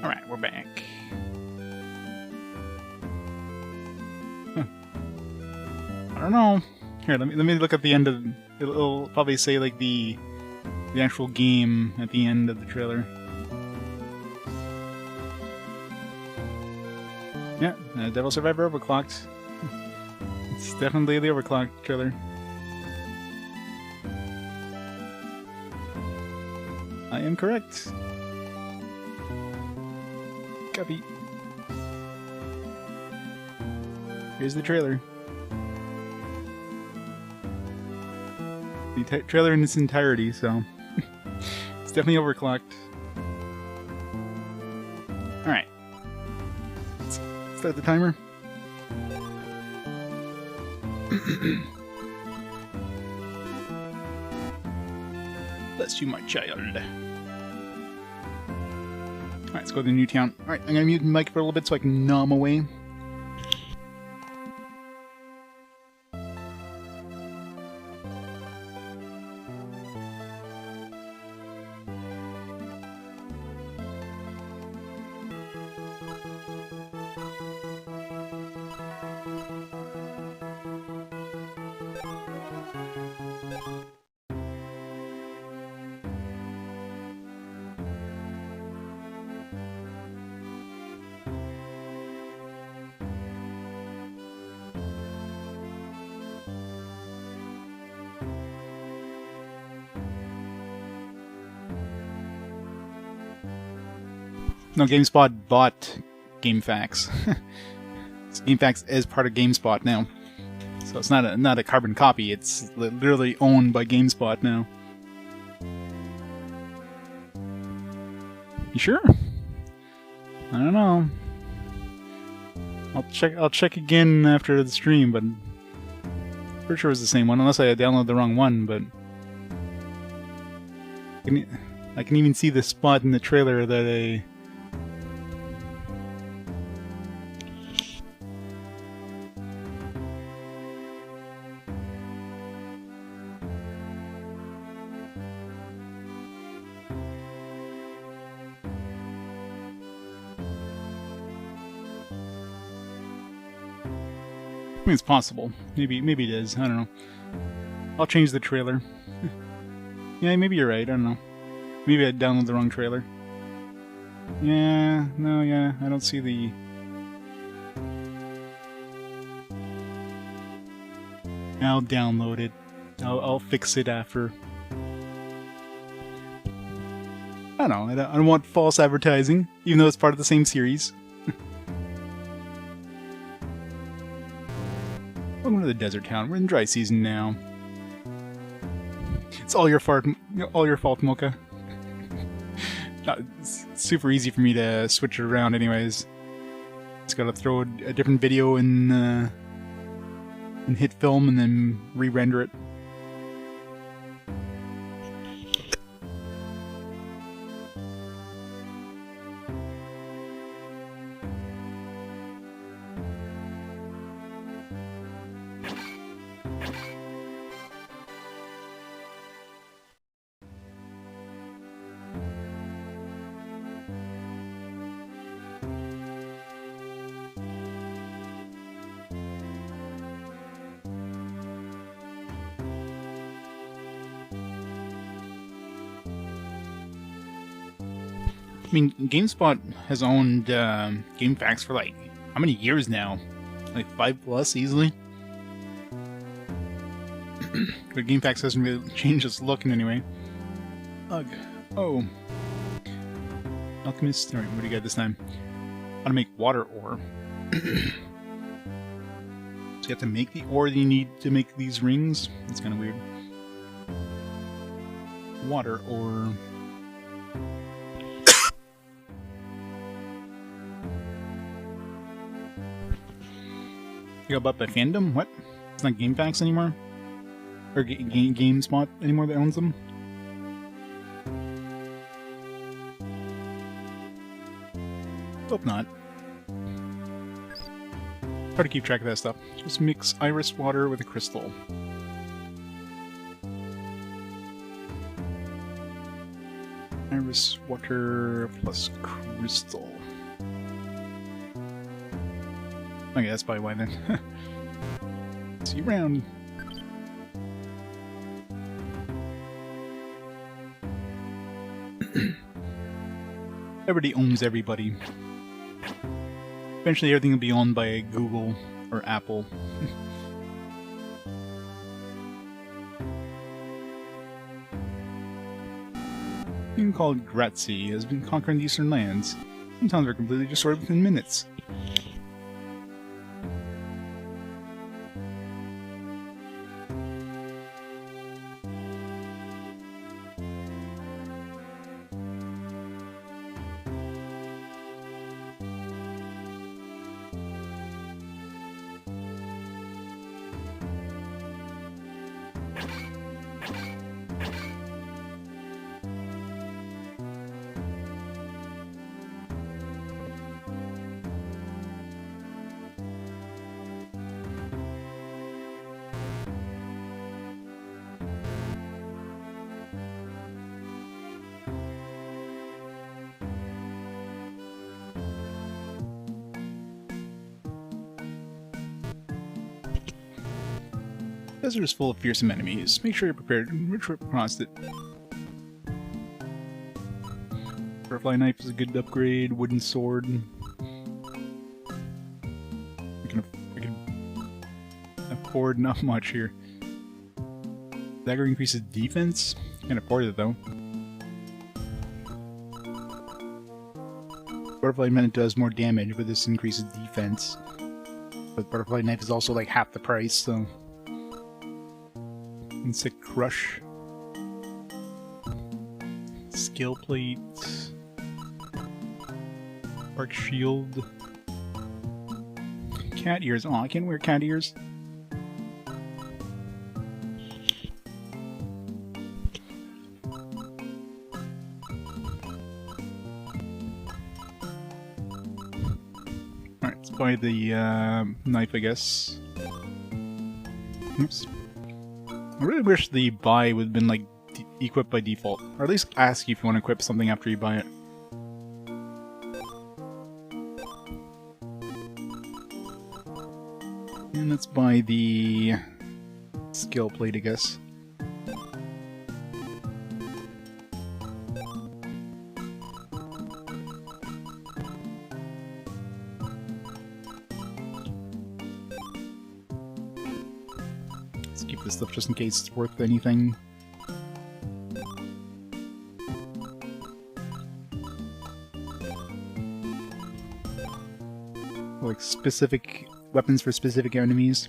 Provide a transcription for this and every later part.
Alright, we're back. Huh. I don't know. Here, let me look at the end of... It'll probably say, like, the actual game at the end of the trailer. Yeah, Devil Survivor Overclocked. It's definitely the Overclocked trailer. I am correct. Copy. Here's the trailer. The trailer in its entirety, so... it's definitely overclocked. Alright. Let's start the timer. Bless you, my child. Alright, let's go to the new town. Alright, I'm gonna mute the mic for a little bit so I can nom away. No, GameSpot bought GameFAQs. GameFAQs is part of GameSpot now. So it's not a carbon copy, it's literally owned by GameSpot now. You sure? I don't know. I'll check again after the stream, but I'm pretty sure it's the same one, unless I downloaded the wrong one, but I can even see the spot in the trailer that I... I mean, it's possible. Maybe it is. I don't know. I'll change the trailer. Yeah, maybe you're right. I don't know. Maybe I downloaded the wrong trailer. Yeah, no, yeah. I don't see the... I'll download it. I'll fix it after. I don't know. I don't want false advertising, even though it's part of the same series. Welcome to the desert town. We're in dry season now. It's all your fault, Mocha. It's super easy for me to switch it around, anyways. Just gotta throw a different video in hit film and then re-render it. I mean, GameSpot has owned GameFAQs for like, how many years now? Like 5+ easily? But GameFAQs hasn't really changed its look in any way. Ugh. Oh. Alchemist. Alright, what do you got this time? How to make water ore. So you have to make the ore that you need to make these rings? That's kind of weird. Water ore. You got bought by Fandom? What? It's not GameFAQs anymore? Or GameSpot anymore that owns them? Hope not. Hard to keep track of that stuff. Just mix iris water with a crystal. Iris water plus crystal. Okay, that's probably why then. See you around. Everybody owns everybody. Eventually everything will be owned by Google or Apple. Being called Gratze has been conquering the eastern lands. Some towns are completely destroyed within minutes. The desert is full of fearsome enemies. Make sure you're prepared to trip across it. Butterfly knife is a good upgrade. Wooden sword. I can afford not much here. Dagger increases defense. Can't afford it though. Butterfly knife does more damage, but this increases defense. But butterfly knife is also like half the price, so. Insect crush. Skill plate. Arc shield. Cat ears. Oh, I can't wear cat ears. Alright, let's buy the knife, I guess. Oops. I really wish the buy would have been like equipped by default, or at least ask you if you want to equip something after you buy it. And let's buy the skill plate, I guess. Let's keep this stuff just in case it's worth anything. Like specific weapons for specific enemies.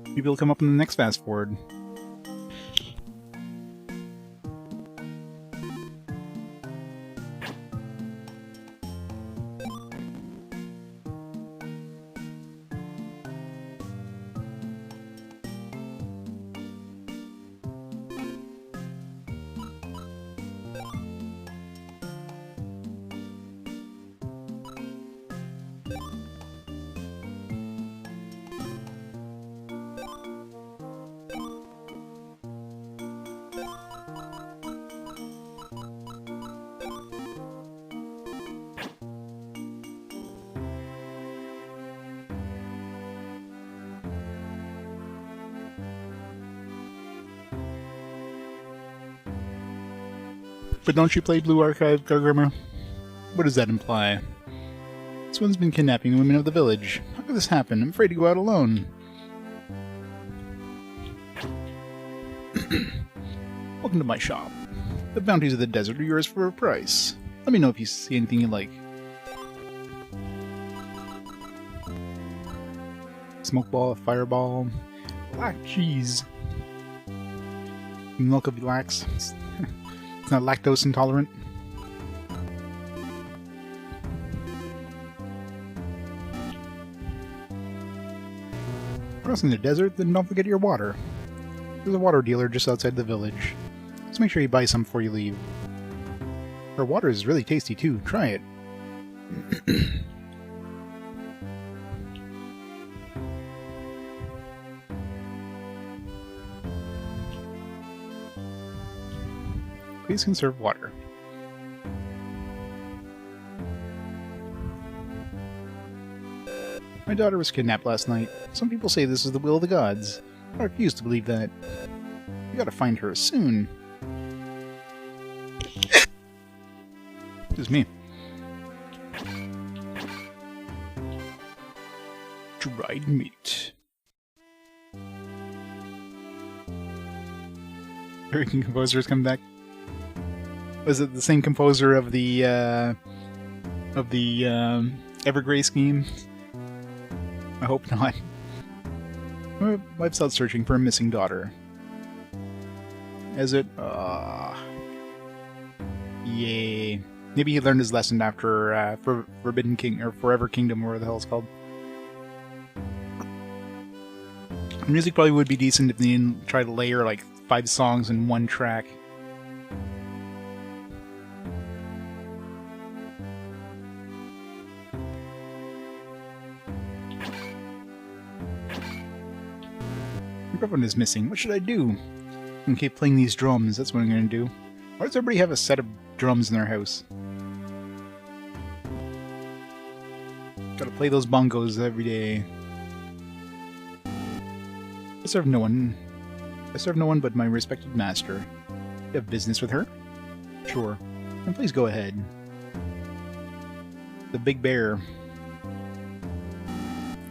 Maybe it'll come up in the next fast forward. But don't you play Blue Archive, Gargrimmer? What does that imply? This one's been kidnapping the women of the village. How could this happen? I'm afraid to go out alone. Welcome to my shop. The bounties of the desert are yours for a price. Let me know if you see anything you like. Smoke ball, fireball, black cheese. Milk of lax. It's not lactose intolerant. Crossing the desert, then don't forget your water. There's a water dealer just outside the village. Just make sure you buy some before you leave. Her water is really tasty too. Try it. Please conserve water. My daughter was kidnapped last night. Some people say this is the will of the gods. I refuse to believe that. We gotta find her soon. Just me. Dried meat. American composer has come back. Was it the same composer of the Evergrey scheme? I hope not. My wife's out searching for a missing daughter. Is it? Yay. Maybe he learned his lesson after Forbidden King or Forever Kingdom, or whatever the hell it's called. The music probably would be decent if they didn't try to layer like 5 songs in one track. My girlfriend is missing. What should I do? I'm gonna keep playing these drums. That's what I'm gonna do. Why does everybody have a set of drums in their house? Gotta play those bongos every day. I serve no one but my respected master. You have business with her? Sure. Then please go ahead. The Big Bear.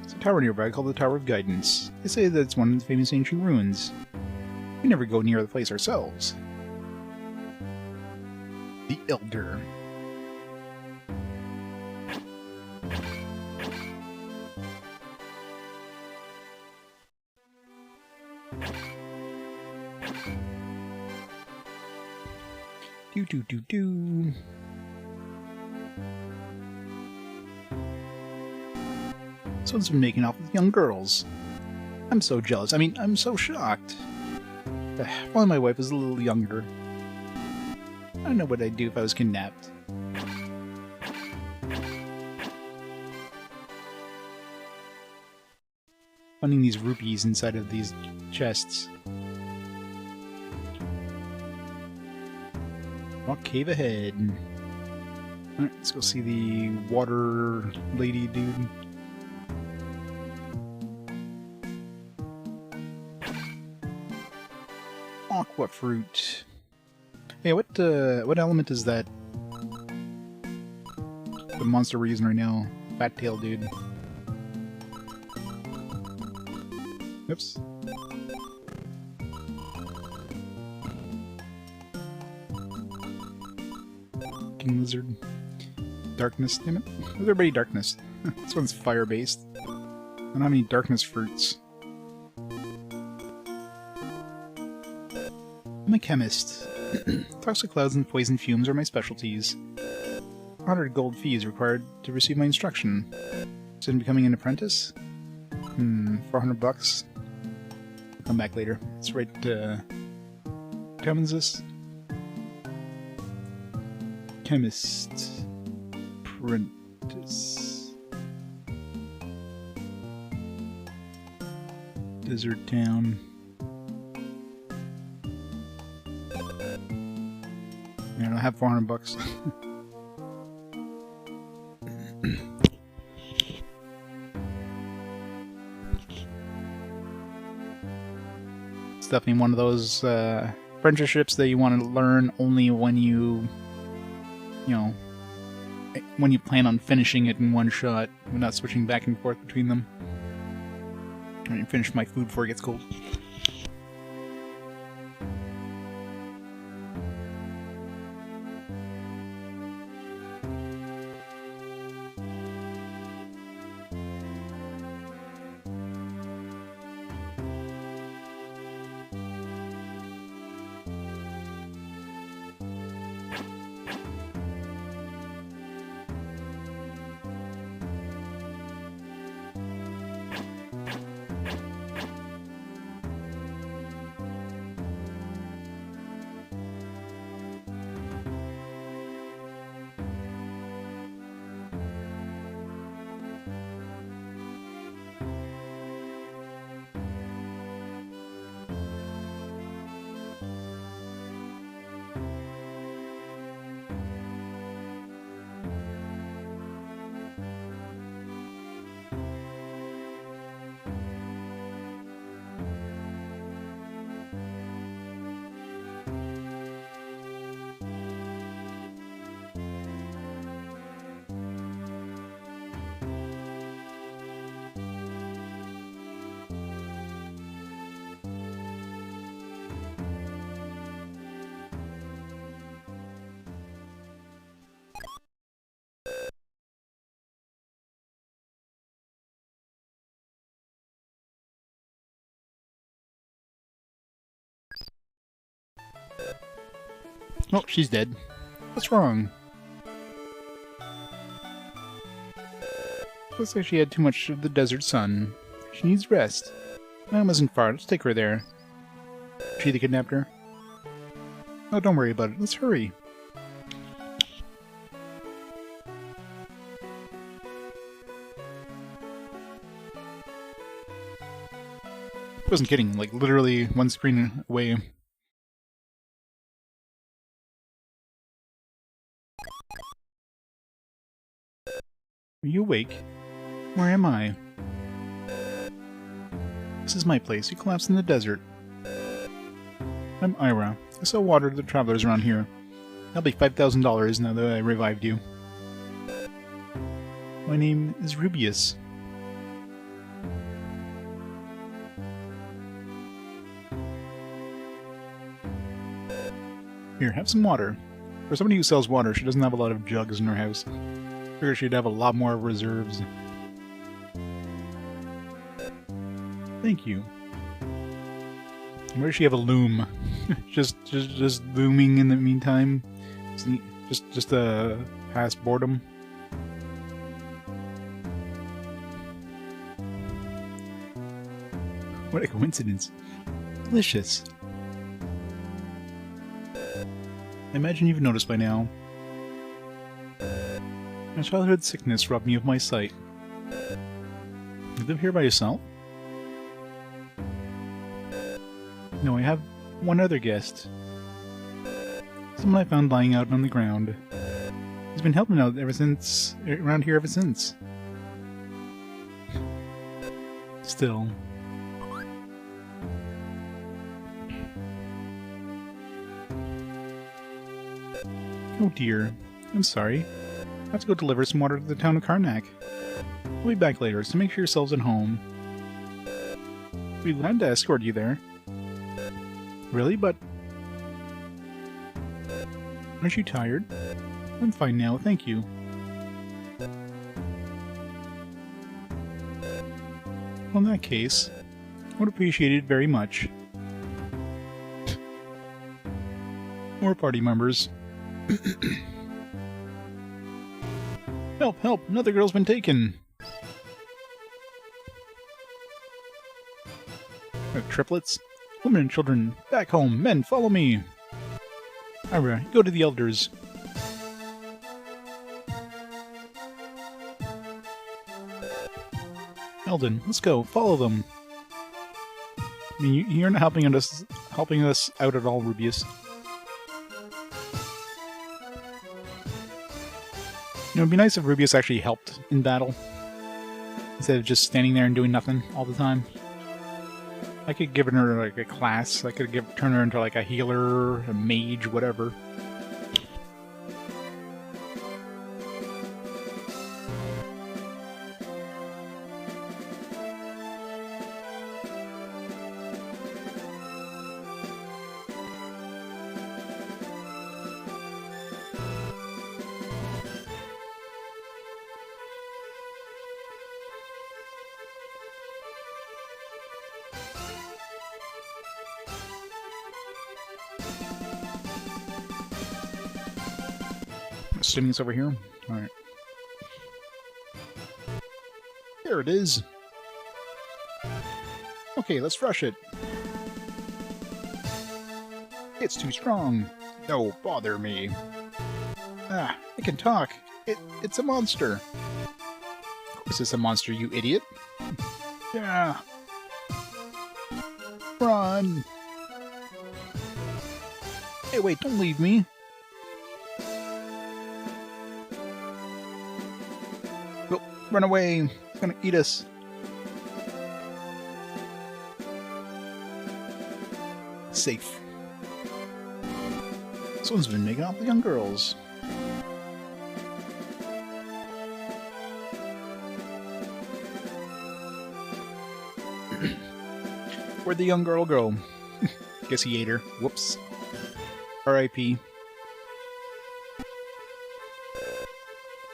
There's a tower nearby called the Tower of Guidance. They say that it's one of the famous ancient ruins. We never go near the place ourselves. The Elder. Do. Someone's been making off with young girls. I'm so jealous. I mean, I'm so shocked. If only my wife was a little younger. I don't know what I'd do if I was kidnapped. Finding these rupees inside of these chests. Rock cave ahead. Alright, let's go see the water lady dude. Aqua fruit. Hey, what element is that? The monster we're using right now. Fat tail dude. Oops. King lizard. Darkness, damn it. Where's everybody darkness? This one's fire based. I don't have any darkness fruits. I'm a chemist. Toxic clouds and poison fumes are my specialties. 100 gold fees required to receive my instruction. Interested in becoming an apprentice? 400 bucks. I'll come back later. Let's write, what time is this? Chemist. Apprentice. Desert town. I don't have 400 bucks. It's definitely one of those apprenticeships that you want to learn only when you know, when you plan on finishing it in one shot, and not switching back and forth between them. I'm gonna finish my food before it gets cold. Oh, she's dead. What's wrong? Looks like she had too much of the desert sun. She needs rest. Home isn't far. Let's take her there. Is she the kidnapped her? Oh, don't worry about it. Let's hurry. I wasn't kidding. Like, literally one screen away. Are you awake? Where am I? This is my place. You collapsed in the desert. I'm Ira. I sell water to the travelers around here. That'll be $5,000 now that I revived you. My name is Rubius. Here, have some water. For somebody who sells water, she doesn't have a lot of jugs in her house. I figure she'd have a lot more reserves. Thank you. Where does she have a loom? just looming in the meantime? Just past boredom? What a coincidence. Delicious. I imagine you've noticed by now. My childhood sickness robbed me of my sight. You live here by yourself? No, I have one other guest. Someone I found lying out on the ground. He's been helping out around here ever since. Still. Oh dear. I'm sorry. I have to go deliver some water to the town of Karnak. I'll be back later, so make sure yourselves at home. We'd be glad to escort you there. Really? But... aren't you tired? I'm fine now, thank you. Well, in that case, I would appreciate it very much. More party members. Help, help! Another girl's been taken! Triplets? Women and children, back home! Men, follow me! Ira, go to the elders. Eldin, let's go, follow them! I mean, you're not helping us out at all, Rubius. You know, it'd be nice if Rubius actually helped in battle, instead of just standing there and doing nothing all the time. I could give her like a class. I could turn her into like a healer, a mage, whatever. Assuming it's over here? Alright. There it is! Okay, let's rush it! It's too strong! No, bother me! Ah, it can talk! It's a monster! Of course it's a monster, you idiot! Yeah! Run! Hey, wait, don't leave me! Run away! It's gonna eat us! Safe. Someone's been making off with young girls. Where'd the young girl go? Guess he ate her. Whoops. R.I.P.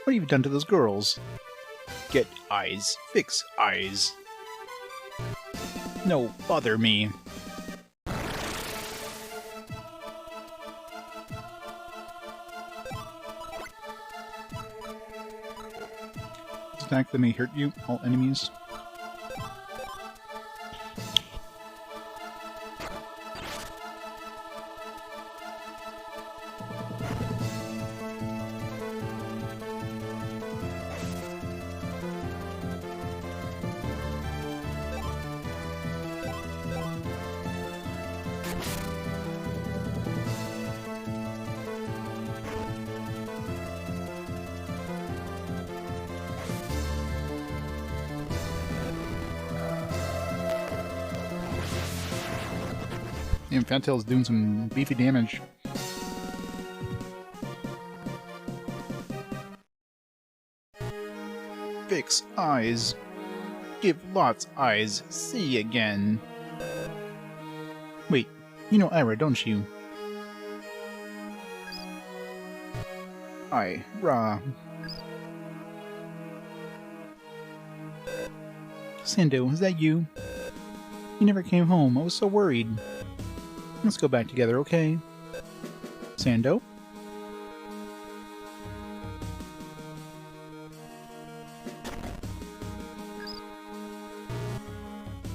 What have you done to those girls? Get eyes. Fix eyes. No, bother me. attack that may hurt you, all enemies. Damn, Fantail's doing some beefy damage. Fix eyes. Give lots eyes. See again. Wait, you know Ira, don't you? Ira. Sando, is that you? You never came home. I was so worried. Let's go back together, okay? Sando?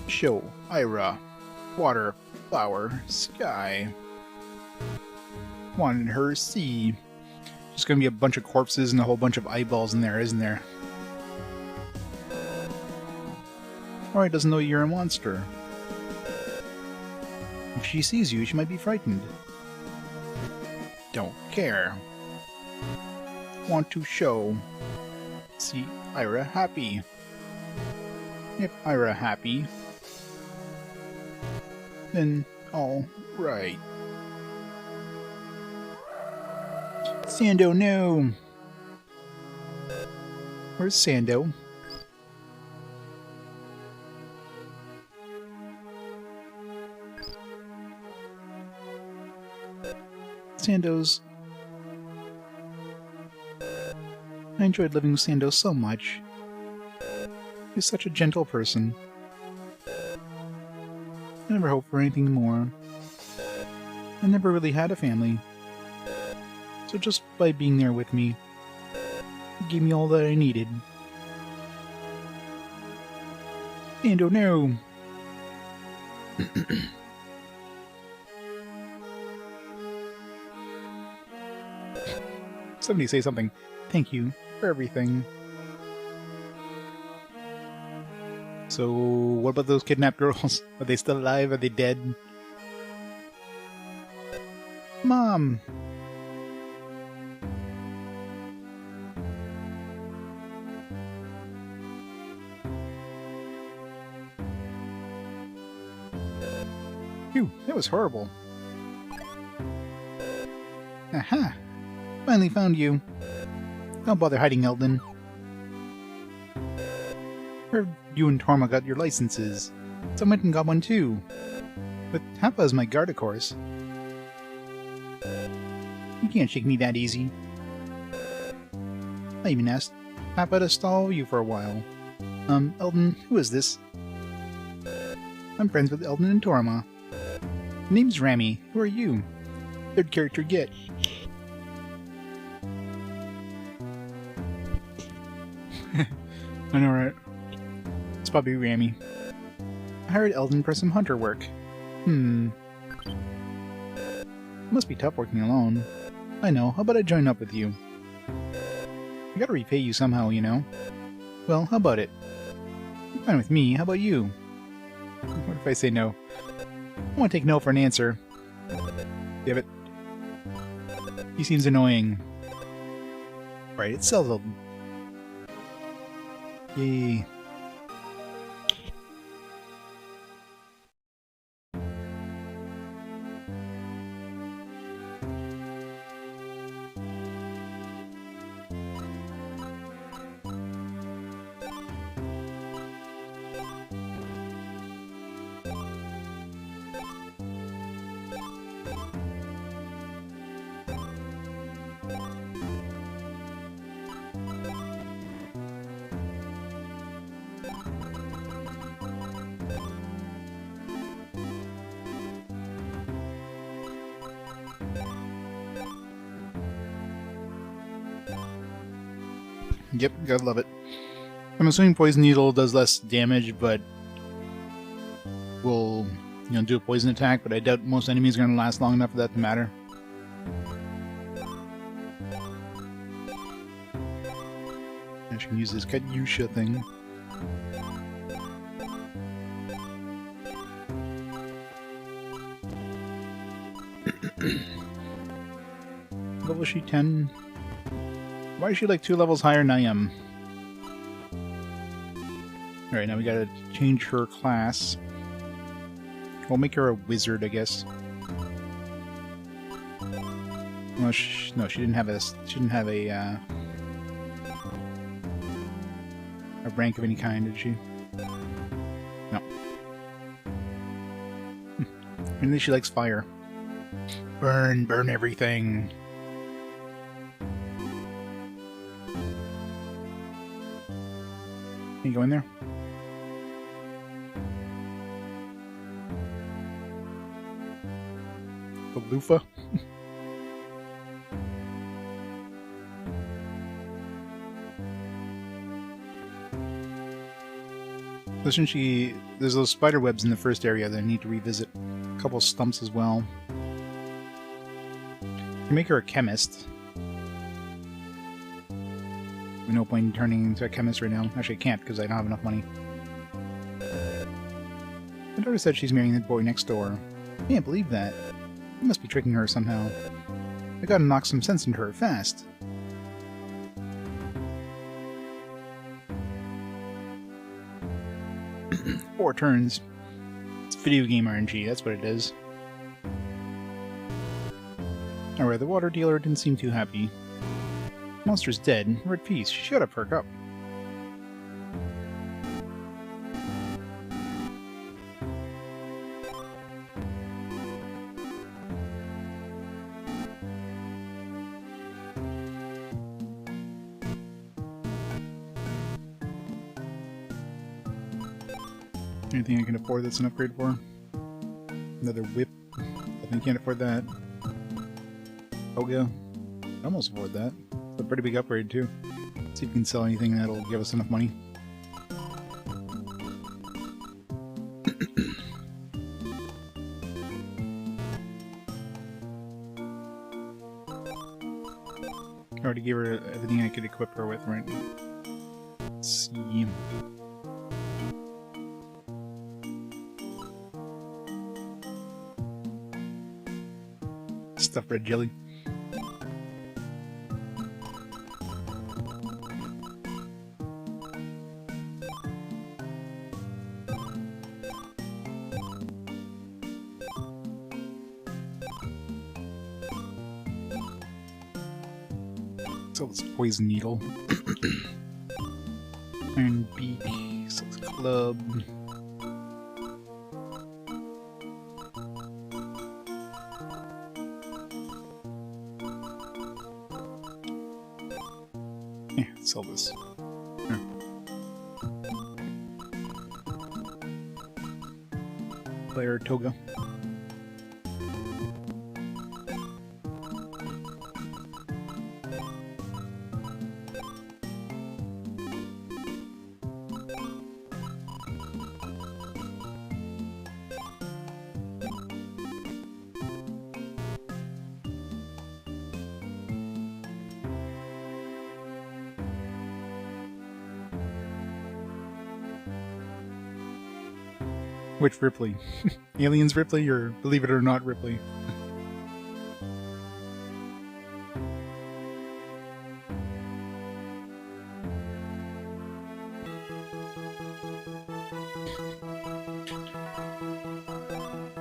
Show, Ira. Water, flower, sky. Wanted her see. Just gonna be a bunch of corpses and a whole bunch of eyeballs in there, isn't there? Alright, doesn't know you're a monster. If she sees you, she might be frightened. Don't care. Want to show. See Ira happy. If Ira happy, then all right. Sando, no! Where's Sando? Sando's... I enjoyed living with Sando so much. He's such a gentle person. I never hoped for anything more. I never really had a family. So just by being there with me, he gave me all that I needed. Sando, no! Somebody say something. Thank you for everything. So, what about those kidnapped girls? Are they still alive? Are they dead? Mom! Phew, that was horrible. Aha! Finally found you. Don't bother hiding, Eldin. Heard you and Torma got your licenses, so I went and got one too. But Happa is my guard, of course. You can't shake me that easy. I even asked Happa to stall you for a while. Eldin, who is this? I'm friends with Eldin and Torma. Name's Rami. Who are you? Third character get. I know, right? It's probably Rami. I hired Eldin for some hunter work. It must be tough working alone. I know, how about I join up with you? I gotta repay you somehow, you know? Well, how about it? You're fine with me, how about you? What if I say no? I won't take no for an answer. Damn it. He seems annoying. Right, it's Eldin. Yay. Yep, gotta love it. I'm assuming Poison Needle does less damage, but will, do a poison attack, but I doubt most enemies are going to last long enough for that to matter. I should use this Katyusha thing. Level is she 10? Why is she like 2 levels higher than I am? Alright, now we gotta change her class. We'll make her a wizard, I guess. Well, no, she didn't have a. She didn't have a rank of any kind, did she? No. Maybe she likes fire. Burn, burn everything. Can you go in there? The Lufia? Listen, there's those spider webs in the first area that I need to revisit. A couple stumps as well. You make her a chemist. No point in turning into a chemist right now. Actually, I can't because I don't have enough money. My daughter said she's marrying the boy next door. I can't believe that. I must be tricking her somehow. I gotta knock some sense into her fast. Four turns. It's video game RNG, that's what it is. Alright, the water dealer didn't seem too happy. Monster's dead. We're at peace. She should have perked up. Anything I can afford that's an upgrade for? Another whip. I think can't afford that. Toga. I almost afford that. It's a pretty big upgrade too. See if we can sell anything that'll give us enough money. I already gave her everything I could equip her with, right? Let's see. Stuffed red jelly. So this poison needle. Iron beak. So this club. Yeah, sell this. Here. Player Toga. Which Ripley? Aliens Ripley or Believe It or Not Ripley?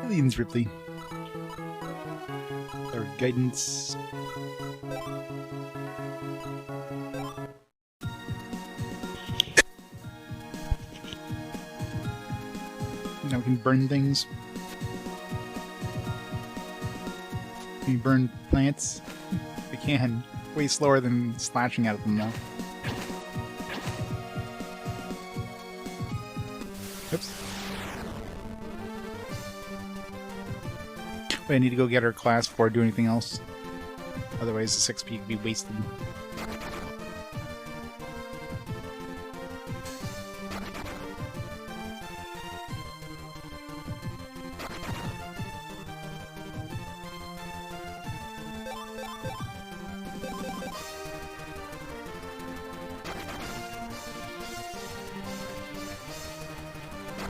Aliens Ripley. Our guidance. Now we can burn things. Can you burn plants? We can. Way slower than slashing at them though. Oops. Wait, I need to go get our class before I do anything else. Otherwise this XP could be wasted.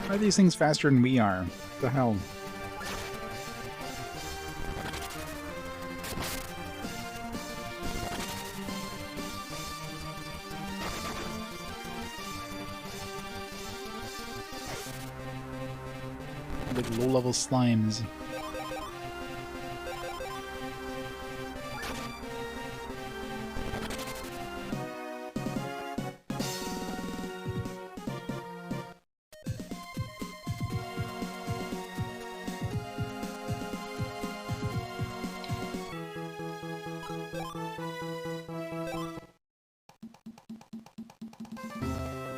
Why are these things faster than we are? What the hell? Like low-level slimes.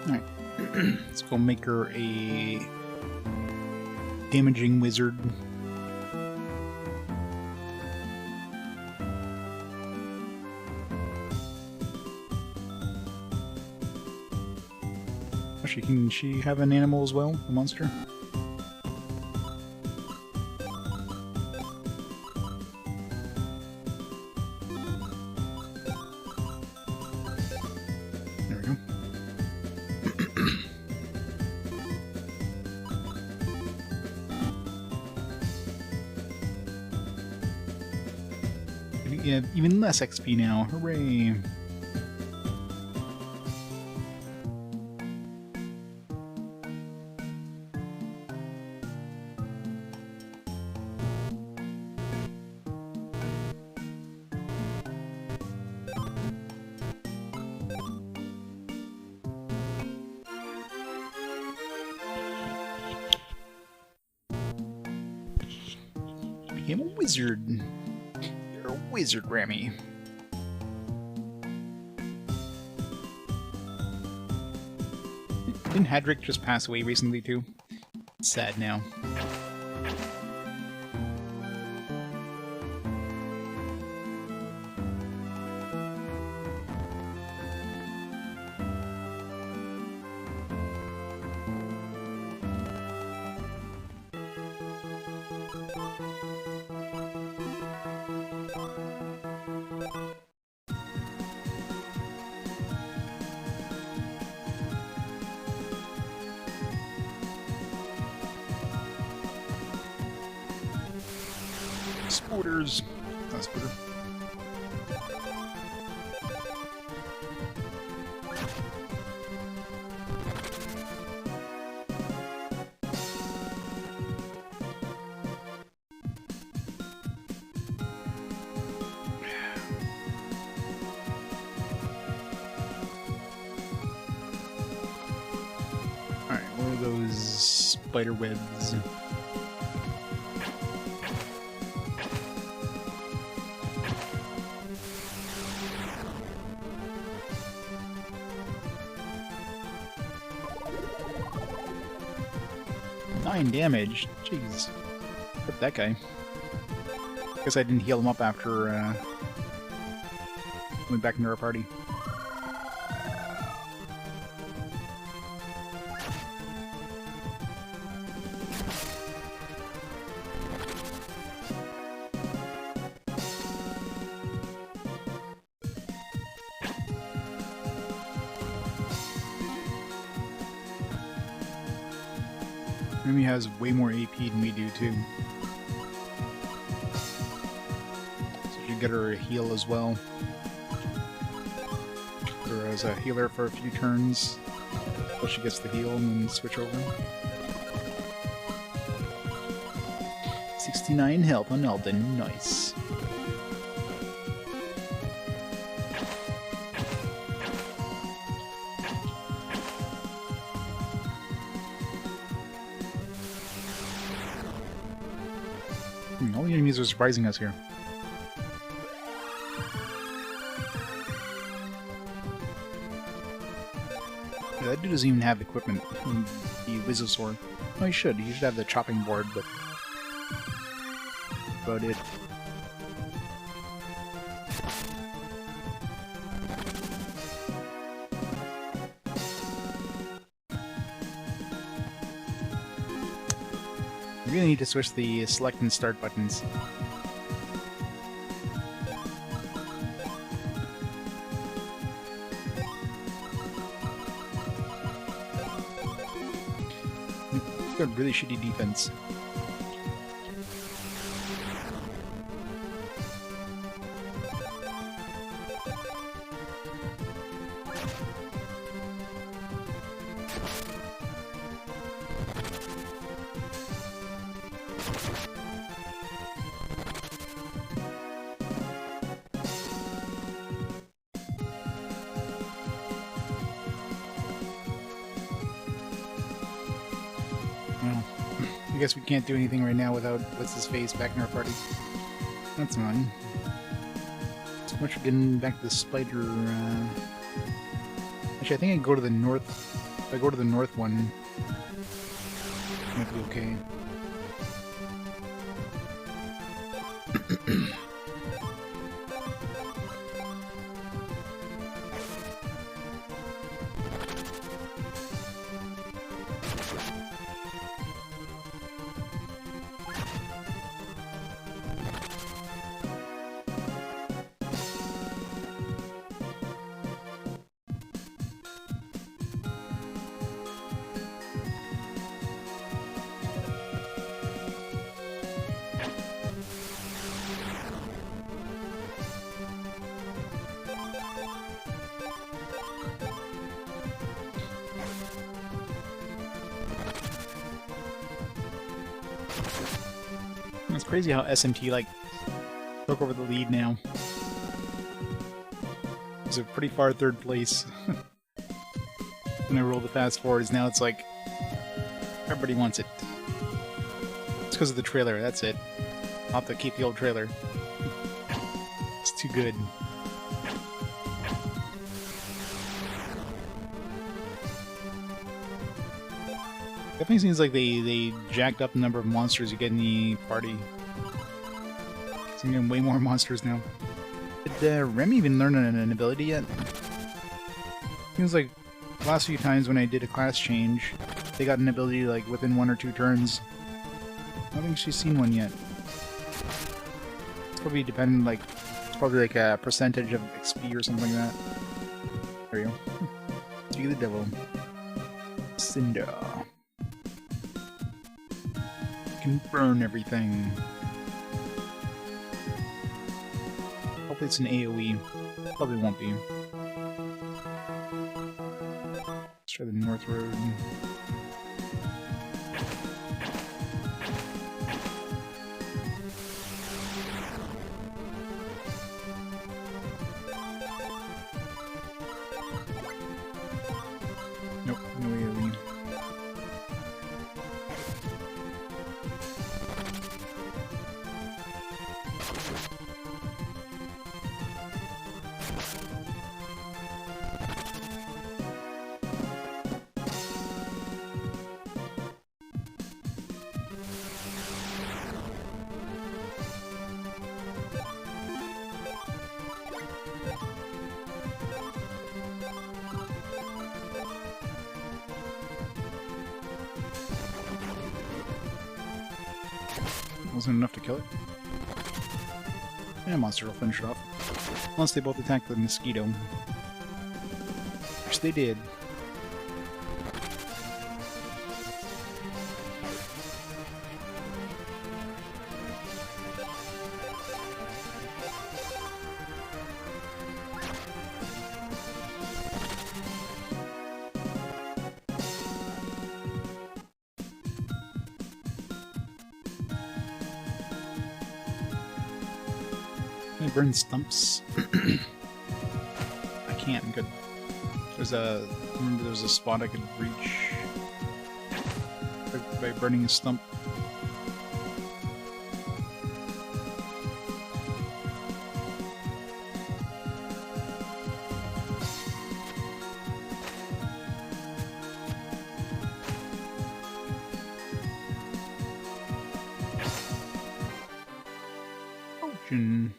Alright. Let's go make her a damaging wizard. Actually, can she have an animal as well? A monster? There we go. We have even less XP now. Hooray! Became a wizard. You're a wizard, Rami. Didn't Hadrick just pass away recently too? It's sad now. Spooters. Not spooter. Alright, what are those spider webs? Damage. Jeez. Hurt that guy. Guess I didn't heal him up after went back into our party. Rumi has way more AP than we do, too. So you should get her a heal as well. Put her as a healer for a few turns until she gets the heal and then switch over. 69 health on Eldin, nice. All the enemies are surprising us here. Yeah, that dude doesn't even have equipment. The Wizzosaur. Oh, he should. He should have the chopping board, but... about it. We really need to switch the select and start buttons. got really shitty defense. Well, I guess we can't do anything right now without what's-his-face back in our party. That's fine. So much for getting back to the spider. Actually, I think I can go to the north. If I go to the north one, it might be okay. It's crazy how SMT, like, took over the lead now. It's a pretty far third place. When I roll the fast forwards, now it's like, everybody wants it. It's because of the trailer, that's it. I'll have to keep the old trailer. It's too good. Definitely seems like they jacked up the number of monsters you get in the party. So I'm getting way more monsters now. Did Rem even learn an ability yet? Seems like the last few times when I did a class change, they got an ability like within 1 or 2 turns. I don't think she's seen one yet. It's probably dependent, like, it's probably like a percentage of XP or something like that. There you go. Speak of the devil. Cinder. Can burn everything. Hopefully it's an AoE. Probably won't be. Let's try the North Road. Nope, no AoE. Wasn't enough to kill it. And monster will finish it off. Unless they both attack the mosquito. Which they did. Can I burn stumps? I can't. Good. There's a. Remember, there was a spot I could reach by burning a stump. Potion.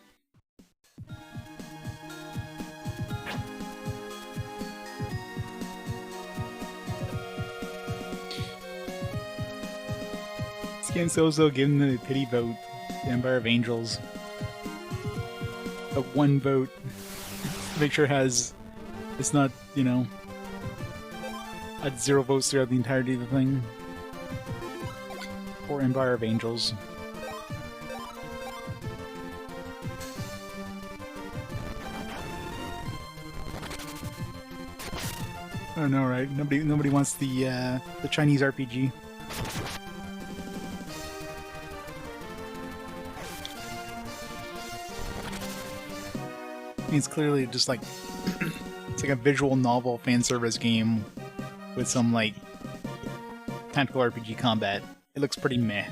Against also giving the pity vote, the Empire of Angels. A 1 vote. Make sure it has, it's not, you know, at 0 votes throughout the entirety of the thing. for Empire of Angels. Oh no, right? Nobody wants the Chinese RPG. It's clearly just like it's like a visual novel fan service game with some like tactical RPG combat. It looks pretty meh.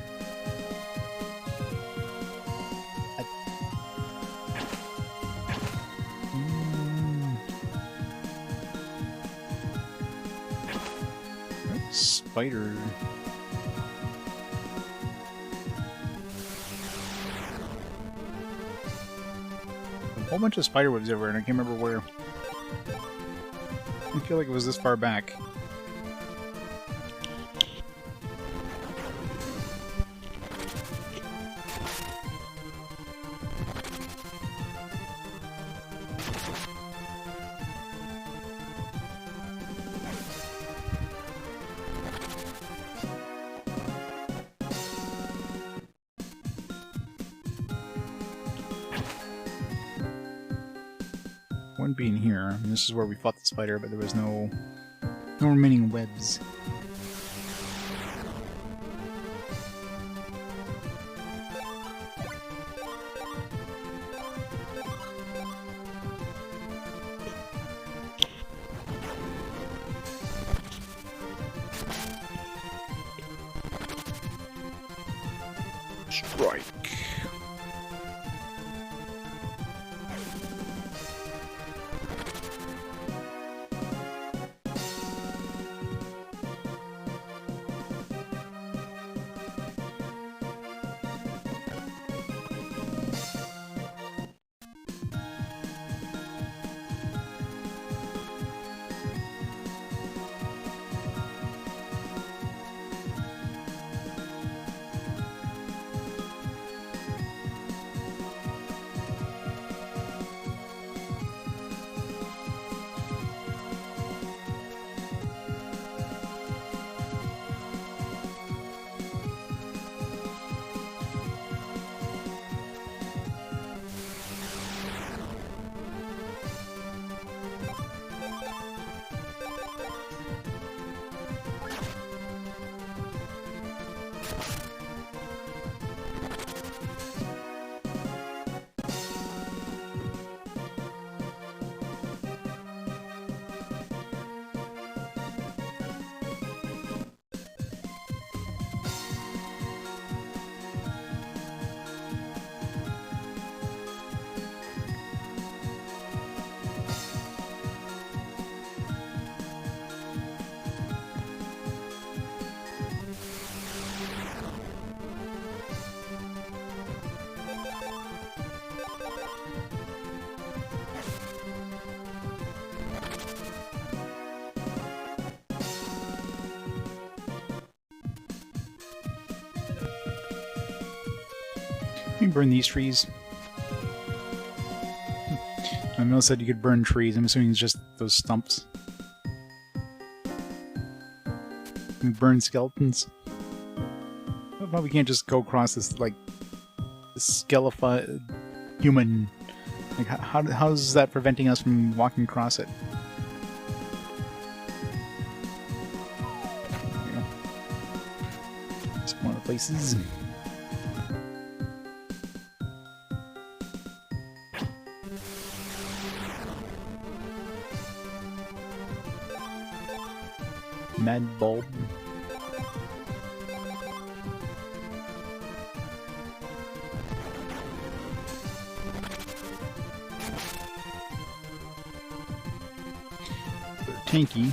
Spider. A whole bunch of spider webs everywhere, and I can't remember where. I feel like it was this far back. Wouldn't be in here. I mean, this is where we fought the spider, but there was no remaining webs. Strike. Can you burn these trees? I know it said you could burn trees. I'm assuming it's just those stumps. Can we burn skeletons? But we can't just go across this, like, this skelefied human. Like, how is that preventing us from walking across it? There we go. It's one of the places. Mad bulb. They're tanky.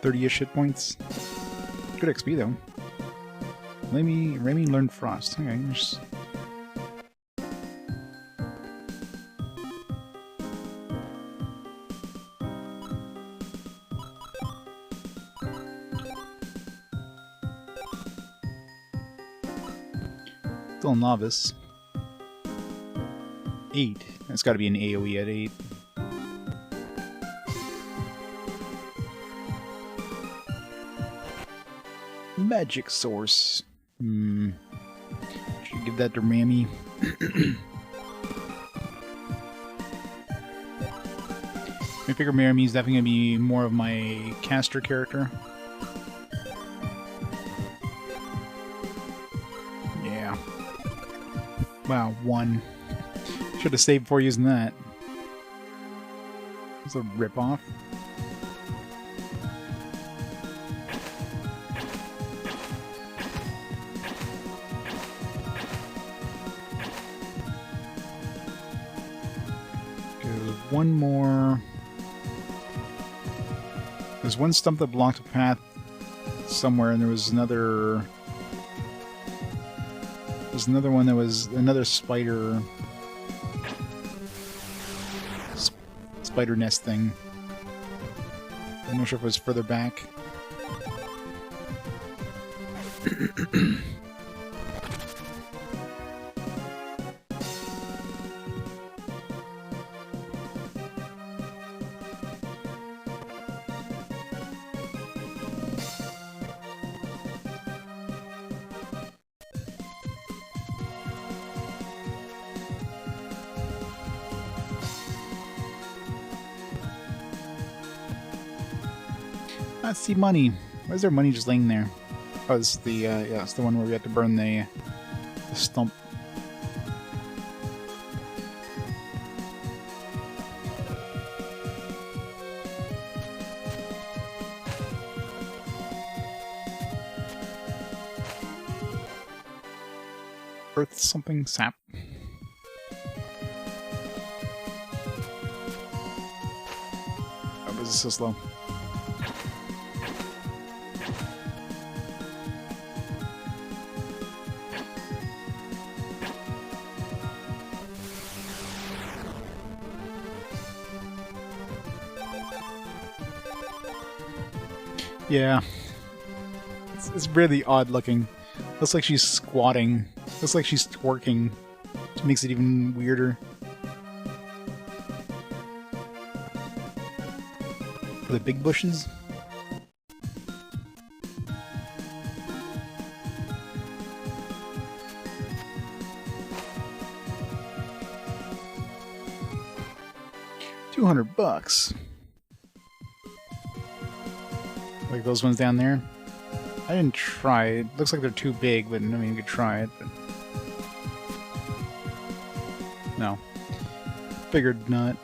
30-ish hit points. Good XP though. Remy learned Frost. Okay, just... Still a novice. 8. That's got to be an AoE at 8. Magic source. Should give that to Mammy. I figure Mammy's definitely going to be more of my caster character. Yeah. Wow, 1. Should have saved before using that. It's a rip-off. One more. There's one stump that blocked a path somewhere, and there was another. There's another one that was another spider. Spider nest thing. I'm not sure if it was further back. I see money. Why is there money just laying there? Oh, it's the yeah, it's the one where we have to burn the stump. Earth something sap. Why is this so slow? Yeah. It's really odd looking. Looks like she's squatting. Looks like she's twerking. Which makes it even weirder. For the big bushes? $200. Like those ones down there. I didn't try it. Looks like they're too big, but I mean, you could try it. But... no. Figured not.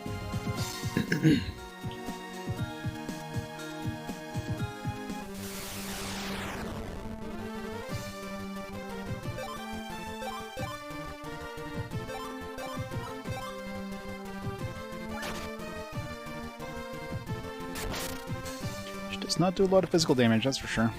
Does not do a lot of physical damage, that's for sure.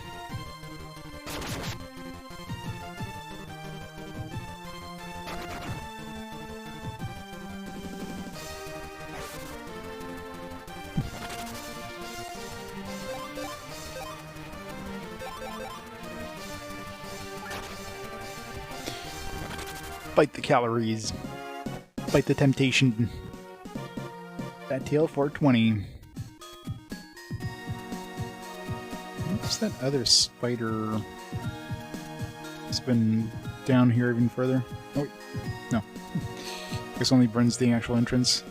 Fight the calories. Fight the temptation. Fat tail 420. What's that other spider? It's been down here even further. Oh, wait. No. This only burns the actual entrance.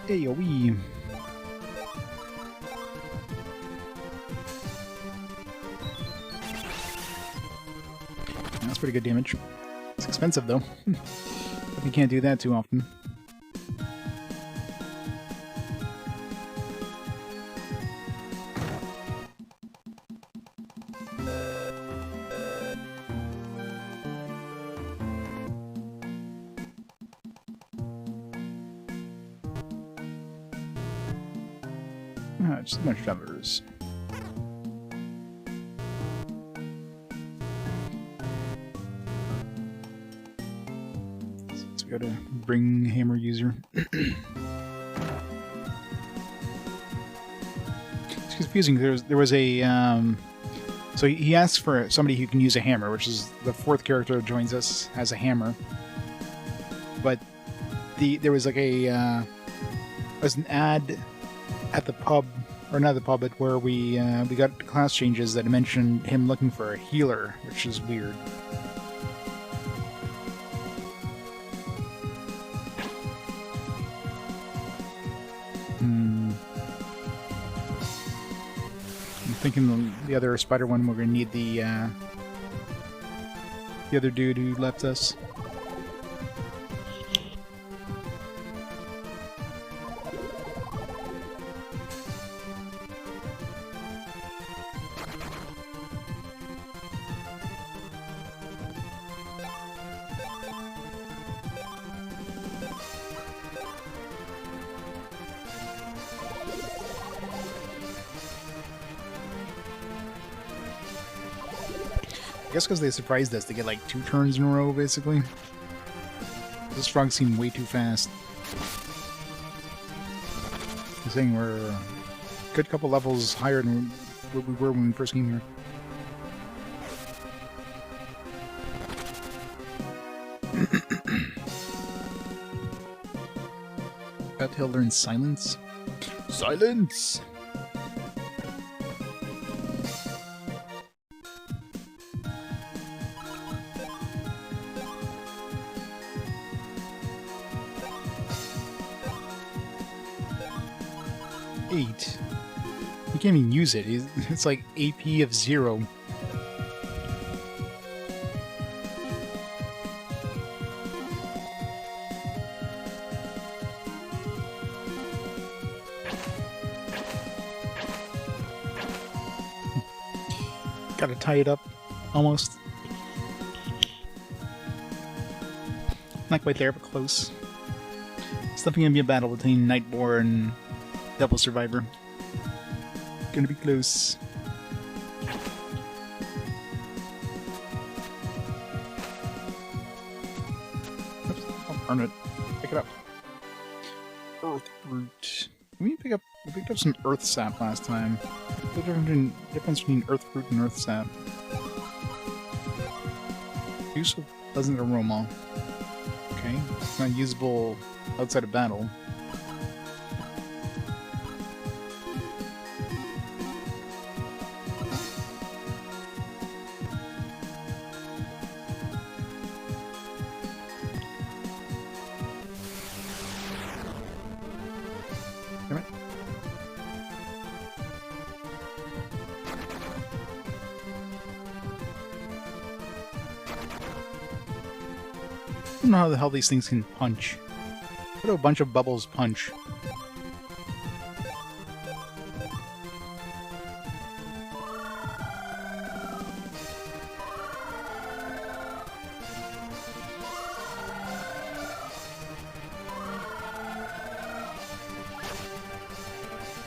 AoE. That's pretty good damage. It's expensive though. But you can't do that too often. Just a bunch of others. So we Gotta bring hammer user. It's confusing. There was a so he asks for somebody who can use a hammer, which is the fourth character that joins us has a hammer. But there was like a was an ad at the pub, or not the pub, but where we got class changes that mentioned him looking for a healer, which is weird. I'm thinking the other spider one, we're gonna need the other dude who left us. I guess because they surprised us to get like 2 turns in a row, basically. Those frogs seem way too fast. I'm saying we're a good couple levels higher than what we were when we first came here. Got to learn silence. Silence! You can't even use it. It's like AP of 0. Gotta tie it up, almost. Not quite there, but close. It's definitely gonna be a battle between Nightboar and Devil Survivor. Gonna be close. Oops, oh, darn it. Pick it up. Earth Root. We picked up some Earth Sap last time. What's the difference between Earth Root and Earth Sap? Use of Pleasant Aroma. Okay. It's not usable outside of battle. I don't know how the hell these things can punch. What do a bunch of bubbles punch?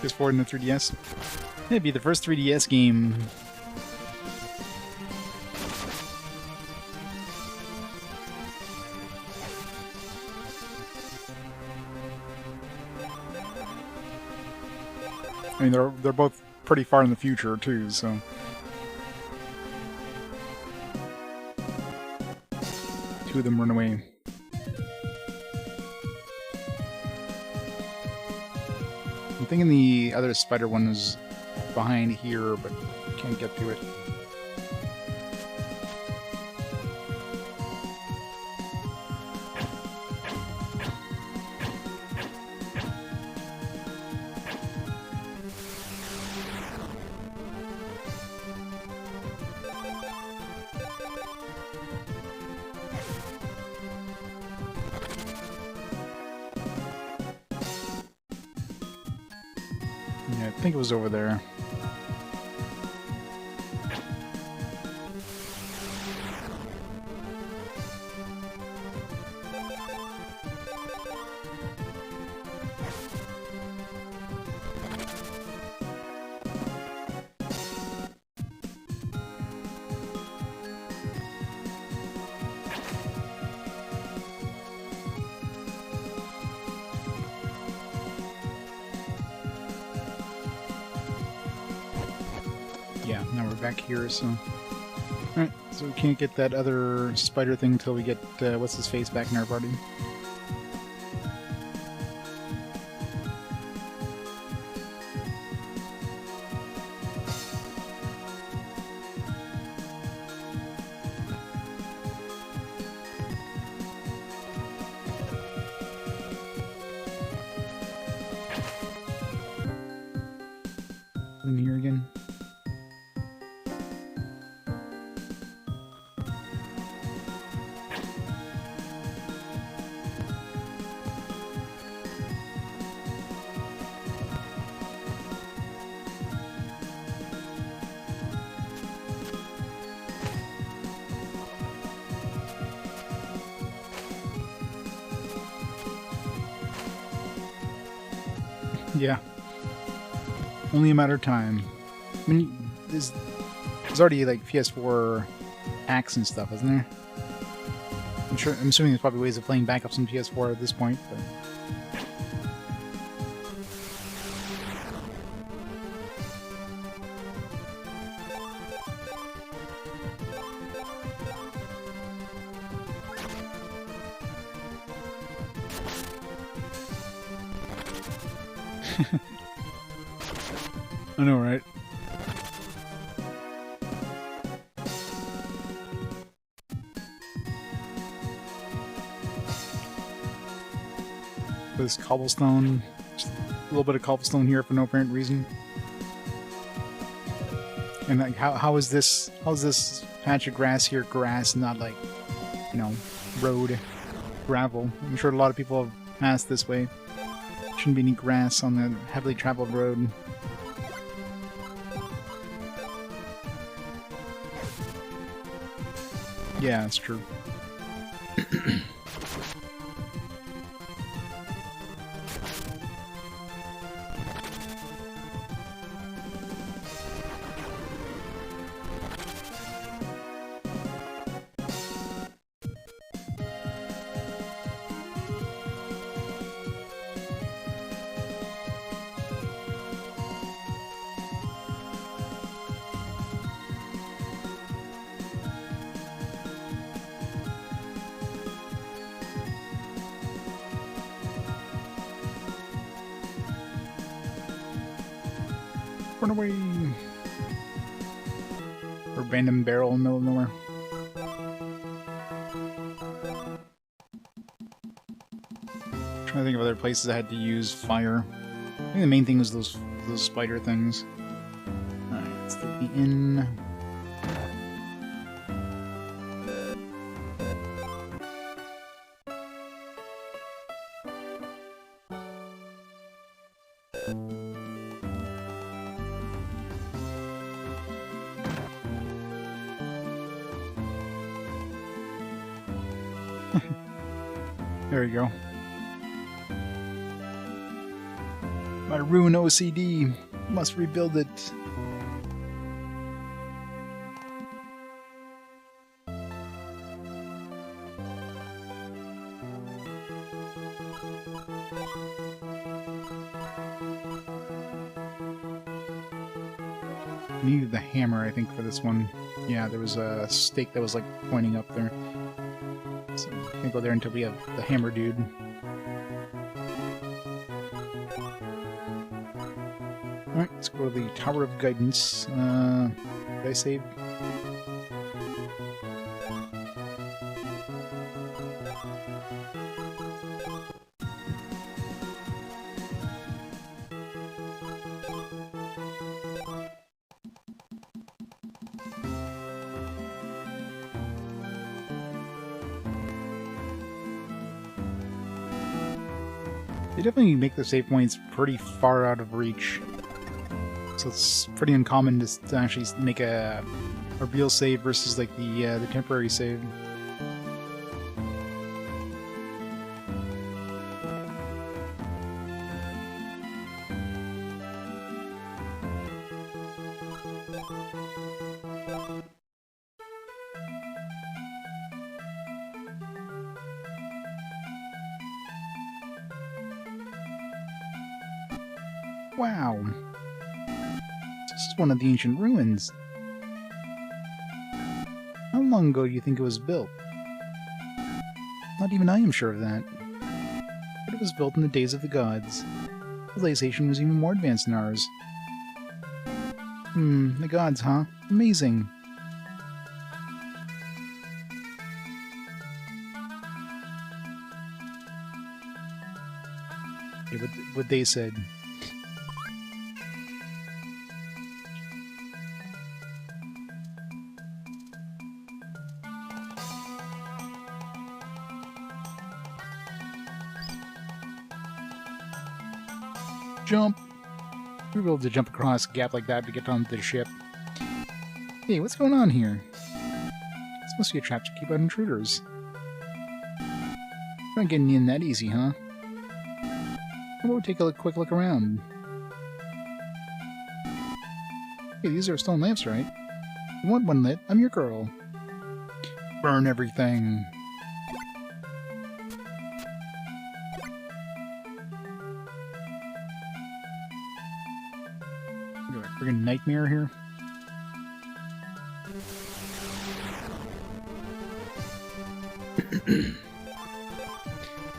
PS4 and the 3DS. It'd be the first 3DS game. I mean, they're both pretty far in the future too, so. Two of them run away. I'm thinking the other spider one is behind here, but can't get to it. Yeah, I think it was over there. Yeah, now we're back here, so... Alright, so we can't get that other spider thing until we get, what's-his-face back in our party. In here again. Yeah. Only a matter of time. I mean, there's already like PS4 hacks and stuff, isn't there? I'm assuming there's probably ways of playing backups on PS4 at this point, but... I know, right? This cobblestone, just a little bit of cobblestone here for no apparent reason. And like, how is this patch of grass here grass, not like, you know, road, gravel? I'm sure a lot of people have passed this way. Shouldn't be any grass on the heavily traveled road. Yeah, that's true. Run away! Or random barrel in the middle of nowhere. I'm trying to think of other places I had to use fire. I think the main thing was those spider things. Alright, let's take the inn. There you go. My ruined OCD. Must rebuild it. Needed the hammer, I think, for this one. Yeah, there was a stake that was like pointing up there. So can't go there until we have the hammer dude. Alright, let's go to the Tower of Guidance. Did I save? They definitely make the save points pretty far out of reach. So it's pretty uncommon to actually make a real save versus like the temporary save. Wow. This is one of the ancient ruins. How long ago do you think it was built? Not even I am sure of that. But it was built in the days of the gods. Civilization was even more advanced than ours. The gods, huh? Amazing. Yeah, what they said. Jump! We were able to jump across a gap like that to get onto the ship. Hey, what's going on here? This must be a trap to keep out intruders. Not getting in that easy, huh? How about we take a quick look around? Hey, these are stone lamps, right? You want one lit? I'm your girl. Burn everything. Friggin' nightmare here.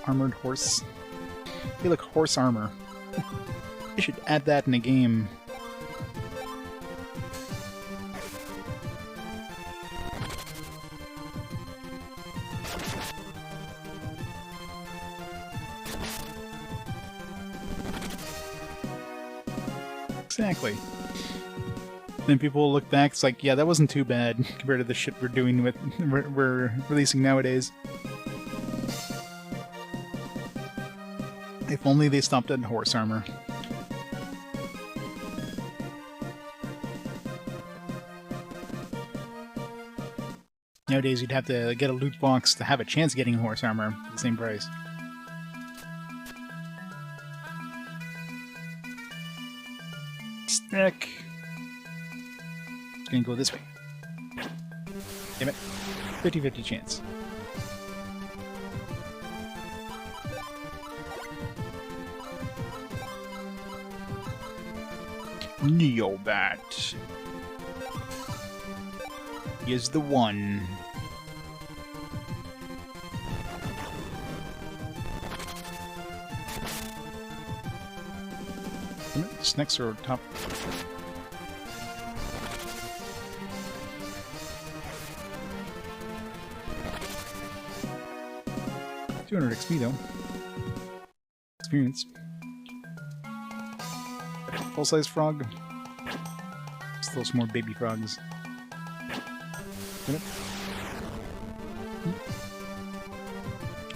Armored horse. They look horse armor. I should add that in a game. Exactly. Then people will look back, it's like, yeah, that wasn't too bad compared to the shit we're doing with we're releasing nowadays. If only they stopped at horse armor. Nowadays you'd have to get a loot box to have a chance of getting horse armor for the same price. Stick. Gonna go this way. Damn it. 50-50 chance. Neobat is the one. Snakes are top. 200 XP though. Experience. Full-size frog. Still some more baby frogs. I don't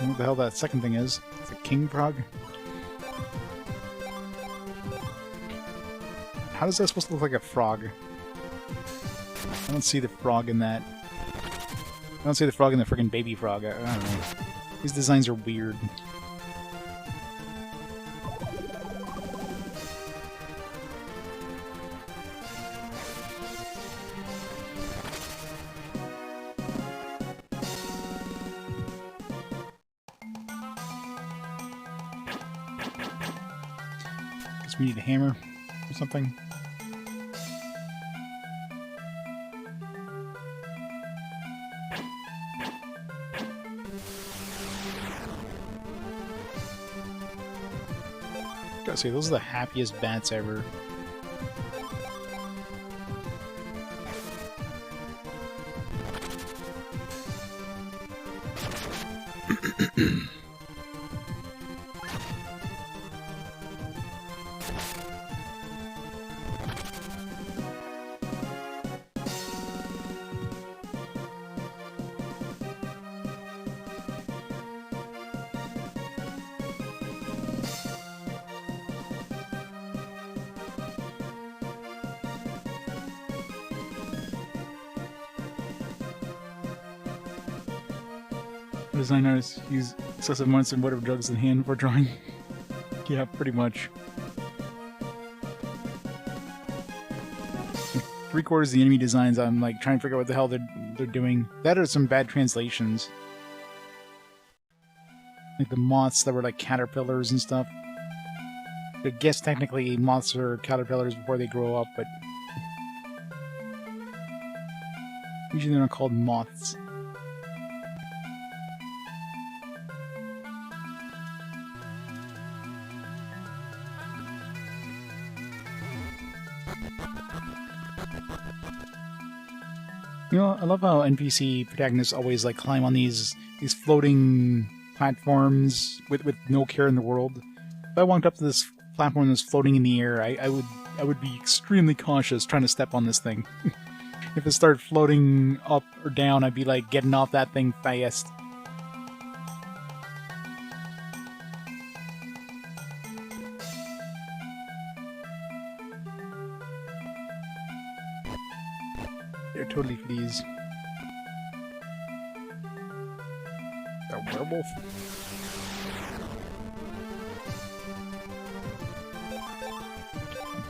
know what the hell that second thing is. It's a king frog? How does that supposed to look like a frog? I don't see the frog in that. I don't see the frog in the freaking baby frog. I don't know. These designs are weird. Guess we need a hammer or something. Gotta say, those are the happiest bats ever. Design artists use excessive amounts of whatever drugs in hand for drawing. Yeah, pretty much. 3/4 of the enemy designs, I'm like trying to figure out what the hell they're doing. That are some bad translations. Like the moths that were like caterpillars and stuff. I guess technically moths are caterpillars before they grow up, but Usually they're not called moths. You know, I love how NPC protagonists always like climb on these floating platforms with no care in the world. If I walked up to this platform that's floating in the air, I would be extremely cautious trying to step on this thing. If it started floating up or down, I'd be like getting off that thing fast. They're totally fleas. A werewolf?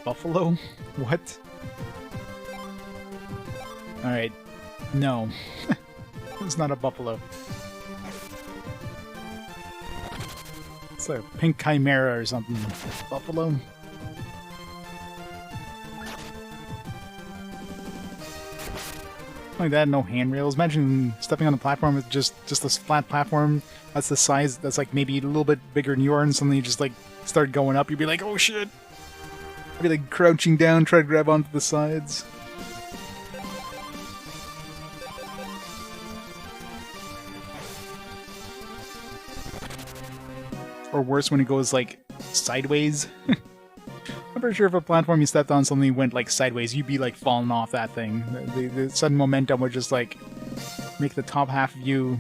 Buffalo? What? Alright. No. It's not a buffalo. It's a pink chimera or something. Buffalo? Like that, no handrails. Imagine stepping on a platform with just this flat platform that's the size, that's like maybe a little bit bigger than you are, and suddenly you just like start going up. You'd be like, oh shit! I'd be like crouching down, try to grab onto the sides. Or worse, when it goes like sideways. I'm pretty sure if a platform you stepped on suddenly went like sideways, you'd be like falling off that thing. The sudden momentum would just like make the top half of you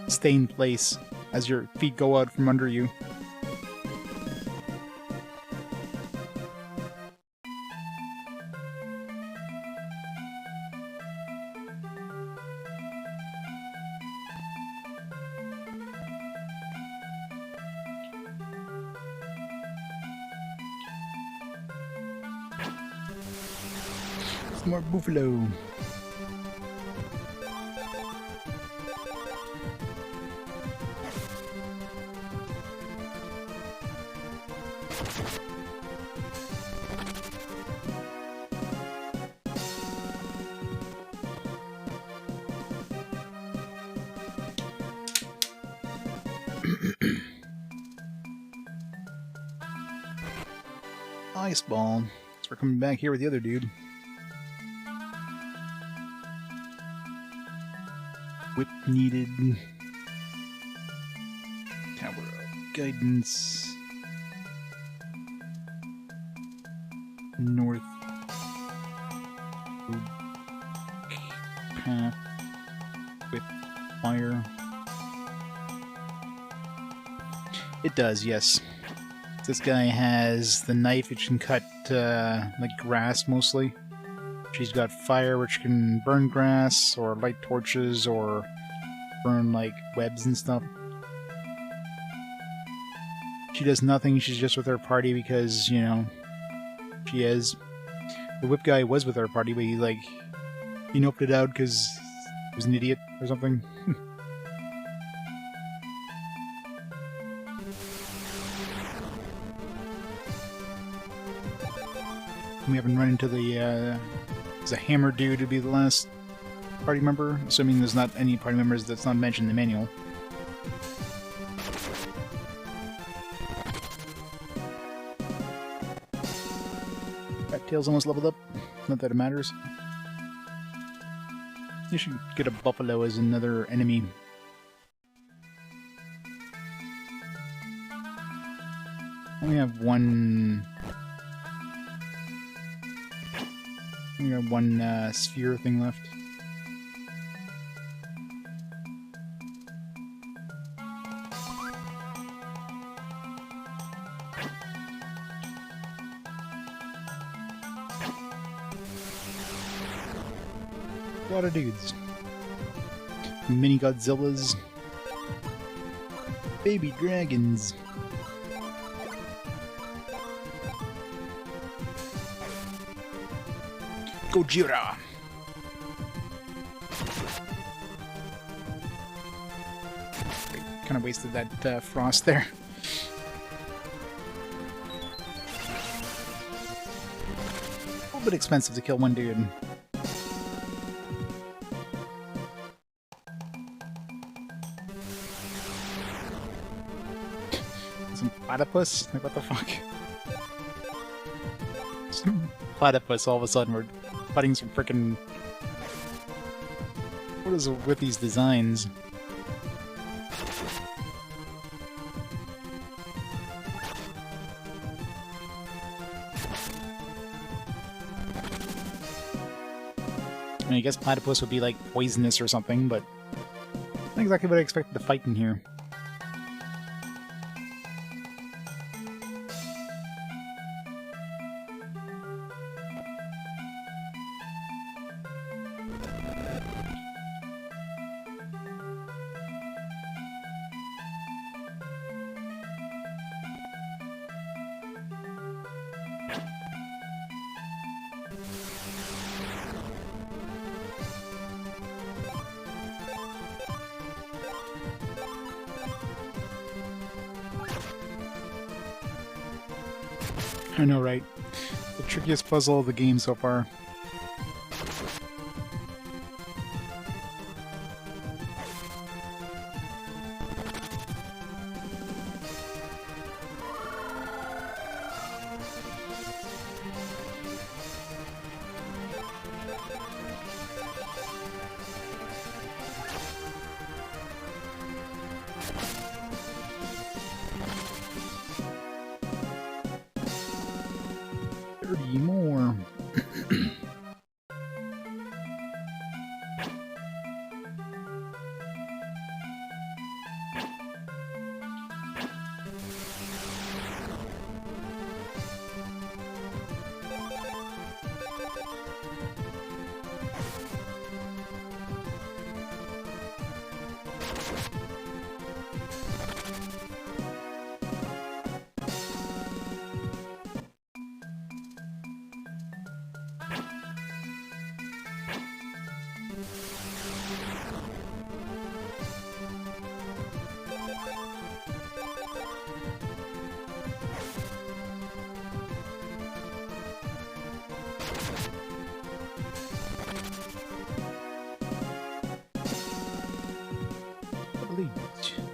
stay in place as your feet go out from under you. More buffalo. Ice ball. So we're coming back here with the other dude. Whip needed. Tower of Guidance. North. Path. With fire. It does, yes. This guy has the knife which can cut like grass mostly. She's got fire, which can burn grass, or light torches, or burn, like, webs and stuff. She does nothing, she's just with her party because, you know, she is. The whip guy was with our party, but he, like, he noped it out because he was an idiot or something. We haven't run into the, there's a hammer dude to be the last party member, assuming there's not any party members that's not mentioned in the manual. Rat Tail's almost leveled up, not that it matters. You should get a buffalo as another enemy. I only have one... We got one sphere thing left. A lot of dudes. Mini Godzillas. Baby dragons. Gojira! Kind of wasted that frost there. A little bit expensive to kill one dude. platypus? Like, what the fuck? Platypus, all of a sudden, we're fighting some frickin'... What is it with these designs? I mean, I guess platypus would be, like, poisonous or something, but... Not exactly what I expected to fight in here. I know, right? The trickiest puzzle of the game so far. More.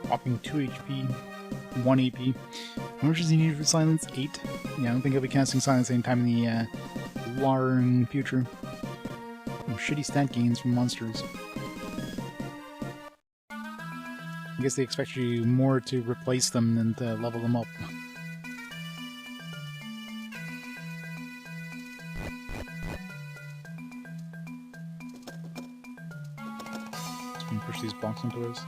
Whopping 2 HP, 1 AP. How much is he needed for Silence? 8? Yeah, I don't think I'll be casting Silence anytime in the long future. Oh, shitty stat gains from monsters. I guess they expect you more to replace them than to level them up. Just gonna push these blocks into us.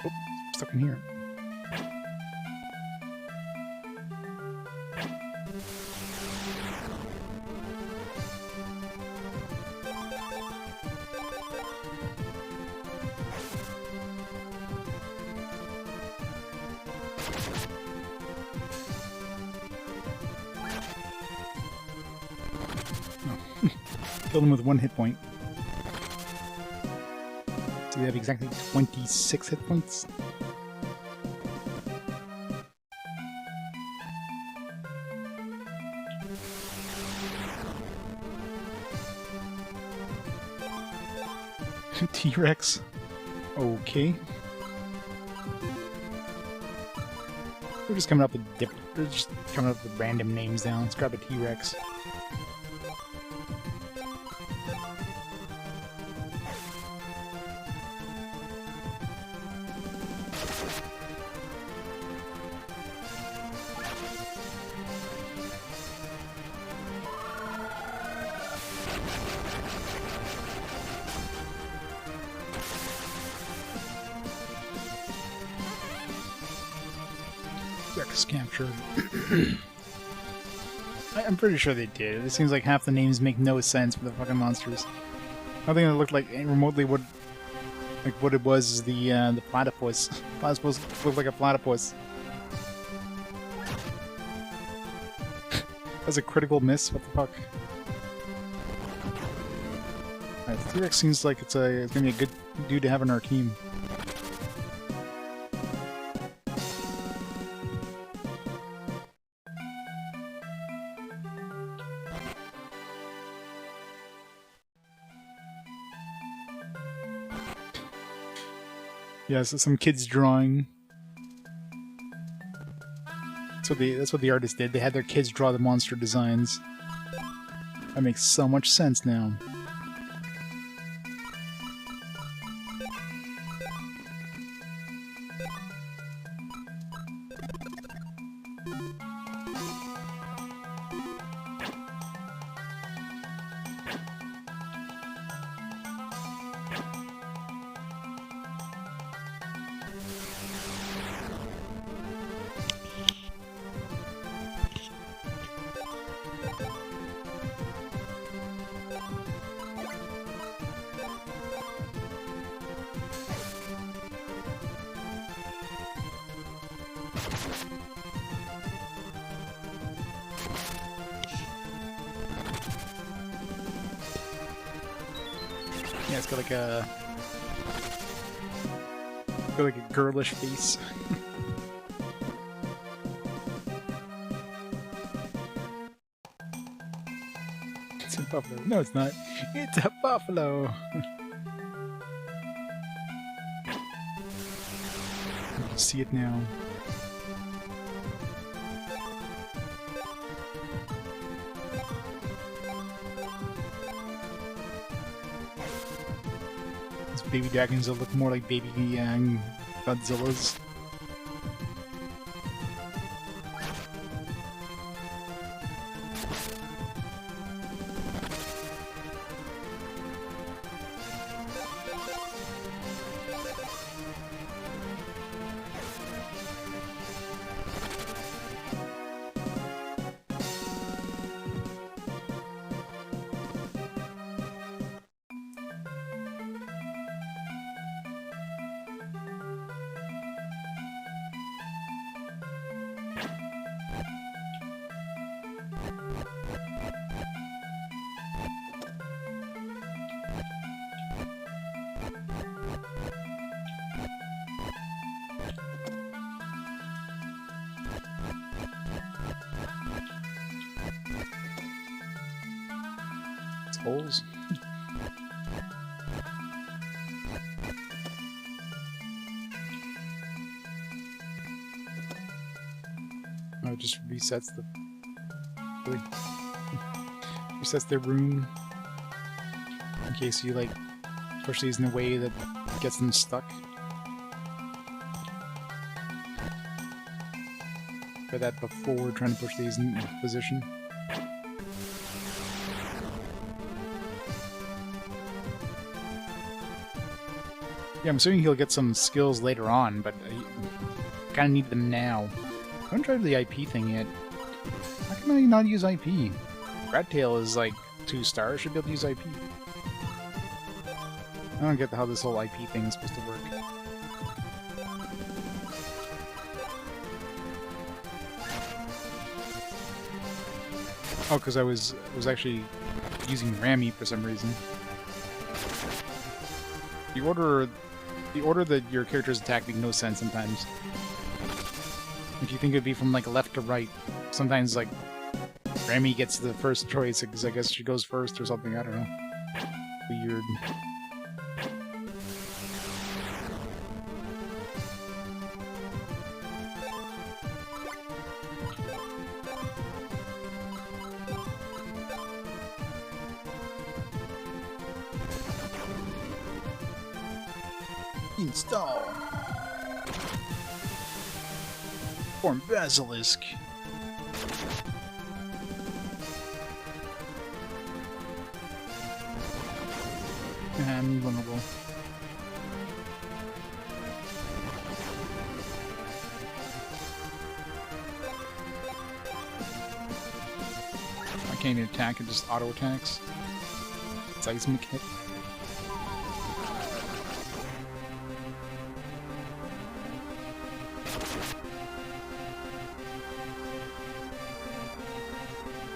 Oh, stuck in here. Oh. Killed him with 1 hit point. So we have exactly 26 hit points. T-Rex. Okay. We're just coming up with random names now. Let's grab a T-Rex. Rex captured. I'm pretty sure they did. It seems like half the names make no sense for the fucking monsters. Nothing that looked like remotely what it was is the platypus. Platypus looked like a platypus. That's a critical miss. What the fuck? Alright, T-Rex seems like it's gonna be a good dude to have on our team. Yeah, so some kids drawing. That's what the artist did. They had their kids draw the monster designs. That makes so much sense now. Yeah, it's got like a girlish face. It's a buffalo. No, it's not. It's a buffalo. You can see it now. Baby dragons that look more like baby Godzillas. Holes. Oh, it just resets resets their room in case you like push these in a way that gets them stuck. Try that before trying to push these in position. Yeah, I'm assuming he'll get some skills later on, but I kind of need them now. I haven't tried the IP thing yet. How can I not use IP? Gratze is like 2 stars, should be able to use IP. I don't get how this whole IP thing is supposed to work. Oh, because I was actually using Rami for some reason. The order that your characters attack makes no sense sometimes. If you think it'd be from like left to right, sometimes like Rami gets the first choice because I guess she goes first or something. I don't know. Weird. Install. Form Basilisk. And vulnerable. I can't even attack, it just auto attacks. Seismic hit.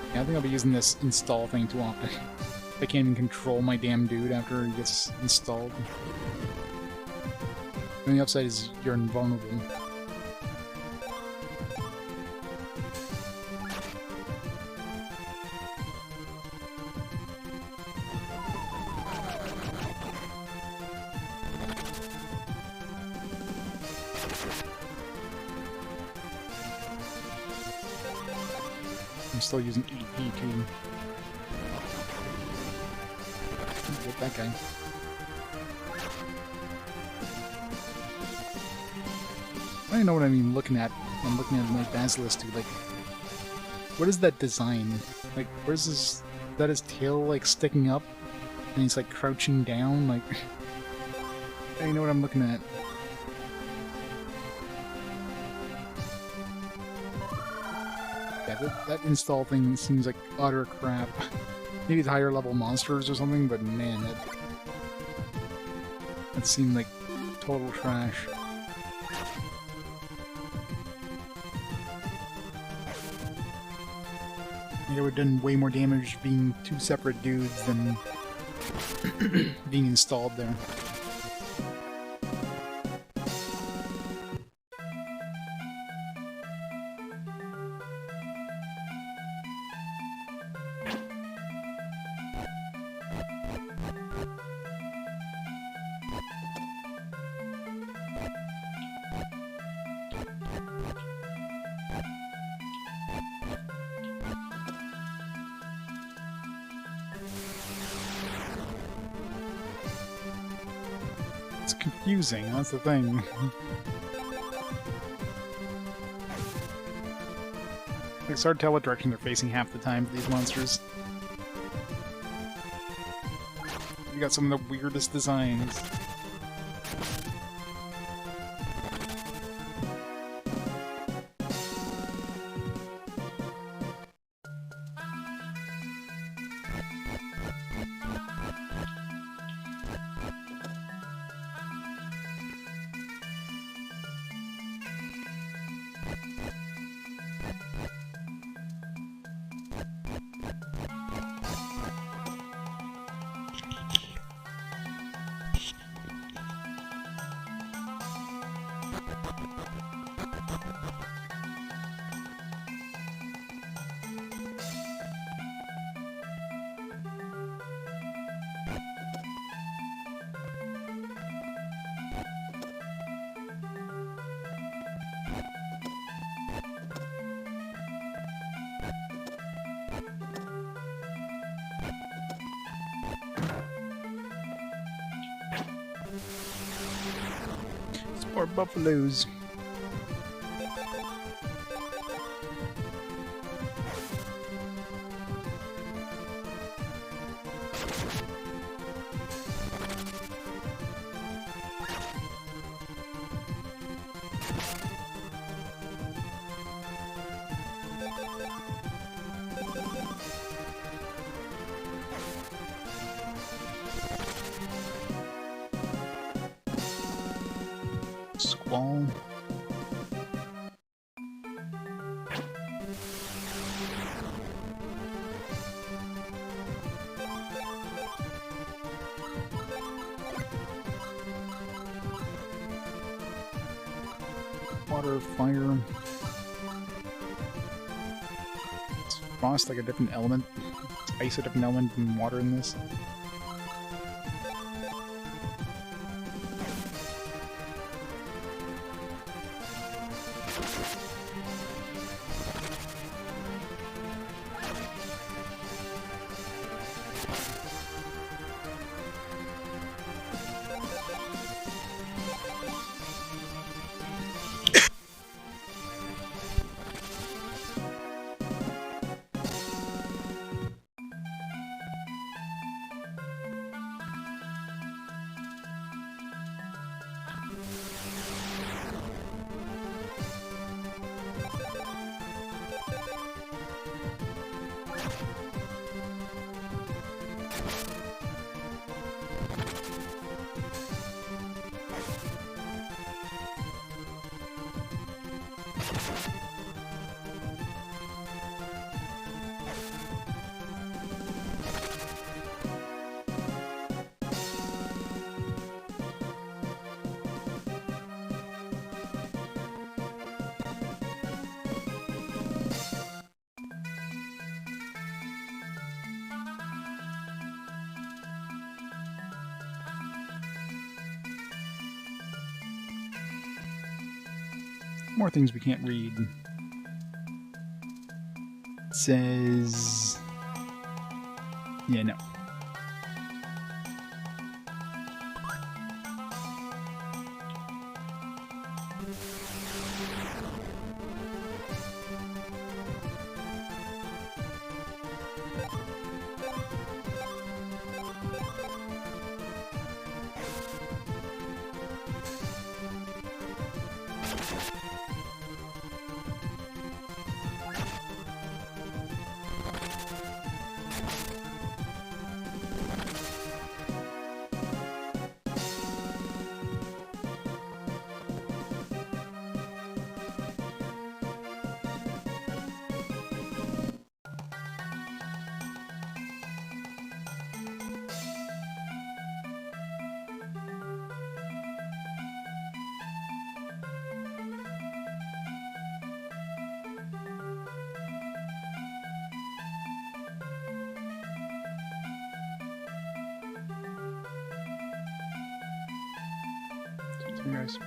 I think I'll be using this install thing too often. I can't even control my damn dude after he gets installed. And the upside is you're invulnerable. I'm still using EP too. Get that guy. I don't even know what I'm even looking at. I'm looking at my Basilisk dude. Like, what is that design? Like, where's his... Is that his tail, like, sticking up? And he's, like, crouching down? Like... I don't even know what I'm looking at. Yeah, that install thing seems like utter crap. Maybe it's higher level monsters or something, but man, that seemed like total trash. It would have done way more damage being two separate dudes than being installed there. It's confusing, that's the thing. It's hard to tell what direction they're facing half the time for these monsters. You got some of the weirdest designs. Or buffaloes. Squall. Water, fire. Is frost like a different element? Is ice a different element than water in this? More things we can't read. It says... Yeah, no. Nice.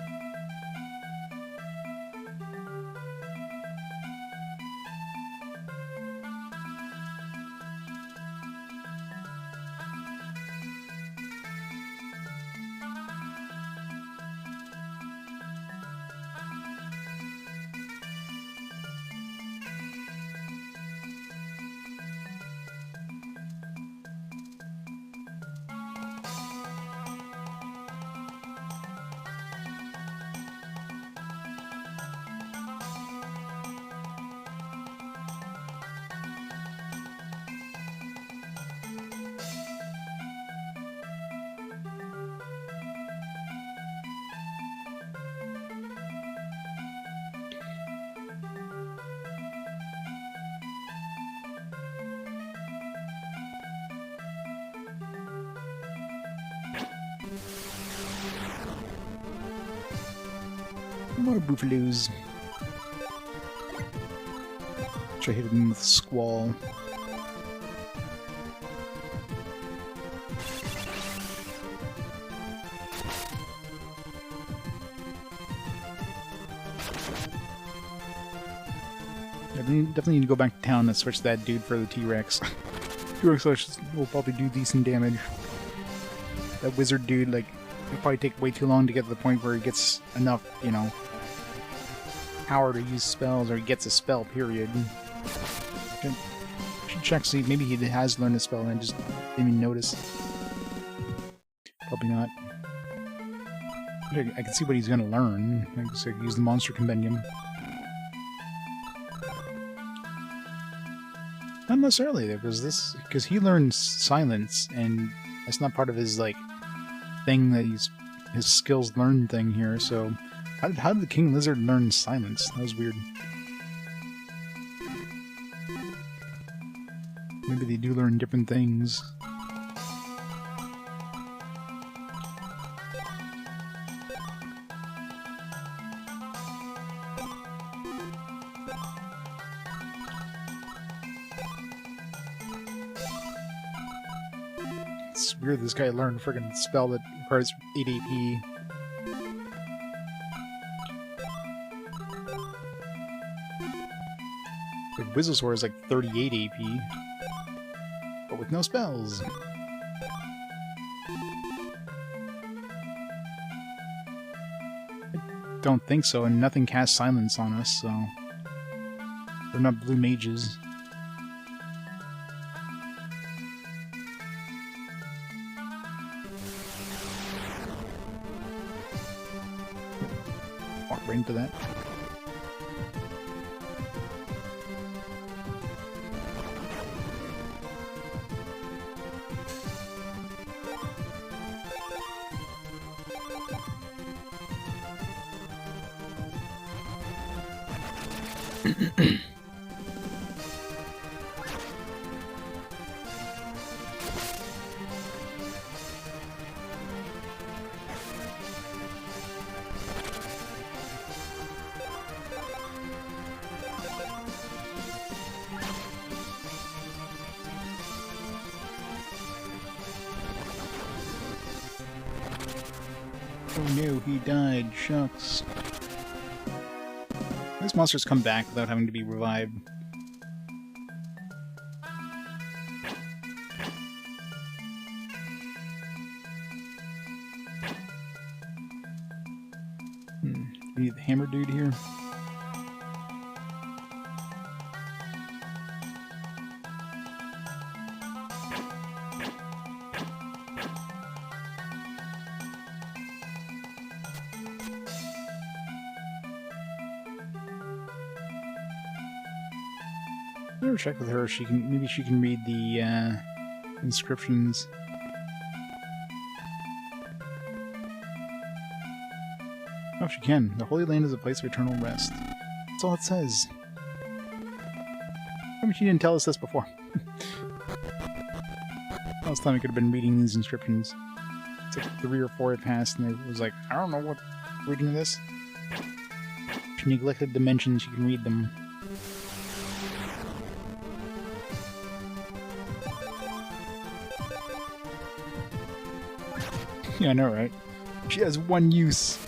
More buffaloes. Try hitting them with Squall. Definitely need to go back to town and switch that dude for the T-Rex. T-Rex will probably do decent damage. That wizard dude, like, it'll probably take way too long to get to the point where he gets enough, you know, power to use spells, or he gets a spell, period. Should check, see, maybe he has learned a spell and I just didn't even notice. Probably not. I can see what he's gonna learn. I can use the monster compendium. Not necessarily, though, because he learns silence, and that's not part of his, like, thing that his skills learn thing here, so how did the King Lizard learn silence? That was weird. Maybe they do learn different things. It's weird this guy learned a friggin' spell that requires 8 AP. The Wizarsaur is like 38 AP, but with no spells. I don't think so, and nothing casts silence on us, so they're not blue mages. Walk right into that. Oh no, he died. Shucks. least monsters come back without having to be revived. We need the hammer dude here. Never check with her. Maybe she can read the inscriptions. Oh, she can. The Holy Land is a place of eternal rest. That's all it says. I mean, she didn't tell us this before. Last time I could have been reading these inscriptions. It's like 3 or 4 had passed, and it was like, I don't know what reading this. She neglected to mention she can read them. Yeah, I know, right? She has one use.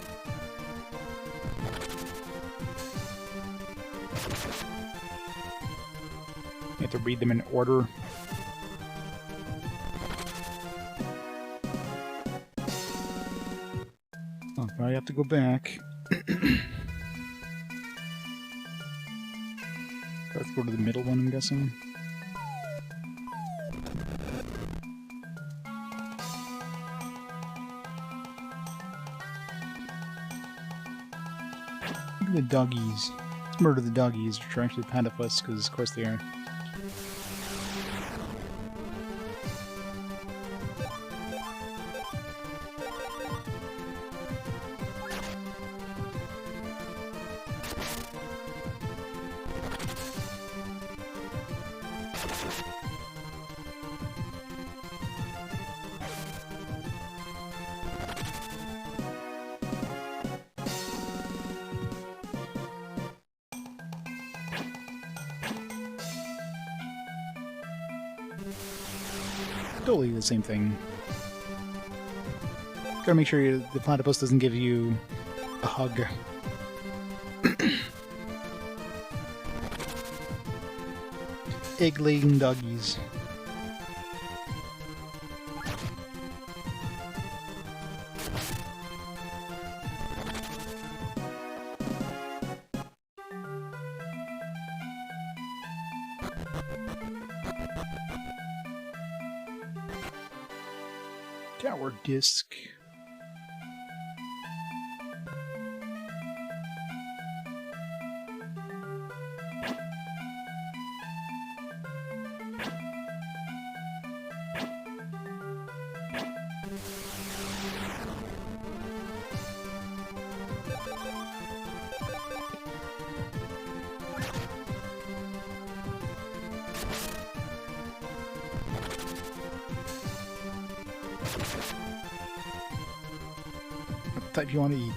You have to read them in order. Oh, I have to go back. Let's go to the middle one, I'm guessing. The doggies. Let's murder the doggies, which are actually platypus, because of course they are. Totally the same thing. Gotta make sure the platypus doesn't give you a hug. Egg-laying doggies. Tower disc. What type you want to eat?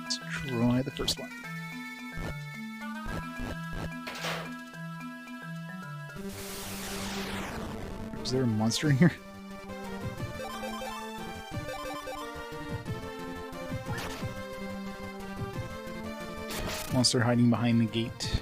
Let's try the first one. Is there a monster in here? Monster hiding behind the gate.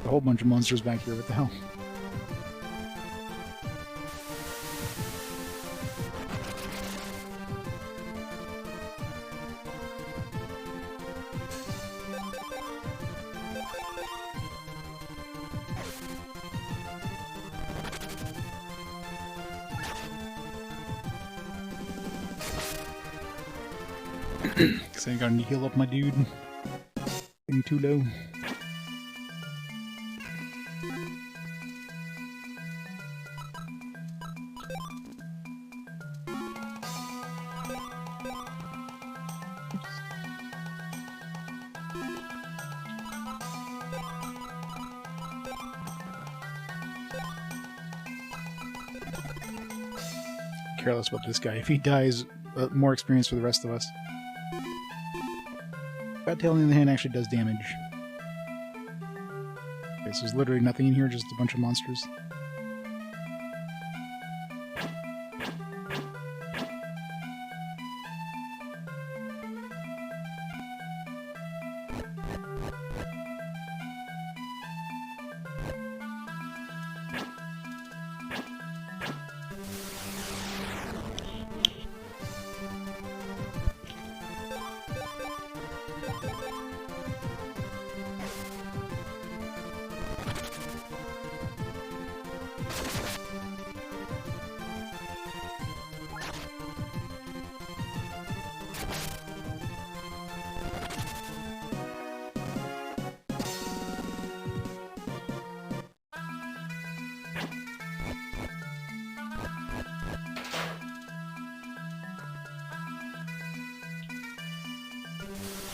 A whole bunch of monsters back here, what the hell? Cause I gotta heal up my dude. Getting too low. careless about this guy. If he dies, more experience for the rest of us. Fat Tail, on the other hand, actually does damage. Okay, so there's literally nothing in here, just a bunch of monsters.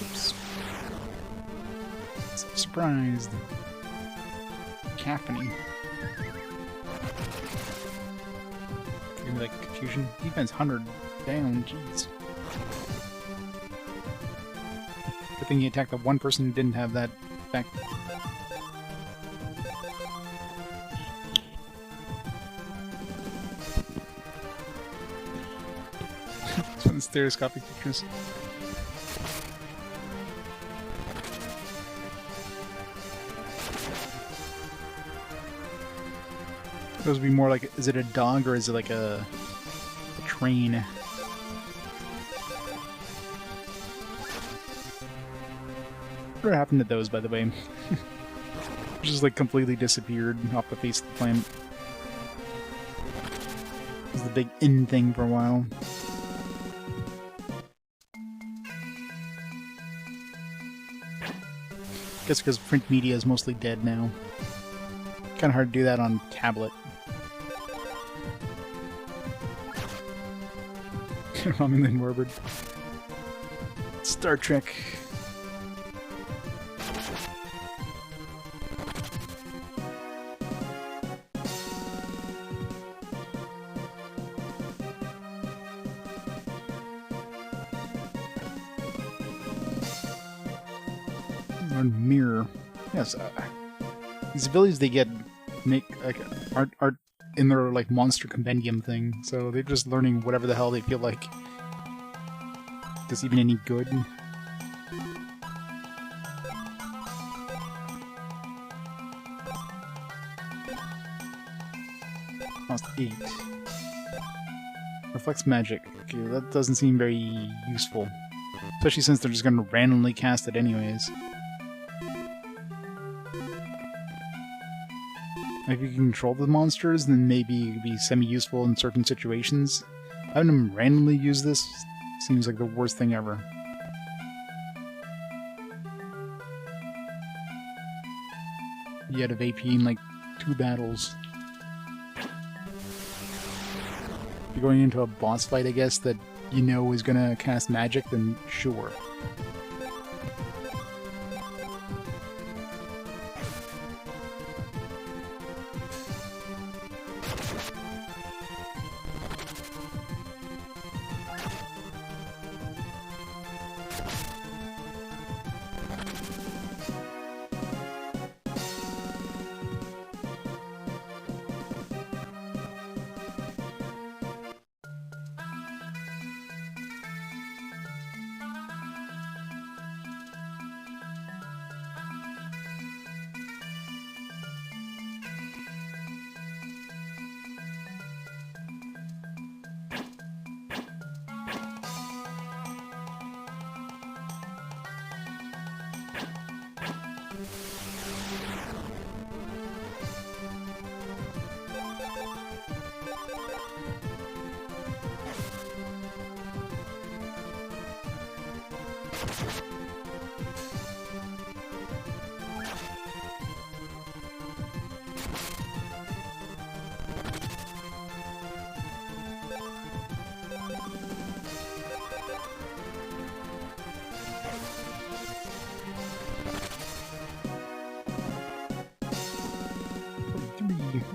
Oops. So surprised. Caffeine. Give me like confusion. Defense 100 down, jeez. Good thing he attacked the one person who didn't have that effect. Some stereoscopic pictures. Those would be more like, is it a dog or is it like a train? What happened to those, by the way? Just like completely disappeared off the face of the planet. It was the big in thing for a while. Guess because print media is mostly dead now. Kind of hard to do that on tablet. Romulan Warbird. Star Trek. Or mirror. Yes. These abilities they get make like aren't in their like monster compendium thing, so they're just learning whatever the hell they feel like. Is even any good? Cost 8. Reflects magic. Okay, that doesn't seem very useful. Especially since they're just gonna randomly cast it anyways. If you can control the monsters, then maybe it'd be semi-useful in certain situations. Having them randomly use this seems like the worst thing ever. You had a AP in like 2 battles. If you're going into a boss fight, I guess, that you know is gonna cast magic, then sure.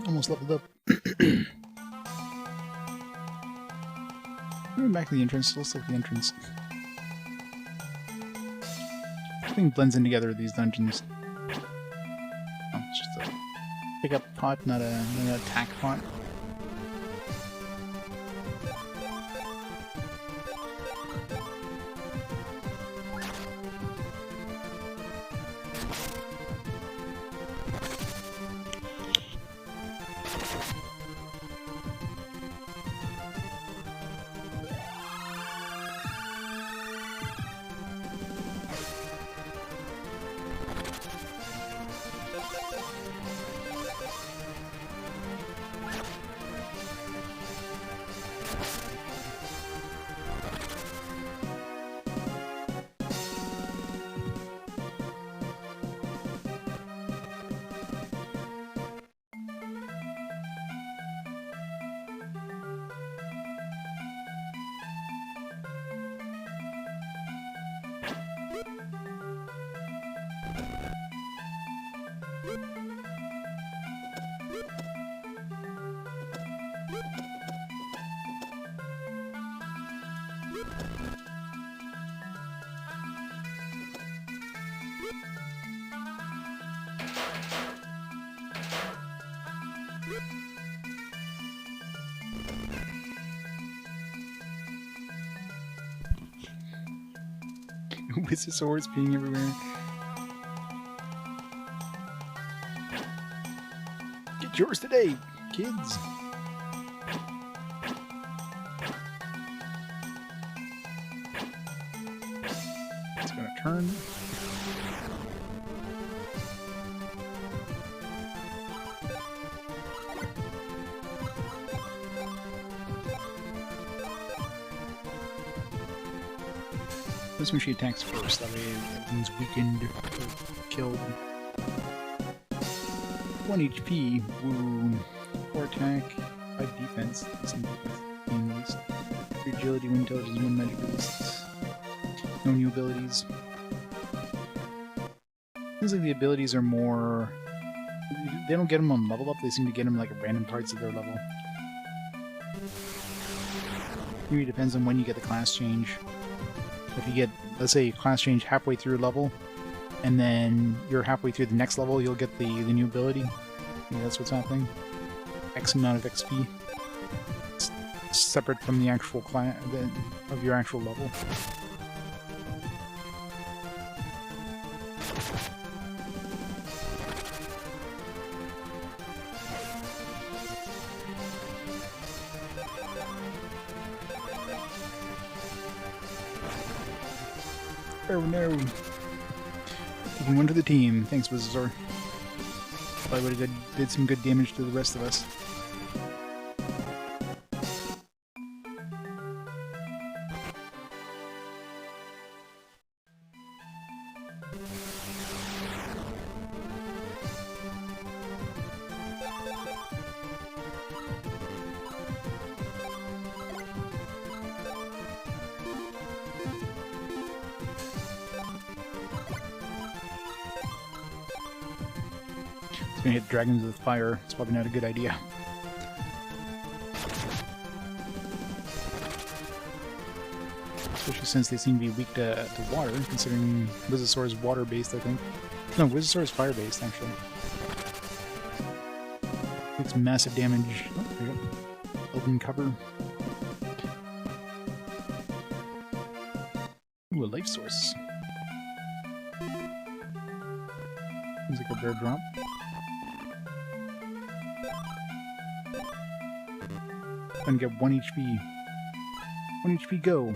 Almost leveled up. Going back to the entrance, looks like the entrance. Everything blends in together with these dungeons. Oh, it's just a pickup pot, not an attack pot. Wizards being everywhere. Get yours today, kids! It's gonna turn. This one she attacks first, that way everything's weakened or killed. 1 HP, woo. 4 attack, 5 defense, decent defense, being least. 3 agility, 1 intelligence, 1 magic resist. No new abilities. Seems like the abilities are more... They don't get them on level up, they seem to get them like at random parts of their level. Maybe it depends on when you get the class change. If you get, let's say, class change halfway through a level, and then you're halfway through the next level, you'll get the new ability. Maybe that's what's happening. X amount of XP. It's separate from the actual class of your actual level. Oh no! Taking one to the team. Thanks, Wizard. Probably would have did some good damage to the rest of us. Gonna hit dragons with fire. It's probably not a good idea. Especially since they seem to be weak to water, considering Wizardsword is water-based, I think. No, Wizardsword is fire-based, actually. Takes massive damage. Oh, there you go. Eldin cover. Ooh, a life source. Seems like a rare drop. And get 1 HP. 1 HP go.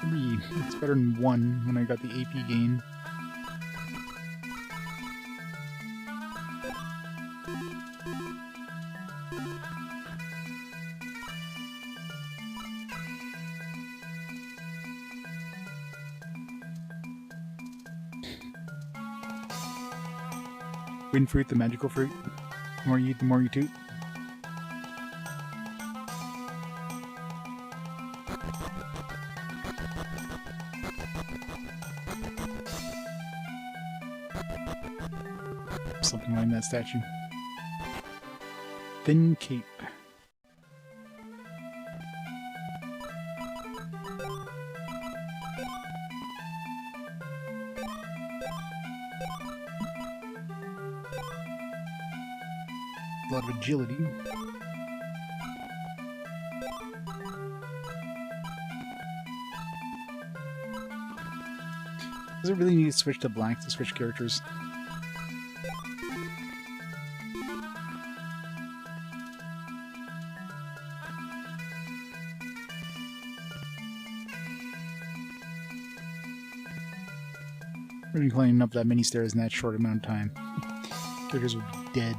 3. It's better than 1 when I got the AP gain. Wind fruit, the magical fruit. The more you eat, the more you toot. Something like that statue. Thin cape. A lot of agility. Does it really need to switch to black to switch characters? Really climbing up that many stairs in that short amount of time. Characters would be dead.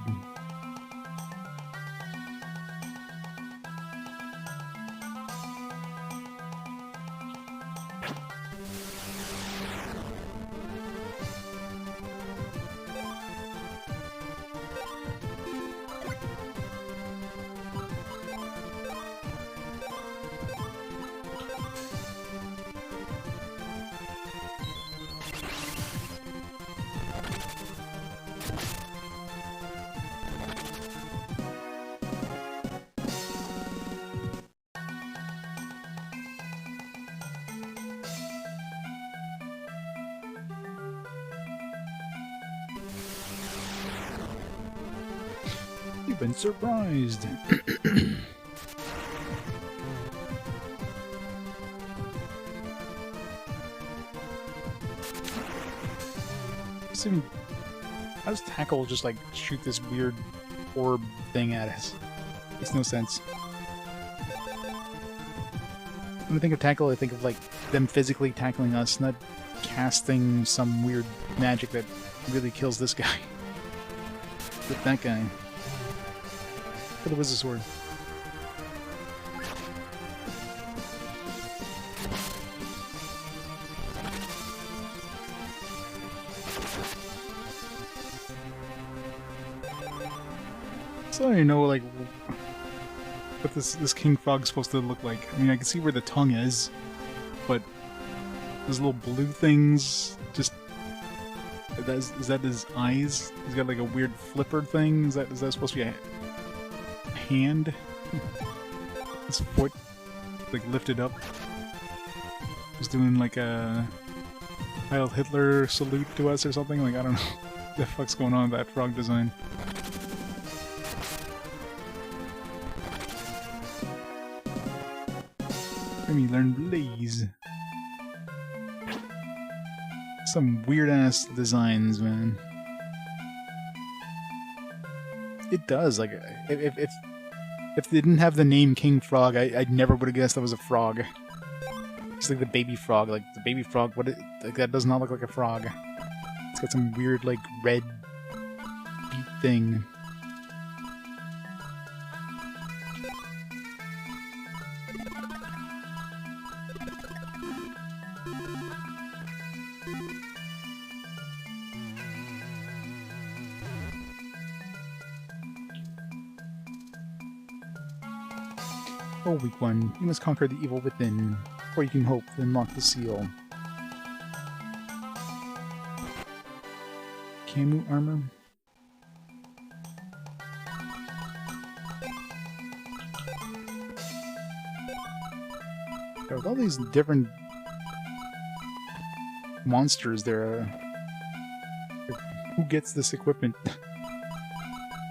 You've been surprised. How does Tackle just like shoot this weird orb thing at us? Makes no sense. When I think of Tackle, I think of like them physically tackling us, not casting some weird magic that really kills this guy. With that guy. But it was a sword. So I don't even know like what this King Frog's supposed to look like. I mean, I can see where the tongue is, but those little blue things just is that his eyes? He's got like a weird flipper thing. Is that supposed to be a hand? His foot like lifted up. He's doing like a Heil Hitler salute to us or something. Like I don't know what the fuck's going on with that frog design. Let me learn Blaze. Some weird ass designs, man. It does. Like if they didn't have the name King Frog, I never would have guessed that was a frog. It's like the baby frog. Like the baby frog, like that does not look like a frog. It's got some weird like red beak thing. Oh, weak one, you must conquer the evil within, before you can hope to unlock the seal. Camu armor? With all these different monsters there, who gets this equipment?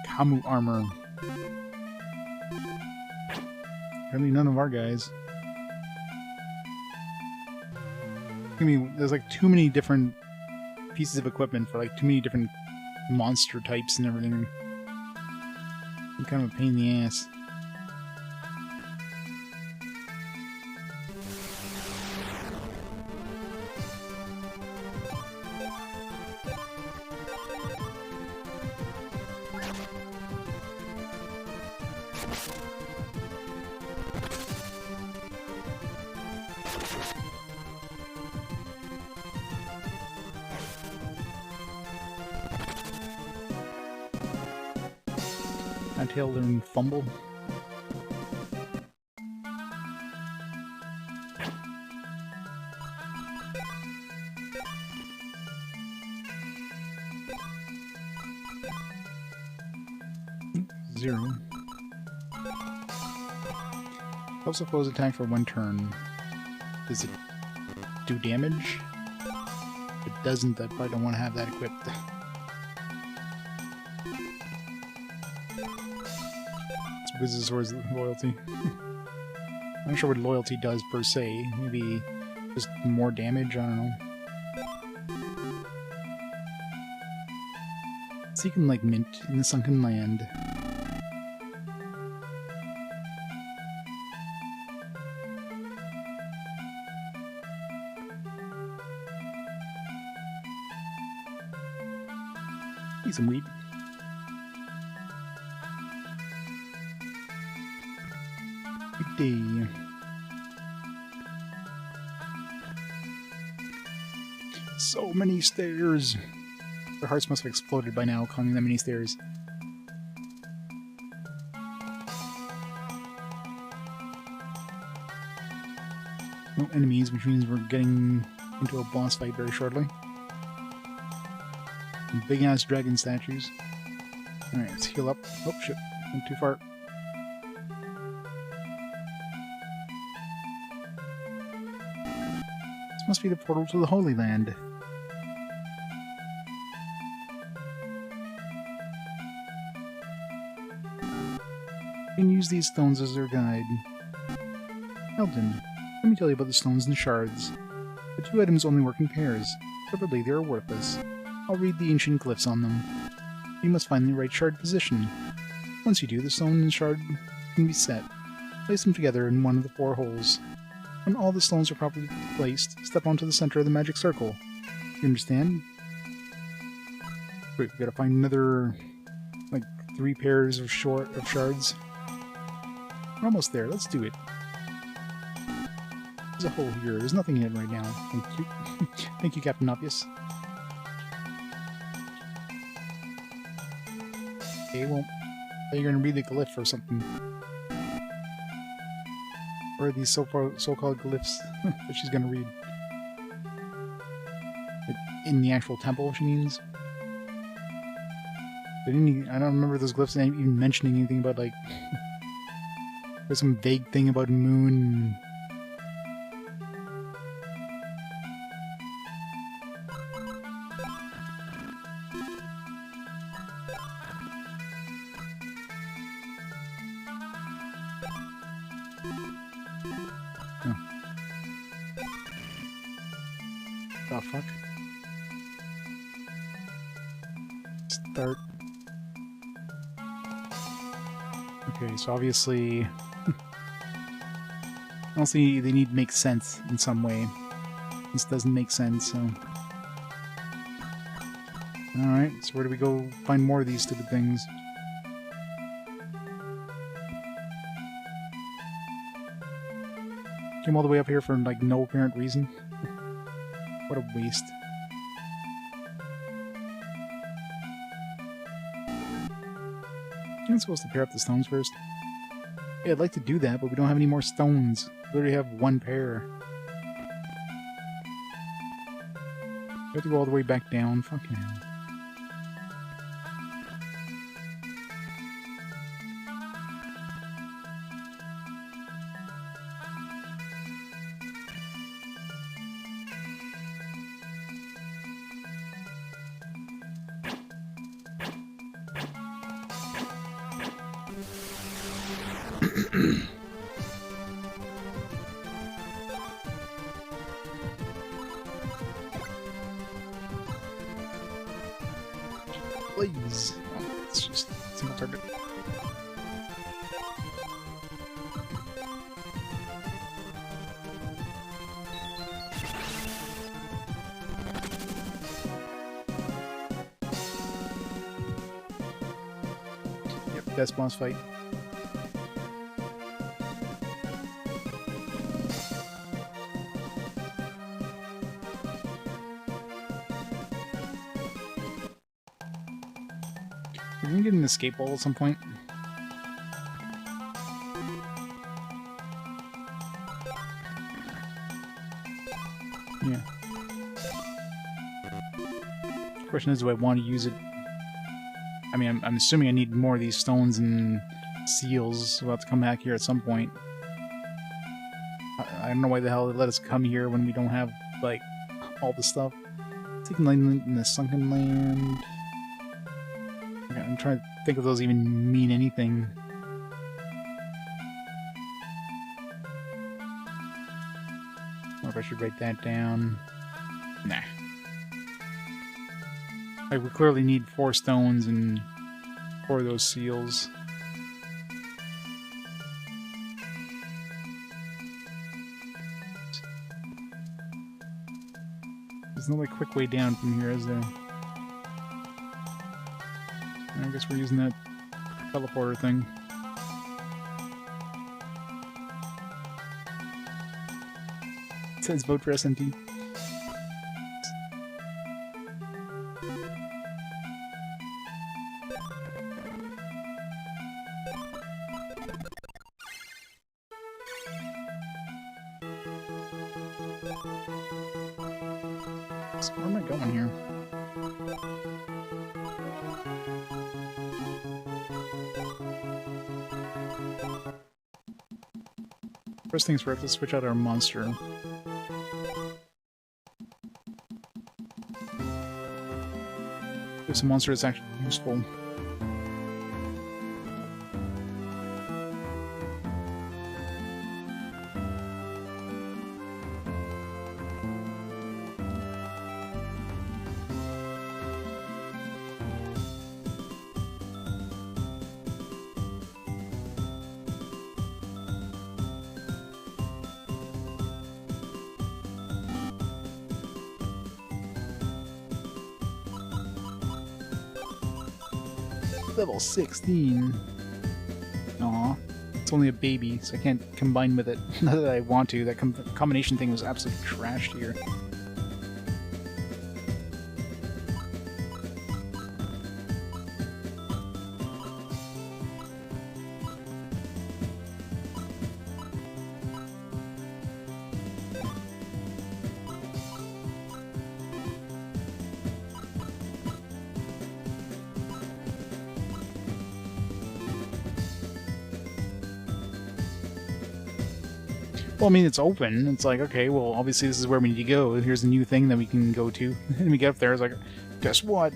Camu armor. Apparently none of our guys. I mean, there's like too many different pieces of equipment for like too many different monster types and everything. I'm kind of a pain in the ass. Tail learn fumble. Zero. Helps oppose attack for one turn. Does it do damage? If it doesn't, I probably don't want to have that equipped. loses towards loyalty. I'm not sure what loyalty does per se. Maybe just more damage, I don't know. Seeking like mint in the sunken land. Need some wheat. Good day. So many stairs. Their hearts must have exploded by now, climbing that many stairs. No enemies, which means we're getting into a boss fight very shortly. Big ass dragon statues. Alright, let's heal up. Oh shit, went too far. This must be the portal to the Holy Land. You can use these stones as their guide. Eldin, let me tell you about the stones and shards. The two items only work in pairs. Separately, they are worthless. I'll read the ancient glyphs on them. You must find the right shard position. Once you do, the stone and shard can be set. Place them together in one of the 4 holes. When all the stones are properly placed, step onto the center of the magic circle. You understand? Wait, we gotta find another, like, 3 pairs of shards. We're almost there. Let's do it. There's a hole here. There's nothing in it right now. Thank you. Thank you, Captain Obvious. Okay, well, you're gonna read the glyph or something. Or are these so-called glyphs that she's gonna read? Like, in the actual temple, she means? I don't remember those glyphs even mentioning anything about, like... There's some vague thing about moon... Oh, fuck. Start. Okay, so obviously... Honestly, they need to make sense in some way. This doesn't make sense, so... Alright, so where do we go find more of these stupid things? Came all the way up here for, like, no apparent reason. What a waste. I'm supposed to pair up the stones first. Yeah, I'd like to do that, but we don't have any more stones. We already have 1 pair. We have to go all the way back down. Fucking hell. Please. Oh, it's just a single target. Yep, that's boss fight. We're gonna get an escape ball at some point. Yeah. Question is, do I want to use it? I mean, I'm assuming I need more of these stones and seals. We'll have to come back here at some point. I don't know why the hell they let us come here when we don't have, like, all the stuff. Taking land in the sunken land. I'm trying to think if those even mean anything. if I should write that down. Nah. Like, we clearly need 4 stones and 4 of those seals. There's no like quick way down from here, is there? I guess we're using that teleporter thing. It says vote for SMT. So where am I going here? First things first, let's switch out our monster. There's a monster that's actually useful. Level 16. Aw. It's only a baby, so I can't combine with it. Not that I want to. That combination thing was absolutely trashed here. Well, I mean, it's open. It's like, okay, well, obviously this is where we need to go. Here's a new thing that we can go to. And we get up there, it's like, guess what?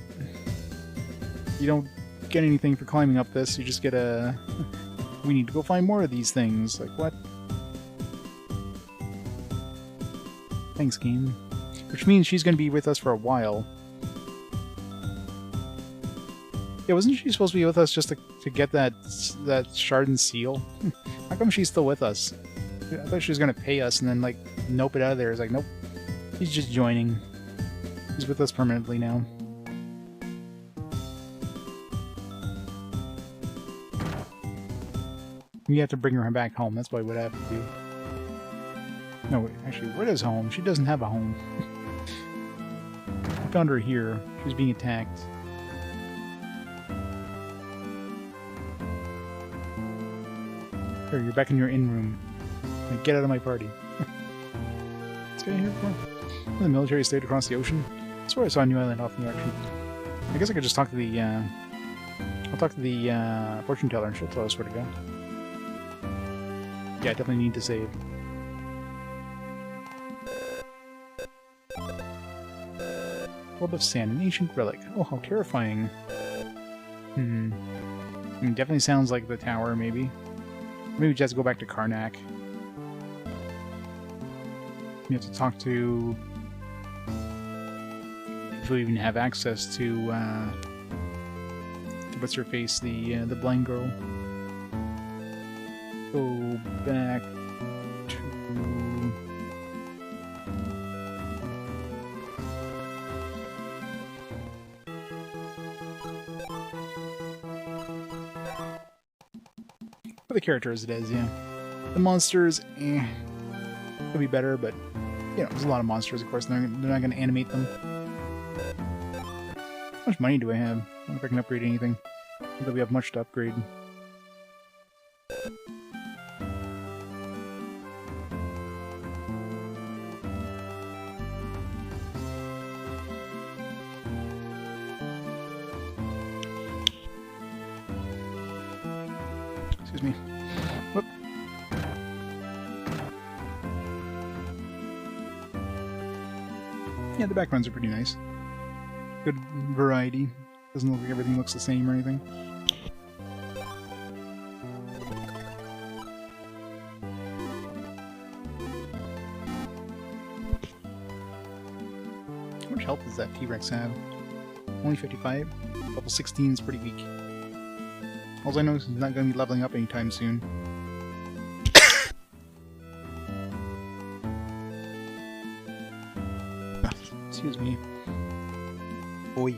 You don't get anything for climbing up this, you just get a... We need to go find more of these things. Like, what? Thanks, game. Which means she's going to be with us for a while. Yeah, wasn't she supposed to be with us just to get that shard and seal? How come she's still with us? I thought she was gonna pay us and then, like, nope it out of there. It's like, nope. He's just joining. He's with us permanently now. We have to bring her back home. That's probably what I have to do. No, wait, actually, where is home? She doesn't have a home. I found her here. She's being attacked. Here, you're back in your inn room. Like, get out of my party. What's going here for? The military stayed across the ocean. I swear I saw a new island off in the direction. I guess I could just talk to the, I'll talk to the, fortune teller and she'll tell us where to go. Yeah, I definitely need to save. World of Sand, an ancient relic. Oh, how terrifying. I mean, definitely sounds like the tower, maybe. Maybe we just have to go back to Karnak. We have to talk to... if we even have access to what's her face, the blind girl. Go back to... for the character as it is, yeah. The monsters, could be better, but you know, there's a lot of monsters, of course, and they're not going to animate them. How much money do I have? I don't know if I can upgrade anything. Not that we have much to upgrade. Excuse me. Whoop. Yeah, the backgrounds are pretty nice. Good variety. Doesn't look like everything looks the same or anything. much health does that T-Rex have? Only 55? Level 16 is pretty weak. All I know is he's not going to be leveling up anytime soon. Excuse me. Boy.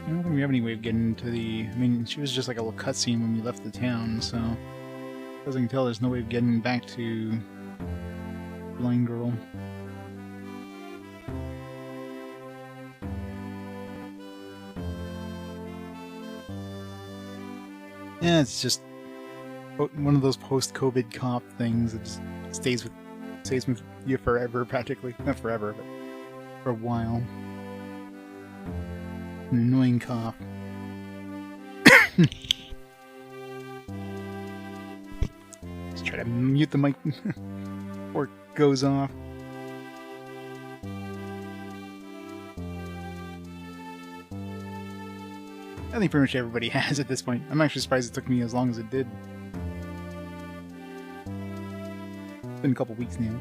I don't think we have any way of getting into the... I mean, she was just like a little cutscene when we left the town, so... As I can tell, there's no way of getting back to... Blind Girl. Yeah, it's just... one of those post-COVID cop things that just stays with you forever, practically. Not forever, but... for a while. An annoying cough. Let's try to mute the mic before it goes off. I think pretty much everybody has at this point. I'm actually surprised it took me as long as it did. It's been a couple weeks now.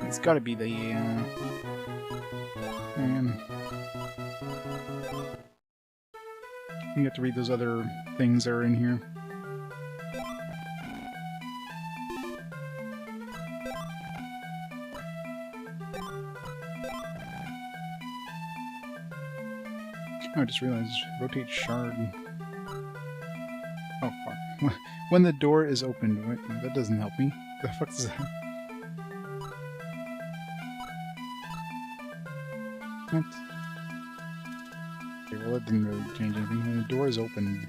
It's gotta be the, you have to read those other things that are in here. I just realized, rotate shard. Oh, fuck. When the door is opened, wait, that doesn't help me. The fuck is that? What? Okay, well, that didn't really change anything. When the door is open.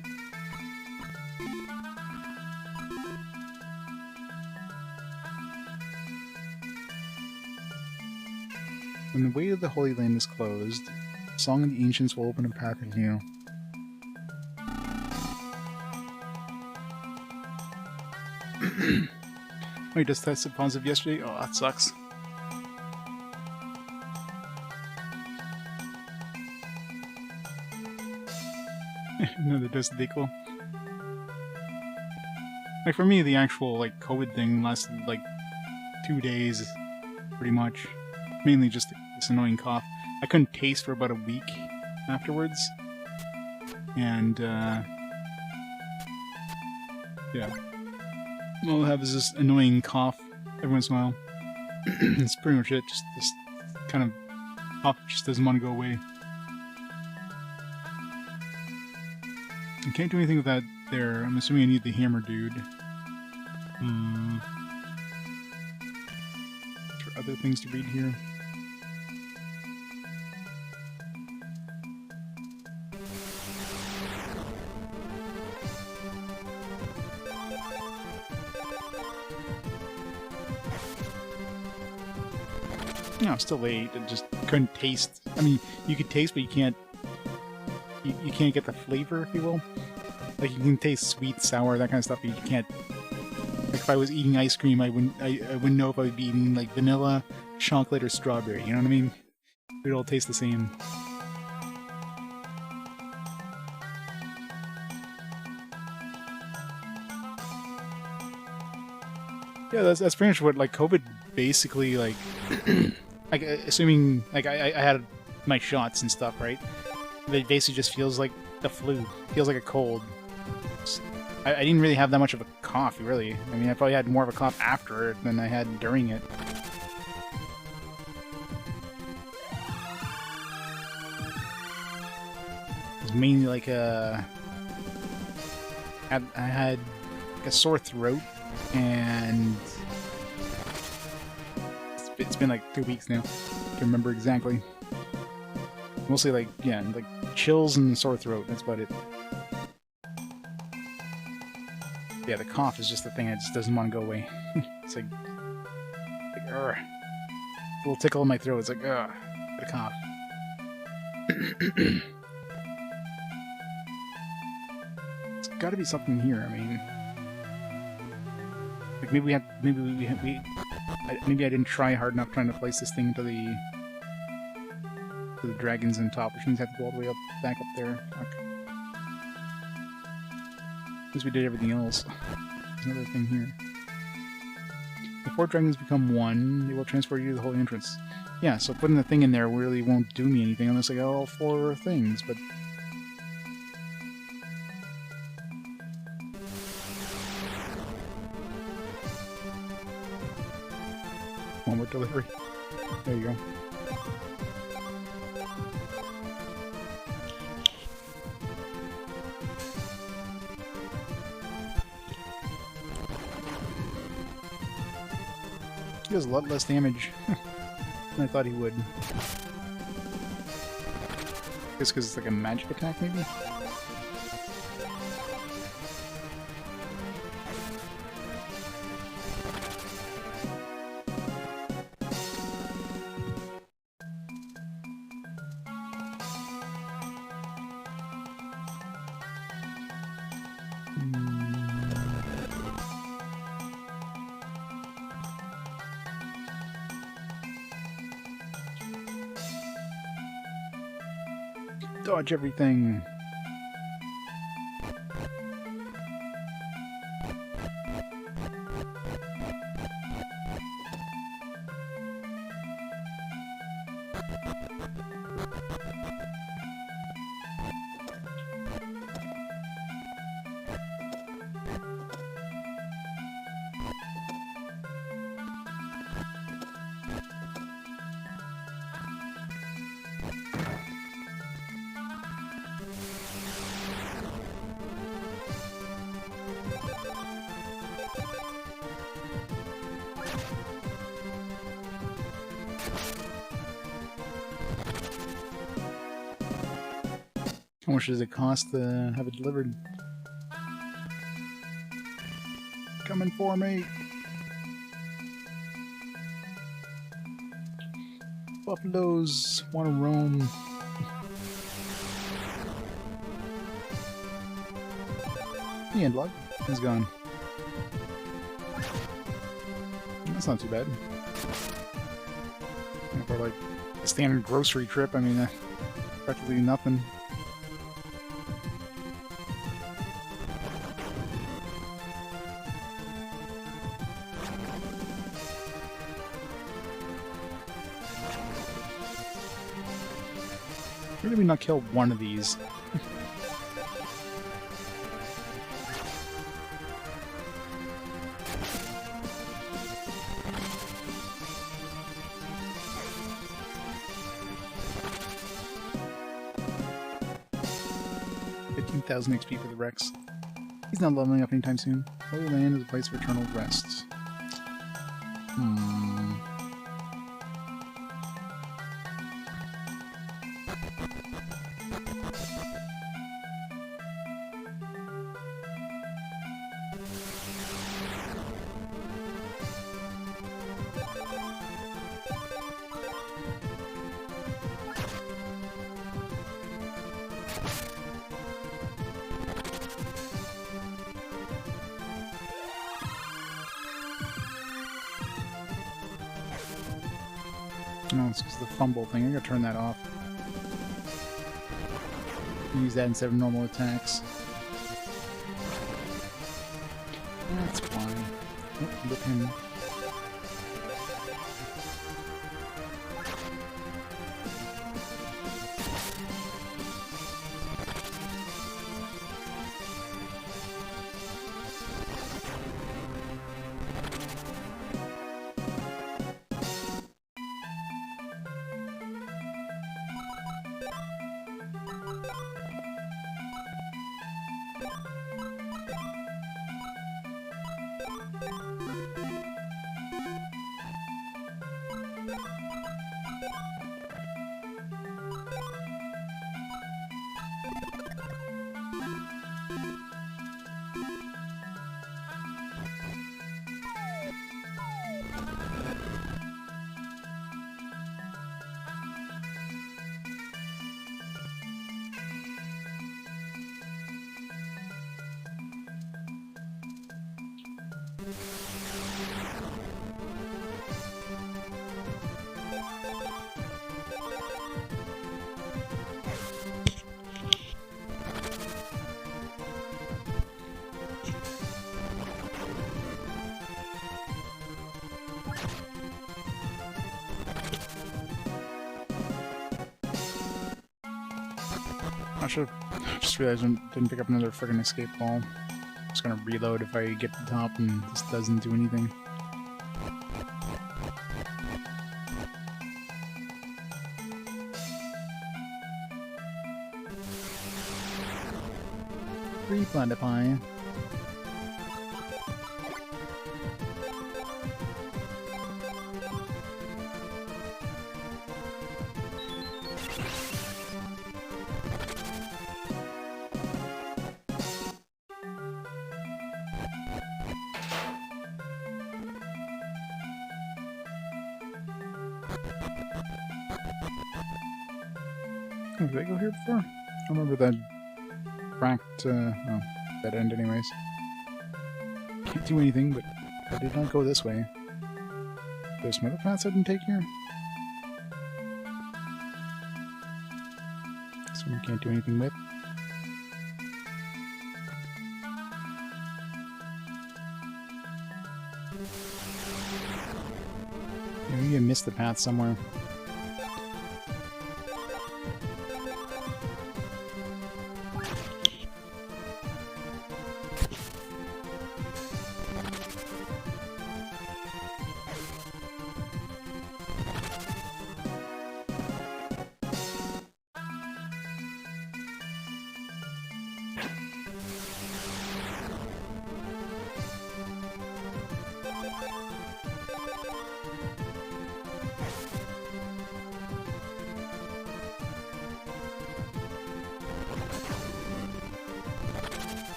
When the way to the Holy Land is closed, the Song of the Ancients will open a path to you. Wait, just tested positive yesterday? Oh, that sucks. Another test equal. Like, for me, the actual, like, COVID thing lasted, like, 2 days, pretty much. Mainly just this annoying cough. I couldn't taste for about a week afterwards. And, yeah. All I'll have is this annoying cough every once in a while. That's pretty much it. Just this kind of cough just doesn't want to go away. I can't do anything with that there. I'm assuming I need the hammer dude. Is there other things to read here? No, it's still late. I just couldn't taste. I mean, you could taste, but you can't. You can't get the flavor, if you will. Like you can taste sweet, sour, that kind of stuff, but you can't. Like if I was eating ice cream, I wouldn't know if I would be eating like vanilla, chocolate, or strawberry. You know what I mean? It would all taste the same. Yeah, that's pretty much what like COVID basically like. Like assuming like I had my shots and stuff, right? It basically just feels like the flu. Feels like a cold. I didn't really have that much of a cough, really. I mean, I probably had more of a cough after it than I had during it. It was mainly like a... I had like a sore throat, and... It's been like 2 weeks now. I can't remember exactly. Mostly like, yeah, like chills and sore throat, that's about it. Yeah, the cough is just the thing that just doesn't want to go away. It's like a little tickle in my throat, it's like, ugh, got a cough. There's gotta be something here, I mean... Like maybe maybe I didn't try hard enough trying to place this thing to the dragons on top, which means I have to go all the way up, back up there. Fuck. At least we did everything else. There's another thing here. Before dragons become one, they will transport you to the holy entrance. Yeah, so putting the thing in there really won't do me anything unless I got all 4 things, but... One more delivery. There you go. He does a lot less damage than I thought he would. I guess because it's like a magic attack, maybe? Dodge everything. How much does it cost to have it delivered? Coming for me! Buffaloes want to roam. The end log is gone. That's not too bad. For like a standard grocery trip, I mean, practically nothing. Why did we not kill one of these? 15,000 XP for the Rex. He's not leveling up anytime soon. Holy Land is a place of eternal rest. No, it's because of the fumble thing. I gotta turn that off. Use that instead of normal attacks. That's fine. Oh, look him. I just realized I didn't pick up another friggin' escape ball. I'm just gonna reload if I get to the top and this doesn't do anything. Free platypi. Oh, did I go here before? I remember that cracked, oh, dead end anyways. Can't do anything, but I did not go this way. There's some other paths I didn't take here. This one you can't do anything with. Maybe I missed the path somewhere.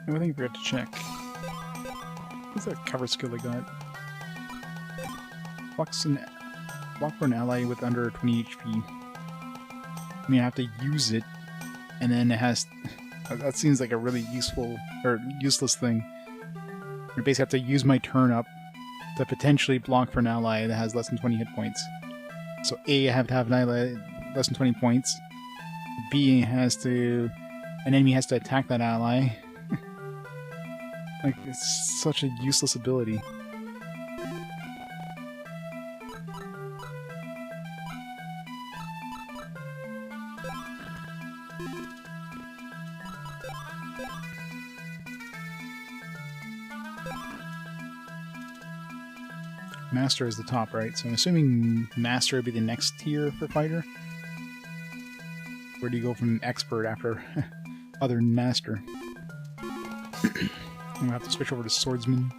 I think I forgot to check. What's that cover skill I got? Block for an ally with under 20 HP. I mean, I have to use it, and then it has... That seems like a really useful, or useless thing. I basically have to use my turn up to potentially block for an ally that has less than 20 hit points. So A, I have to have an ally less than 20 points. B, an enemy has to attack that ally. Like, it's such a useless ability. Master is the top, right? So I'm assuming Master would be the next tier for fighter. Where do you go from expert after other than Master? I'm gonna have to switch over to Swordsman.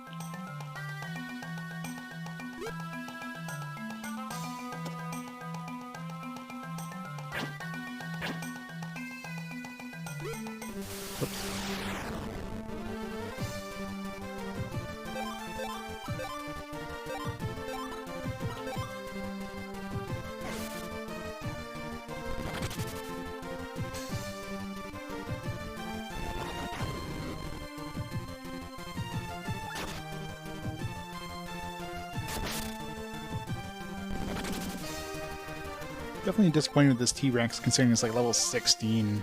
Definitely disappointed with this T-Rex, considering it's like level 16.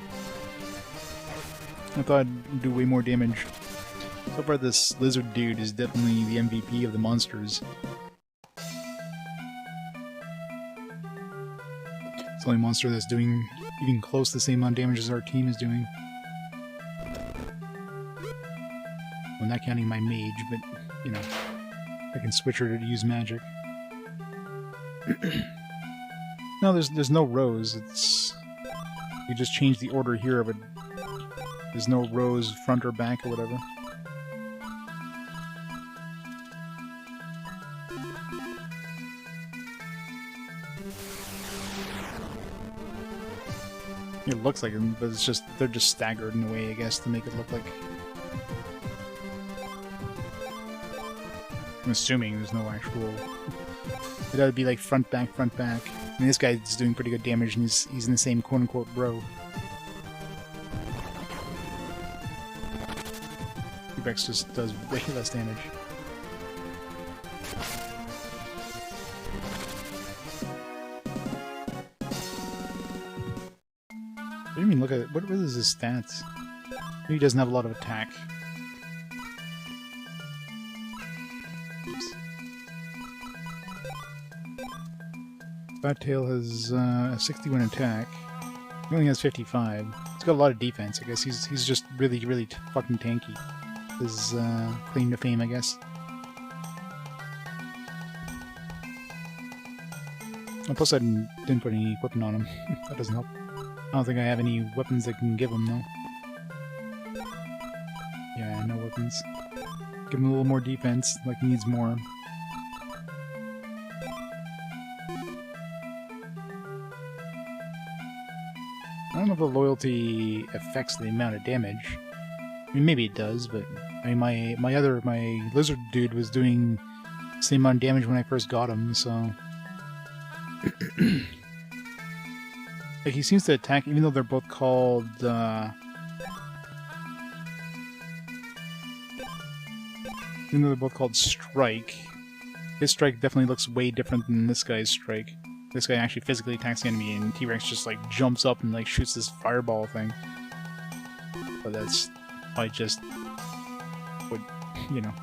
I thought I'd do way more damage. So far, this lizard dude is definitely the MVP of the monsters. It's the only monster that's doing even close to the same amount of damage as our team is doing. Well, not counting my mage, but, you know, I can switch her to use magic. No, there's no rows. It's you just change the order here of it. There's no rows, front or back or whatever. It looks like it, but it's just they're just staggered in a way, I guess, to make it look like. I'm assuming there's no actual. It ought to be like front back, front back. I mean, this guy's doing pretty good damage, and he's in the same quote-unquote row. T-Rex just does way less damage. What do you mean, look at it? What is his stats? He doesn't have a lot of attack. Fattail has 61 attack. He only has 55. He's got a lot of defense. I guess he's just really fucking tanky. His claim to fame, I guess. And plus, I didn't put any equipment on him. That doesn't help. I don't think I have any weapons that can give him, though. Yeah, no weapons. Give him a little more defense, like he needs more. I don't know if the loyalty affects the amount of damage. I mean, maybe it does, but I mean, my lizard dude was doing the same amount of damage when I first got him, so like he seems to attack, even though they're both called strike. His strike definitely looks way different than this guy's strike. This guy actually physically attacks the enemy, and T-Rex just like jumps up and like shoots this fireball thing. But that's probably just what, you know,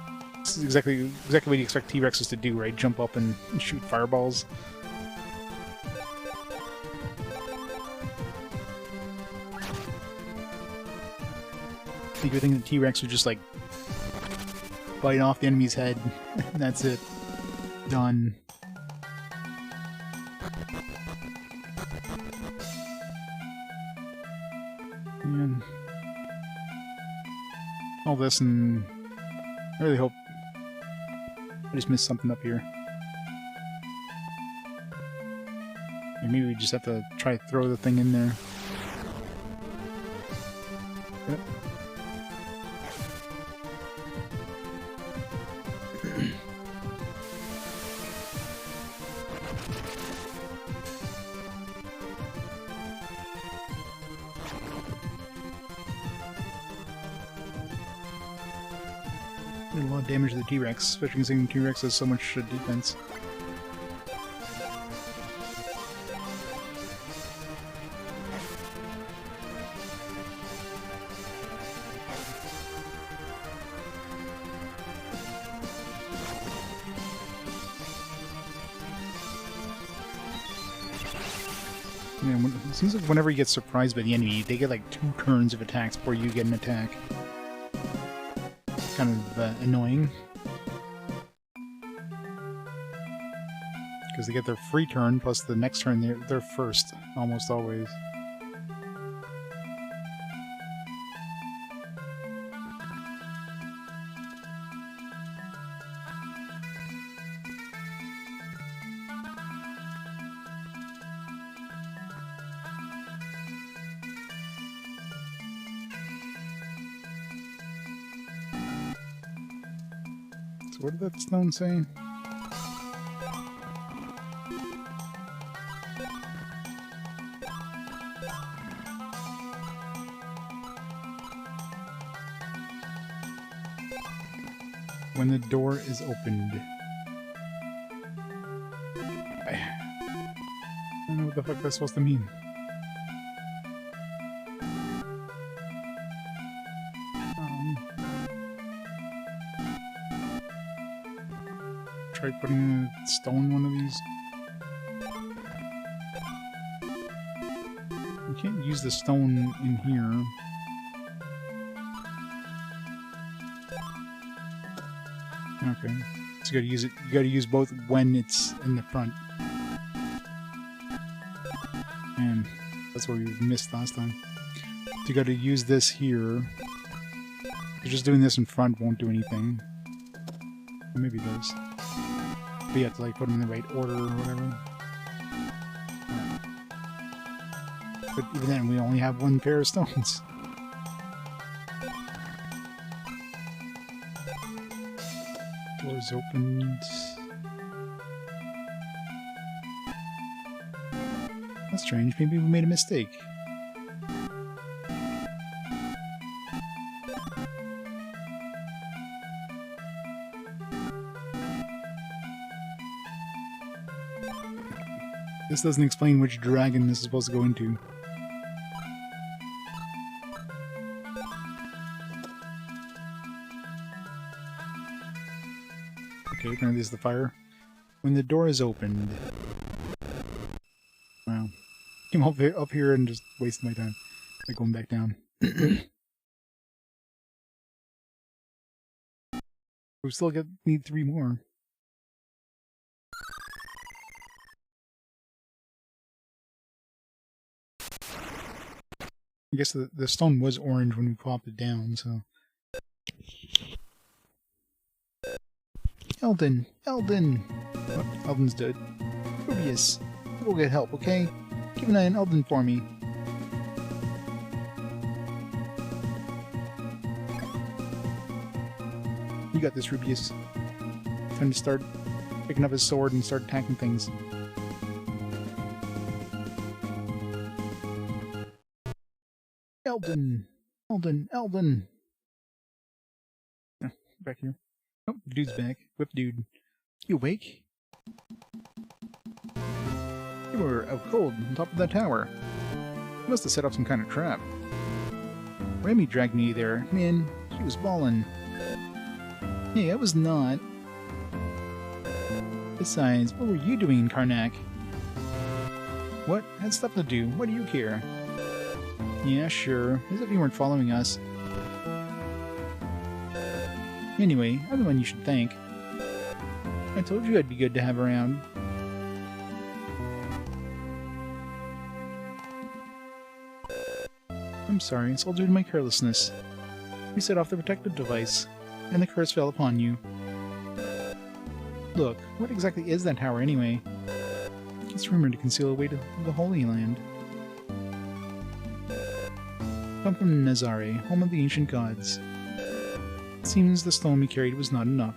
this is exactly what you expect T-Rexes to do, right? Jump up and shoot fireballs. You would think the T-Rex would just like bite off the enemy's head, and that's it. Done. And all this, and I really hope I just missed something up here. Maybe we just have to try to throw the thing in there. Yep. Did a lot of damage to the T-Rex, especially considering the T-Rex has so much defense. It seems like whenever you get surprised by the enemy, they get like 2 turns of attacks before you get an attack. Kind of annoying. Because they get their free turn, plus the next turn they're first, almost always. So what did that stone say? When the door is opened. I don't know what the fuck that's supposed to mean. Try putting a stone in one of these. You can't use the stone in here. Okay. So you gotta use it. You gotta use both when it's in the front. And that's what we missed last time. So you gotta use this here. Just doing this in front won't do anything. Or maybe it does. But you have to like put them in the right order or whatever. But even then, we only have 1 pair of stones. Doors opened. That's strange. Maybe we made a mistake. This doesn't explain which dragon this is supposed to go into. Okay, apparently this is the fire. When the door is opened... Wow. Came up here and just wasted my time. Like going back down. We still need 3 more. I guess the stone was orange when we popped it down, so... Eldin! Eldin! Oh, Eldin's dead. Rubius! We'll get help, okay? Keep an eye on Eldin for me. You got this, Rubius. Time to start picking up his sword and start attacking things. Eldin! Eldin! Eldin! Oh, back here. Oh, the dude's back. Whip dude. You awake? You were out cold on top of that tower. You must have set up some kind of trap. Remy dragged me there. Man, she was ballin'. Hey, I was not. Besides, what were you doing in Karnak? What? Had stuff to do. What do you care? Yeah, sure. As if you weren't following us. Anyway, I'm the one you should thank. I told you I'd be good to have around. I'm sorry, it's all due to my carelessness. We set off the protective device, and the curse fell upon you. Look, what exactly is that tower anyway? It's rumored to conceal a way to the Holy Land. Come from Nazare, home of the ancient gods. It seems the stone we carried was not enough.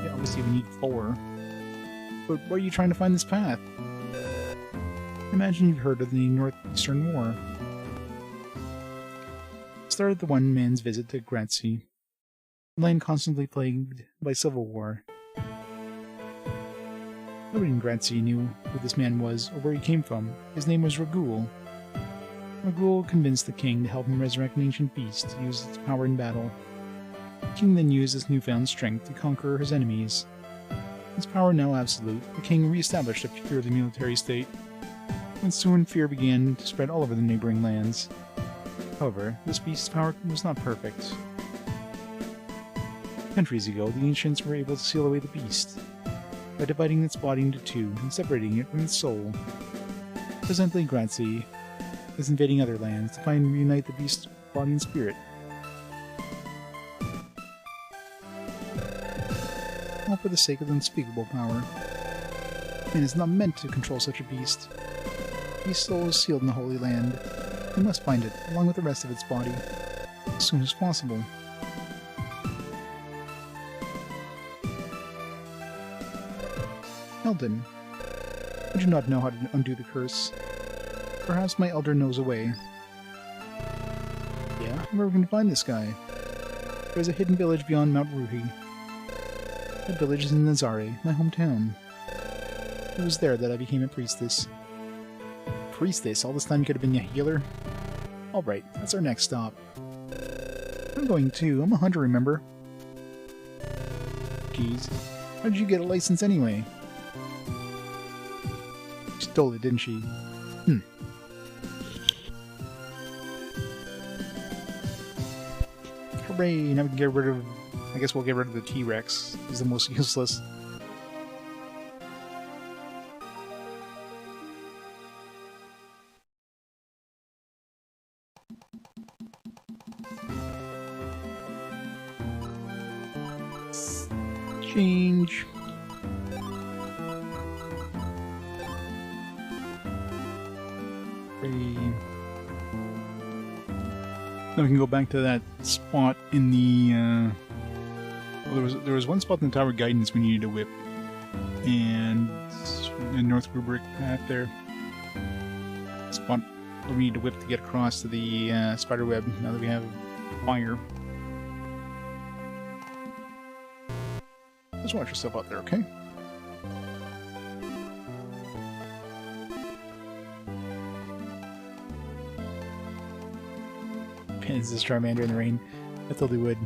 Yeah, obviously we need 4. But why are you trying to find this path? Imagine you've heard of the Northeastern War. It started the one man's visit to Gratze, a land constantly plagued by civil war. Nobody in Gratze knew who this man was or where he came from. His name was Ragul. Ragul convinced the king to help him resurrect an ancient beast to use its power in battle. The king then used his newfound strength to conquer his enemies. His power now absolute, the king re-established a purely military state. And soon fear began to spread all over the neighboring lands. However, this beast's power was not perfect. Centuries ago, the ancients were able to seal away the beast by dividing its body into two and separating it from its soul. Presently, Gratze is invading other lands to find and reunite the beast's body and spirit. All for the sake of unspeakable power. Man is not meant to control such a beast. The beast's soul is sealed in the Holy Land. We must find it, along with the rest of its body, as soon as possible. Eldin, I do not know how to undo the curse. Perhaps my elder knows a way. Yeah? Where can we find this guy? There's a hidden village beyond Mount Ruhi. That village is in Nazare, my hometown. It was there that I became a priestess. Priestess? All this time you could have been a healer? Alright, that's our next stop. I'm going too. I'm a hunter, remember? Jeez. How did you get a license anyway? She stole it, didn't she? Hooray! Now we can get rid of... I guess we'll get rid of the T-Rex. He's the most useless. Change. Then we can go back to that spot in the, well, there was one spot in the Tower of Guidance we needed a whip. And in North Rubric path there. Spot where we need a whip to get across to the spiderweb now that we have fire. Just watch yourself out there, okay? Pins this Charmander in the rain. I totally would.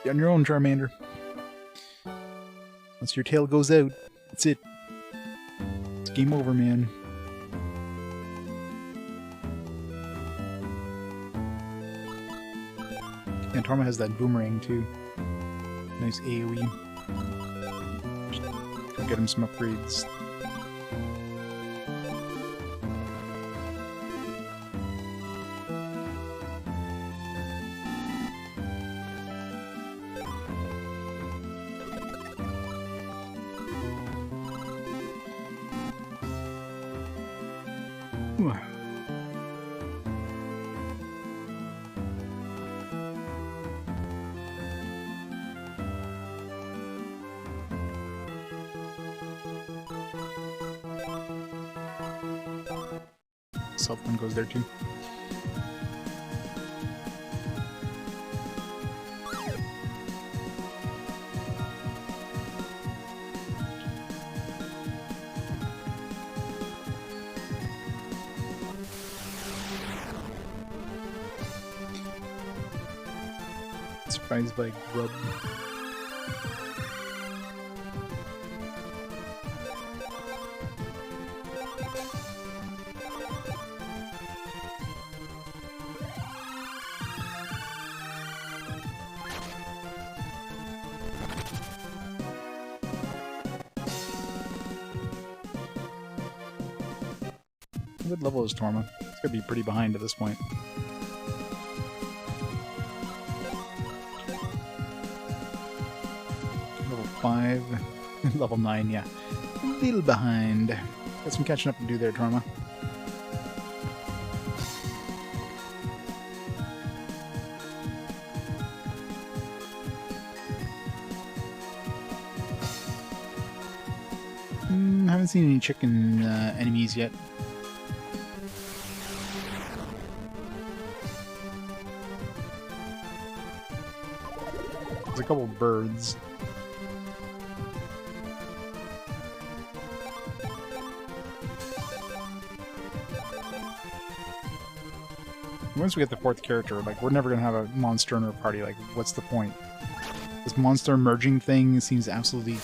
You're on your own, Charmander. Once your tail goes out, that's it. It's game over, man. And Torma has that boomerang too. Nice AoE. Go get him some upgrades. South one goes there too. Surprised by grub. What level is Torma? It's gonna be pretty behind at this point. Level 5, level 9, yeah. A little behind. Got some catching up to do there, Torma. Haven't seen any chicken enemies yet. There's a couple of birds. Once we get the 4th character, like, we're never gonna have a monster in our party. Like, what's the point? This monster merging thing seems absolutely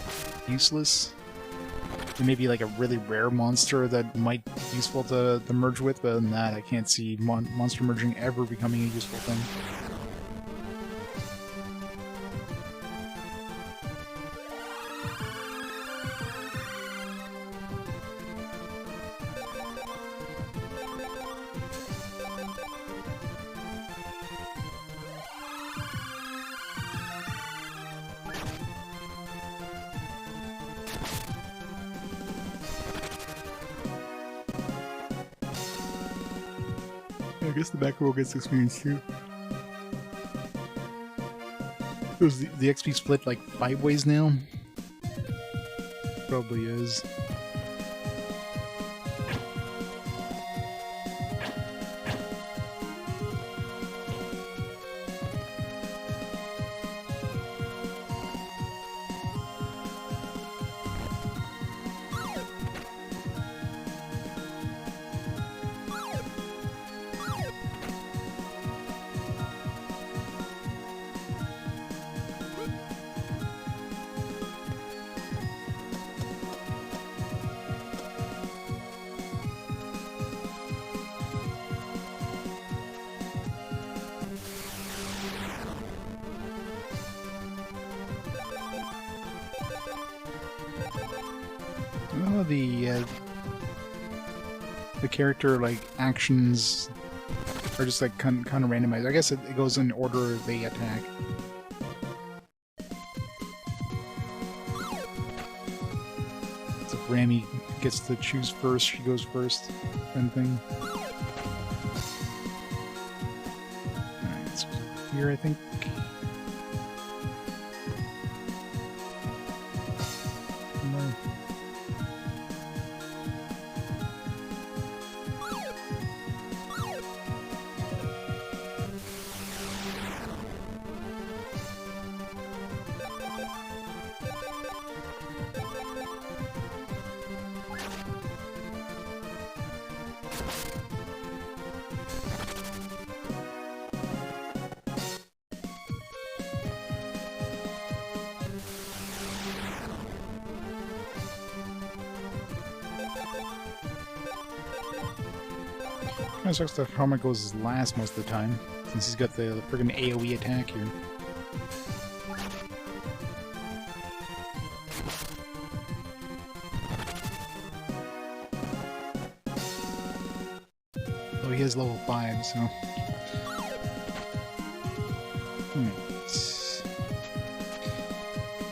useless. There may be like a really rare monster that might be useful to merge with, but other than that, I can't see monster merging ever becoming a useful thing. I guess the back row gets experience too. Is the XP split like 5 ways now? Probably is. Oh, the character like actions are just like kind of randomized. I guess it goes in order they attack. So if Rami gets to choose first, she goes first, kind of thing. Alright, let's go here, I think. Kinda sucks that Harmon goes last most of the time, since he's got the friggin' AoE attack here. Oh, he is level 5, so...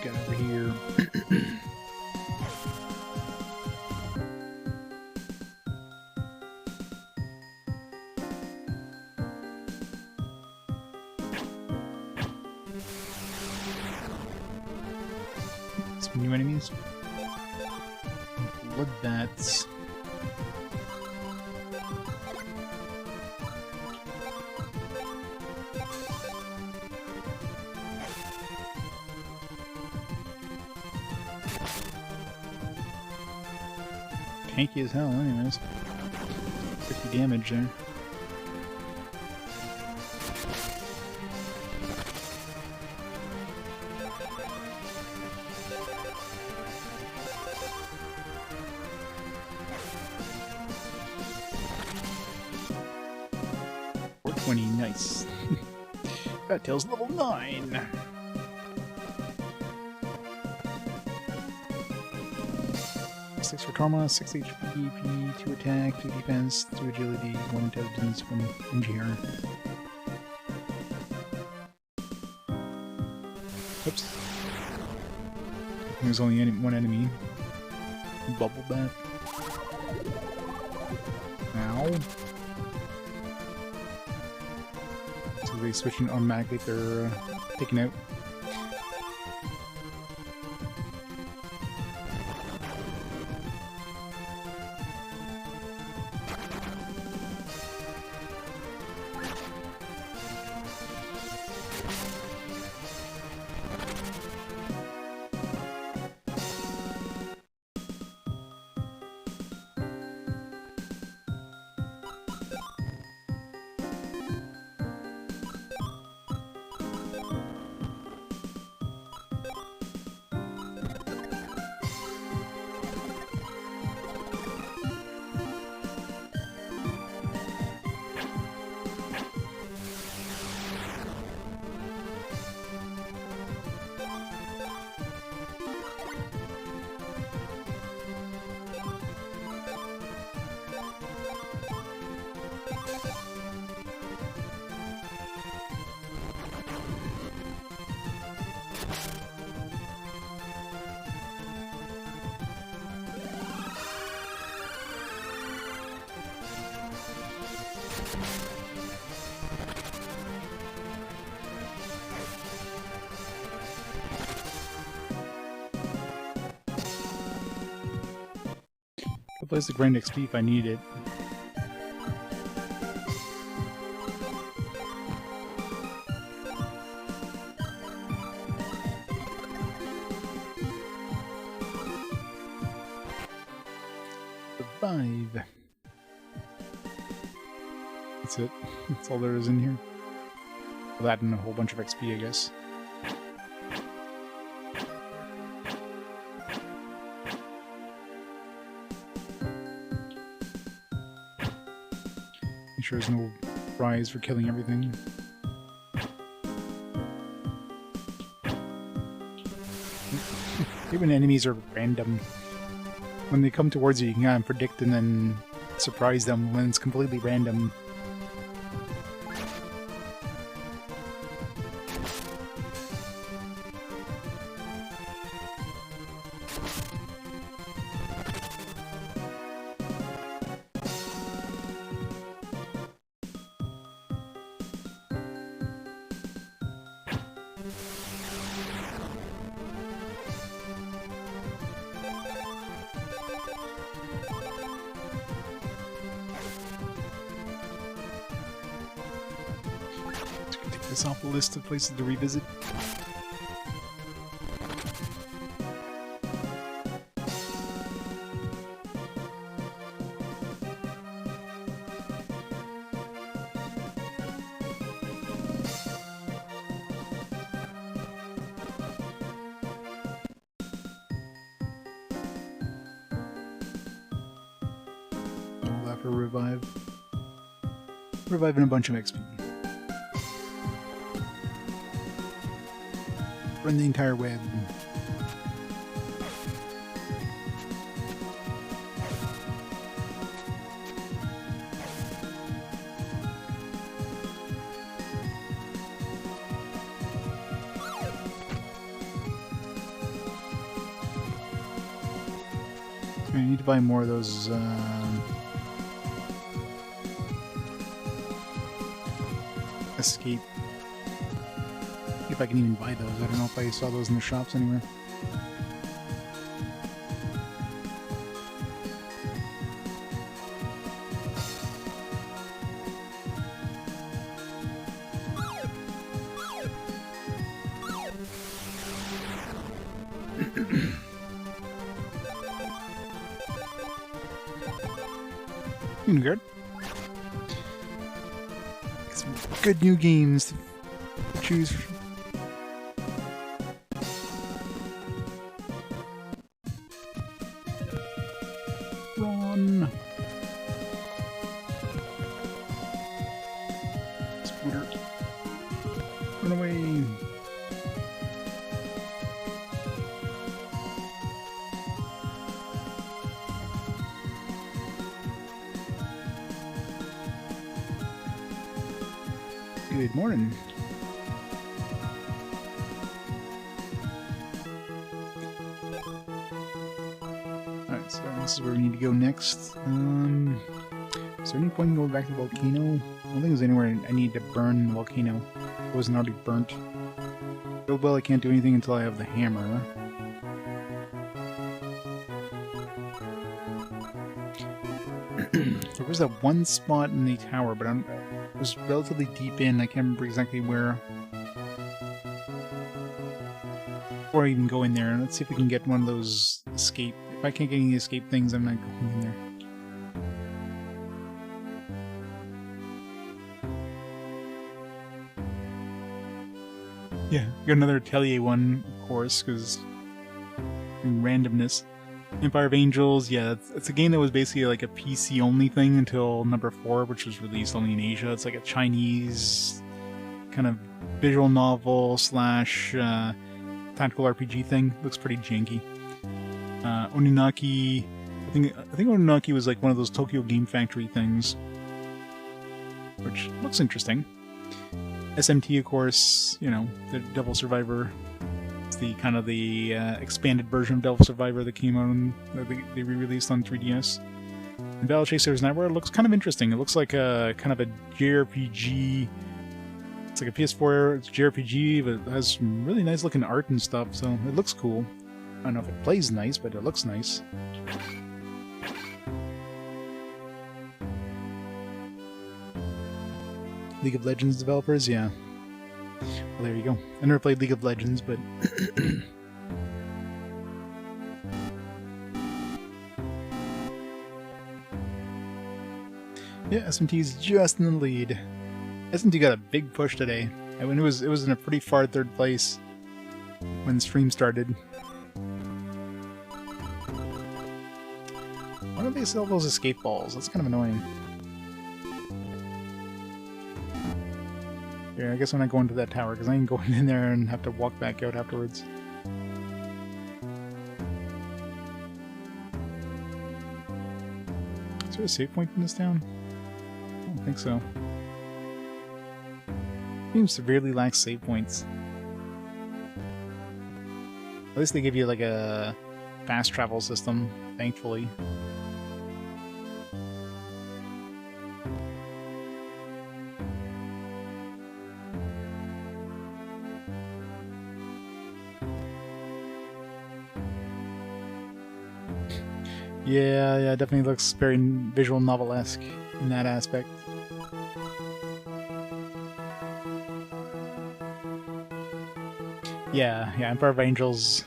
Get over here. Some new enemies. Blood bats. Tanky as hell, anyways. 50 damage there. Nice. That tail's level 9. Six for trauma, 6 HP, 2 attack, 2 defense, 2 agility, 1 intelligence, 1 engineer. Oops. There's only one enemy. Bubble bat. Ow. They switch in automatically if they're taken out. Good place to grind XP if I need it. Survive. That's it. That's all there is in here. Well, that and a whole bunch of XP, I guess. Make sure there's no prize for killing everything. Even enemies are random. When they come towards you, you can kind of predict and then surprise them when it's completely random. This off the list of places to revisit. All that for revive. Reviving a bunch of XP. Run the entire web. I need to buy more of those escape. If I can even buy those. I don't know if I saw those in the shops anywhere. Good. Some good new games to choose from. Run! Scooter. Run away! Good morning. Alright, so this is where we need to go next. Is there any point in going back to the volcano? I don't think there's anywhere I need to burn the volcano. It wasn't already burnt. Well, I can't do anything until I have the hammer. There was that one spot in the tower, but it was relatively deep in. I can't remember exactly where. Before I even go in there, let's see if we can get one of those escape. If I can't get any escape things, I'm not going in there. Yeah, got another Atelier one, of course, because randomness. Empire of Angels, yeah, it's a game that was basically like a PC-only thing until number 4, which was released only in Asia. It's like a Chinese kind of visual novel slash tactical RPG thing. Looks pretty janky. Oninaki, I think Oninaki was like one of those Tokyo Game Factory things, which looks interesting. SMT, of course, you know, the Devil Survivor. It's the kind of the expanded version of Devil Survivor that came out and they re-released on 3DS. Battle Chasers Nightmare looks kind of interesting. It looks like a kind of a JRPG. It's like a PS4 JRPG, but it has some really nice looking art and stuff, so it looks cool. I don't know if it plays nice, but it looks nice. League of Legends developers, yeah. Well, there you go. I never played League of Legends, but... yeah, SMT's just in the lead. SMT got a big push today. I mean, it was in a pretty far third place when the stream started. Why don't they sell those escape balls? That's kind of annoying. Yeah, I guess I'm not going to that tower, because I ain't going in there and have to walk back out afterwards. Is there a save point in this town? I don't think so. The game severely lacks save points. At least they give you like a fast travel system, thankfully. Yeah, definitely looks very visual novel-esque in that aspect. Yeah, Empire of Angels.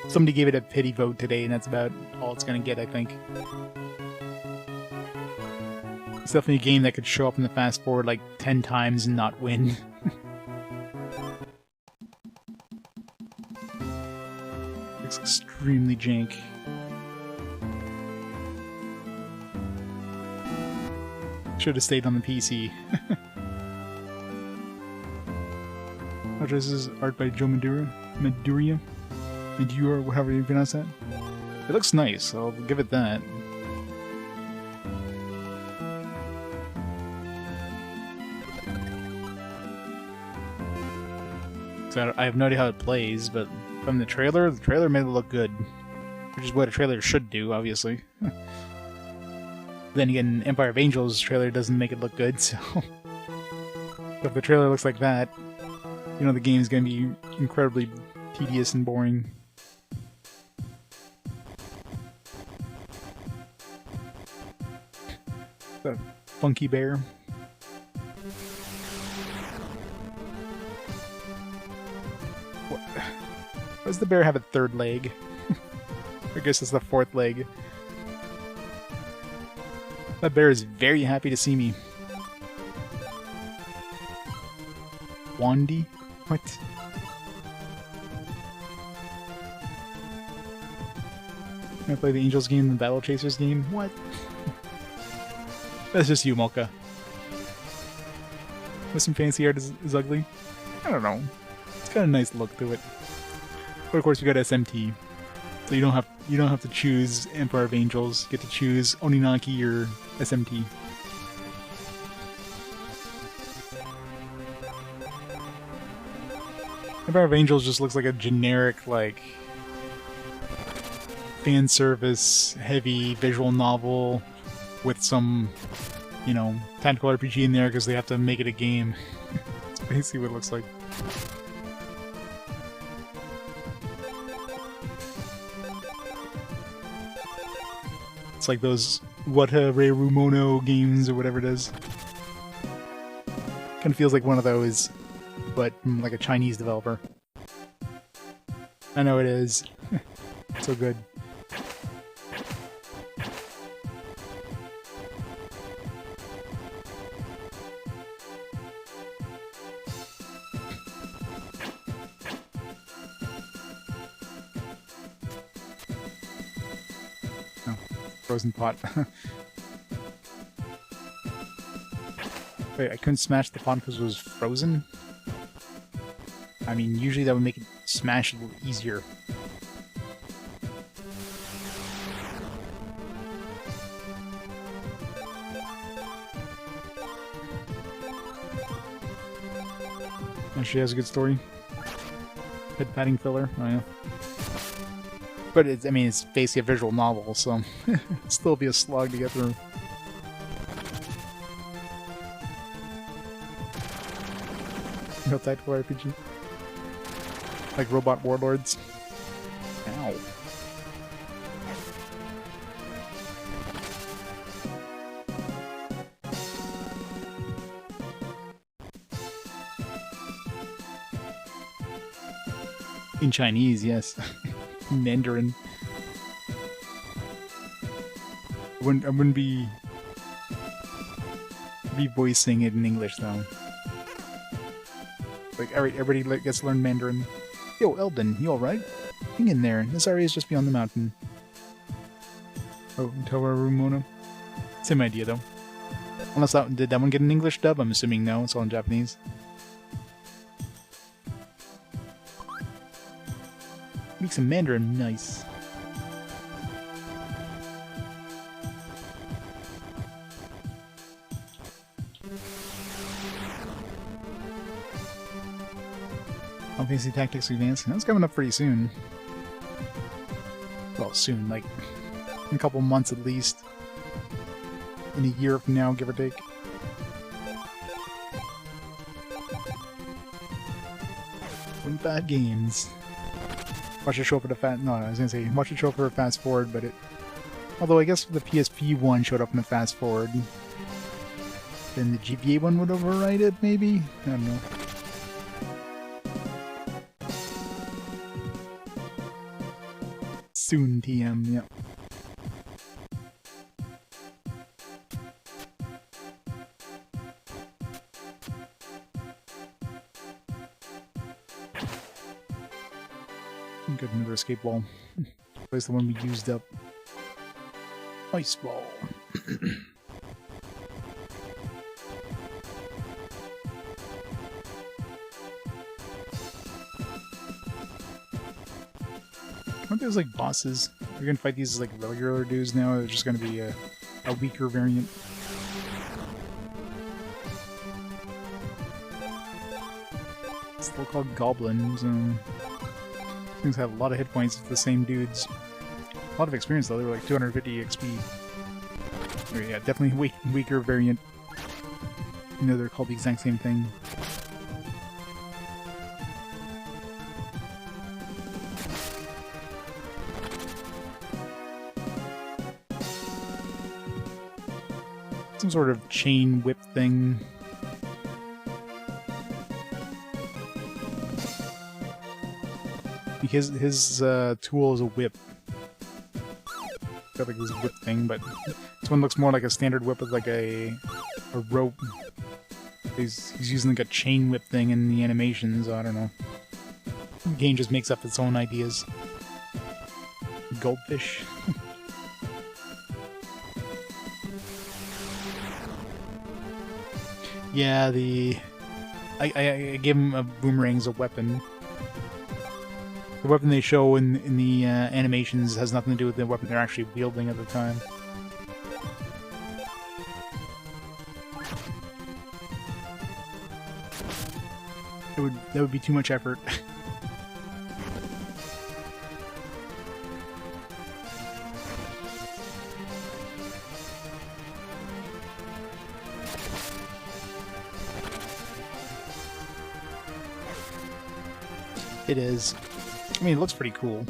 Somebody gave it a pity vote today, and that's about all it's gonna get, I think. It's definitely a game that could show up in the fast forward like 10 times and not win. It's extremely jank. Should have stayed on the PC. This is art by Joe Maduria, however you pronounce that. It looks nice, so I'll give it that. So I have no idea how it plays, but from the trailer made it look good. Which is what a trailer should do, obviously. Then again, Empire of Angels trailer doesn't make it look good, so... if the trailer looks like that, you know the game's gonna be incredibly tedious and boring. The funky bear. What? Why does the bear have a third leg? I guess it's the fourth leg. That bear is very happy to see me. Wandy? What? Can I play the Angels game and the Battle Chasers game? What? That's just you, Mocha. With some fancy art is ugly? I don't know. It's got a nice look to it. But of course we got SMT. So you don't have to choose Empire of Angels. You get to choose Oninaki or SMT. Empire of Angels just looks like a generic, like, fan service, heavy visual novel with some, you know, tactical RPG in there because they have to make it a game. That's basically what it looks like. It's like those Watareru Mono games or whatever it is. Kind of feels like one of those, but like a Chinese developer. I know it is. So good. Oh, frozen pot. Wait, I couldn't smash the pot because it was frozen? I mean, usually that would make it smash a little easier. She has a good story. Head padding filler. Oh yeah. But it's, I mean, it's basically a visual novel, so it'll still be a slog to get through. No tactical RPG. Like Robot Warlords. Ow. In Chinese, yes. Mandarin. I wouldn't be voicing it in English though. Like everybody gets to learn Mandarin. Yo, Eldin, you alright? Hang in there. This area is just beyond the mountain. Oh, Tawarumona. Same idea though. Unless did that one get an English dub? I'm assuming no. It's all in Japanese. Make some Mandarin nice. Fantasy Tactics Advanced. That's coming up pretty soon. Well, soon, like in a couple months at least. In a year from now, give or take. Bad games. Watch it show up at a fast. No, I was gonna say watch it show up for a fast forward, but it. Although I guess the PSP one showed up in a fast forward, then the GBA one would override it. Maybe, I don't know. Soon, TM. Yeah. Good, another escape ball. Where's the one we used up? Ice ball. Aren't those like bosses? We're gonna fight these as like regular dudes now, or they're just gonna be a weaker variant. Still called goblins. Things have a lot of hit points with the same dudes. A lot of experience though, they were like 250 XP. Or, yeah, definitely weaker variant. You know, they're called the exact same thing. Some sort of chain whip thing. Because his tool is a whip. Got like this whip thing, but this one looks more like a standard whip with like a rope. He's using like a chain whip thing in the animations. So I don't know. The game just makes up its own ideas. Goldfish. Yeah, I gave him a boomerang as a weapon. The weapon they show in the animations has nothing to do with the weapon they're actually wielding at the time. That would be too much effort. It is. I mean, it looks pretty cool.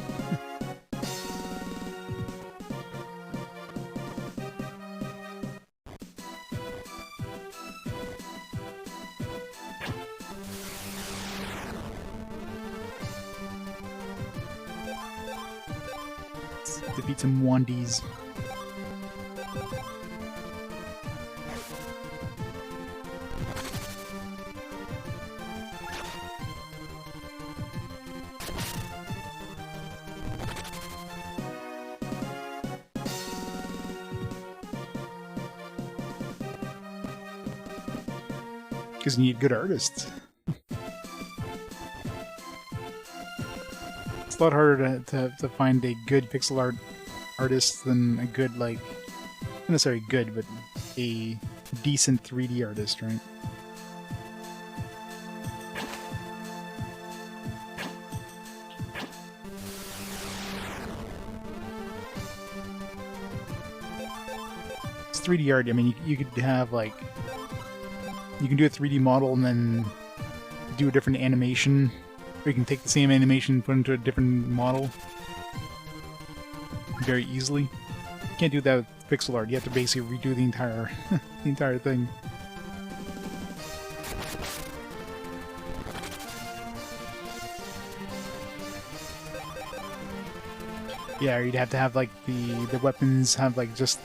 Let's defeat some Wandies. Because you need good artists. It's a lot harder to find a good pixel art artist than a good, like, not necessarily good, but a decent 3D artist, right? 3D art, I mean, you could have, like... You can do a 3D model and then do a different animation. Or you can take the same animation and put it into a different model. Very easily. You can't do that with pixel art. You have to basically redo the entire, the entire thing. Yeah, or you'd have to have, like, the weapons have, like, just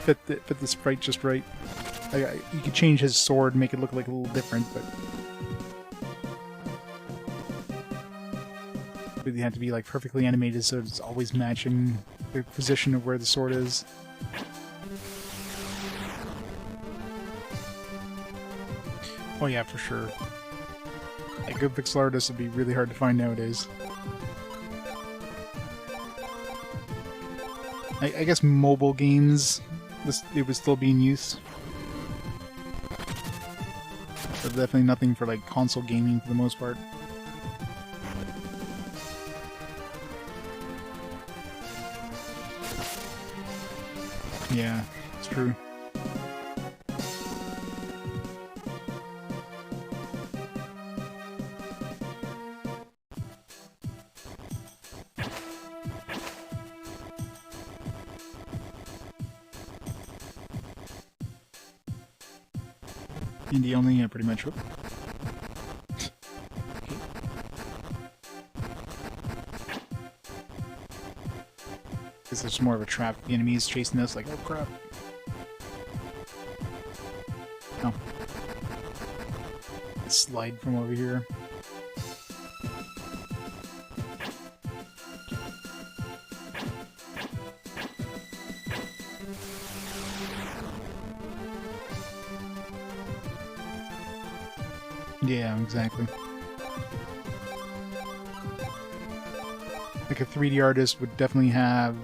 fit the sprite just right. Like, you could change his sword, make it look like a little different, but they have to be, like, perfectly animated so it's always matching the position of where the sword is. Oh yeah, for sure. A good pixel artist would be really hard to find nowadays. I guess mobile games, it would still be in use. But definitely nothing for, like, console gaming for the most part. Yeah, it's true. Indie only, yeah, pretty much. Guess it's more of a trap. The enemies chasing us, like, oh crap. Oh. Slide from over here. Yeah, exactly. Like a 3D artist would definitely have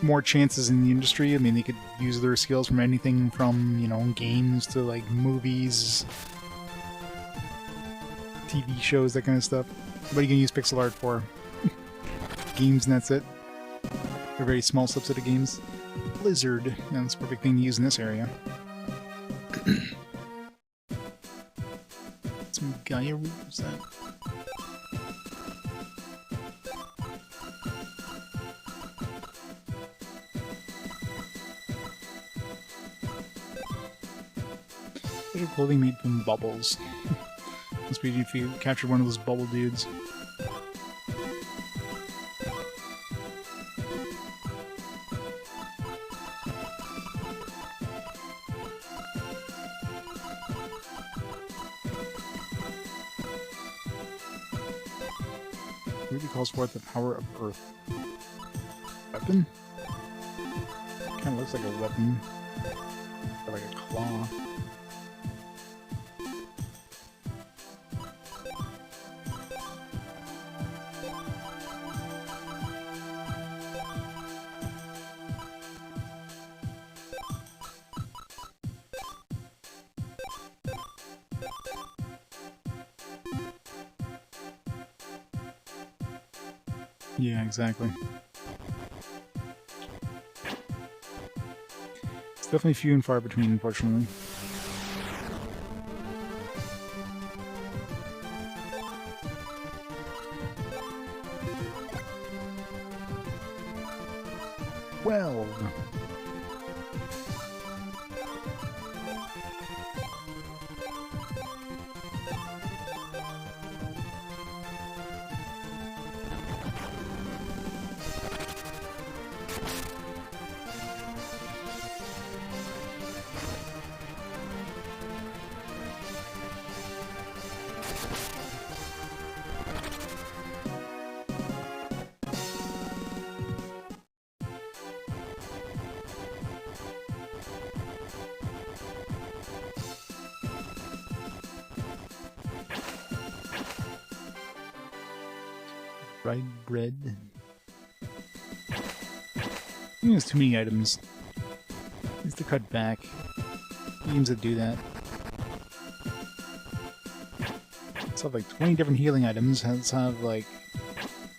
more chances in the industry. I mean, they could use their skills from anything from, you know, games to, like, movies, TV shows, that kind of stuff. What are you going to use pixel art for? Games, and that's it. A very small subset of games. Blizzard. That's the perfect thing to use in this area. Some Gaia root, is that? Special clothing made from bubbles. Must be if you capture one of those bubble dudes. Really calls forth the power of Earth. Weapon? Kind of looks like a weapon. Or like a claw. Yeah, exactly. It's definitely few and far between, unfortunately. Well. Fried bread. I think there's too many items. Needs to cut back. Games that do that. Let's have like 20 different healing items. Let's have like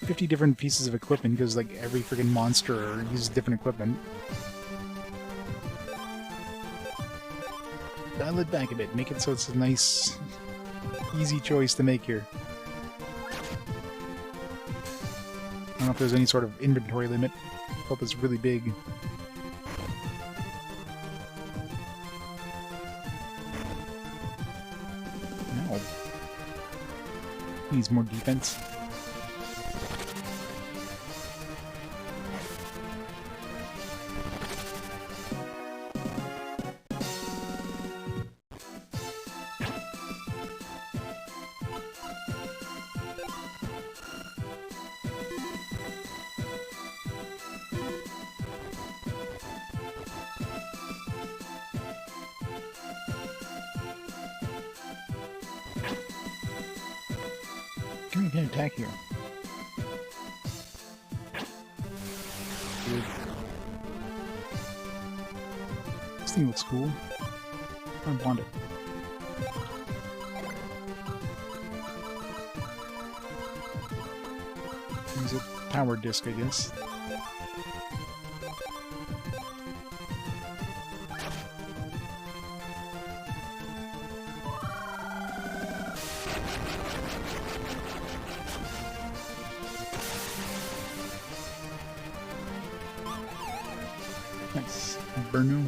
50 different pieces of equipment because like every freaking monster uses different equipment. Dial it back a bit. Make it so it's a nice, easy choice to make here. I don't know if there's any sort of inventory limit. Hope it's really big. No. Needs more defense. You can attack here. Good. This thing looks cool. I want it. Use a power disc, I guess. Nice. Burno.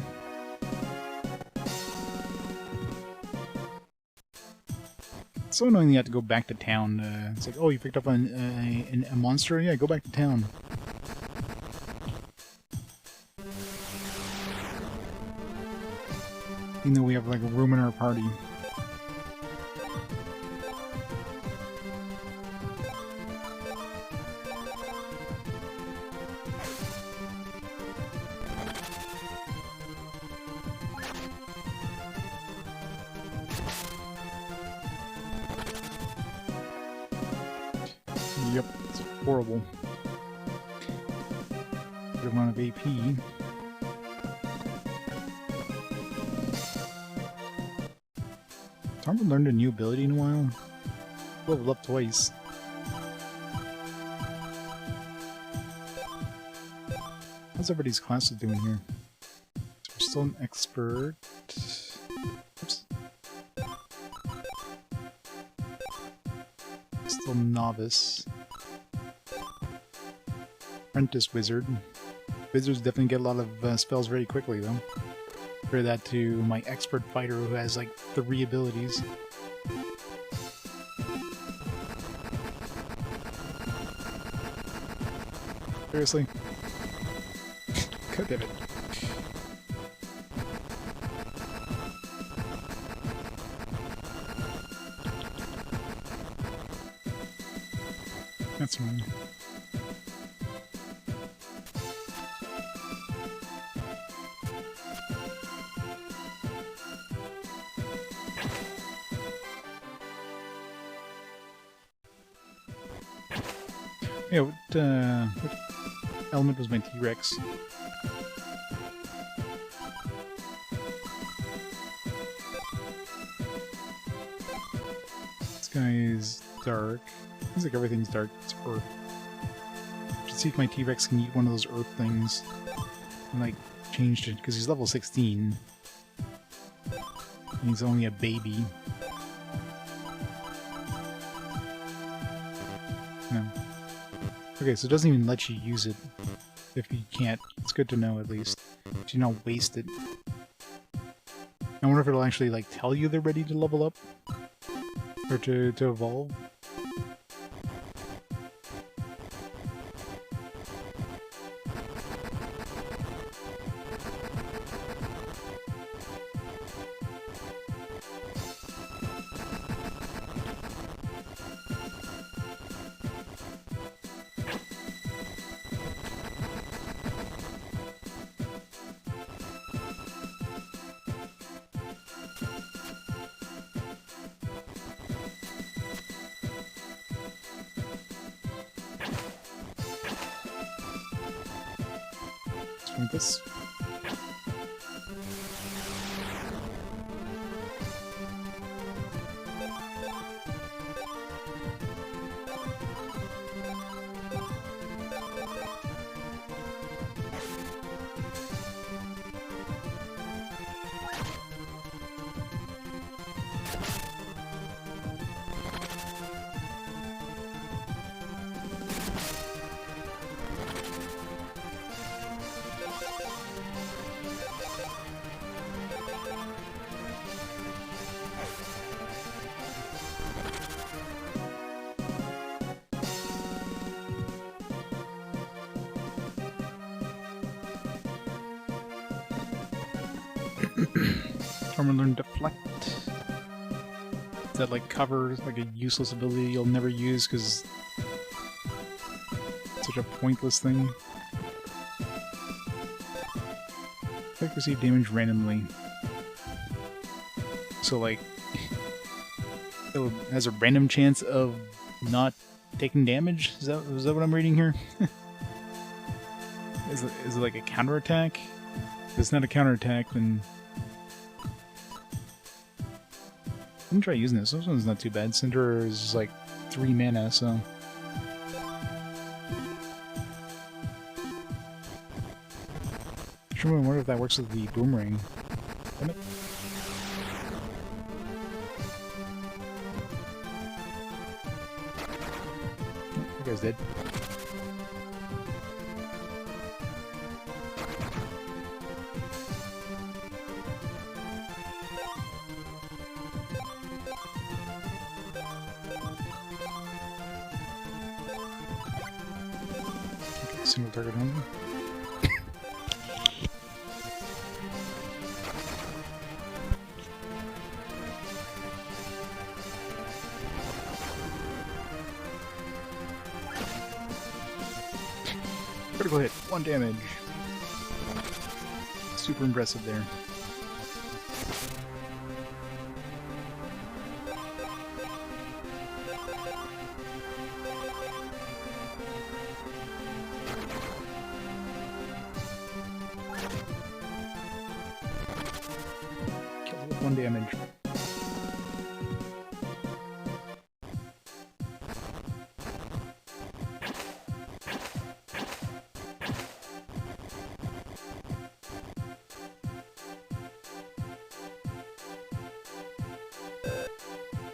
It's so annoying you have to go back to town. It's like, oh, you picked up a monster? Yeah, go back to town. Even though we have like a room in our party. Yep, it's horrible. Good amount of AP. I haven't learned a new ability in a while. Leveled up twice. How's everybody's classes doing here? So we're still an expert. Oops. Still novice. Apprentice wizard. Wizards definitely get a lot of spells very quickly, though. Compare that to my expert fighter who has like 3 abilities. Seriously? God damn it. That's fine. Yeah, what element was my T-Rex? This guy is dark. Seems like everything's dark. It's Earth. Let's see if my T-Rex can eat one of those Earth things. And, like, changed it, because he's level 16. And he's only a baby. No. Okay, so it doesn't even let you use it if you can't. It's good to know, at least. So you don't waste it. I wonder if it'll actually, like, tell you they're ready to level up? Or to evolve? Like this. Torment learn deflect. Is that like cover, like a useless ability you'll never use because it's such a pointless thing? Like receive damage randomly. So like it has a random chance of not taking damage? Is that what I'm reading here? Is it like a counterattack? If it's not a counterattack, then let me try using this. This one's not too bad. Cinder is like 3 mana, so I wonder if that works with the boomerang. Damn it. Oh, that guy's dead. Single target only. Critical hit, 1 damage. Super impressive there. Killed with 1 damage.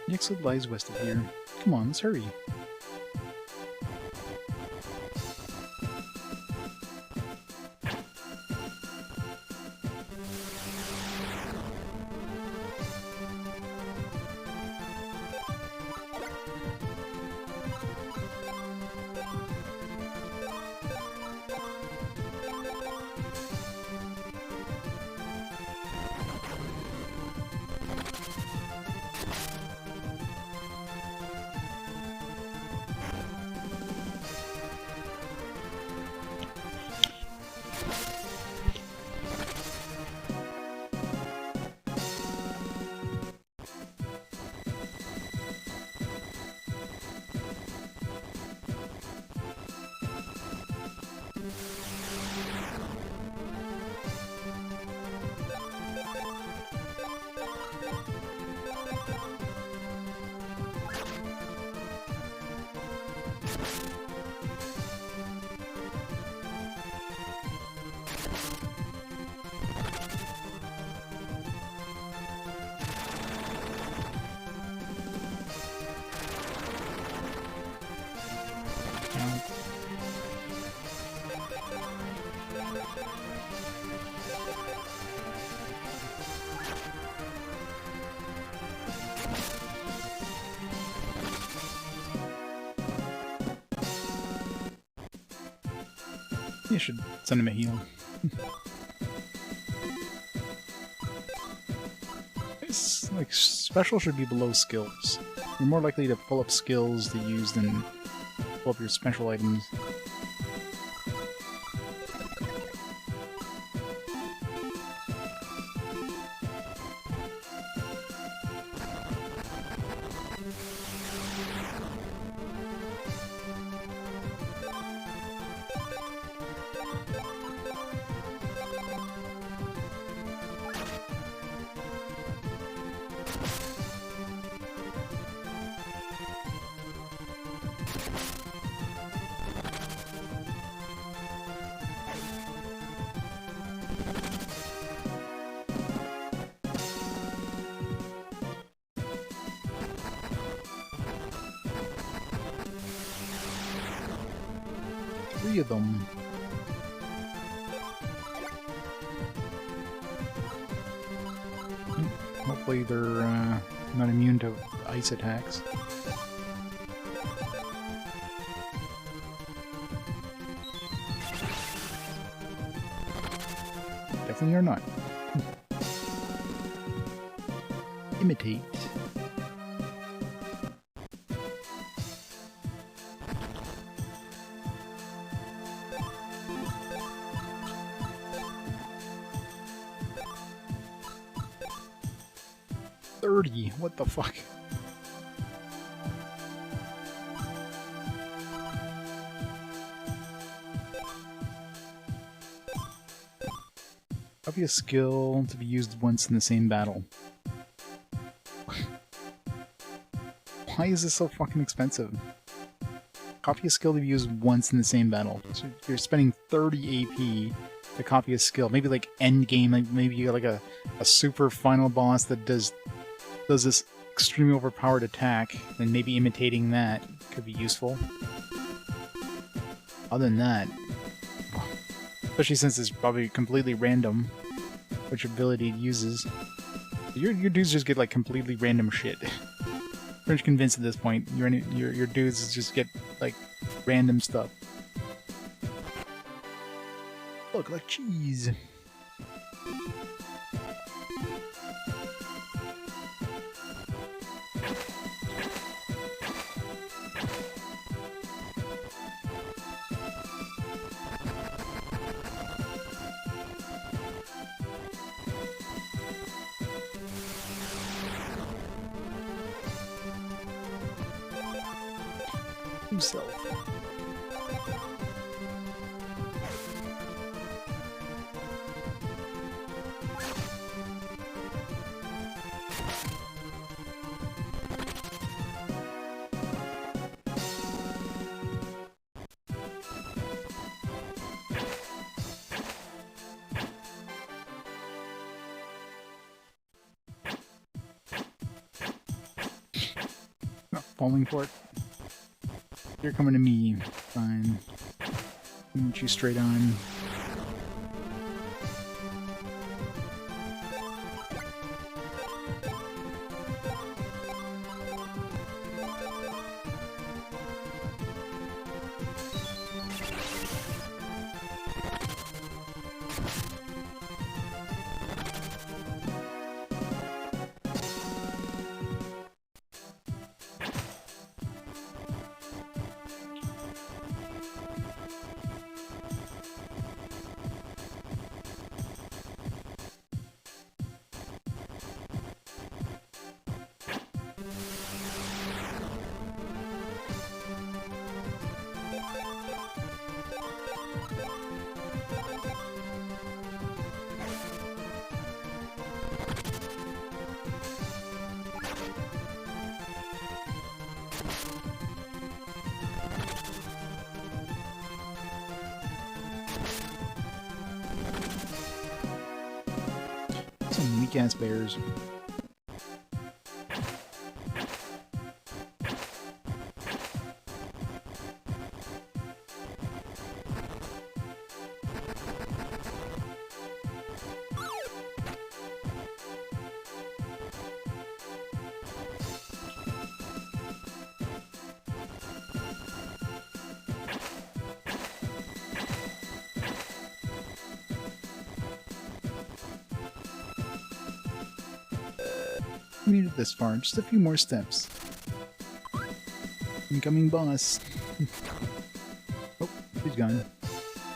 The exit lies west of here. Come on, let's hurry. You should send him a heal. It's like special should be below skills. You're more likely to pull up skills to use than pull up your special items. Three of them. Hopefully they're not immune to ice attacks. Definitely are not. Imitate. What the fuck? Copy a skill to be used once in the same battle. Why is this so fucking expensive? Copy a skill to be used once in the same battle. So you're spending 30 AP to copy a skill. Maybe like end game, like maybe you got like a super final boss that does this extremely overpowered attack, then maybe imitating that could be useful. Other than that, especially since it's probably completely random which ability it uses, your dudes just get like completely random shit. Pretty much convinced at this point, your dudes just get like random stuff. Look, like cheese. Himself. Not falling for it. You're coming to me. Fine. Put you straight on. Some weak-ass bears. We made it this far, just a few more steps. Incoming boss. Oh, he's gone.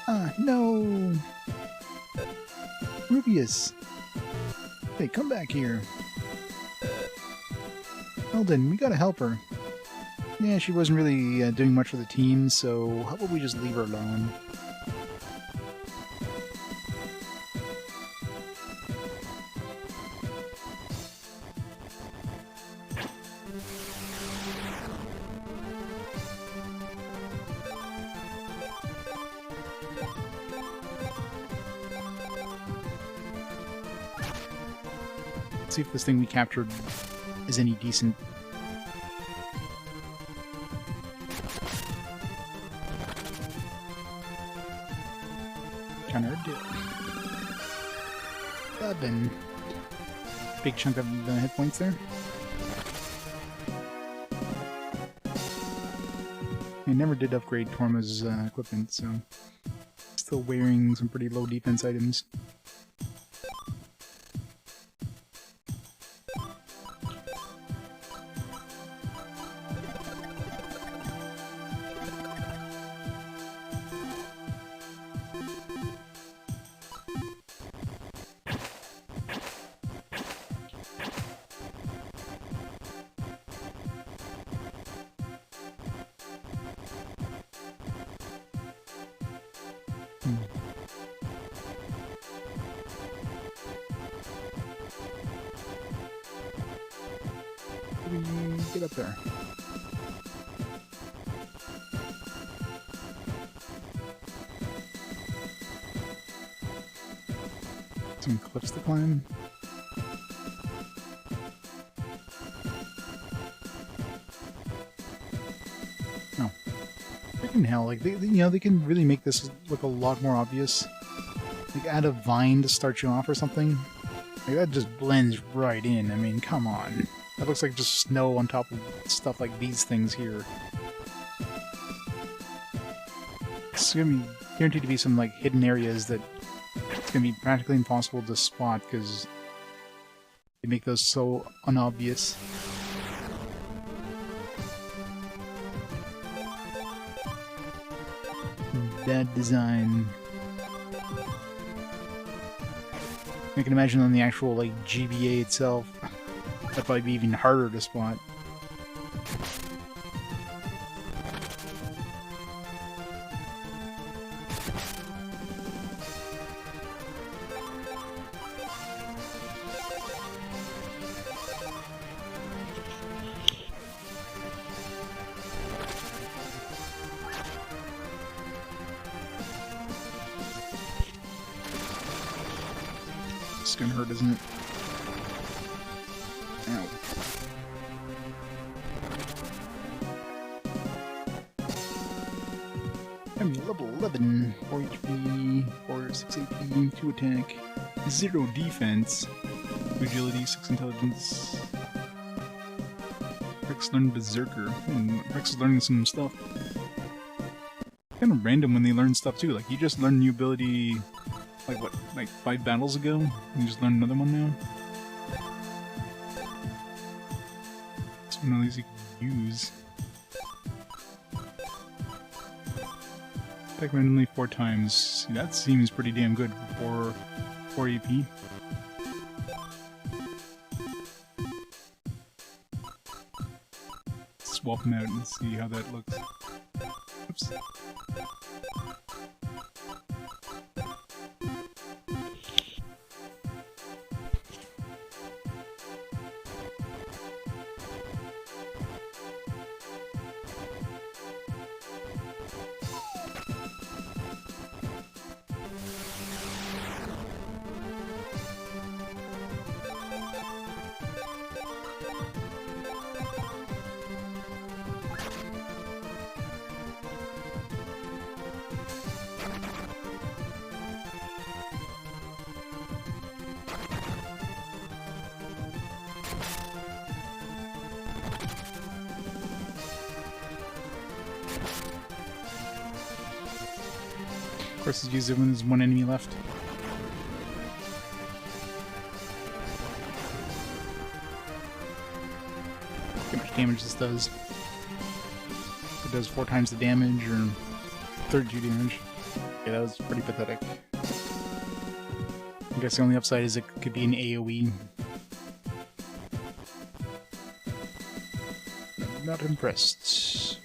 Ah, no! Rubius! Hey, come back here. Eldin, we gotta help her. Yeah, she wasn't really doing much for the team, so how about we just leave her alone? See if this thing we captured is any decent. Counter dip. Seven. Big chunk of hit points there. I never did upgrade Torma's equipment, so still wearing some pretty low defense items. How do we get up there? Some cliffs to climb. Oh. Freaking hell, like, you know, they can really make this look a lot more obvious. Like, add a vine to start you off or something. Like, that just blends right in. I mean, come on. That looks like just snow on top of stuff like these things here. It's gonna be guaranteed to be some, like, hidden areas that it's gonna be practically impossible to spot because they make those so unobvious. Bad design. I can imagine on the actual, like, GBA itself, that'd probably be even harder to spot. It's gonna hurt, isn't it? Ow. I'm level 11. 4 HP, 4 6 AP, 2 attack, 0 defense, 2 agility, 6 intelligence. Rex learned Berserker. Rex is learning some stuff. Kind of random when they learn stuff too. Like, you just learned a new ability, like what, like 5 battles ago? You just learned another one now? It's one of these you can use. Attack randomly 4 times. See, that seems pretty damn good for 4 AP. Swap them out and see how that looks. Oops. Of course, it's used it when there's one enemy left. Look how much damage this does. It does 4 times the damage, or 32 damage. Yeah, that was pretty pathetic. I guess the only upside is it could be an AoE. Not impressed.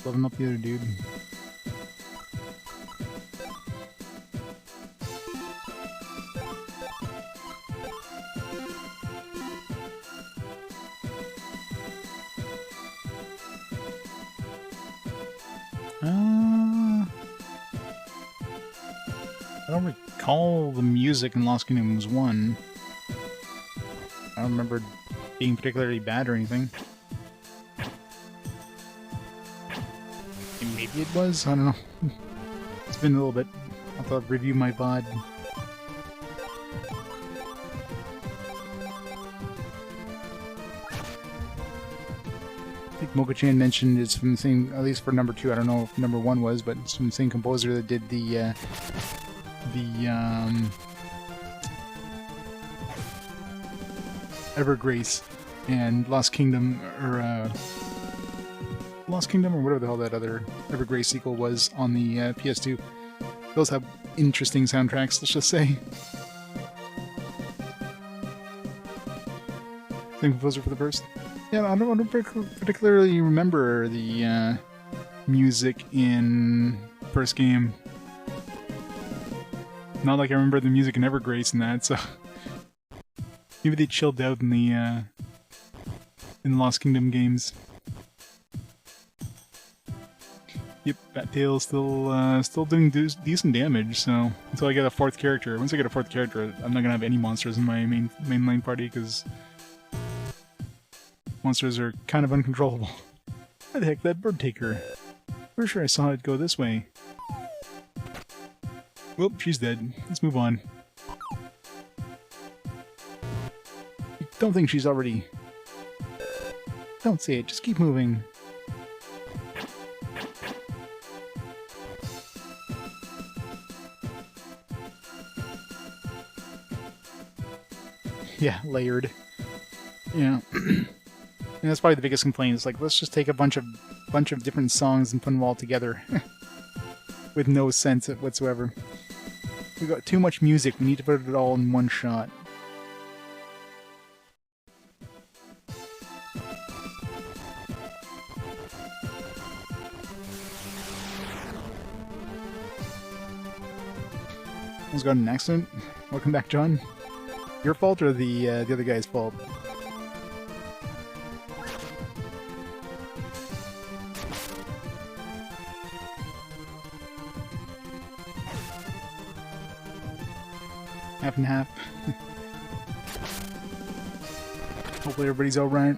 Leveling up the other dude. I don't recall the music in Lost Kingdoms 1. I don't remember it being particularly bad or anything. Maybe it was? I don't know. It's been a little bit. I thought I'd review my VOD. I think Mocha-chan mentioned it's from the same, at least for number 2, I don't know if number 1 was, but it's from the same composer that did the Evergrace and Lost Kingdom, or Lost Kingdom, or whatever the hell that other Evergrace sequel was on the PS2. Those have interesting soundtracks, let's just say. Same composer for the first? Yeah, I don't particularly remember the music in first game. Not like I remember the music in Evergrace and that, so maybe they chilled out in the Lost Kingdom games. Yep, Battail's still doing decent damage, so until I get a fourth character. Once I get a fourth character, I'm not gonna have any monsters in my mainline party, because monsters are kind of uncontrollable. Where the heck, that bird taker? Pretty sure I saw it go this way. Well, she's dead. Let's move on. Don't think she's already... Don't say it, just keep moving. Yeah, layered. Yeah. And that's probably the biggest complaint. It's like, let's just take a bunch of different songs and put them all together. With no sense whatsoever. We got too much music, we need to put it all in one shot. Almost got in an accident. Welcome back, John. Your fault or the other guy's fault? Half and half. Hopefully everybody's alright.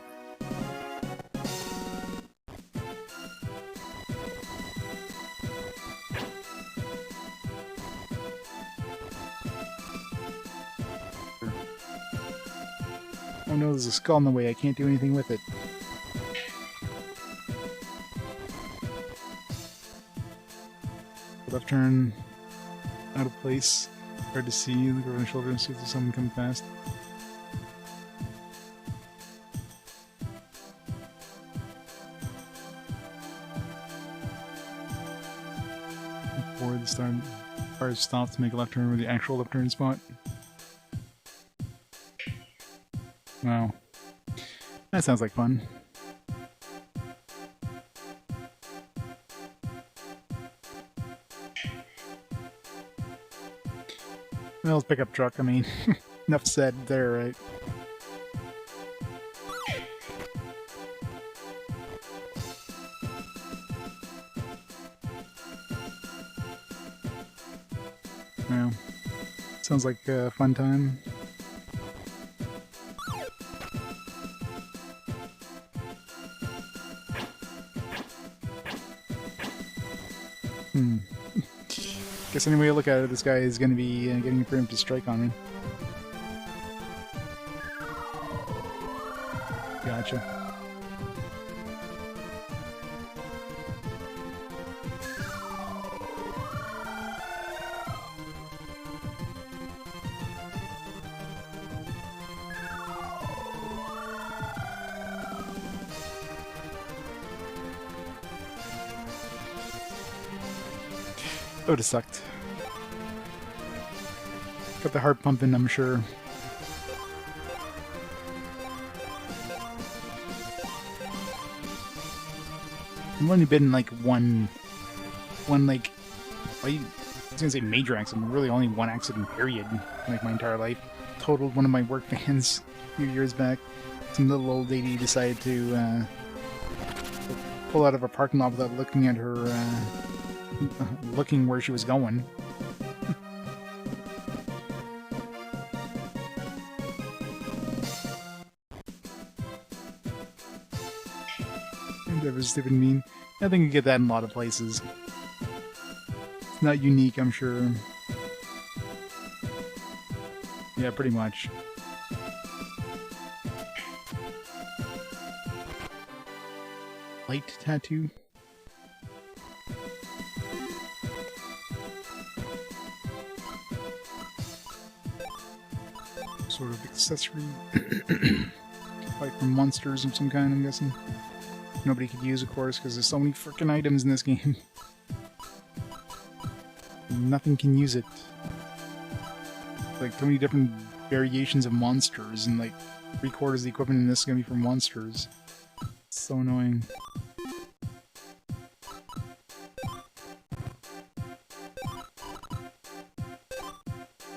Oh no, there's a skull in the way, I can't do anything with it. Left turn, out of place. Hard to see, look over my shoulder and see if there's someone coming fast. Before the car stopped to make a left turn with the actual left turn spot. Wow. That sounds like fun. Well, let's pick up truck, I mean, enough said there, right? Well, sounds like a fun time. Guess any way you look at it, this guy is going to be getting a preemptive strike on me. Gotcha. That would have sucked. Got the heart pumping, I'm sure. I've only been in like one like, I was gonna say major accident, but really only one accident period in like my entire life. Totaled one of my work vans a few years back. Some little old lady decided to pull out of a parking lot without looking at her, looking where she was going. That was stupid and mean. I think you get that in a lot of places. It's not unique, I'm sure. Yeah, pretty much. Light tattoo? Sort of accessory. Like from monsters of some kind, I'm guessing. Nobody could use, of course, because there's so many frickin' items in this game. Nothing can use it. Like, so many different variations of monsters, and like, 3/4 of the equipment in this is gonna be for monsters. So annoying.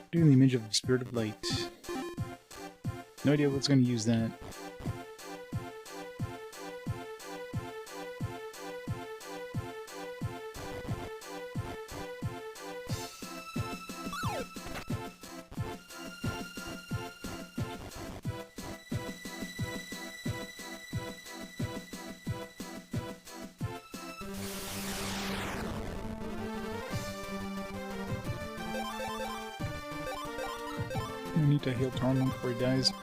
Doing the image of the Spirit of Light. No idea what's going to use that. I need to heal Tormund before he dies.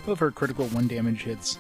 Love her critical 1 damage hits.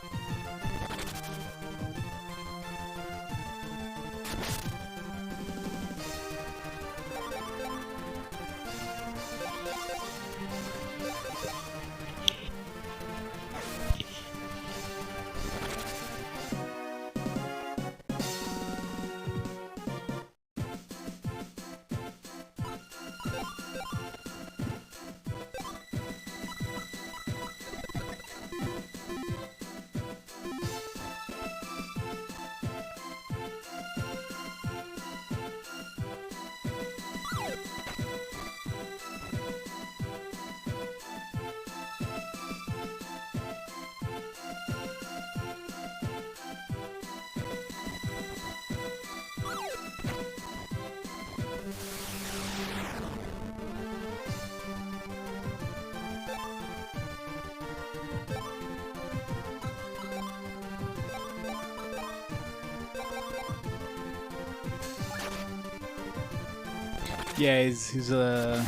Yeah, he's a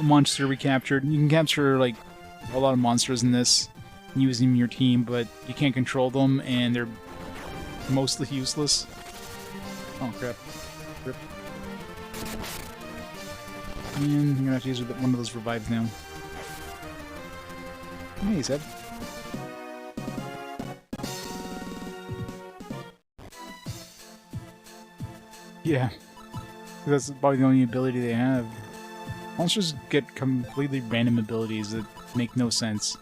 monster we captured. You can capture like a lot of monsters in this and use them in your team, but you can't control them, and they're mostly useless. Oh crap! Rip. And I'm gonna have to use one of those revives now. Hey, Zeb. Yeah. That's probably the only ability they have. Monsters get completely random abilities that make no sense.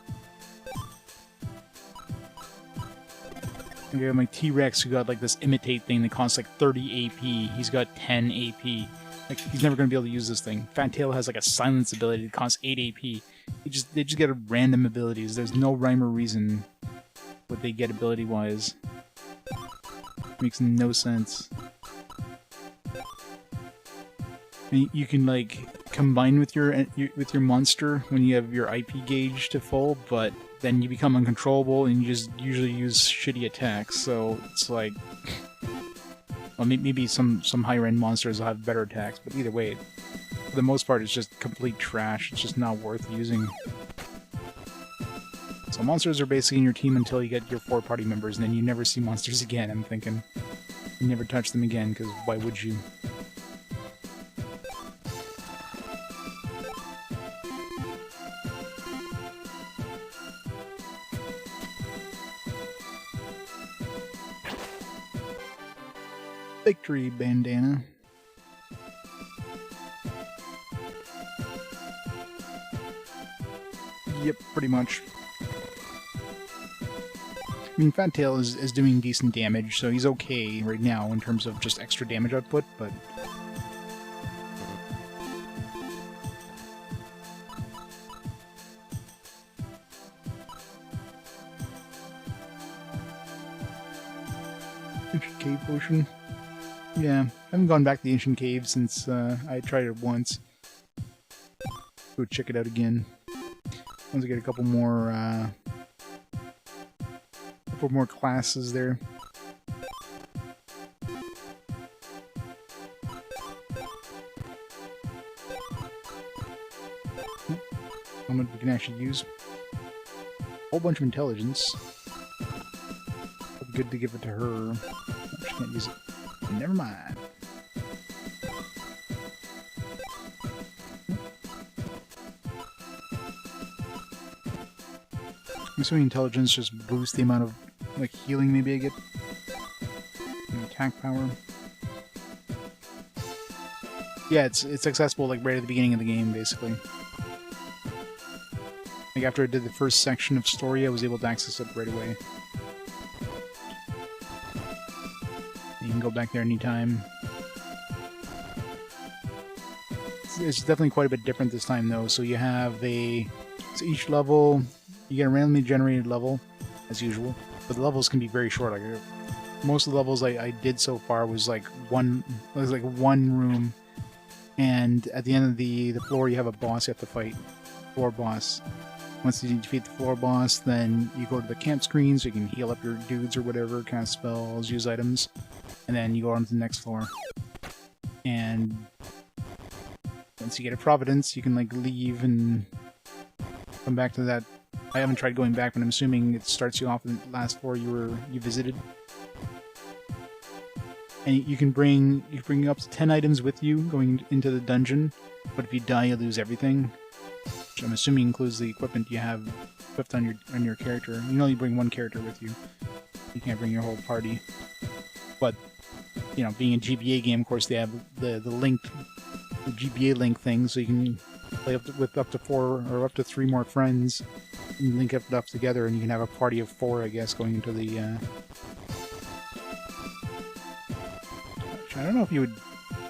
I got my T-Rex who got like this imitate thing that costs like 30 AP. He's got 10 AP. Like, he's never going to be able to use this thing. Fantail has like a silence ability that costs 8 AP. They just get random abilities. There's no rhyme or reason what they get ability-wise. Makes no sense. You can like combine with your monster when you have your IP gauge to full, but then you become uncontrollable and you just usually use shitty attacks. So it's like, well, maybe some higher end monsters will have better attacks, but either way, for the most part, it's just complete trash. It's just not worth using. So monsters are basically in your team until you get your 4 party members, and then you never see monsters again. I'm thinking, you never touch them again, because why would you? Victory bandana. Yep, pretty much. I mean, Fantail is doing decent damage, so he's okay right now in terms of just extra damage output, but... Ancient Cave Potion. Yeah, I haven't gone back to the Ancient Cave since I tried it once. Go check it out again. Once I get a couple more classes there. Moment we can actually use a whole bunch of intelligence. Good to give it to her. She can't use it. Never mind. I'm assuming intelligence just boosts the amount of like healing maybe I get. And attack power. Yeah, it's accessible like right at the beginning of the game, basically. Like after I did the first section of story, I was able to access it right away. You can go back there anytime. It's definitely quite a bit different this time, though. So you have so each level, you get a randomly generated level, as usual. But the levels can be very short. Like most of the levels I did so far was like one room, and at the end of the floor, you have a boss you have to fight, floor boss. Once you defeat the floor boss, then you go to the camp screen so you can heal up your dudes or whatever, cast spells, use items, and then you go on to the next floor. And once you get a Providence, you can like leave and come back to that. I haven't tried going back, but I'm assuming it starts you off in the last floor you visited. And you can bring up to 10 items with you going into the dungeon, but if you die, you lose everything. Which I'm assuming includes the equipment you have equipped on your character. You can only bring one character with you. You can't bring your whole party. But you know, being a GBA game, of course, they have the GBA link thing, so you can play with up to 4 or up to 3 more friends and link it up together, and you can have a party of 4, I guess, going into the. I don't know if you would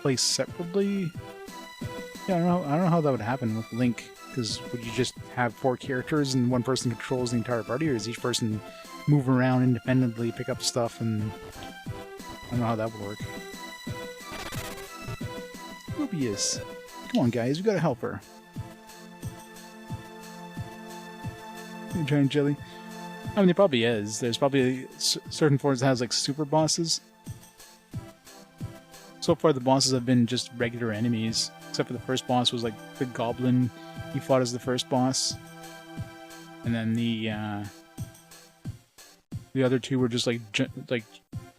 play separately. Yeah, I don't know how that would happen with Link. Because would you just have 4 characters and one person controls the entire party, or does each person move around independently, pick up stuff, and I don't know how that would work. Rubius. Come on, guys, we gotta help her. Giant jelly. I mean, there probably is. There's probably certain forms that has like super bosses. So far, the bosses have been just regular enemies, except for the first boss was like the goblin. You fought as the first boss, and then the other 2 were just like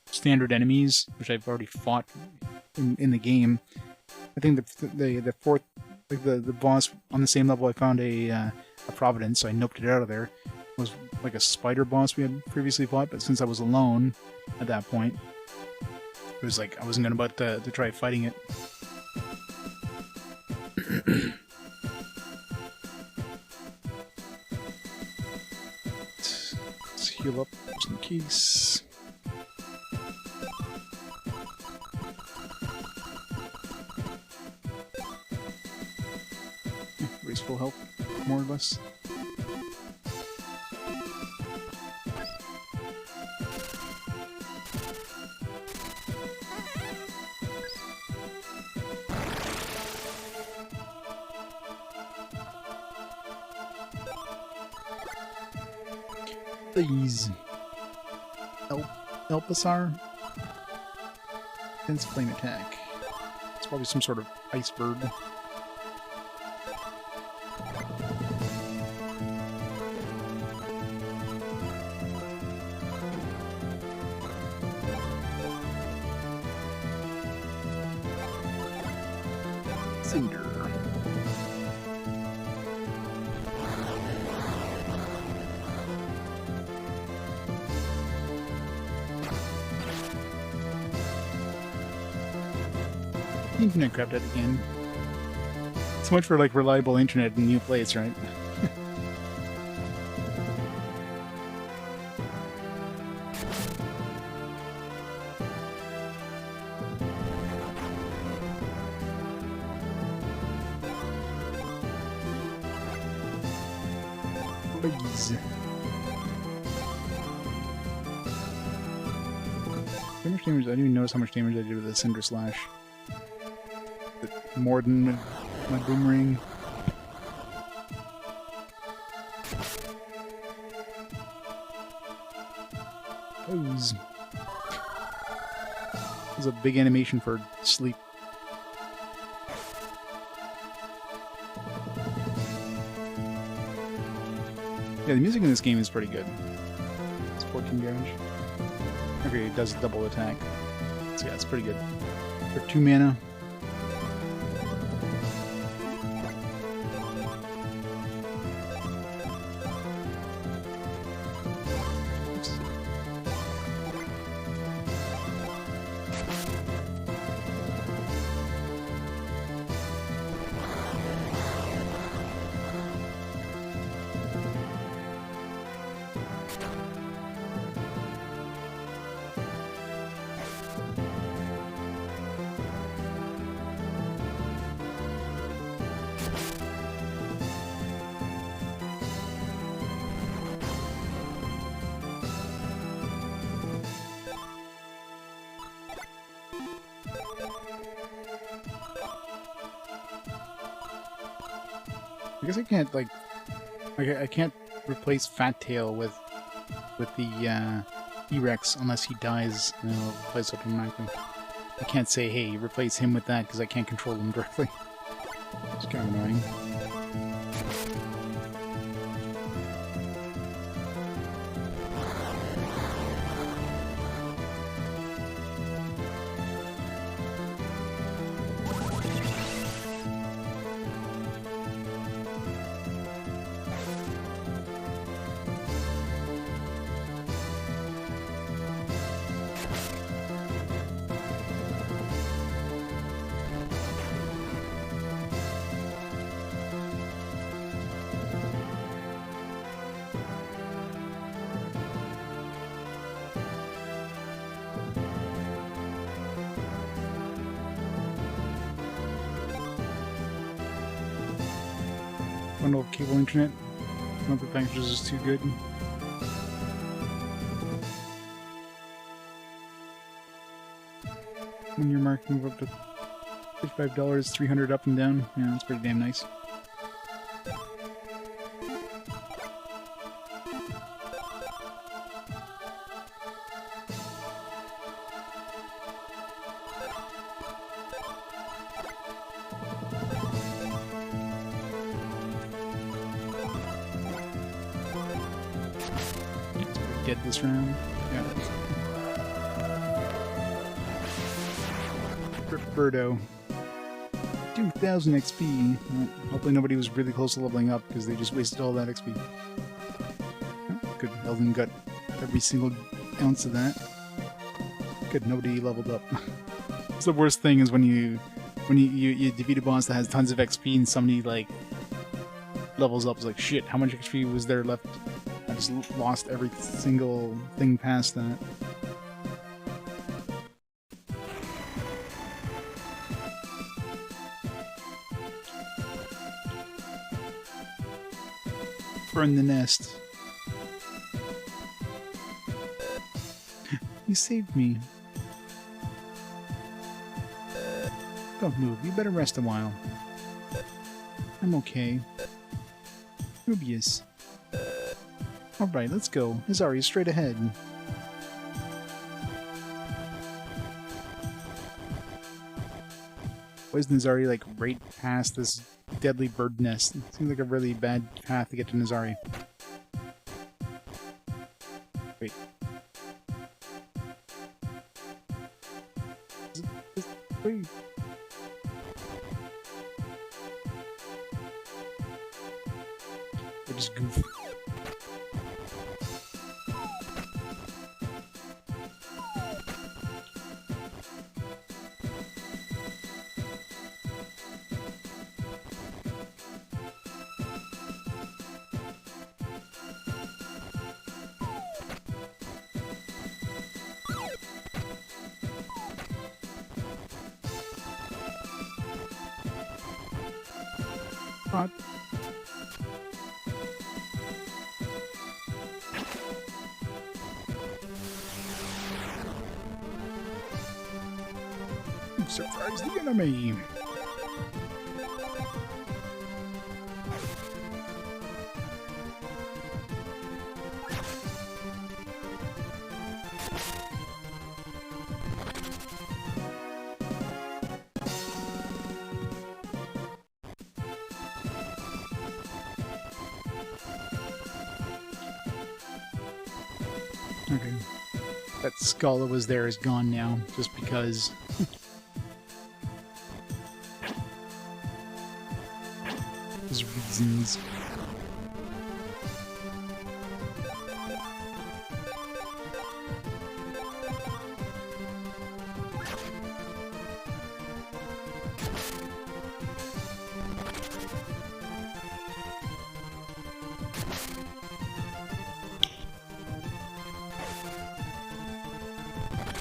standard enemies, which I've already fought in the game. I think the fourth, like the boss on the same level, I found a Providence, so I noped it out of there. It was like a spider boss we had previously fought, but since I was alone at that point, it was like I wasn't about to try fighting it. Let's heal up just in case. Raise full health, more or less. Please. Elpasar? Intense flame attack. It's probably some sort of ice bird. Cinder. Internet grabbed it again. So much for like reliable internet in new place, right? Please. How much damage? I didn't even notice how much damage I did with the Cinder Slash. More than my boomerang. Pose. There's a big animation for sleep. Yeah, the music in this game is pretty good. It's 14 damage. Okay, it does double attack. So yeah, it's pretty good. For 2 mana. I guess I can't, like I can't replace Fat Tail with the E-Rex unless he dies, and it'll replace it automatically. I can't say, hey, replace him with that, because I can't control him directly. It's kind of annoying. Bundle of cable internet. Monthly packages is too good. When you're marking move up to $55, $300 up and down. Yeah, that's pretty damn nice. Dead this round. Yeah. Birdo. 2000 XP. Well, hopefully nobody was really close to leveling up because they just wasted all that XP. Oh, good. Eldin got every single ounce of that. Good. Nobody leveled up. It's the worst thing is when you defeat a boss that has tons of XP and somebody like levels up. It's like shit. How much XP was there left? I just lost every single thing past that. Burn the nest. You saved me. Don't move. You better rest a while. I'm okay. Rubius. Alright, let's go. Nazari is straight ahead. Why is Nazari like right past this deadly bird nest? It seems like a really bad path to get to Nazari. Wait. Wait. I just goof. Hot. Surprise the enemy! Okay. That skull that was there is gone now, just because. There's reasons.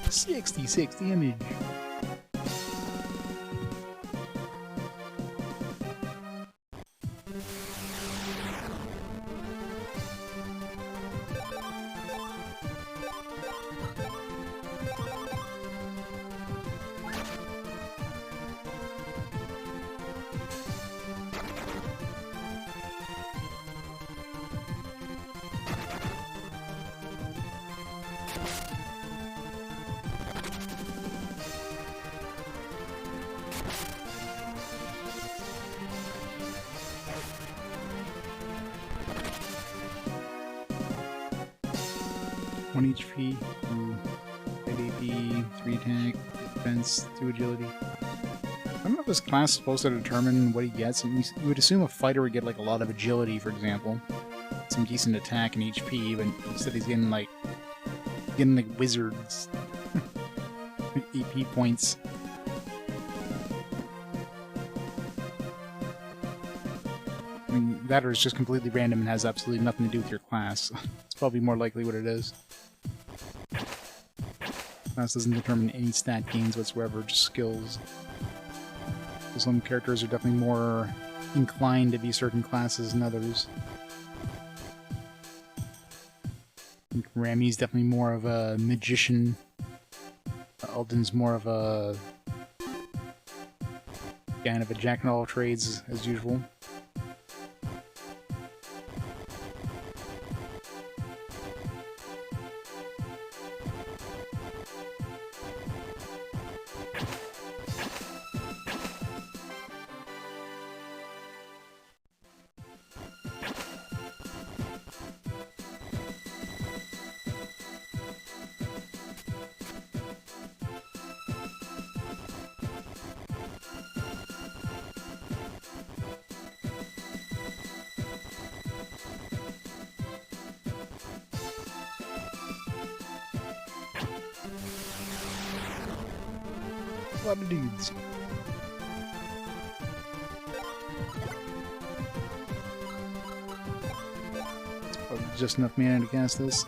$66 damage. One HP, 8 AP, 3 attack, 3 defense, 2 agility. I don't know if this class is supposed to determine what he gets. You would assume a fighter would get like a lot of agility, for example, some decent attack and HP, but instead he's getting like wizards, AP points. I mean, that or it's just completely random and has absolutely nothing to do with your class. It's probably more likely what it is. Class doesn't determine any stat gains whatsoever, just skills. So some characters are definitely more inclined to be certain classes than others. I think Rami's definitely more of a magician. Eldin's more of a kind of a jack in all trades as usual. A lot of dudes. It's probably just enough mana to cast this.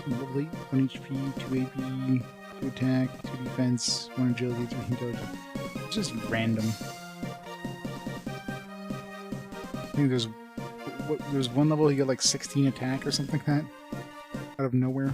Lovely. 1 HP, 2 AP, 2 attack, 2 defense, 1 agility, 3 intelligence. It's just random. I think there's one level you get like 16 attack or something like that. Out of nowhere.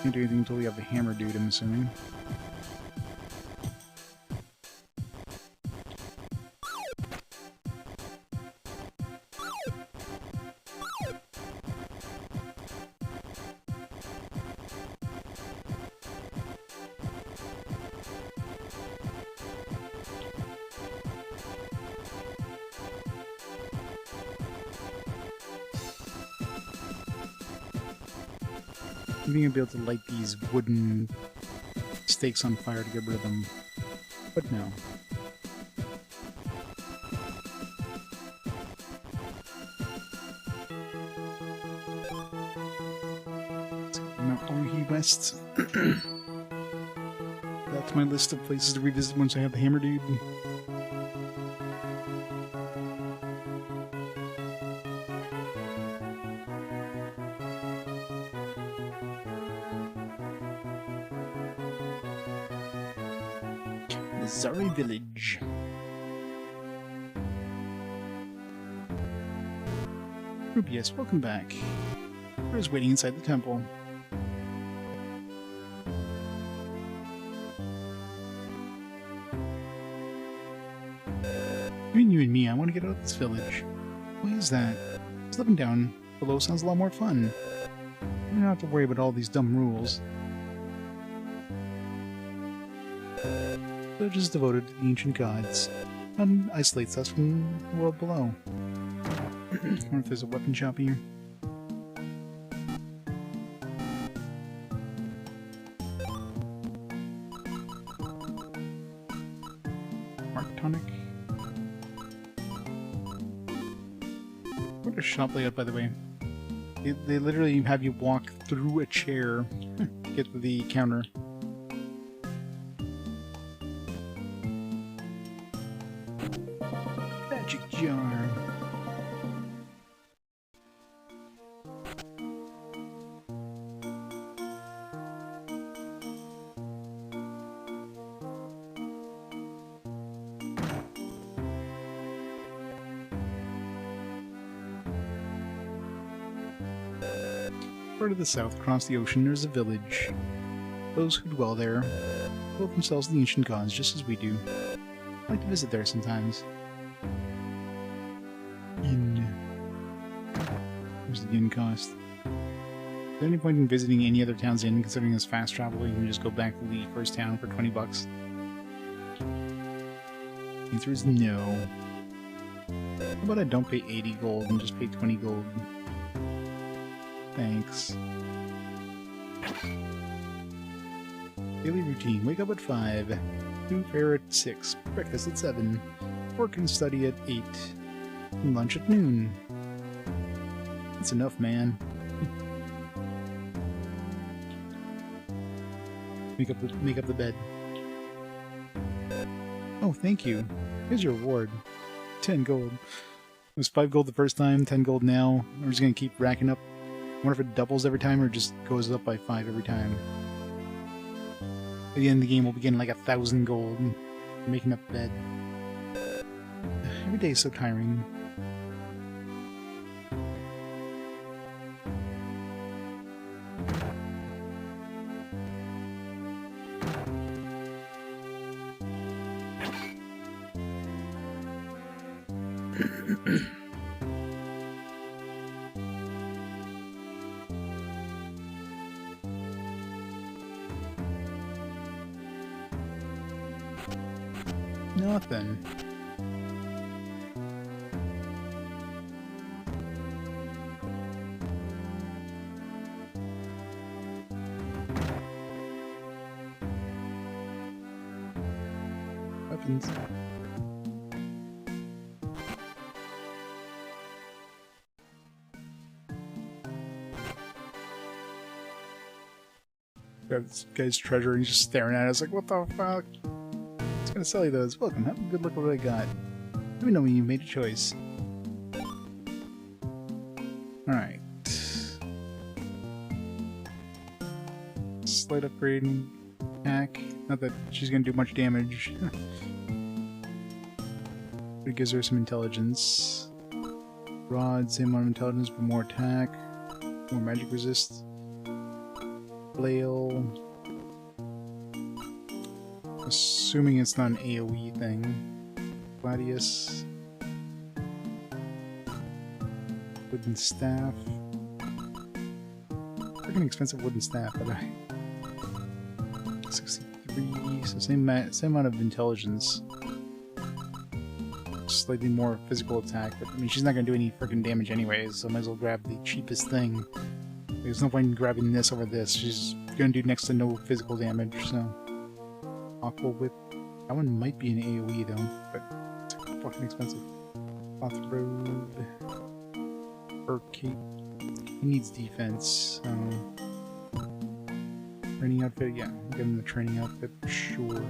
Can't do anything until we have the hammer dude, I'm assuming. Being able to light these wooden stakes on fire to get rid of them, but no. Mount Ohi West. That's my list of places to revisit once I have the hammer dude. Zari Village. Rubius, welcome back. I was waiting inside the temple. Between you and me, I want to get out of this village. Why is that? Because living down below sounds a lot more fun. You don't have to worry about all these dumb rules. The village is devoted to the ancient gods and isolates us from the world below. I wonder if there's a weapon shop here. Tonic. What a shop layout, by the way. They literally have you walk through a chair to get to the counter. Magic jar. Far to the south, across the ocean, there's a village. Those who dwell there call themselves the ancient gods, just as we do. I like to visit there sometimes. Inn. Where's the inn cost? Is there any point in visiting any other town's inn, considering it's fast travel? You can just go back to the first town for 20 bucks. The answer is no. How about I don't pay 80 gold and just pay 20 gold? Thanks. Daily routine. Wake up at 5. Do prayer at 6. Breakfast at 7. Work and study at 8. And lunch at noon. That's enough, man. Make up the bed. Oh, thank you. Here's your reward. 10 gold. It was 5 gold the first time, 10 gold now. We're just gonna keep racking up. I wonder if it doubles every time or just goes up by 5 every time. At the end of the game, we'll be getting like 1,000 gold and making up bed. Every day is so tiring. Nothing. Weapons. Grab this guy's treasure and he's just staring at us like, what the fuck? I'm gonna sell you those. Welcome, have a good look at what I got. Let me know when you made a choice. Alright. Slight upgrade and attack. Not that she's gonna do much damage. But it gives her some intelligence. Rod, same amount of intelligence, but more attack. More magic resist. Flail. Assuming it's not an AoE thing. Gladius. Wooden staff. Freaking expensive wooden staff, but I... 63, so same amount of intelligence. Slightly more physical attack, but I mean she's not gonna do any freaking damage anyways, so I might as well grab the cheapest thing. There's no point in grabbing this over this. She's gonna do next to no physical damage, so... Aqua Whip. That one might be an AoE though, but it's fucking expensive. Cloth Robe. Fur Cape. He needs defense, so... Training outfit? Yeah, give him the training outfit, sure.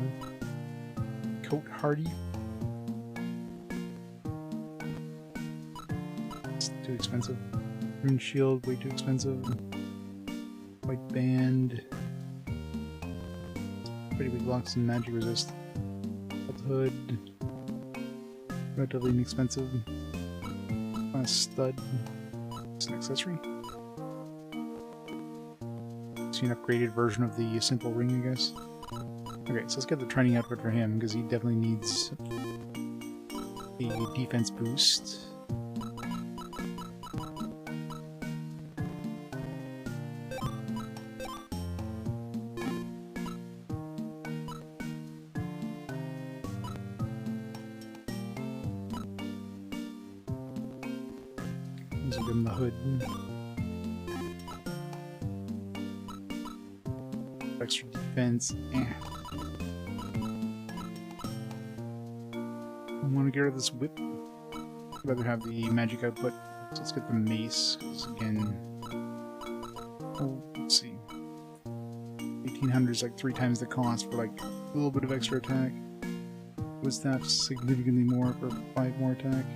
Coat Hardy. It's too expensive. Rune Shield, way too expensive. White Band. Pretty big blocks and magic resist. Hood. Relatively inexpensive. A stud. It's an accessory. See an upgraded version of the simple ring, I guess. Okay, so let's get the training outfit for him, because he definitely needs a defense boost. These will give him the hood. Extra defense. I want to get rid of this whip. I'd rather have the magic output. So let's get the mace, because again... Oh, let's see. 1800 is like 3 times the cost for like a little bit of extra attack. Was that significantly more for 5 more attack?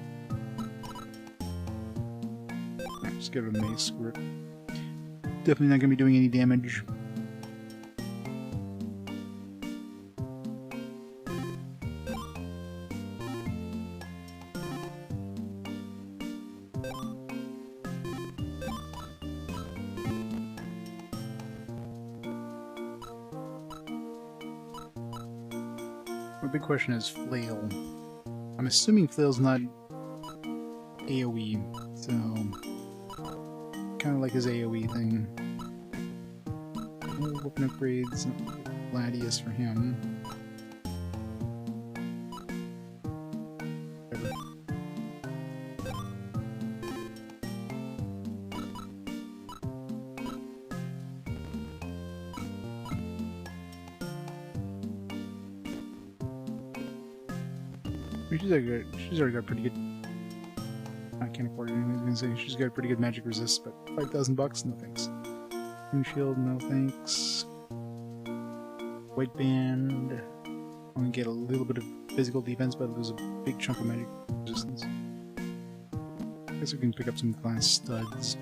Right, just get rid of the mace, screw it. Definitely not going to be doing any damage. The big question is flail. I'm assuming flail's not AoE, so kind of like his AoE thing. Oh, weapon upgrades, Gladius for him. Whatever. She's already got pretty good. I can't afford it. I was gonna say she's got pretty good magic resist, but $5,000? No thanks. Moon shield? No thanks. White band. I'm gonna get a little bit of physical defense, but lose a big chunk of magic resistance. I guess we can pick up some glass studs.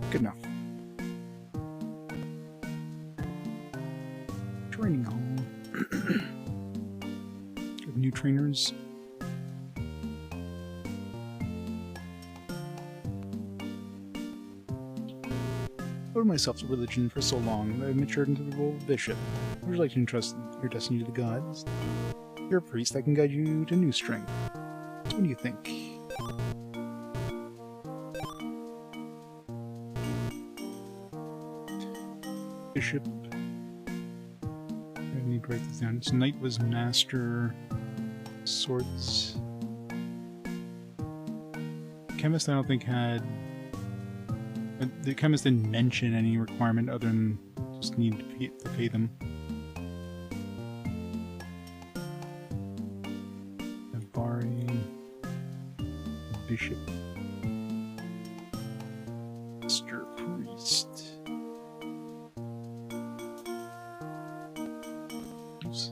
Good enough. Training hall. Have new trainers. Devoted myself to religion for so long that I've matured into the role of bishop. Would you like to entrust your destiny to the gods? You're a priest that can guide you to new strength. What do you think? Bishop. I need to write this down. So knight was master. Swords. Chemist I don't think had... The chemist didn't mention any requirement other than just need to pay them. Bari. Bishop. Master priest. Oops.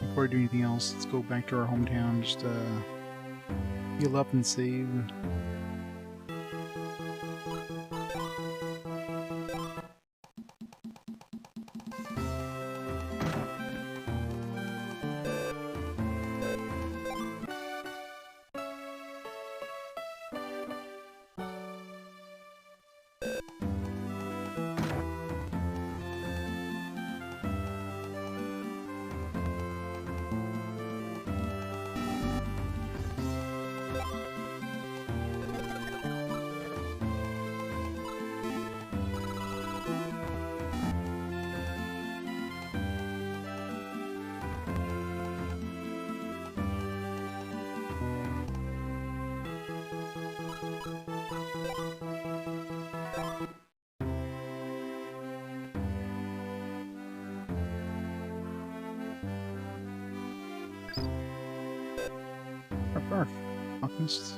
Before I do anything else, let's go back to our hometown, just heal up and save. Dark Alchemist.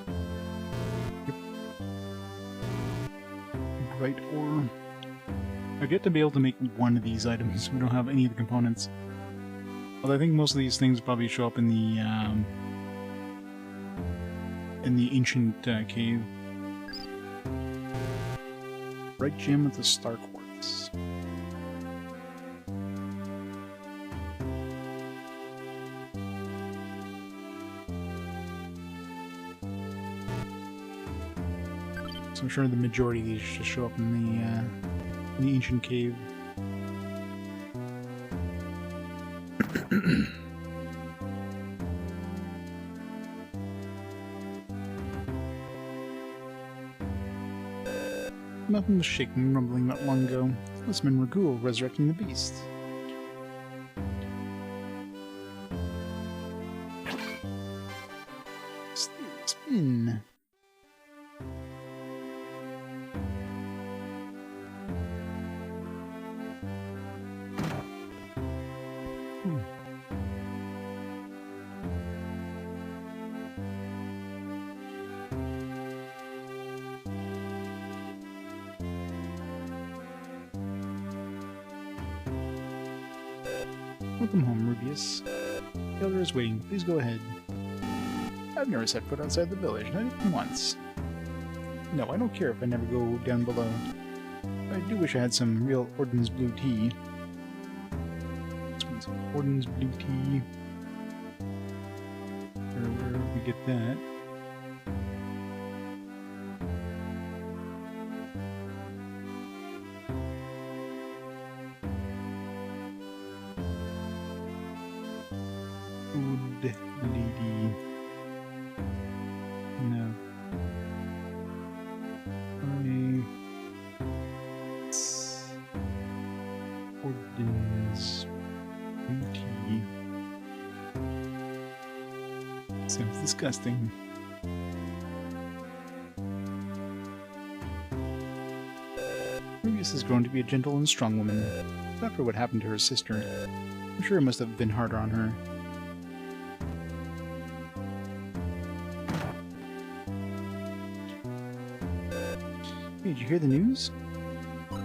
Yep. Right, or I've yet to be able to make one of these items. We don't have any of the components. Although I think most of these things probably show up in the ancient cave. Bright gem with the star quartz. So I'm sure the majority of these just show up in the ancient cave. Nothing was shaking and rumbling not long ago. It must have been Ragul resurrecting the beast. Spin. Welcome home, Rubius. The elder is waiting. Please go ahead. I've never set foot outside the village, not even once. No, I don't care if I never go down below. I do wish I had some real Orden's blue tea. This one's Orden's blue tea. Where would we get that? Good lady. No. Orden's beauty. Sounds disgusting. Rubius has grown to be a gentle and strong woman. After what happened to her sister, I'm sure it must have been harder on her. Hey, did you hear the news? I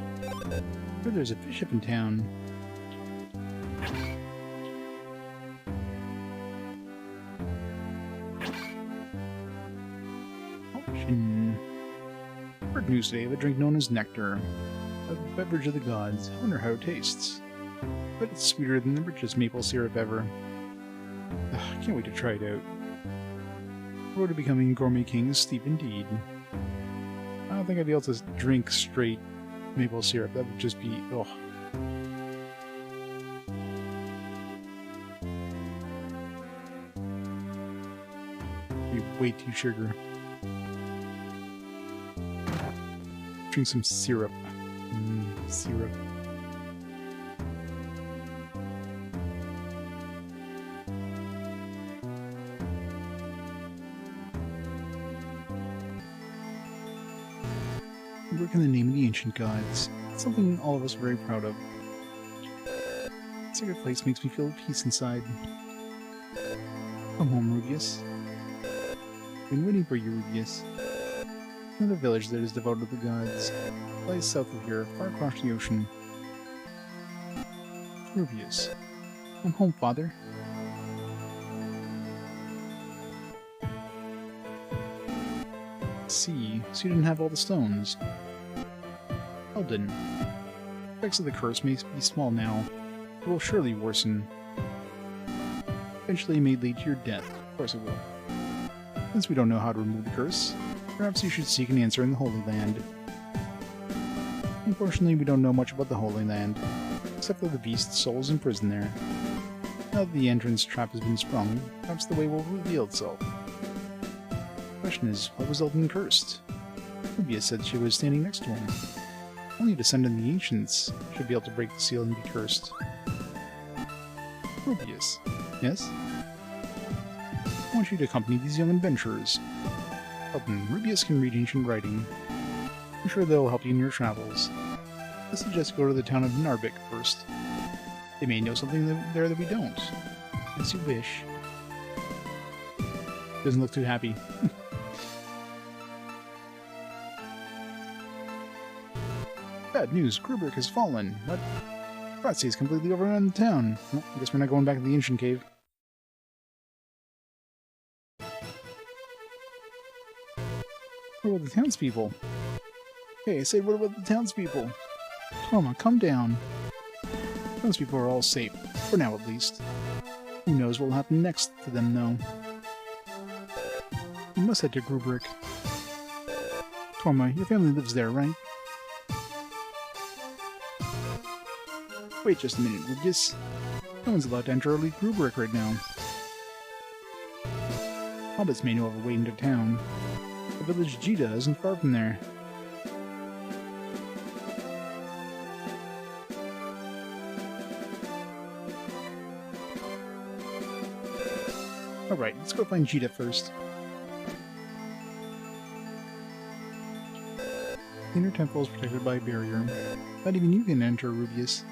heard there's a fish ship in town. Option. Heard news today of a drink known as nectar. A beverage of the gods. I wonder how it tastes. But it's sweeter than the richest maple syrup ever. Ugh, I can't wait to try it out. The road to becoming gourmet king is steep indeed. I don't think I'd be able to drink straight maple syrup. That would just be... oh. Be way too sugar. Drink some syrup. Syrup. Work in the name of the ancient gods. Something all of us are very proud of. Sacred place makes me feel at peace inside. Come home, Rubius. I've been waiting for you, Rubius. Another village that is devoted to the gods lies south of here, far across the ocean. Rubius. Come home, father. See, so you didn't have all the stones. Eldin. The effects of the curse may be small now, but will surely worsen. Eventually it may lead to your death. Of course it will. Since we don't know how to remove the curse, perhaps you should seek an answer in the Holy Land. Unfortunately, we don't know much about the Holy Land, except that the beast's soul is imprisoned there. Now that the entrance trap has been sprung, perhaps the way will reveal itself. The question is, what was Eldin cursed? Lufia said she was standing next to him. Only a descendant of the ancients should be able to break the seal and be cursed. Rubius. Yes? I want you to accompany these young adventurers. Eldin, Rubius can read ancient writing. I'm sure they'll help you in your travels. I suggest go to the town of Narbik first. They may know something there that we don't. As you wish. Doesn't look too happy. Bad news, Grubrick has fallen. What? Gratze is completely overrun the town. Well, I guess we're not going back to the ancient cave. What about the townspeople? Hey, I said, what about the townspeople? Toma, come down. Townspeople are all safe. For now, at least. Who knows what will happen next to them, though. We must head to Grubrick. Toma, your family lives there, right? Wait just a minute, Rubius. No one's allowed to enter early Grubrick right now. Hobbits may know of a way into town. The village Jita isn't far from there. Alright, let's go find Jita first. The inner temple is protected by a barrier. Not even you can enter, Rubius.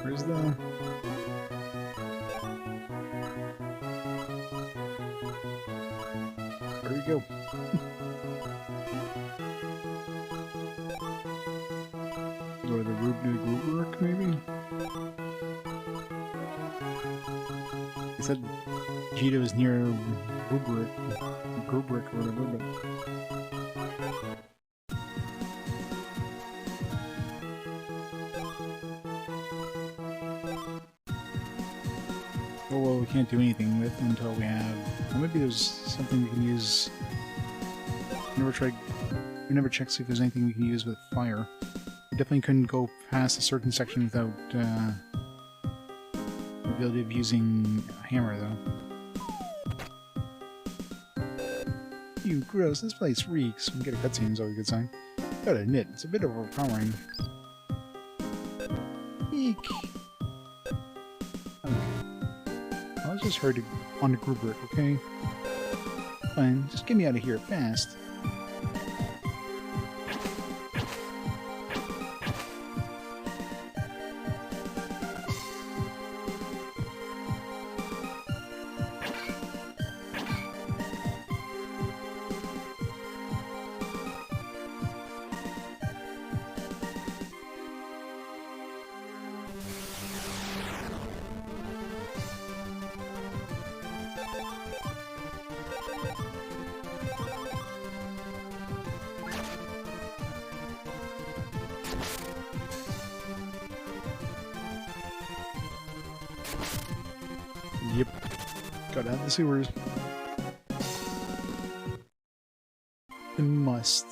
Where's the... Where do we go? Go to the group work, maybe? He said Jita was near Grubrick or whatever, but... Oh, well, we can't do anything with until we have... Well, maybe there's something we can use... We never checked to see if there's anything we can use with fire. We definitely couldn't go past a certain section without the ability of using a hammer, though. Ew, gross, this place reeks. We can get a cutscene, is always a good sign. Gotta admit, it's a bit overpowering. Eek! I was just heard on the Grubrick, okay? Fine, just get me out of here fast. Yep. Got out of the sewers. I must.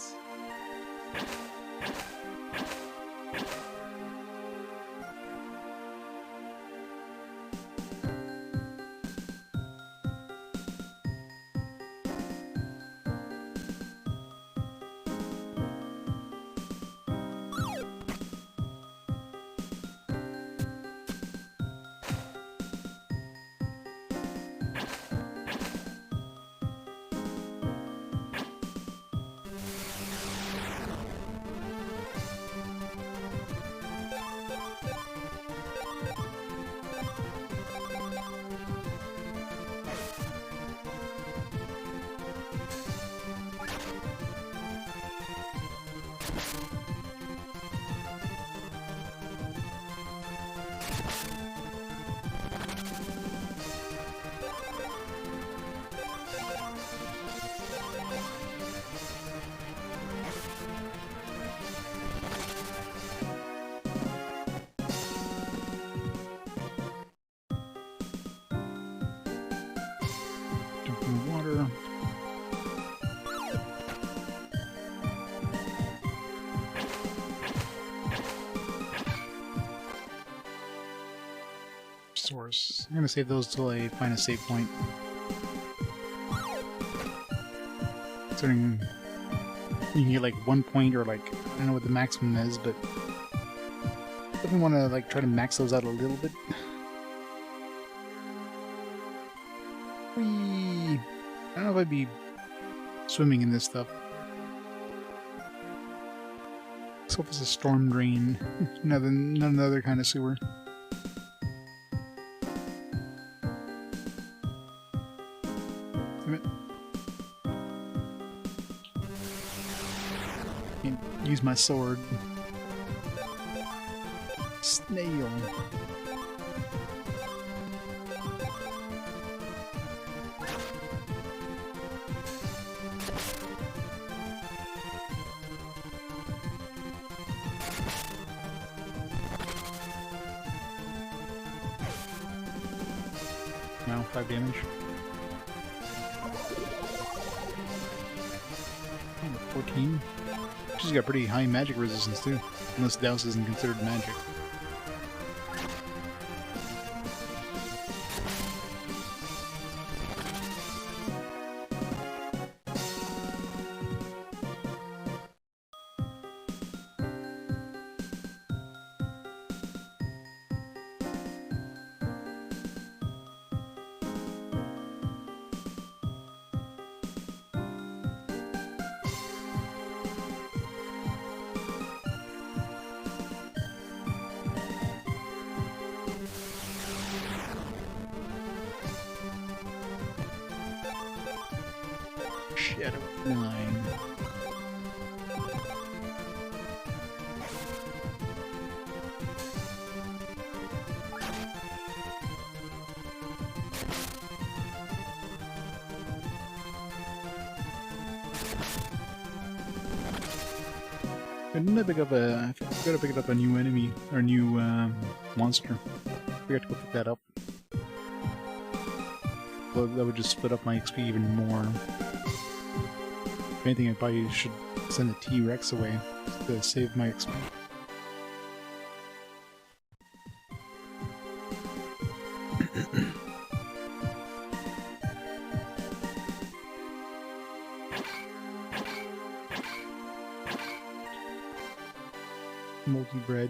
Water. I'm gonna save those till I find a save point. Considering you can get like 1 point or like, I don't know what the maximum is, but I definitely want to like try to max those out a little bit. Whee! I don't know if I'd be swimming in this stuff. So if it's a storm drain, another kind of sewer. Damn it. Can't use my sword. Snail. Now 5 damage. Oh, 14. She's got pretty high magic resistance too, unless Douse isn't considered magic. Shadow 9. I gotta pick up a new enemy, or new monster. I forgot to go pick that up. Well, that would just split up my XP even more. If anything, I probably should send a T-Rex away to save my XP. Multi-bread.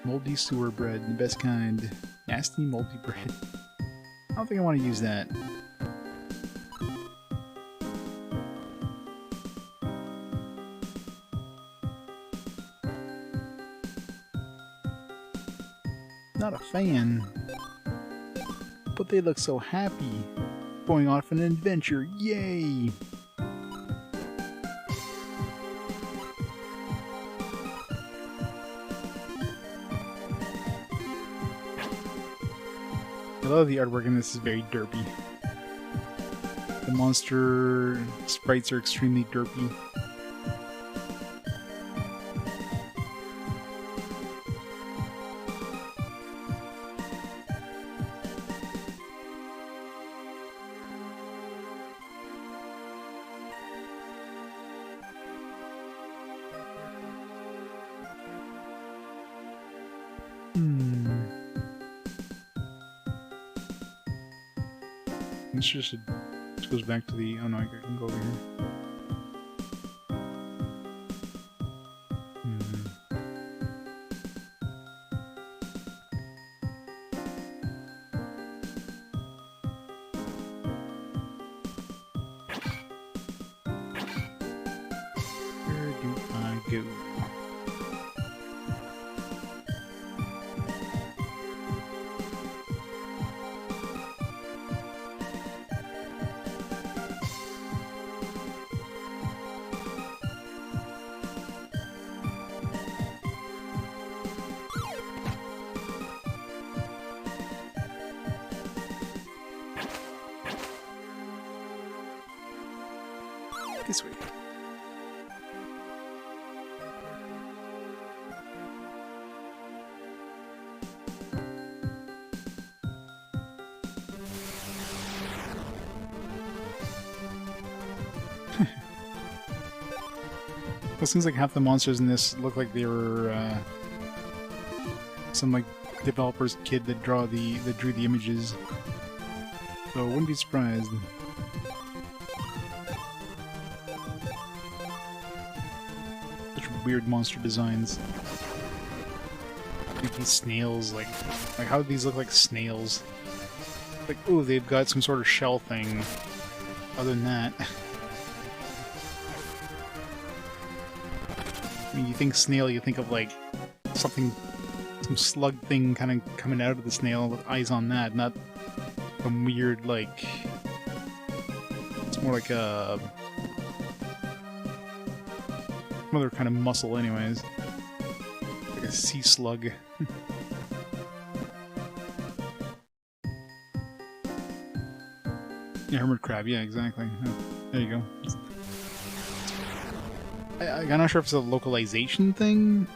Moldy sewer bread, the best kind. Nasty moldy bread. I don't think I want to use that. Not a fan. But they look so happy. Going off on an adventure. Yay! I love the artwork in this is very derpy. The monster sprites are extremely derpy. This goes back to the... Oh no, I can go over here. Where do I go? This way. It seems like half the monsters in this look like they were some like developer's kid that drew the images. So I wouldn't be surprised. Such weird monster designs. Like these snails, like how do these look like snails? Like, oh, they've got some sort of shell thing. Other than that, I mean, you think snail, you think of like something, some slug thing kind of coming out of the snail with eyes on that, not some weird like. It's more like a some other kind of muscle, anyways. Like a sea slug. Yeah, hermit crab, yeah, exactly. Oh, there you go. I'm not sure if it's a localization thing,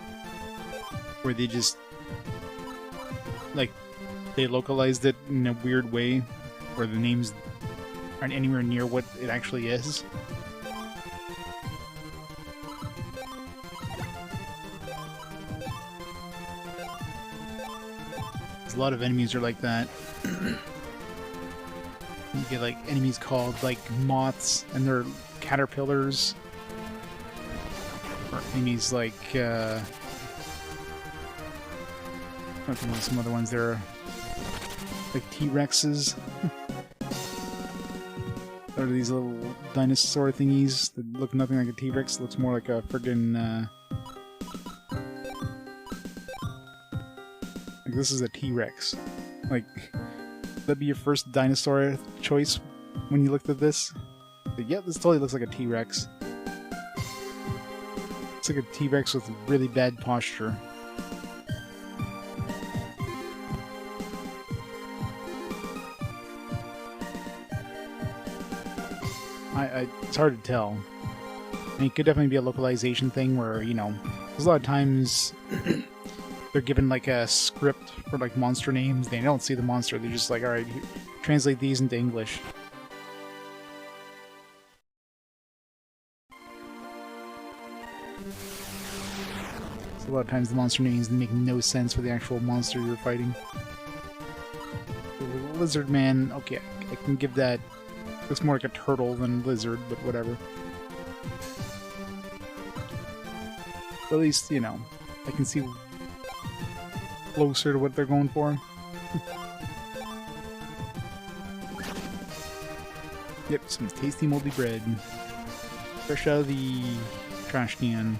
where they just, like, they localized it in a weird way, where the names aren't anywhere near what it actually is. There's a lot of enemies are like that. You get like enemies called like moths, and they're caterpillars. Or enemies like I think there's some other ones there, like T-Rexes. Or these little dinosaur thingies that look nothing like a T-Rex. Looks more like a friggin' like this is a T-Rex. Like, that'd be your first dinosaur choice when you looked at this? Like, yep, this totally looks like a T-Rex. It's like a T-Rex with really bad posture. It's hard to tell. I mean, it could definitely be a localization thing where, you know, there's a lot of times they're given like a script for like monster names. They don't see the monster. They're just like, all right, translate these into English. So a lot of times the monster names make no sense for the actual monster you're fighting. The lizard man, okay, I can give that. Looks more like a turtle than a lizard, but whatever. But at least, you know, I can see closer to what they're going for. Yep, some tasty moldy bread. Fresh out of the trash can.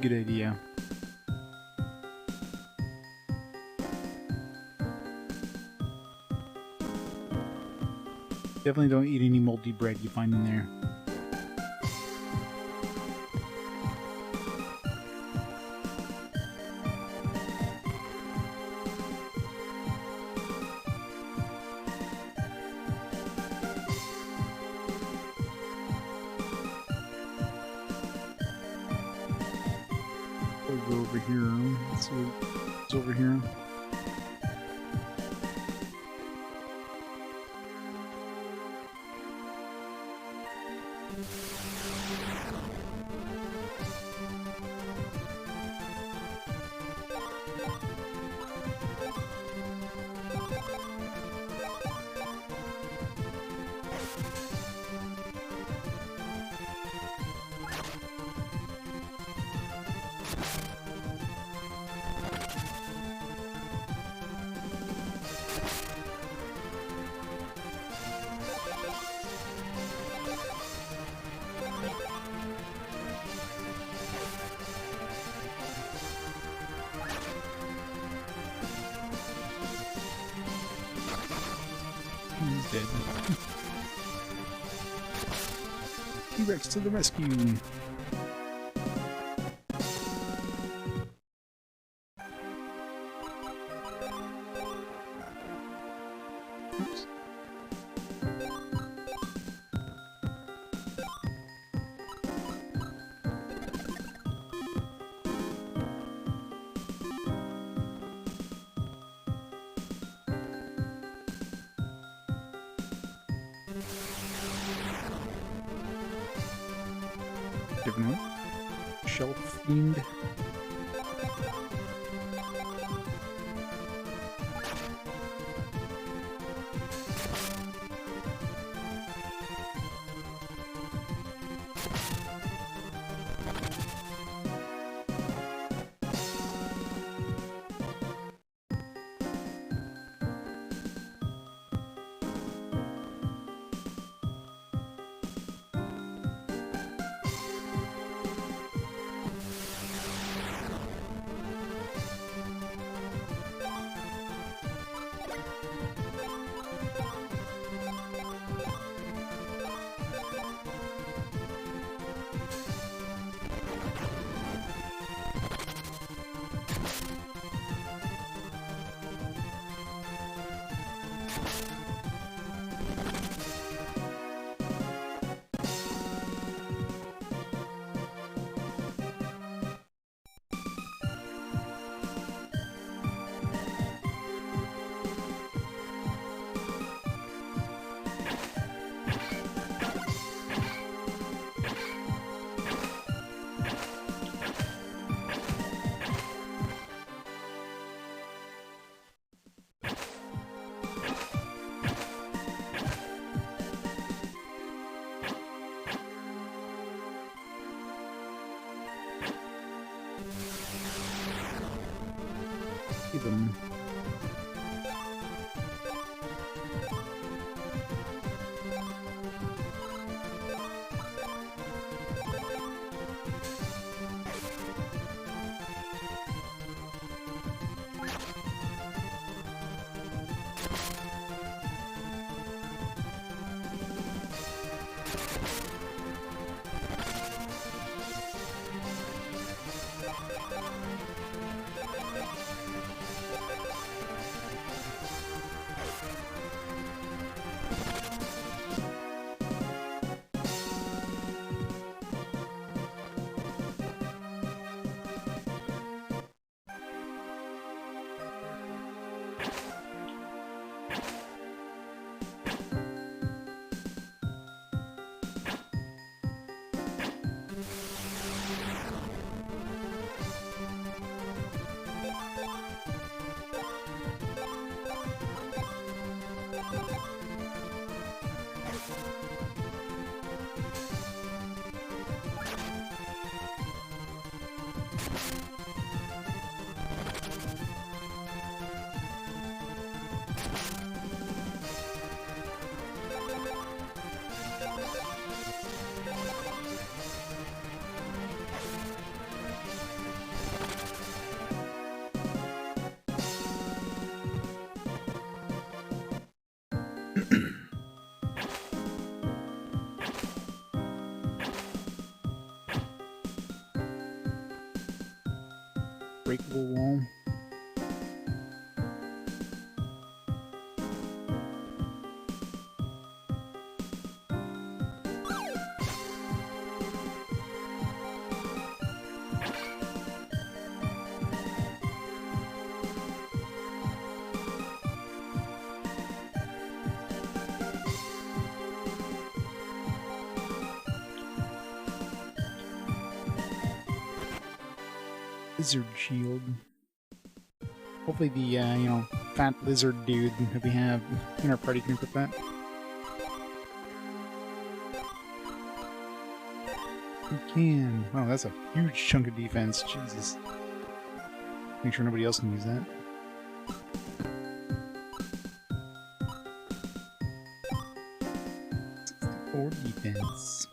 Good idea. Definitely don't eat any moldy bread you find in there. We'll go over here. Let's see what's over here. dead. T-Rex to the rescue! Oops. Different one. Shelf themed. Them. Breakable wall. Lizard shield. Hopefully the, you know, fat lizard dude that we have in our party can equip that. We can. Wow, that's a huge chunk of defense. Jesus. Make sure nobody else can use that. Or defense.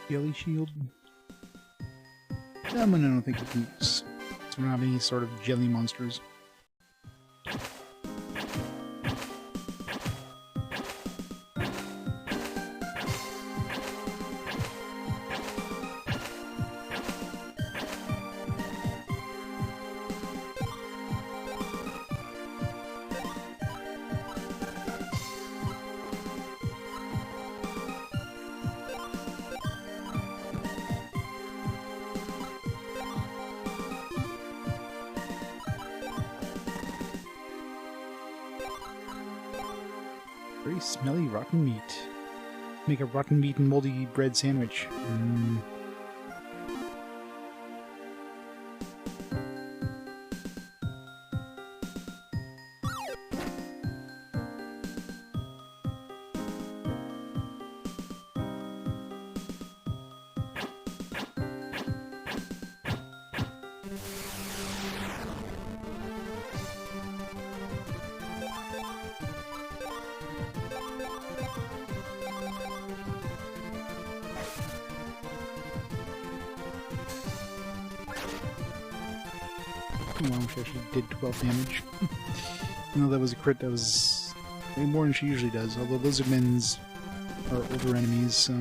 Jelly shield. I don't think we can use. We don't have any sort of jelly monsters. Very smelly rotten meat. Make a rotten meat and moldy bread sandwich. Oh, I wish I actually did 12 damage. You know, that was a crit that was way more than she usually does, although lizardmen's are older enemies, so...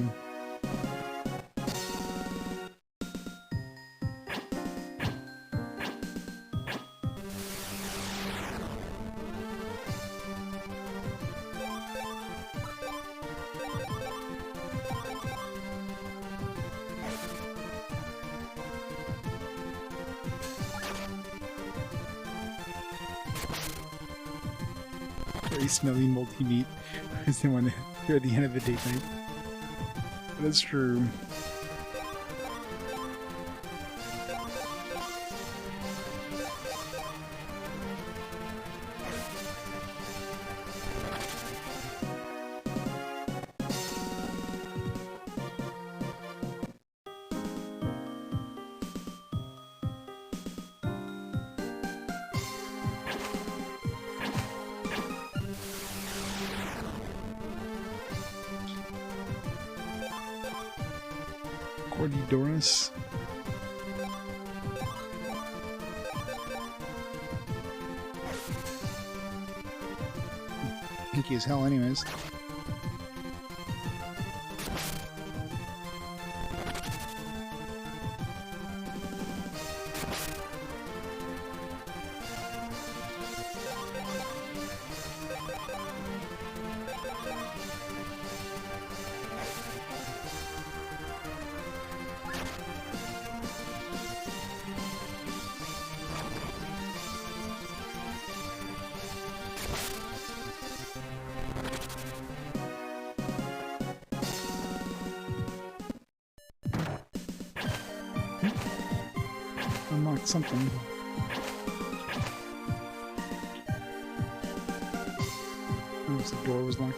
Very smelly moldy meat. I just didn't want to hear the end of the daytime. That's true. Cordidoris. Inky as hell anyways. Unlock something. Oops, the door was locked.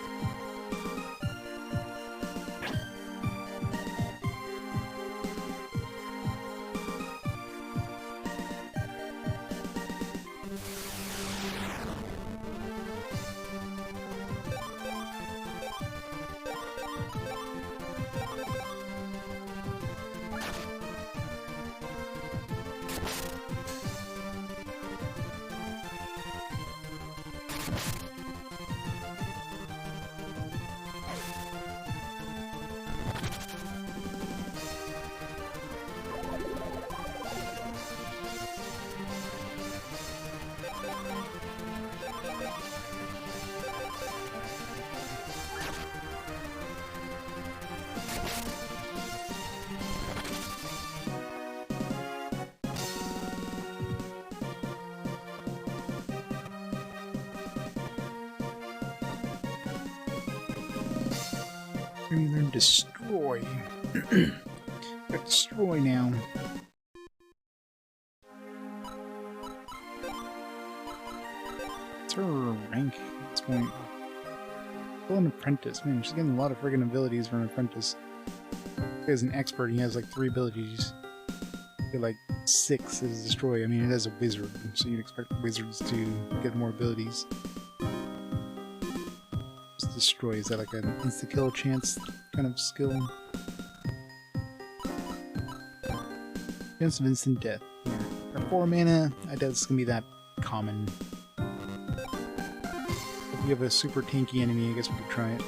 We learn destroy. Got destroy now. What's her rank at this point? Still an apprentice. Man, she's getting a lot of friggin' abilities for an apprentice. As an expert, he has like 3 abilities. Like 6 is destroy. I mean, it is a wizard, so you'd expect wizards to get more abilities. Just destroy, is that like an insta-kill chance kind of skill? Chance of instant death. Yeah. For 4 mana, I doubt it's gonna be that common. If we have a super tanky enemy, I guess we could try it.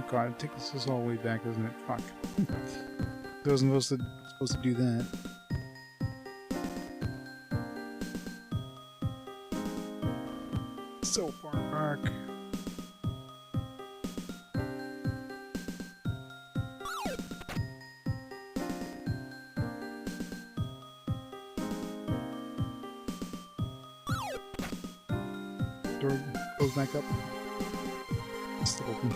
God, it takes us all the way back, doesn't it? Fuck. I wasn't supposed to do that. So far back. Door goes back up. Still open.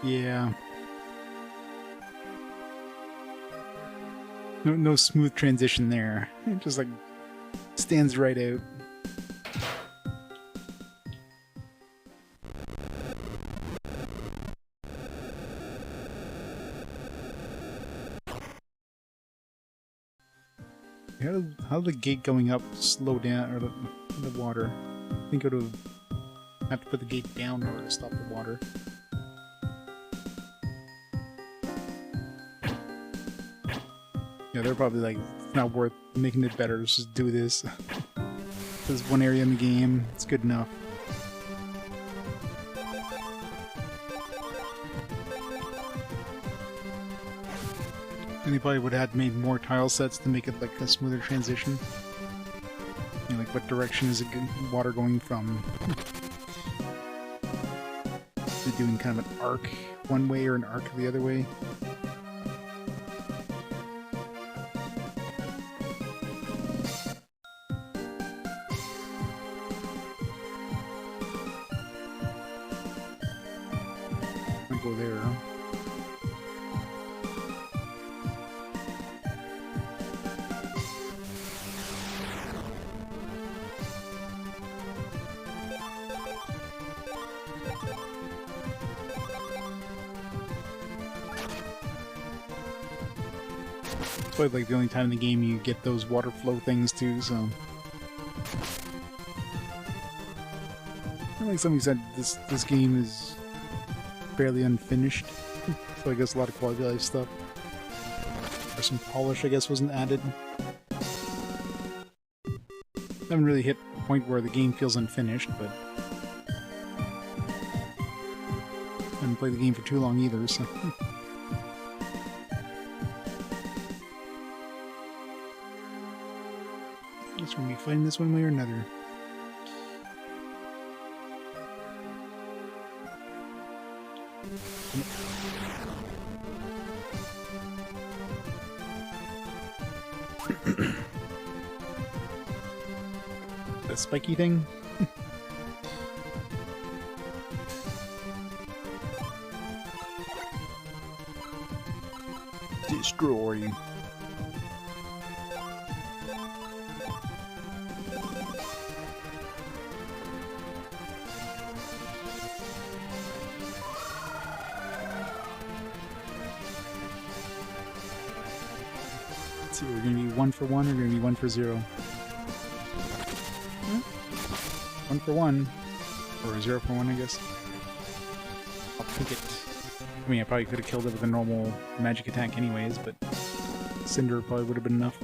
Yeah. No smooth transition there. It just like stands right out. How did the gate going up slow down, or the water? I think it would have to put the gate down in order to stop the water. Yeah, they're probably like, it's not worth making it better, let's just do this. There's one area in the game, it's good enough. And they probably would have made more tile sets to make it like a smoother transition. You know, like what direction is water going from? They're doing kind of an arc one way or an arc the other way. Go there. It's probably like the only time in the game you get those water flow things too, so. Like somebody said, this game is fairly unfinished, so I guess a lot of quality of life stuff. Or some polish, I guess, wasn't added. I haven't really hit the point where the game feels unfinished, but I haven't played the game for too long either, so. I guess we'll be fighting this one way or another. That spiky thing? Destroy. Let's see, we're gonna be 1 for 1 or gonna be 1 for 0? 1 for 1, or 0 for 1, I guess. I'll take it. I mean, I probably could have killed it with a normal magic attack anyways, but Cinder probably would have been enough.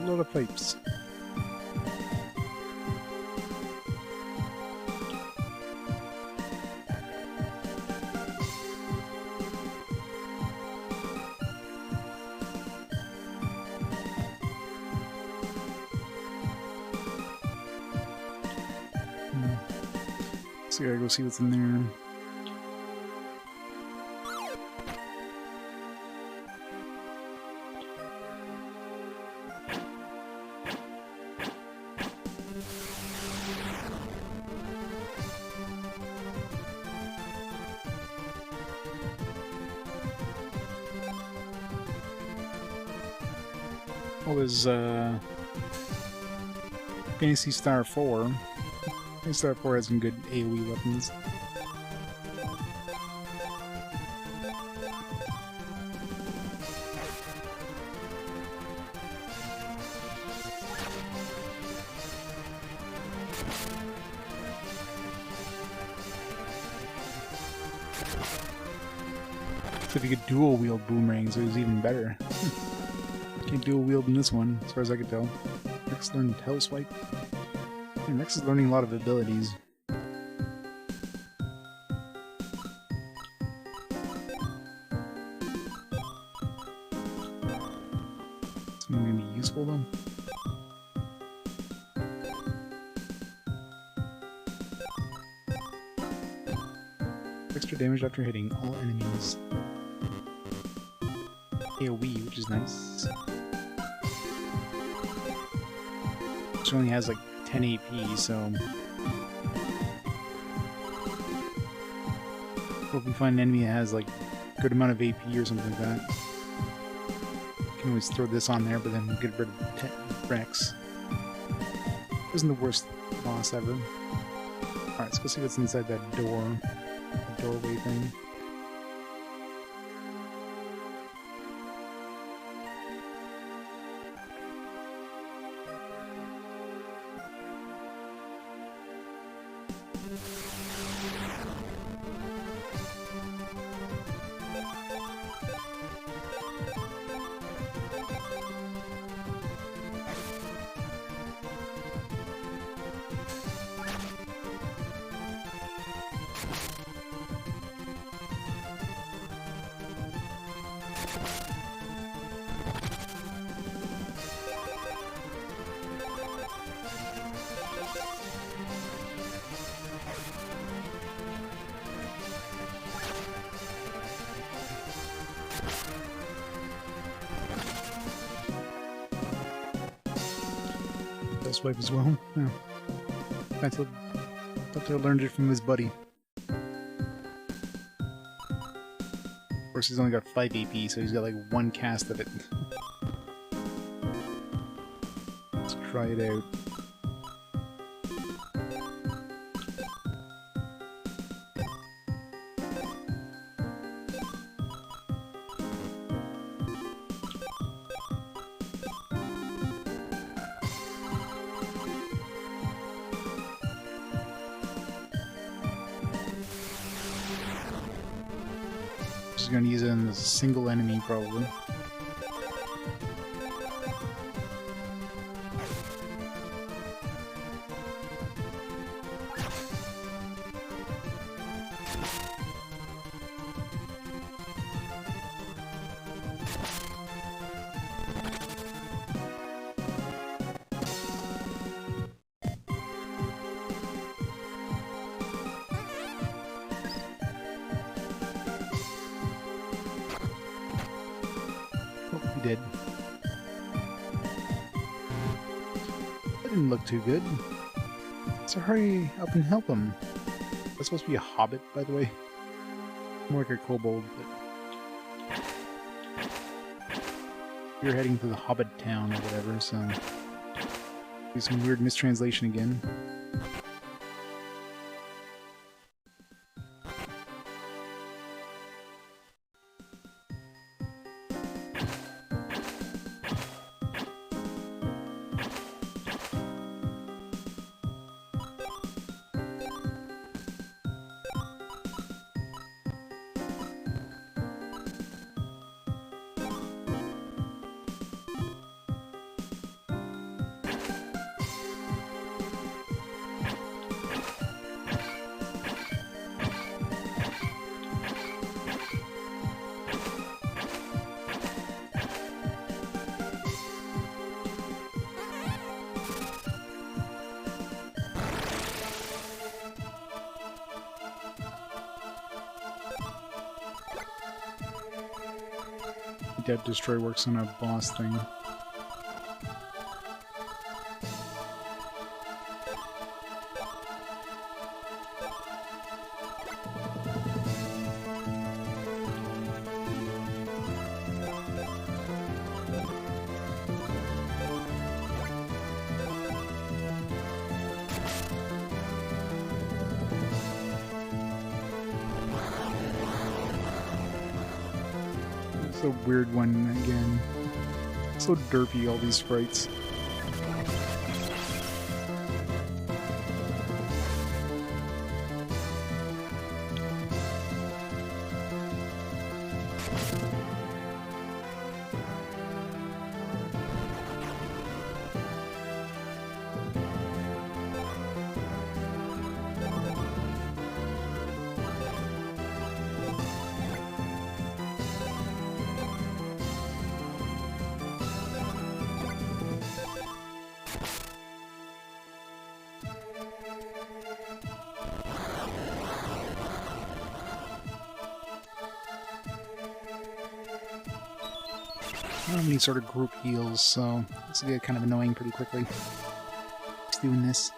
load of pipes. So I gotta go see what's in there. Well, there's Fantasy Star 4. Fantasy Star 4 has some good AoE weapons. So if you could dual wield boomerangs, it was even better. Can't dual wield in this one, as far as I could tell. Rex learned Tail Swipe. And Rex is learning a lot of abilities. It's gonna be useful though. Extra damage after hitting all enemies. AoE, which is nice. Which only has like 10 AP, so if we find an enemy that has like a good amount of AP or something like that, you can always throw this on there, but then get rid of Rex. Isn't the worst boss ever. Alright, let's go see what's inside that door. The doorway thing. Swipe as well. Yeah. I thought I learned it from his buddy. Of course, he's only got 5 AP, so he's got like one cast of it. Let's try it out. Just gonna use it on a single enemy, probably. Did. That didn't look too good. So hurry up and help him. That's supposed to be a hobbit, by the way. More like a kobold, but you're heading to the hobbit town or whatever, so do some weird mistranslation again. Dead Destroy works on a boss thing. A weird one again. So derpy, all these sprites. I don't have any sort of group heals, so this will get kind of annoying pretty quickly. Just doing this.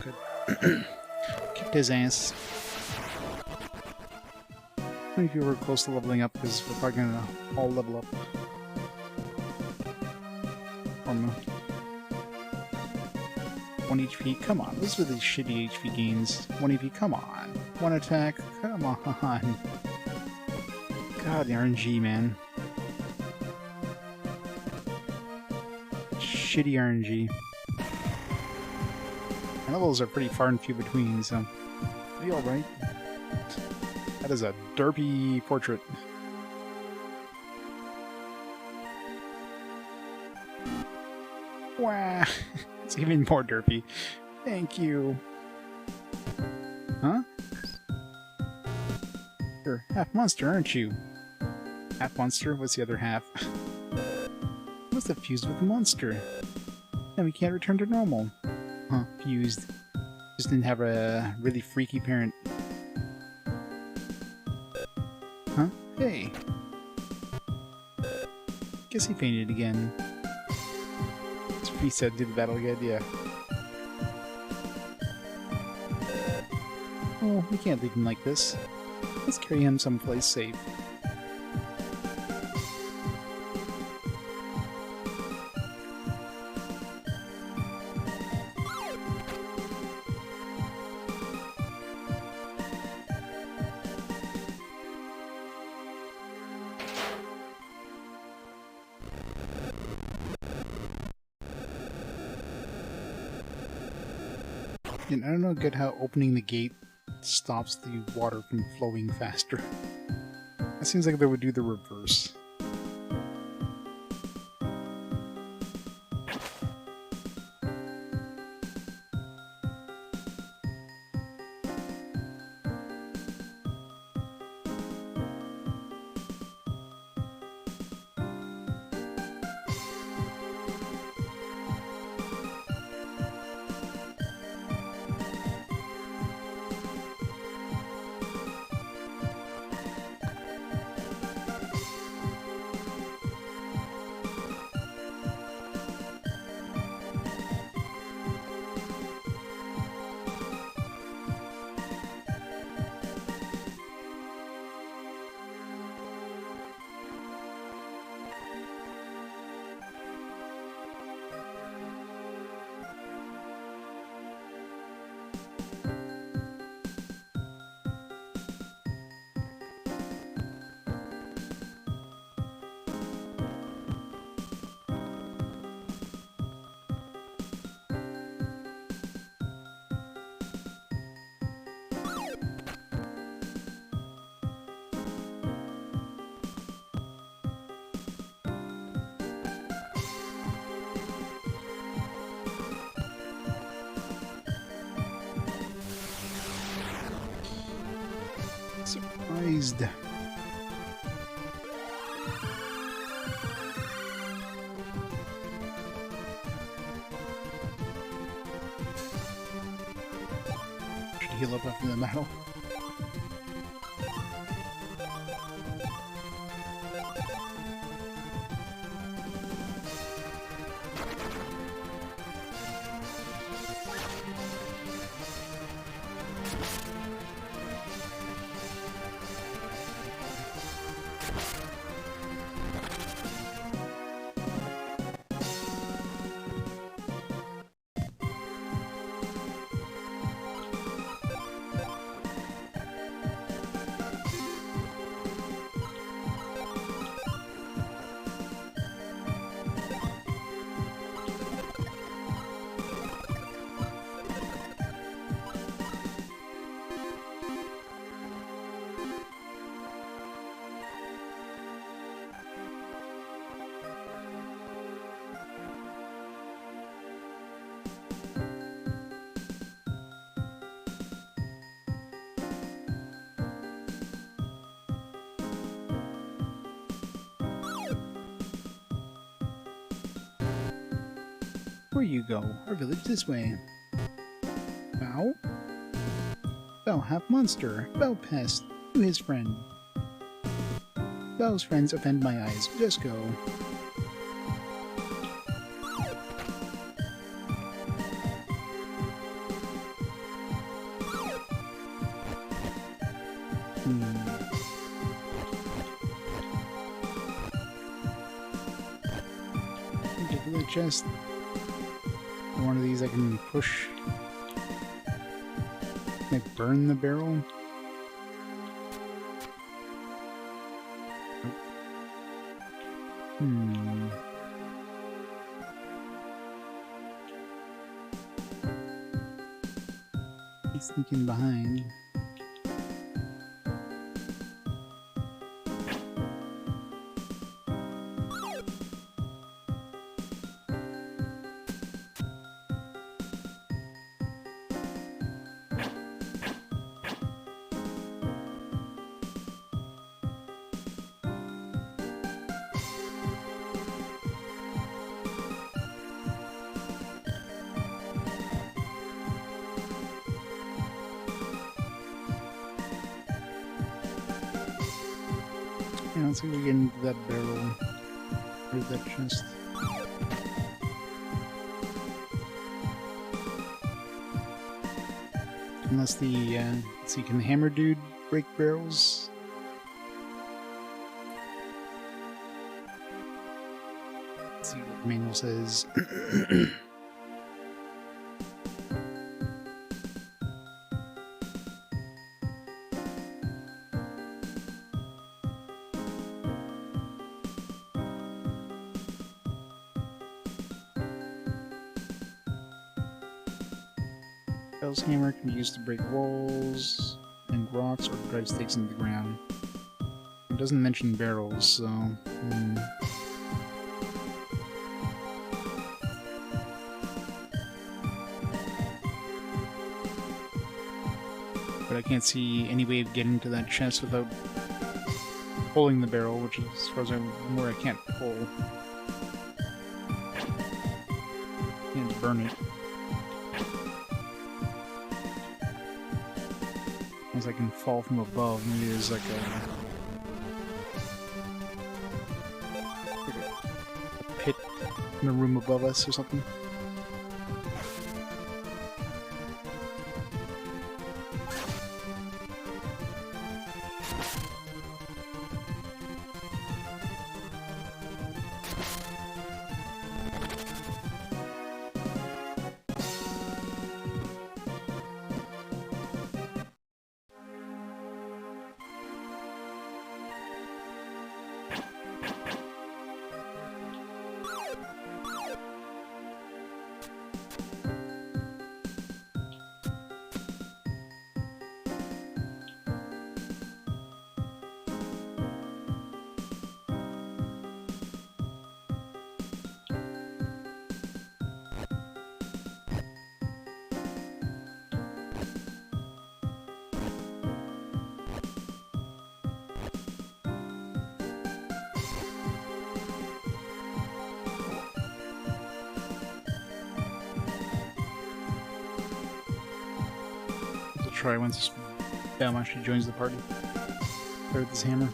Good. Kicked his ass. How many people were close to leveling up, because we're probably gonna all level up. Or no. 1 HP, come on. Those are these shitty HP gains. 1 EP, come on. 1 attack, come on. God, the RNG, man. Shitty RNG. Levels are pretty far and few between, so it'll be alright. That is a derpy portrait. Wow, it's even more derpy. Thank you. Huh? You're half monster, aren't you? Half monster? What's the other half? Must have fused with the monster. Then we can't return to normal. Huh, fused. Just didn't have a really freaky parent. Huh? Hey! Guess he fainted again. It's pretty sad to do the battle again, yeah. Oh, we can't leave him like this. Let's carry him someplace safe. And I don't know good how opening the gate stops the water from flowing faster. It seems like they would do the reverse. surprised. Should heal up after the battle. Where you go? Our village this way. Bow? Bow half monster. Bow pest. To his friend. Bow's friends offend my eyes. Just go. Get to the chest. One of these I can push. Can I burn the barrel? He's sneaking behind. Yeah, let's see if we get into that barrel. Or that chest. Unless the, let's see, can the hammer dude break barrels? Let's see what the manual says. Bell's hammer can be used to break walls and rocks or drive stakes into the ground. It doesn't mention barrels, so... But I can't see any way of getting to that chest without pulling the barrel, which is, as far as I'm aware, I can't pull. I can't burn it. Unless I can fall from above, maybe there's like a pit in the room above us or something. try once Bam actually joins the party. There with this hammer.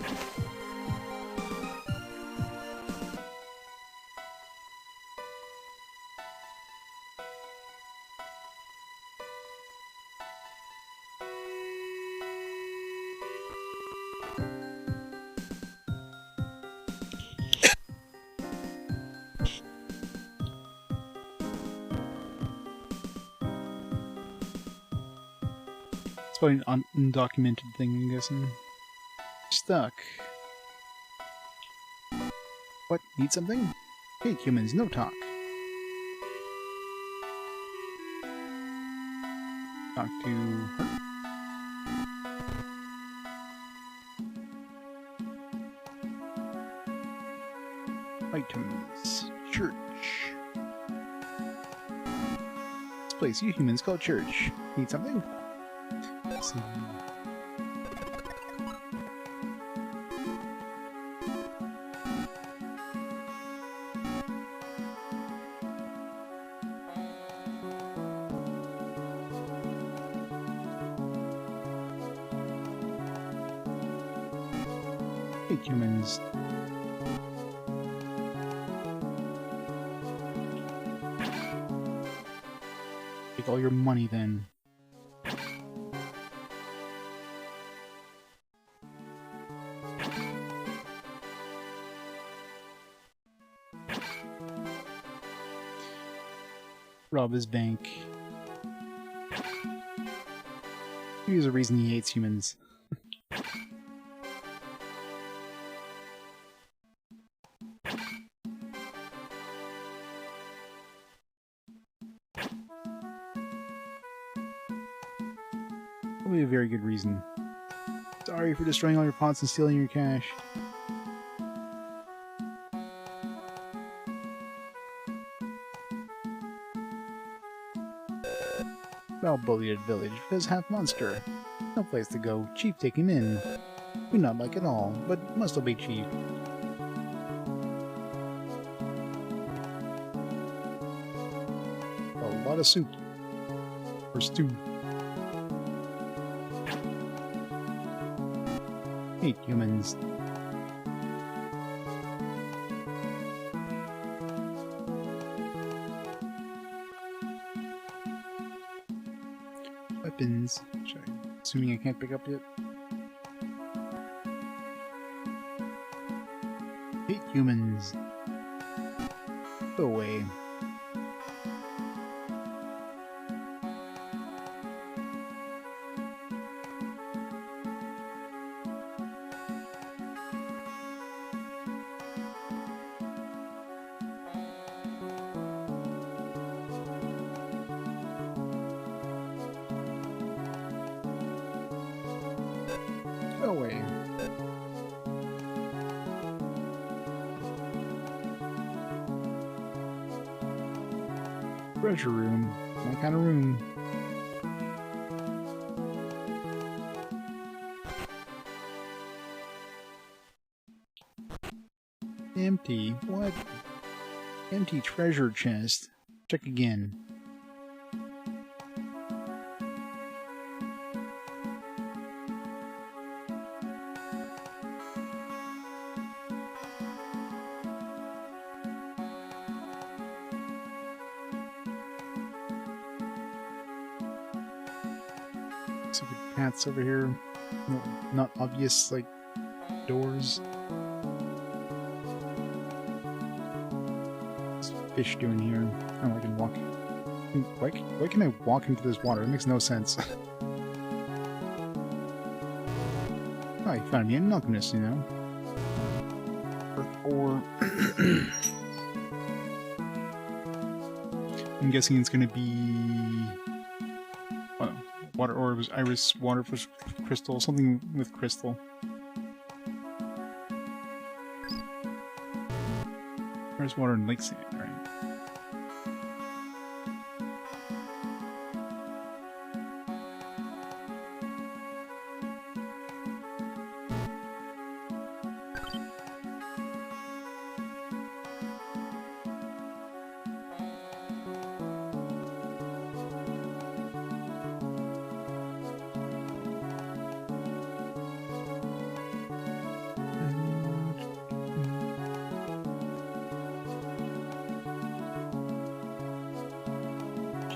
It's probably an undocumented thing, I'm guessing. Stuck. What? Need something? Hey, humans, no talk. Talk to her. Items. Church. This place you humans call church. Need something? Let's see. Hey, humans. Take all your money then. Rob his bank. Maybe there's a reason he hates humans. Probably a very good reason. Sorry for destroying all your pots and stealing your cash. Well bullied village because half monster. No place to go. Chief take him in. We not like it all, but must obey chief. A lot of soup. Or stew. Hate humans. Weapons. Assuming I can't pick up yet. Hate humans. Go away. Go away. Treasure room. My kind of room. Empty. What? Empty treasure chest. Check again. Secret paths over here. No, not obvious, like, doors. What's fish doing here? Oh, I can walk. Why can I walk into this water? It makes no sense. Oh, you found me an alchemist, you know. Or I'm guessing it's gonna be water orbs, iris, water crystal, something with crystal. There's water and lake sand, right?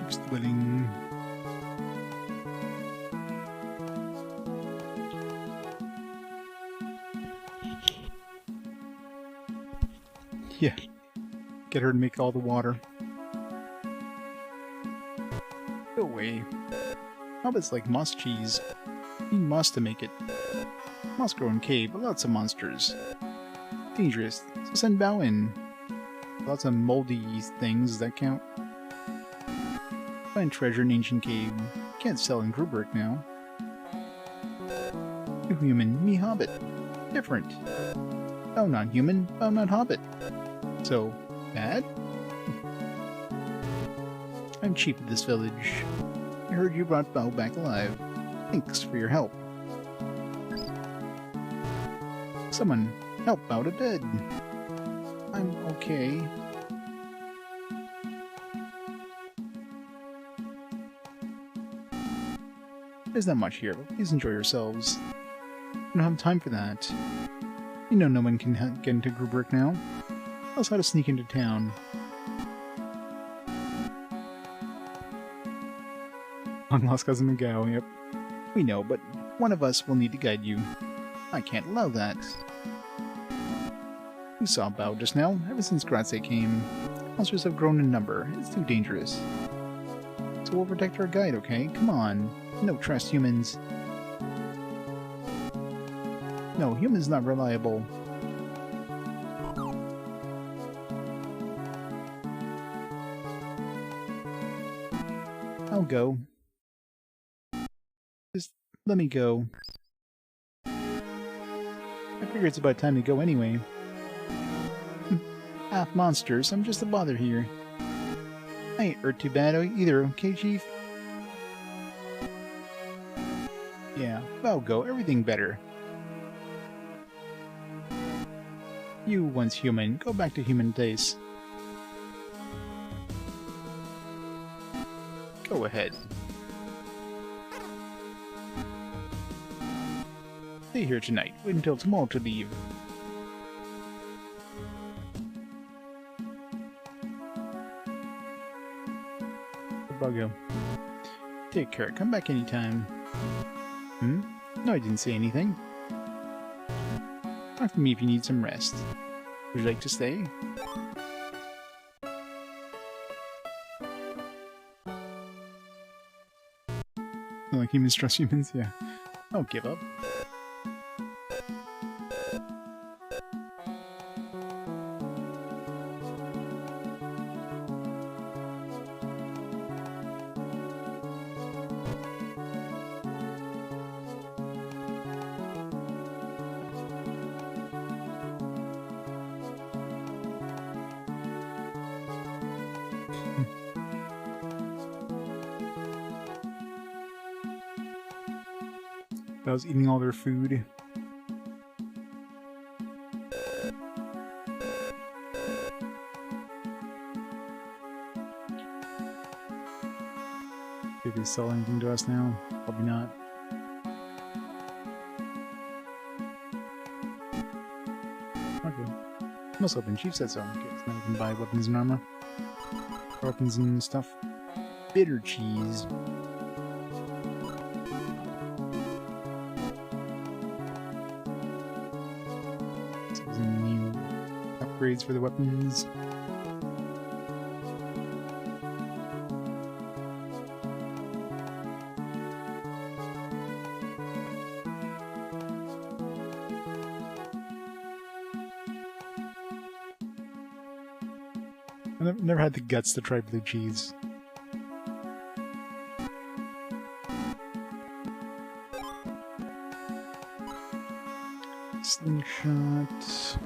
Orc's dwelling. Yeah. Get her to make all the water. Go away. Hobbits like moss cheese. You need moss to make it. Moss grow in cave, but lots of monsters. Dangerous, so send Bao in. Lots of moldy things that count. Find treasure in ancient cave. Can't sell in Gruberg now. You human, me hobbit. Different. Bao not human, Bao not hobbit. So, bad? I'm cheap at this village. I heard you brought Bao back alive. Thanks for your help. Someone, help Bao to bed. I'm okay. There's not much here, but please enjoy yourselves. I don't have time for that. You know no one can get into Gruberg now. Tell us how to sneak into town. Long lost cousin Miguel, yep. We know, but one of us will need to guide you. I can't allow that. We saw Bao just now. Ever since Gratze came, monsters have grown in number. It's too dangerous. So we'll protect our guide, okay? Come on. No trust humans. No, humans not reliable. I'll go. Just let me go. I figure it's about time to go anyway. Half monsters, I'm just a bother here. I ain't hurt too bad either, okay, Chief? Yeah, I'll go. Everything better. You once human, go back to human days. Go ahead. Stay here tonight. Wait until tomorrow to leave. Buggo. Take care. Come back anytime. Hmm? No, I didn't say anything. Talk to me if you need some rest. Would you like to stay? Like humans trust humans? Yeah. Don't give up. I was eating all their food. Did they sell anything to us now? Probably not. Okay. Must open. Chief said so. Okay, so now we can buy weapons and armor. Weapons and stuff. Bitter cheese. Upgrades for the weapons. I've never had the guts to try blue cheese. Slingshot.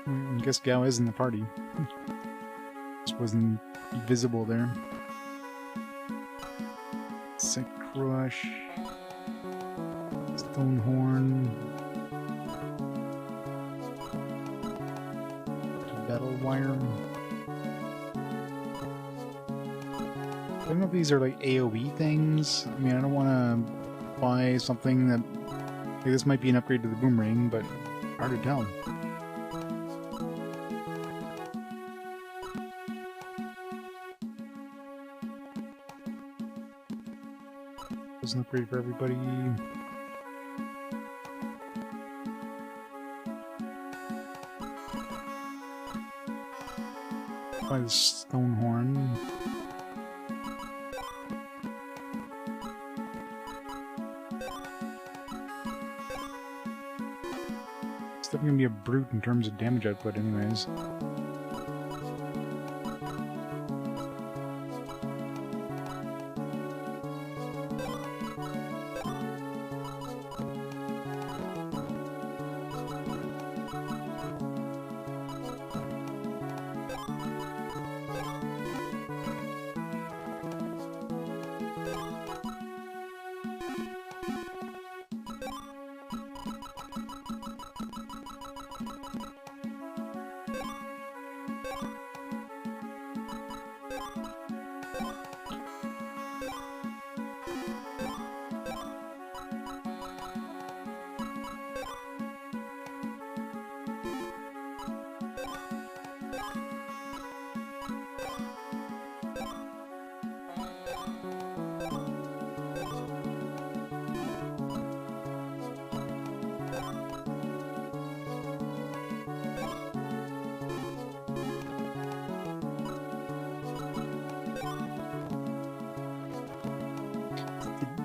I guess Gao is in the party. Just wasn't visible there. Sick Crush. Stonehorn. Battle Wire. I don't know if these are like AoE things. I mean, I don't want to buy something that... Like, this might be an upgrade to the boomerang, but hard to tell. was an upgrade for everybody. By the stone horn. It's definitely gonna be a brute in terms of damage output, anyways.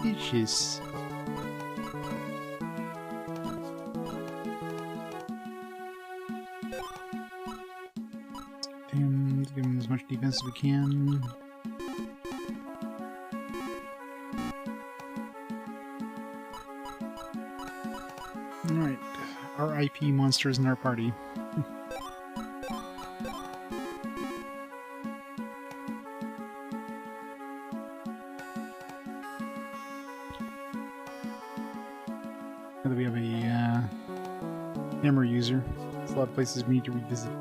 Delicious. Let's give him as much defense as we can. Alright, our IP monsters in our party. Now that we have a hammer user, there's a lot of places we need to revisit.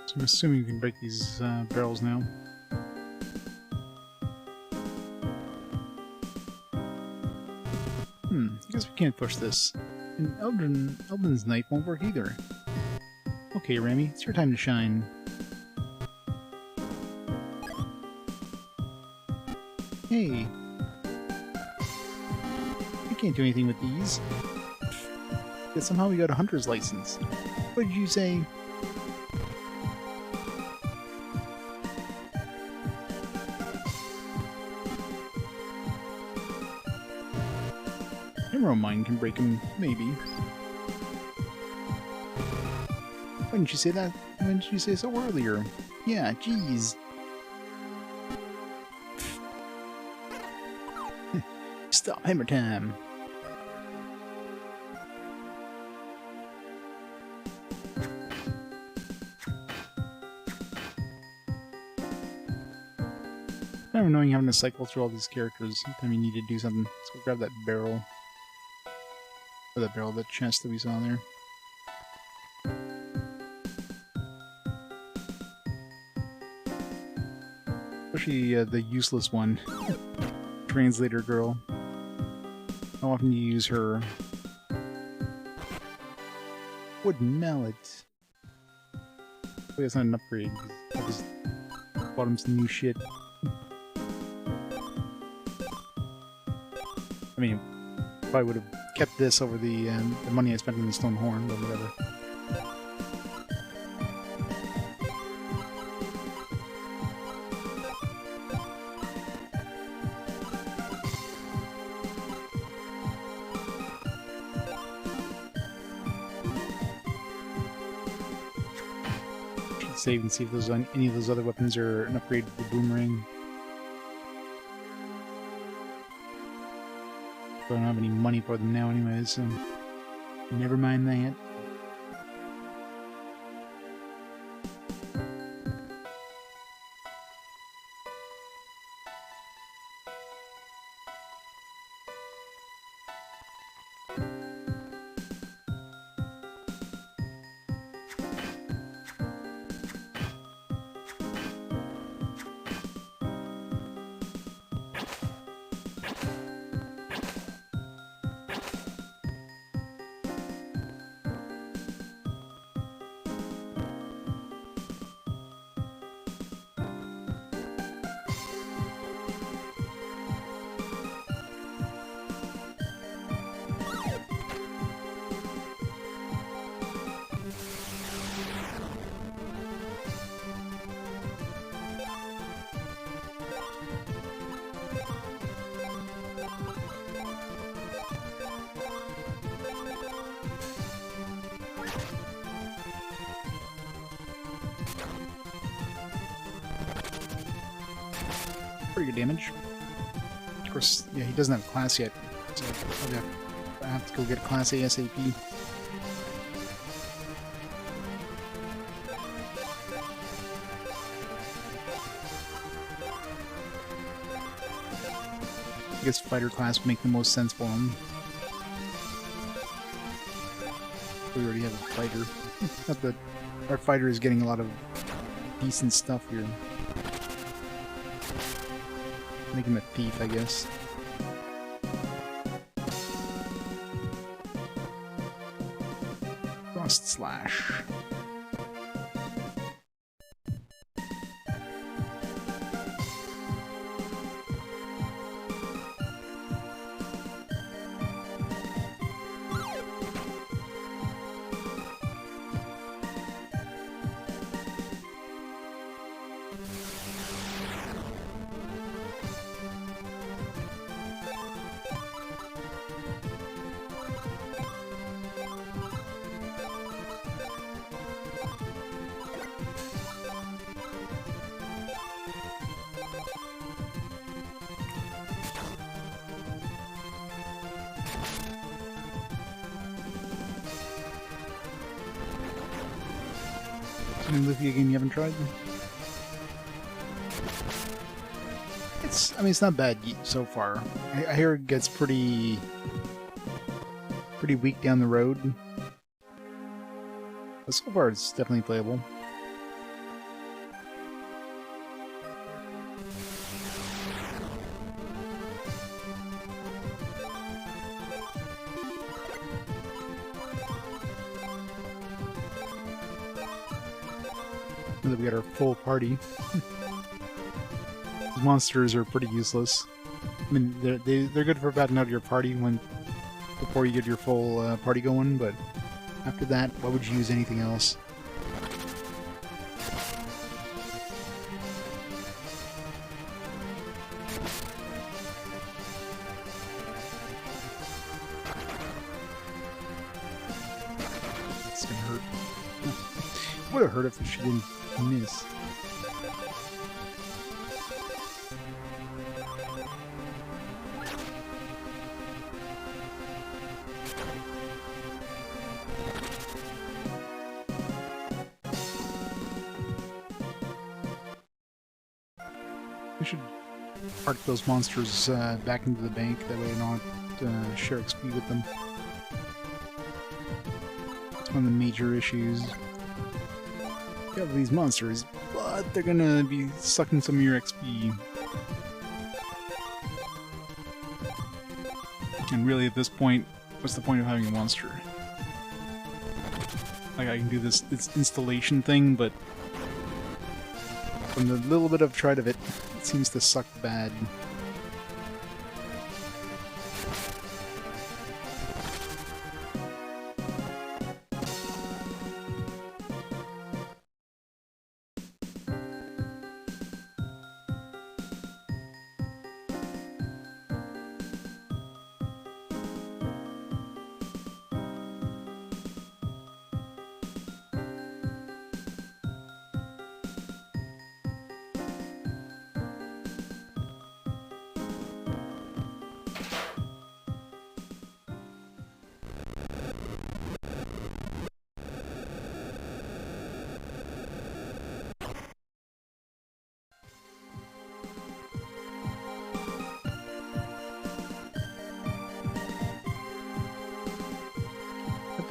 So I'm assuming you can break these barrels now. I guess we can't push this. And Eldin's knife won't work either. Okay, Remy, it's your time to shine. Hey! I can't do anything with these. Yet somehow we got a hunter's license. What did you say? Emerald mine can break him, maybe. Why didn't you say that? Why didn't you say so earlier? Yeah, jeez. Stop hammer time. Kind of annoying having to cycle through all these characters every time you need to do something. Let's go grab that barrel. Or that barrel, that chest that we saw there. Especially the useless one. Translator girl. How often do you use her? Wooden mallet. Wait, that's not an upgrade. I just bought him some new shit. I mean, probably would have kept this over the money I spent on the stone horn, but whatever. save and see if those any of those other weapons are an upgrade to the boomerang. But I don't have any money for them now anyways, so never mind that. Pretty good damage. Of course, yeah, he doesn't have a class yet, so I have to go get a class ASAP. I guess fighter class would make the most sense for him. We already have a fighter. Not that our fighter is getting a lot of decent stuff here. Make him a thief, I guess. Frost Slash. Any Lufia game you haven't tried? I mean, it's not bad so far. I hear it gets pretty weak down the road. But so far, it's definitely playable. Now that we got our full party. These monsters are pretty useless. I mean, they're good for batting out your party before you get your full party going, but after that, why would you use anything else? It's gonna hurt. Would have hurt if she didn't miss. We should park those monsters back into the bank, that way I don't share XP with them. That's one of the major issues. You have these monsters, but they're gonna be sucking some of your XP. And really, at this point, what's the point of having a monster? Like, I can do this installation thing, but from the little bit I've tried of it, it seems to suck bad.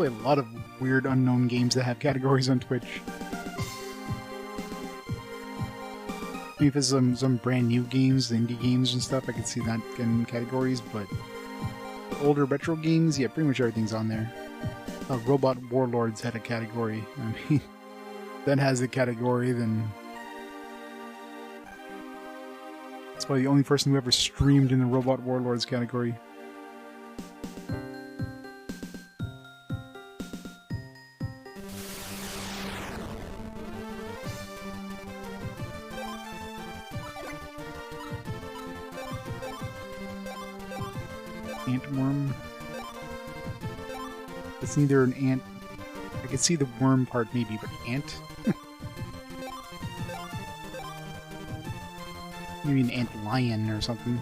play a lot of weird unknown games that have categories on Twitch. Maybe if it's some brand new games, the indie games and stuff, I could see that in categories, but older retro games, yeah, pretty much everything's on there. Robot Warlords had a category. I mean, that has a category, then that's probably the only person who ever streamed in the Robot Warlords category. Antworm. It's neither an ant. I could see the worm part maybe, but ant? Maybe an ant lion or something.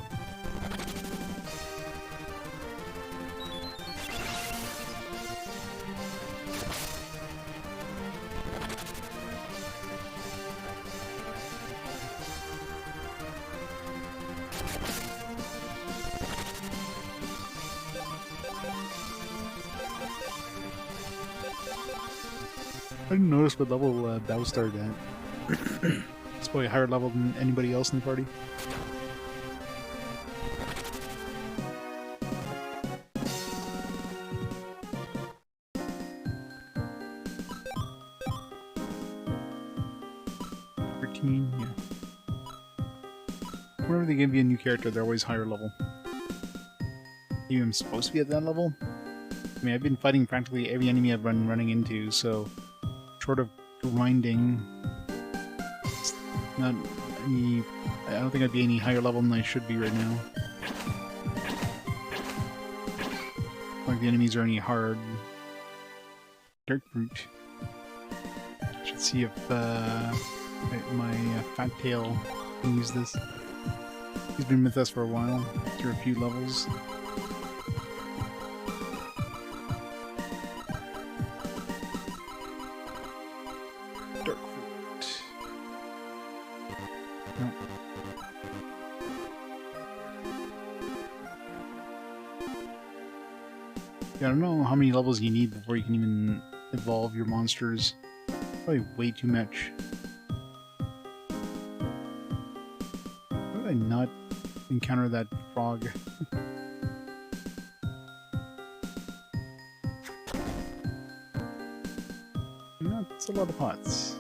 I didn't notice what level Bao started at. It's probably a higher level than anybody else in the party. Yeah. Whenever they give you a new character, they're always higher level. Even I'm supposed to be at that level? I mean, I've been fighting practically every enemy I've been running into, so short of grinding, it's not any. I don't think I'd be any higher level than I should be right now. Like the enemies are any hard. Dirt fruit. Should see if my fat tail can use this. He's been with us for a while, through a few levels. Dark fruit. Nope. Yeah, I don't know how many levels you need before you can even evolve your monsters. Probably way too much. How did I not encounter that frog? That's a lot of pots.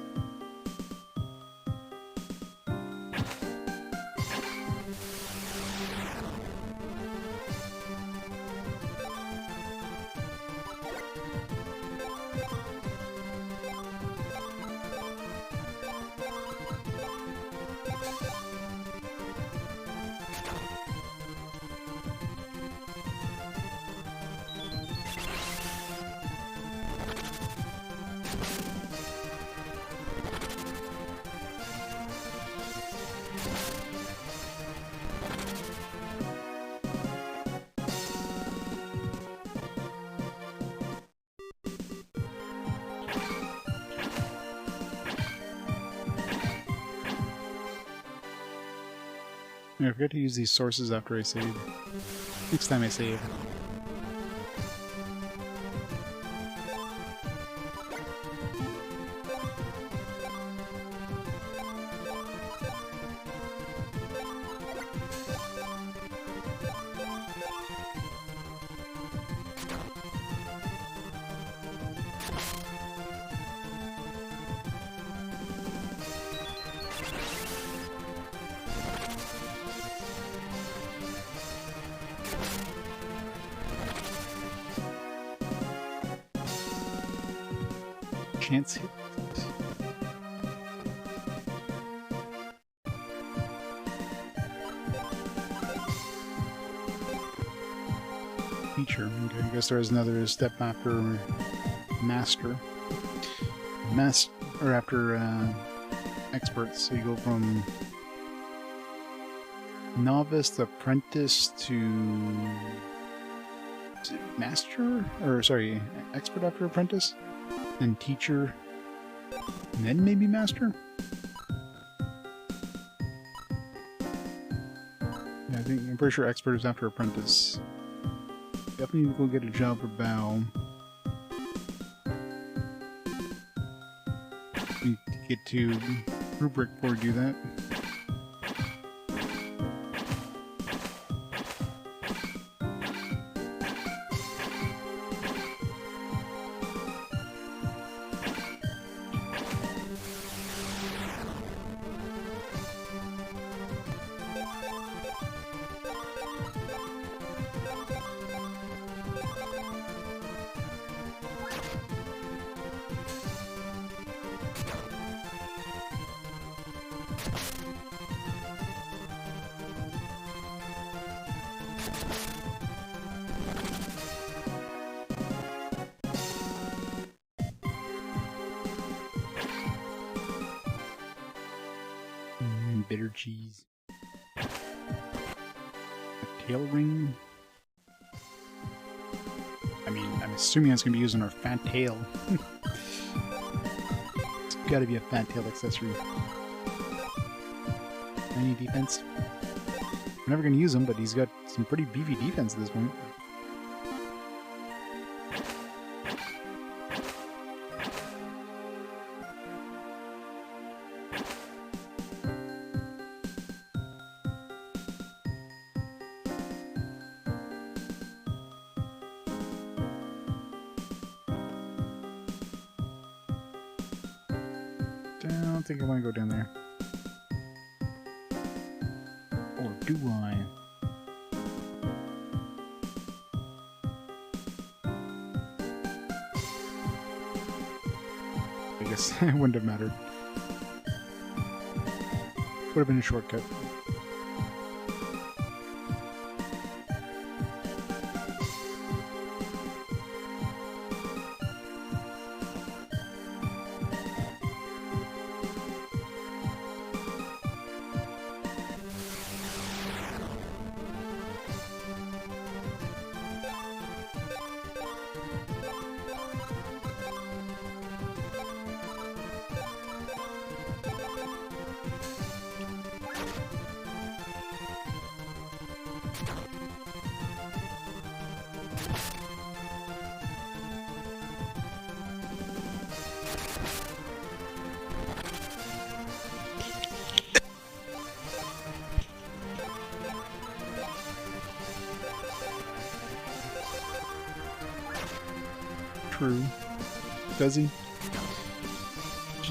I forget to use these sources after I save. Next time I save. Chance hit. Feature. Okay, I guess there's another step after master. Or after experts. So you go from novice, apprentice to master, or sorry, expert after apprentice. Then teacher, and then maybe master? Yeah, I'm pretty sure expert is after apprentice. Definitely need to go get a job for Bao. get to rubric before we do that. Bitter cheese. A tail ring. I mean, I'm assuming that's going to be used on our fat tail. It's got to be a fat tail accessory. Any defense? We're never going to use him, but he's got some pretty beefy defense at this point. I don't think I want to go down there. Or do I? I guess it wouldn't have mattered. Would have been a shortcut. True. Does he?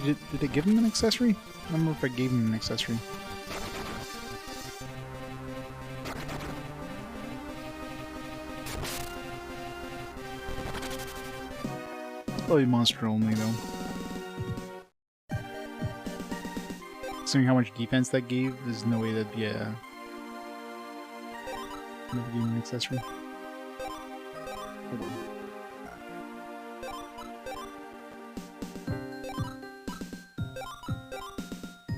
Did it give him an accessory? I don't remember if I gave him an accessory. Probably monster only, though. Considering how much defense that gave, there's no way that'd be a... Never gave him an accessory. Hold on.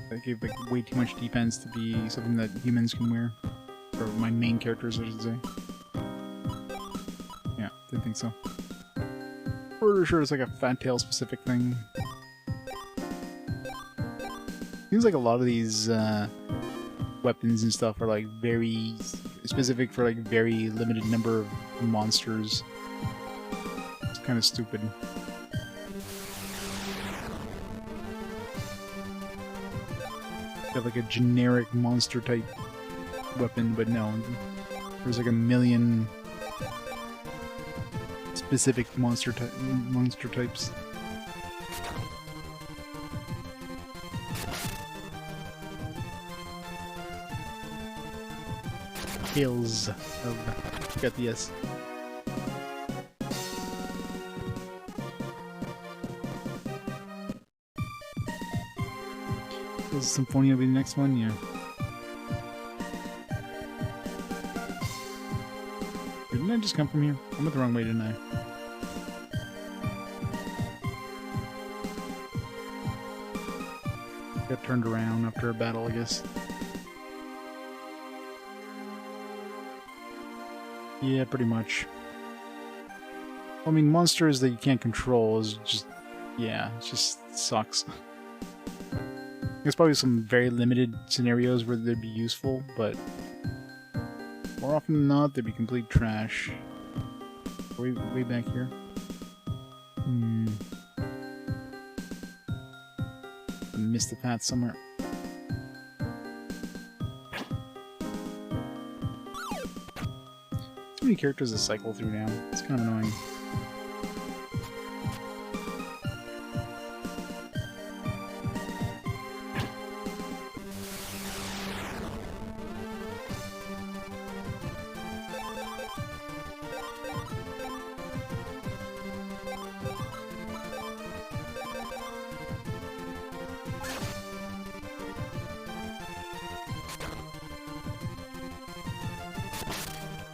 That gave like way too much defense to be something that humans can wear. Or my main characters, I should say. Yeah, didn't think so. Pretty sure it's like a fat tail specific thing. Seems like a lot of these weapons and stuff are like very specific for like very limited number of monsters. It's kind of stupid. They have like a generic monster type weapon, but no, there's like a million specific monster types. Tales of... Got the S. Is Symphonia be the next one? Yeah. Didn't I just come from here? I went the wrong way, didn't I? Got turned around after a battle, I guess. Yeah, pretty much. I mean, monsters that you can't control is just... yeah, it just sucks. There's probably some very limited scenarios where they'd be useful, but more often than not, they'd be complete trash. Way back here. missed the path somewhere. Too many characters to cycle through now. It's kind of annoying.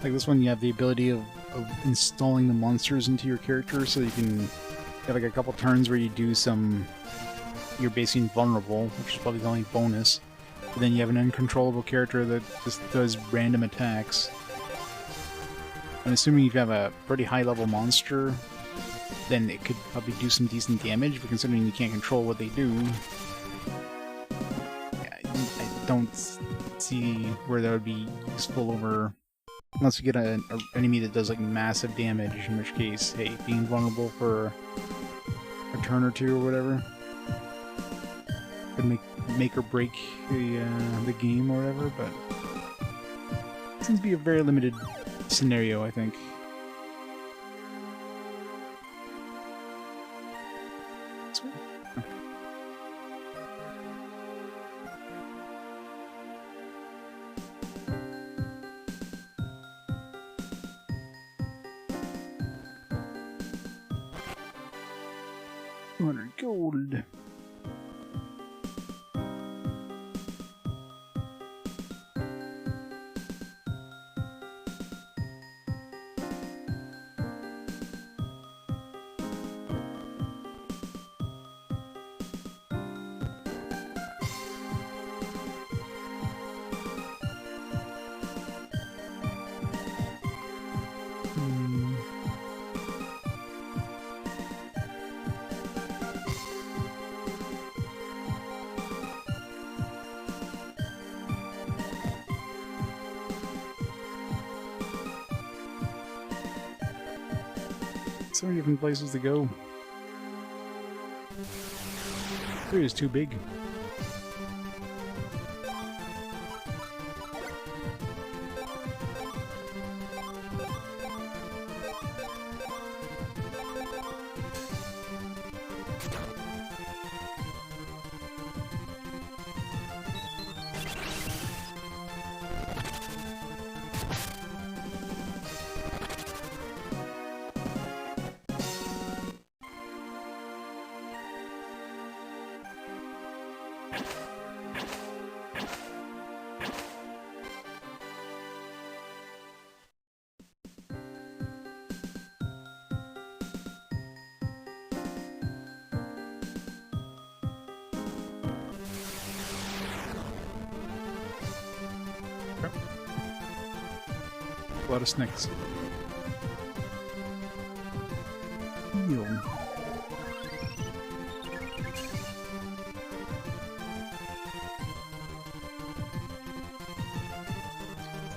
Like this one, you have the ability of installing the monsters into your character, so you can have like a couple turns where you do some... You're basically invulnerable, which is probably the only bonus. But then you have an uncontrollable character that just does random attacks. I'm assuming if you have a pretty high-level monster, then it could probably do some decent damage, but considering you can't control what they do... I don't see where that would be useful over... Unless you get an enemy that does like massive damage, in which case, hey, being vulnerable for a turn or two or whatever could make or break the game or whatever, but it seems to be a very limited scenario, I think. Gold. So many different places to go. It is too big. A lot of snakes. Heal.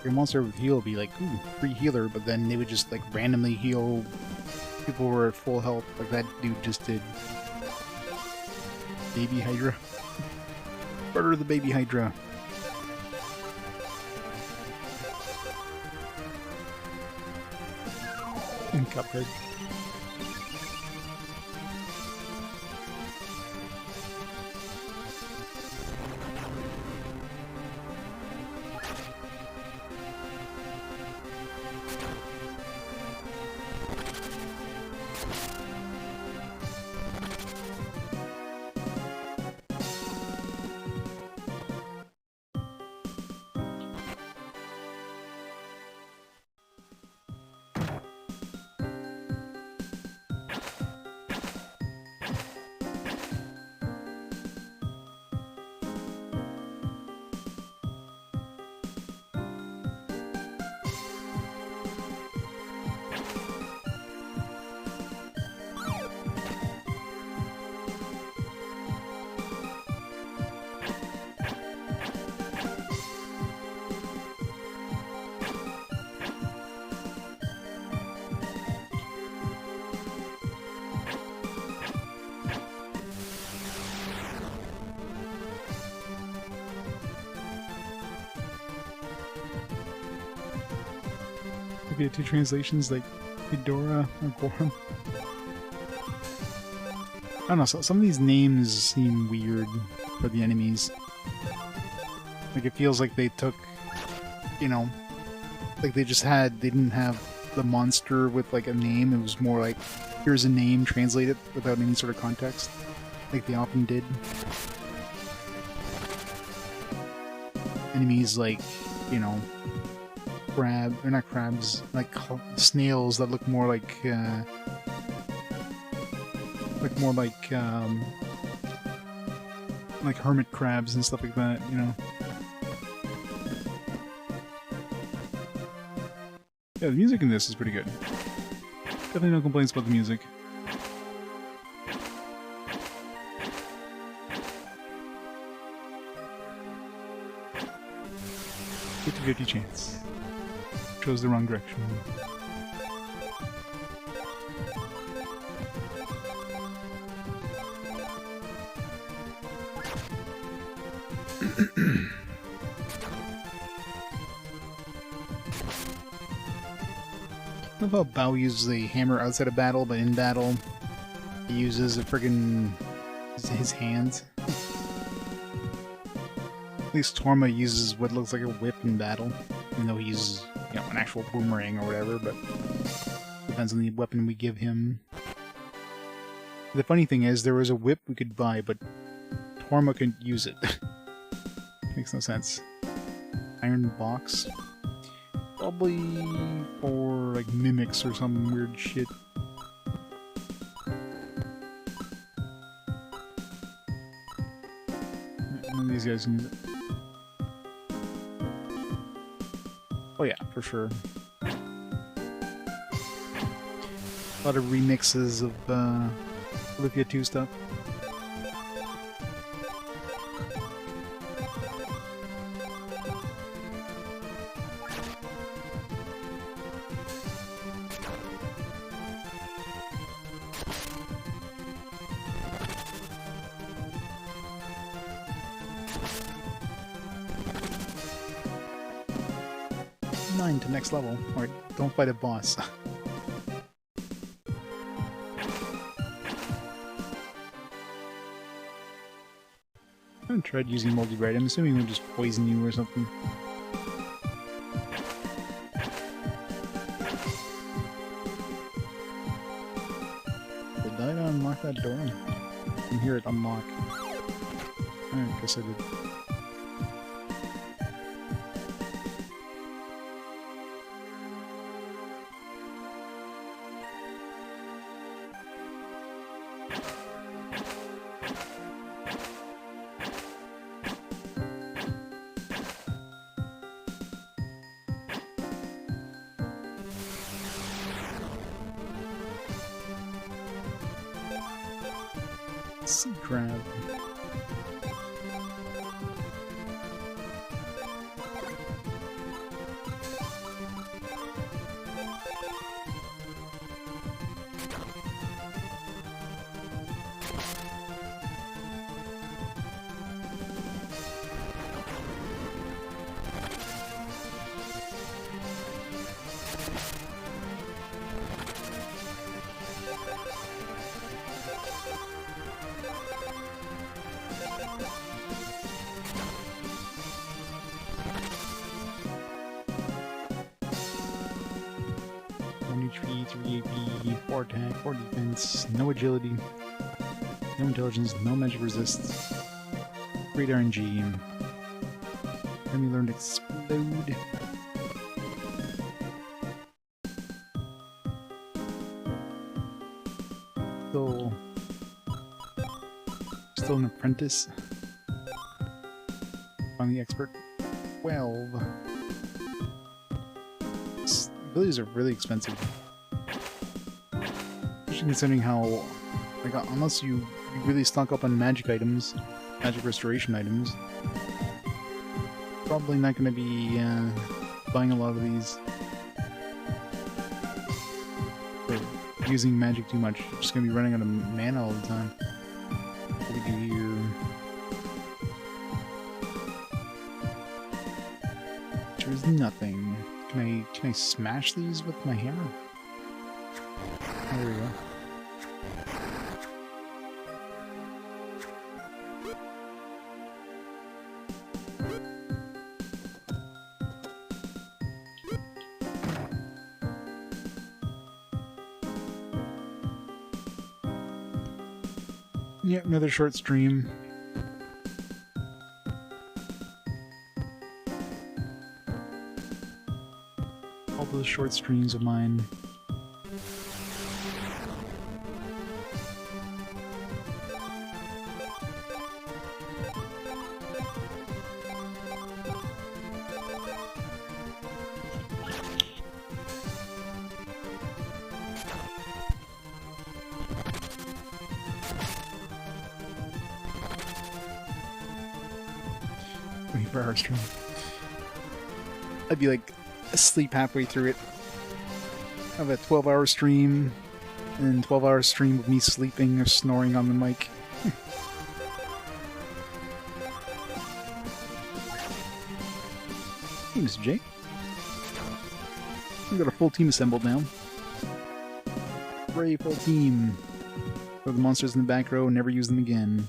Your monster with heal would be like, ooh, free healer, but then they would just like randomly heal people who are at full health, like that dude just did. Baby Hydra. Murder the baby Hydra. And Cuphead. Lufia 2 translations like Ghidorah or Gorum. I don't know, so some of these names seem weird for the enemies. Like, it feels like they took, you know, like they didn't have the monster with like a name, it was more like, here's a name, translate it without any sort of context, like they often did. Enemies like, you know, or not crabs, like snails that look more like hermit crabs and stuff like that, you know. Yeah, the music in this is pretty good. Definitely no complaints about the music. 50-50 chance. Chose the wrong direction. I love how Bao uses the hammer outside of battle, but in battle, he uses a friggin' his hands. At least Torma uses what looks like a whip in battle, even though he uses, you know, an actual boomerang or whatever, but depends on the weapon we give him. The funny thing is, there was a whip we could buy, but Torma couldn't use it. Makes no sense. Iron box? Probably for, like, mimics or some weird shit. None of these guys can use it. Oh yeah, for sure. A lot of remixes of Lufia 2 stuff. To next level, or don't fight a boss. I haven't tried using multi-bright. I'm assuming they'll just poison you or something. Did I unlock that door? I can hear it unlock. I guess I did. Sea crab. HP, 3 AP, 4 attack, 4 defense, no agility, no intelligence, no magic resist, great RNG. Let me learn to explode. Still an apprentice. I'm the expert. 12. Abilities are really expensive. Especially considering how, like, unless you really stock up on magic items, magic restoration items, probably not going to be buying a lot of these. Or using magic too much. You're just going to be running out of mana all the time. What do we do here? There's nothing. Can I smash these with my hammer? Oh, there we go. Yep, another short stream. All those short streams of mine. For our stream. I'd be like asleep halfway through it. Have a 12-hour stream, and 12-hour stream of me sleeping or snoring on the mic. Hey, Mr. J. We've got a full team assembled now. Hooray, full team. Throw the monsters in the back row and never use them again.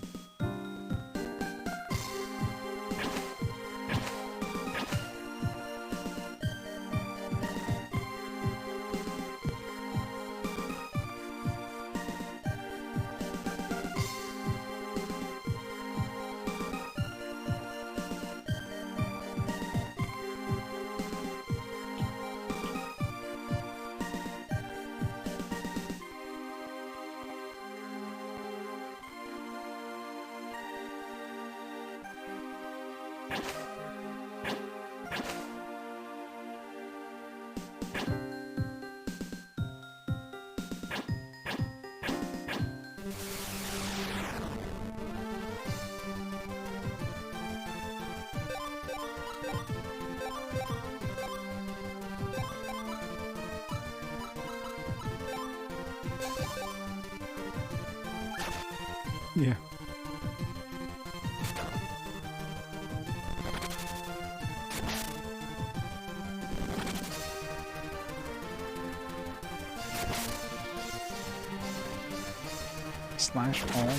Yeah. Slash palm.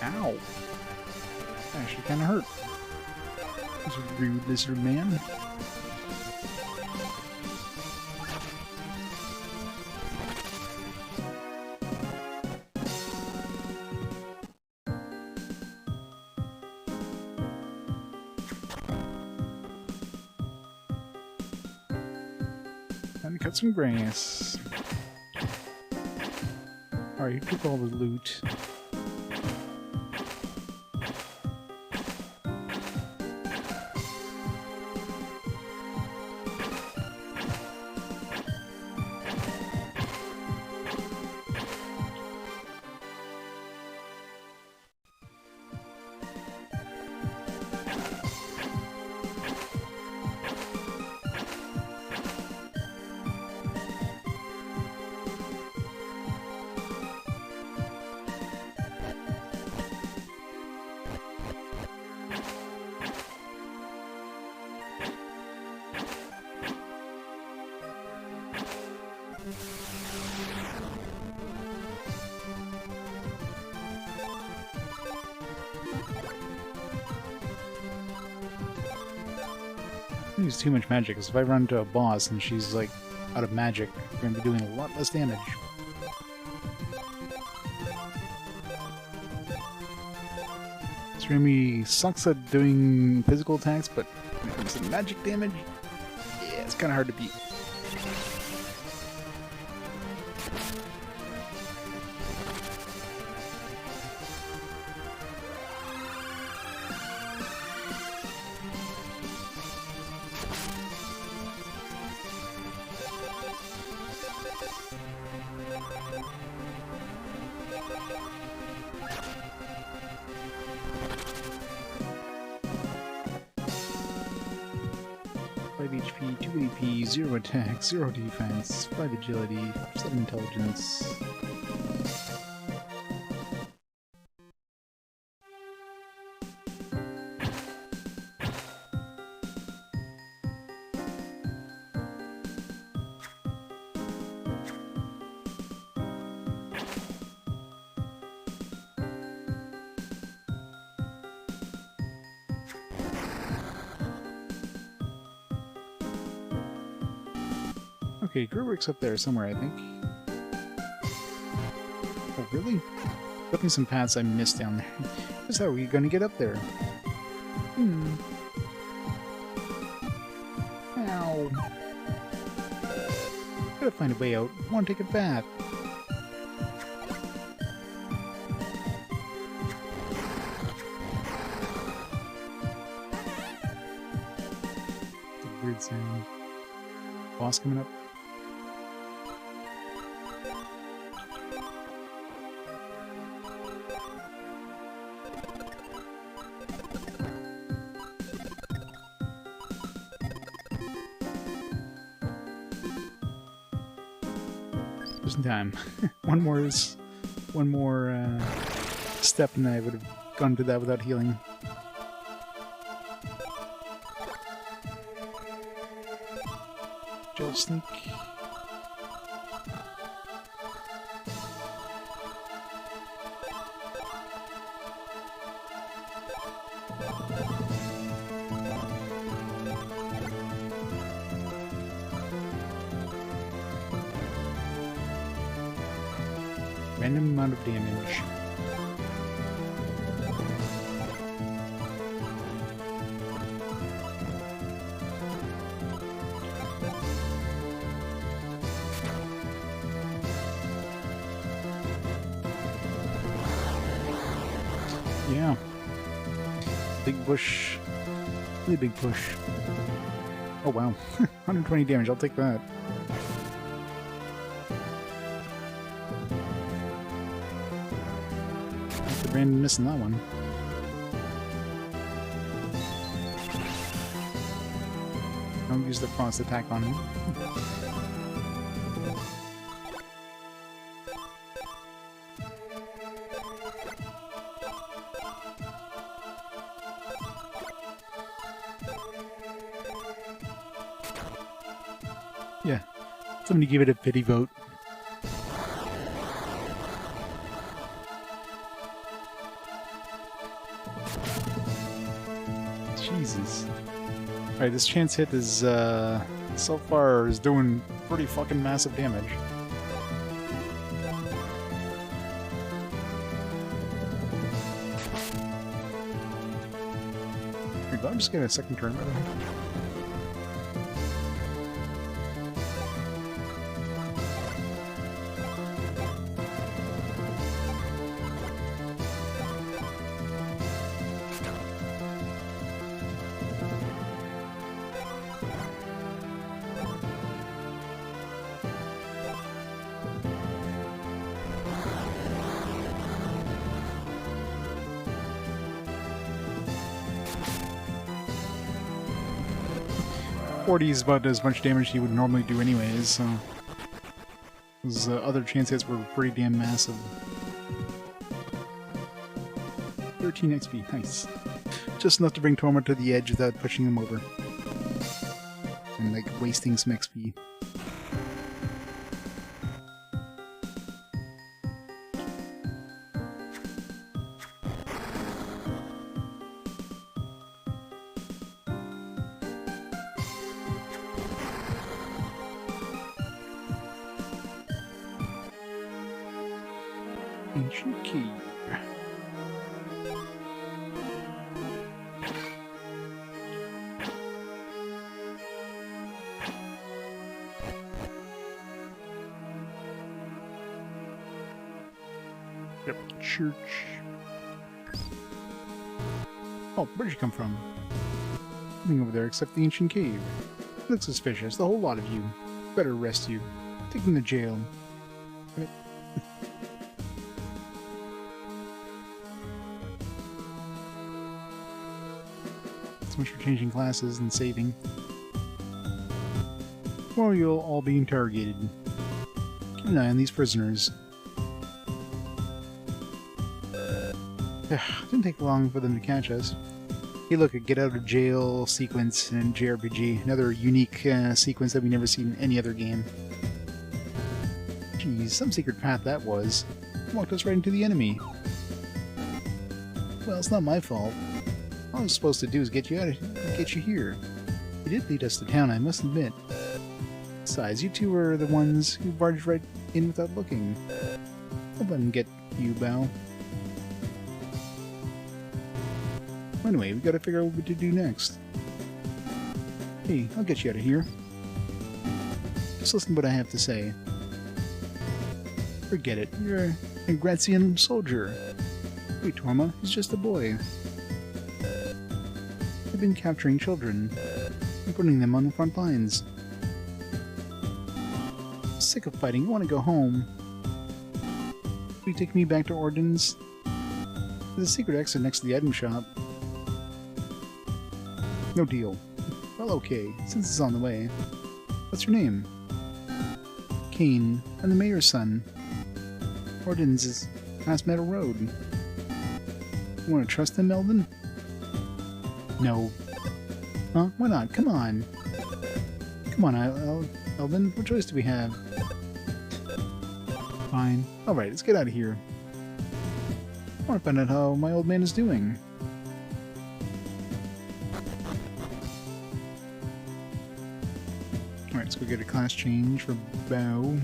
Ow. Actually kinda hurt. This is rude, lizard man. Time to cut some grass. Alright, you took all the loot. Use too much magic, because if I run into a boss and she's like out of magic, I'm going to be doing a lot less damage. This Remy sucks at doing physical attacks, but when it comes to magic damage, yeah, it's kind of hard to beat. HP, 2 AP, 0 attack, 0 defense, 5 agility, 7 intelligence. Okay, Gerwick's up there somewhere, I think. Oh, really? Looking some paths I missed down there. Just how are we gonna get up there? Ow. Gotta find a way out. I wanna take a bath. It's a weird sound. Boss coming up. Just in time. one more step and I would have gone to that without healing. Gel sneak. Random amount of damage. Yeah. Big push. Really big push. Oh wow. 120 damage, I'll take that. Random missing that one. Don't use the frost attack on him. Yeah, somebody give it a pity vote. Jesus. Alright, this chance hit is, so far is doing pretty fucking massive damage. Did I just get a second turn by the way? Is about as much damage he would normally do anyways, so those other chance hits were pretty damn massive. 13 XP, nice. Just enough to bring Torma to the edge without pushing him over. And like wasting some XP. Ancient key. Yep, church. Oh, where'd you come from? Nothing over there except the ancient cave. Looks suspicious, the whole lot of you. Better arrest you. Take them to jail. So much for changing classes and saving. Well, you'll all be interrogated. Keep an eye on these prisoners. Didn't take long for them to catch us. Hey look, a get out of jail sequence in JRPG. Another unique sequence that we never seen in any other game. Geez, some secret path that was. Walked us right into the enemy. Well, it's not my fault. All I was supposed to do is get you here. You did lead us to town, I must admit. Besides, you two were the ones who barged right in without looking. I'll let him get you, Bao. Anyway, we gotta figure out what to do next. Hey, I'll get you out of here. Just listen to what I have to say. Forget it. You're a Gratzian soldier. Wait, Torma, he's just a boy. I've been capturing children and putting them on the front lines. Sick of fighting, I want to go home. Will you take me back to Ordin's? There's a secret exit next to the item shop. No deal. Well, okay, since it's on the way. What's your name? Kane. I'm the mayor's son. Ordin's is past Meadow Road. You want to trust him, Eldin? No. Huh? Why not? Come on. Come on, Eldin. What choice do we have? Fine. Alright, let's get out of here. I want to find out how my old man is doing. Alright, let's go get a class change for Bao.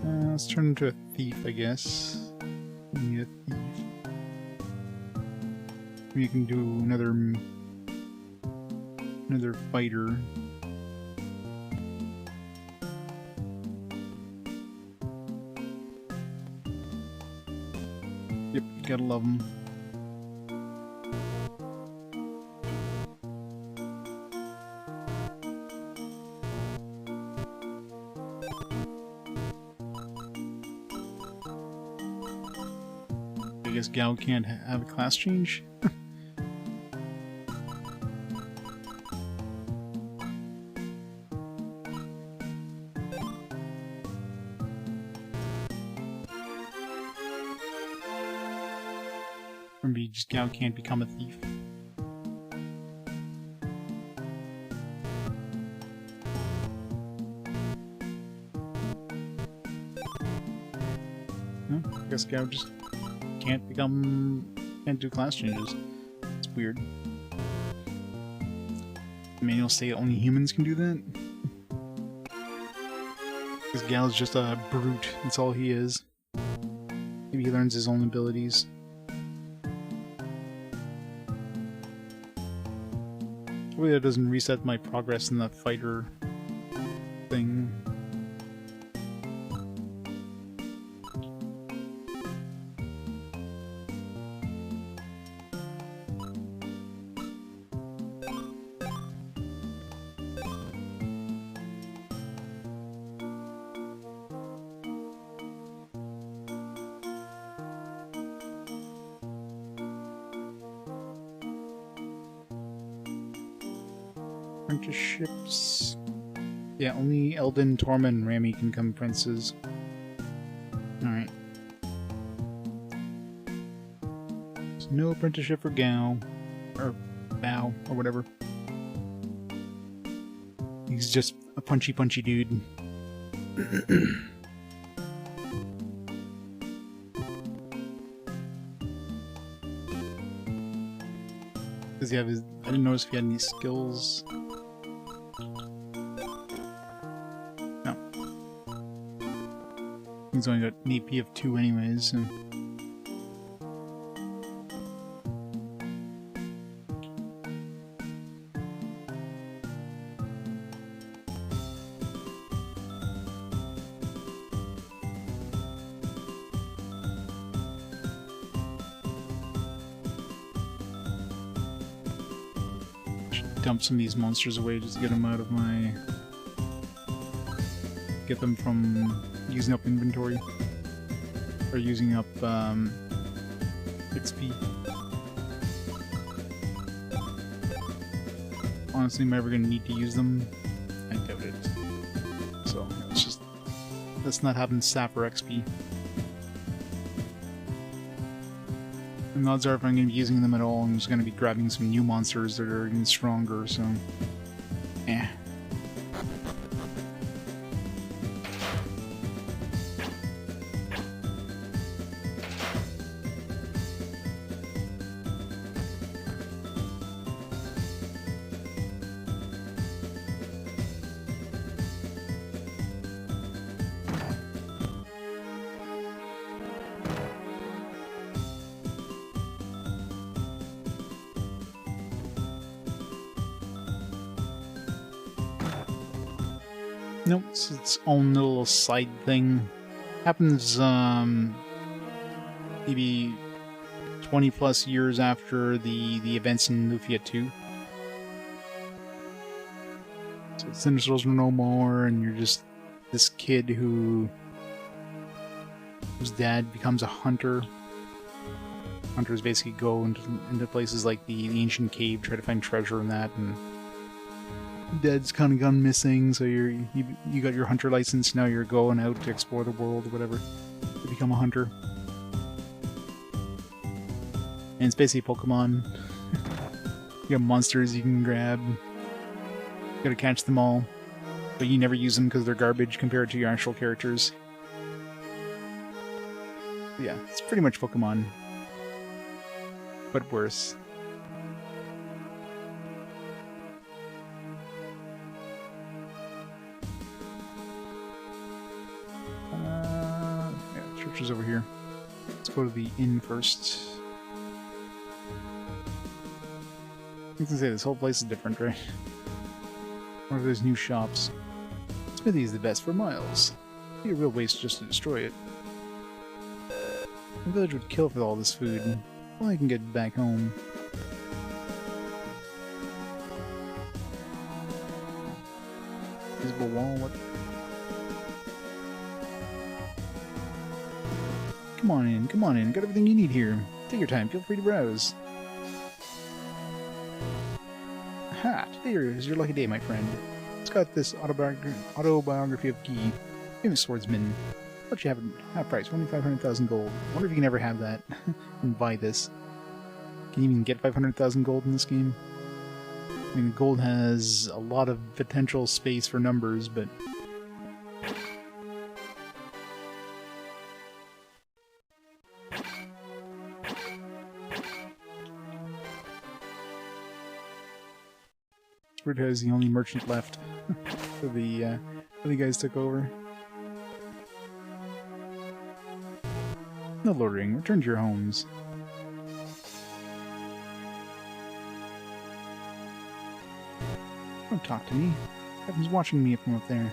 Let's turn into a thief, I guess. Need a thief. We can do another fighter. Yep, gotta love them. I guess Gao can't have a class change? Or maybe just Gao can't become a thief. No, I guess Gao just can't do class changes. It's weird. The manual say only humans can do that? Because Gao's just a brute, that's all he is. Maybe he learns his own abilities. Hopefully that doesn't reset my progress in the fighter thing. Apprenticeships. Yeah, only Eldin, Torma, and Rami can become princes. Alright. So no apprenticeship for Gao. Or Bao, or whatever. He's just a punchy dude. Does he have his... I didn't notice if he had any skills. No. He's only got an AP of 2 anyways, so... dump some of these monsters away just to get them out of my... get them from using up inventory. Or using up, XP. Honestly, am I ever gonna need to use them? I doubt it. So, let's just... let's not have them sap our XP. And the odds are if I'm going to be using them at all, I'm just going to be grabbing some new monsters that are even stronger, so... eh. Nope, it's its own little side thing. Happens, maybe 20 plus years after the events in Lufia 2. So Sinister's no more, and you're just this kid whose dad becomes a hunter. Hunters basically go into places like the ancient cave, try to find treasure in that, and Dad's kind of gone missing, so you got your hunter license, now you're going out to explore the world or whatever, to become a hunter. And it's basically Pokemon. You got monsters you can grab. You gotta catch them all, but you never use them because they're garbage compared to your actual characters. But yeah, it's pretty much Pokemon, but worse. Church is over here. Let's go to the inn first. I can say this whole place is different, right? Or there's new shops. Smithy is the best for miles. It'd be a real waste just to destroy it. The village would kill for all this food. Well, I can get back home. Invisible wall, what? Come on in, got everything you need here. Take your time, feel free to browse. Ha! Today is your lucky day, my friend. It's got this autobiography of Guy, famous swordsman. Let you have it half price, only 500,000 gold. Wonder if you can ever have that and buy this. Can you even get 500,000 gold in this game? I mean, gold has a lot of potential space for numbers, but... Ruta is the only merchant left. So the guys took over. No loitering. Return to your homes. Don't talk to me. Heaven's watching me from up there.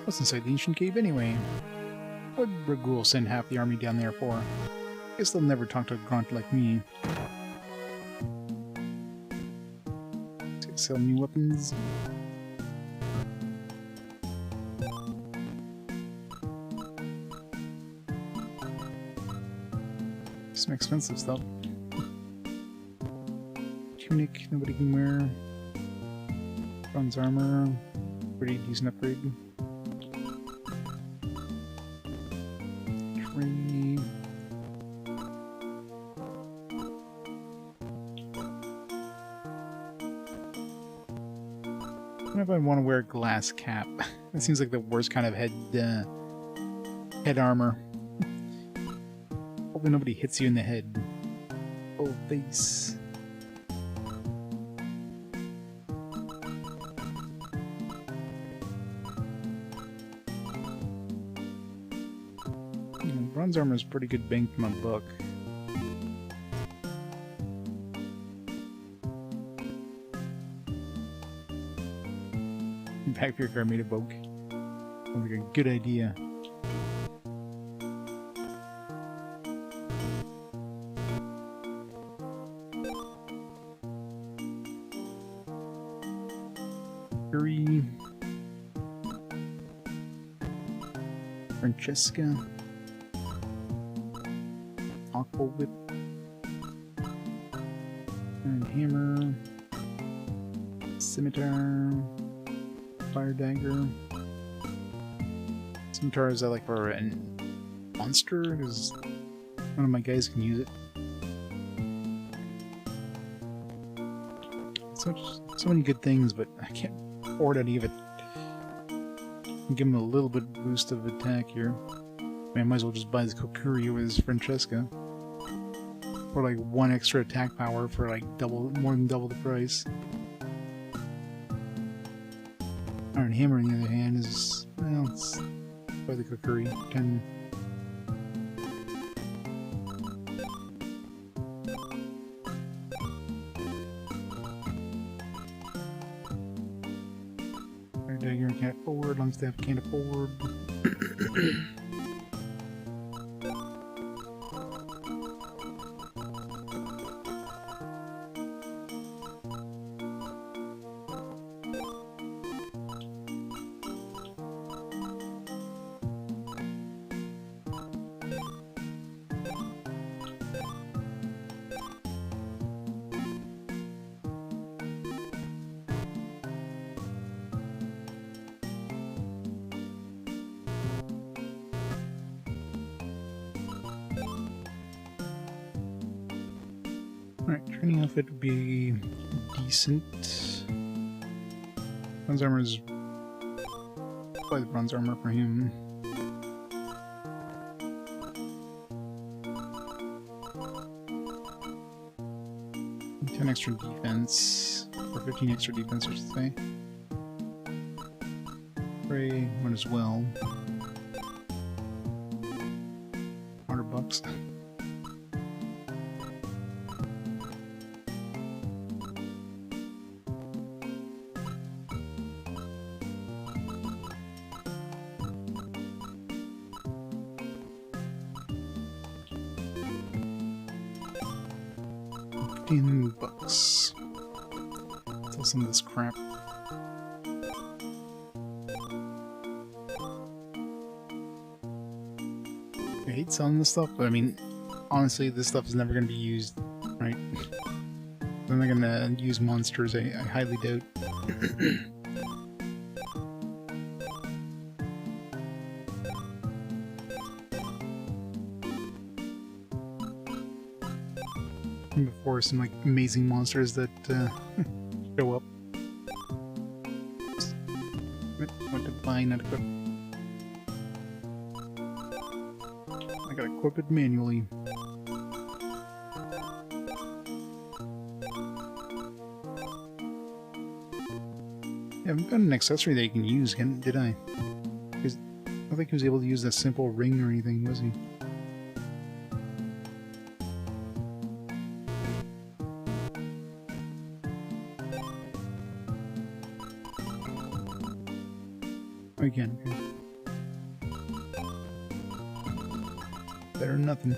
What's inside the ancient cave anyway? What would Bragul send half the army down there for? Guess they'll never talk to a grunt like me. Sell new weapons. Some expensive stuff. Tunic, nobody can wear. Bronze armor, pretty decent upgrade. Tree. I don't know if I want to wear a glass cap. That seems like the worst kind of head armor. Hopefully nobody hits you in the head. Oh, face. Bronze armor is pretty good bang for my buck. Back for your car made a boke. Sounds like a good idea. Yuri. Francesca. catapult whip. Iron hammer. Scimitar. Fire dagger. Scimitar is that like for a monster? Because one of my guys can use it. So many good things, but I can't afford any of it. Give him a little bit boost of attack here. I might as well just buy this Kokiri with his Francesca. For like 1 extra attack power for like more than double the price. Iron Hammer on the other hand is, well, it's by the Kokiri. 10. Dagger can't forward, long staff can't afford. Alright, training outfit would be decent. Bronze armor is... Buy the bronze armor for him. $10 extra defense. Or 15 extra defense, I should say. Prey, one as well. $100. $15. Sell some of this crap. I hate selling this stuff, but I mean, honestly, this stuff is never going to be used, right? I'm not going to use monsters, I highly doubt. Before some like amazing monsters that show up. What to buy, not equip. I gotta equip it manually. I haven't got an accessory that you can use, did I? Because I don't think he was able to use that simple ring or anything, was he? Again, okay. Better than nothing.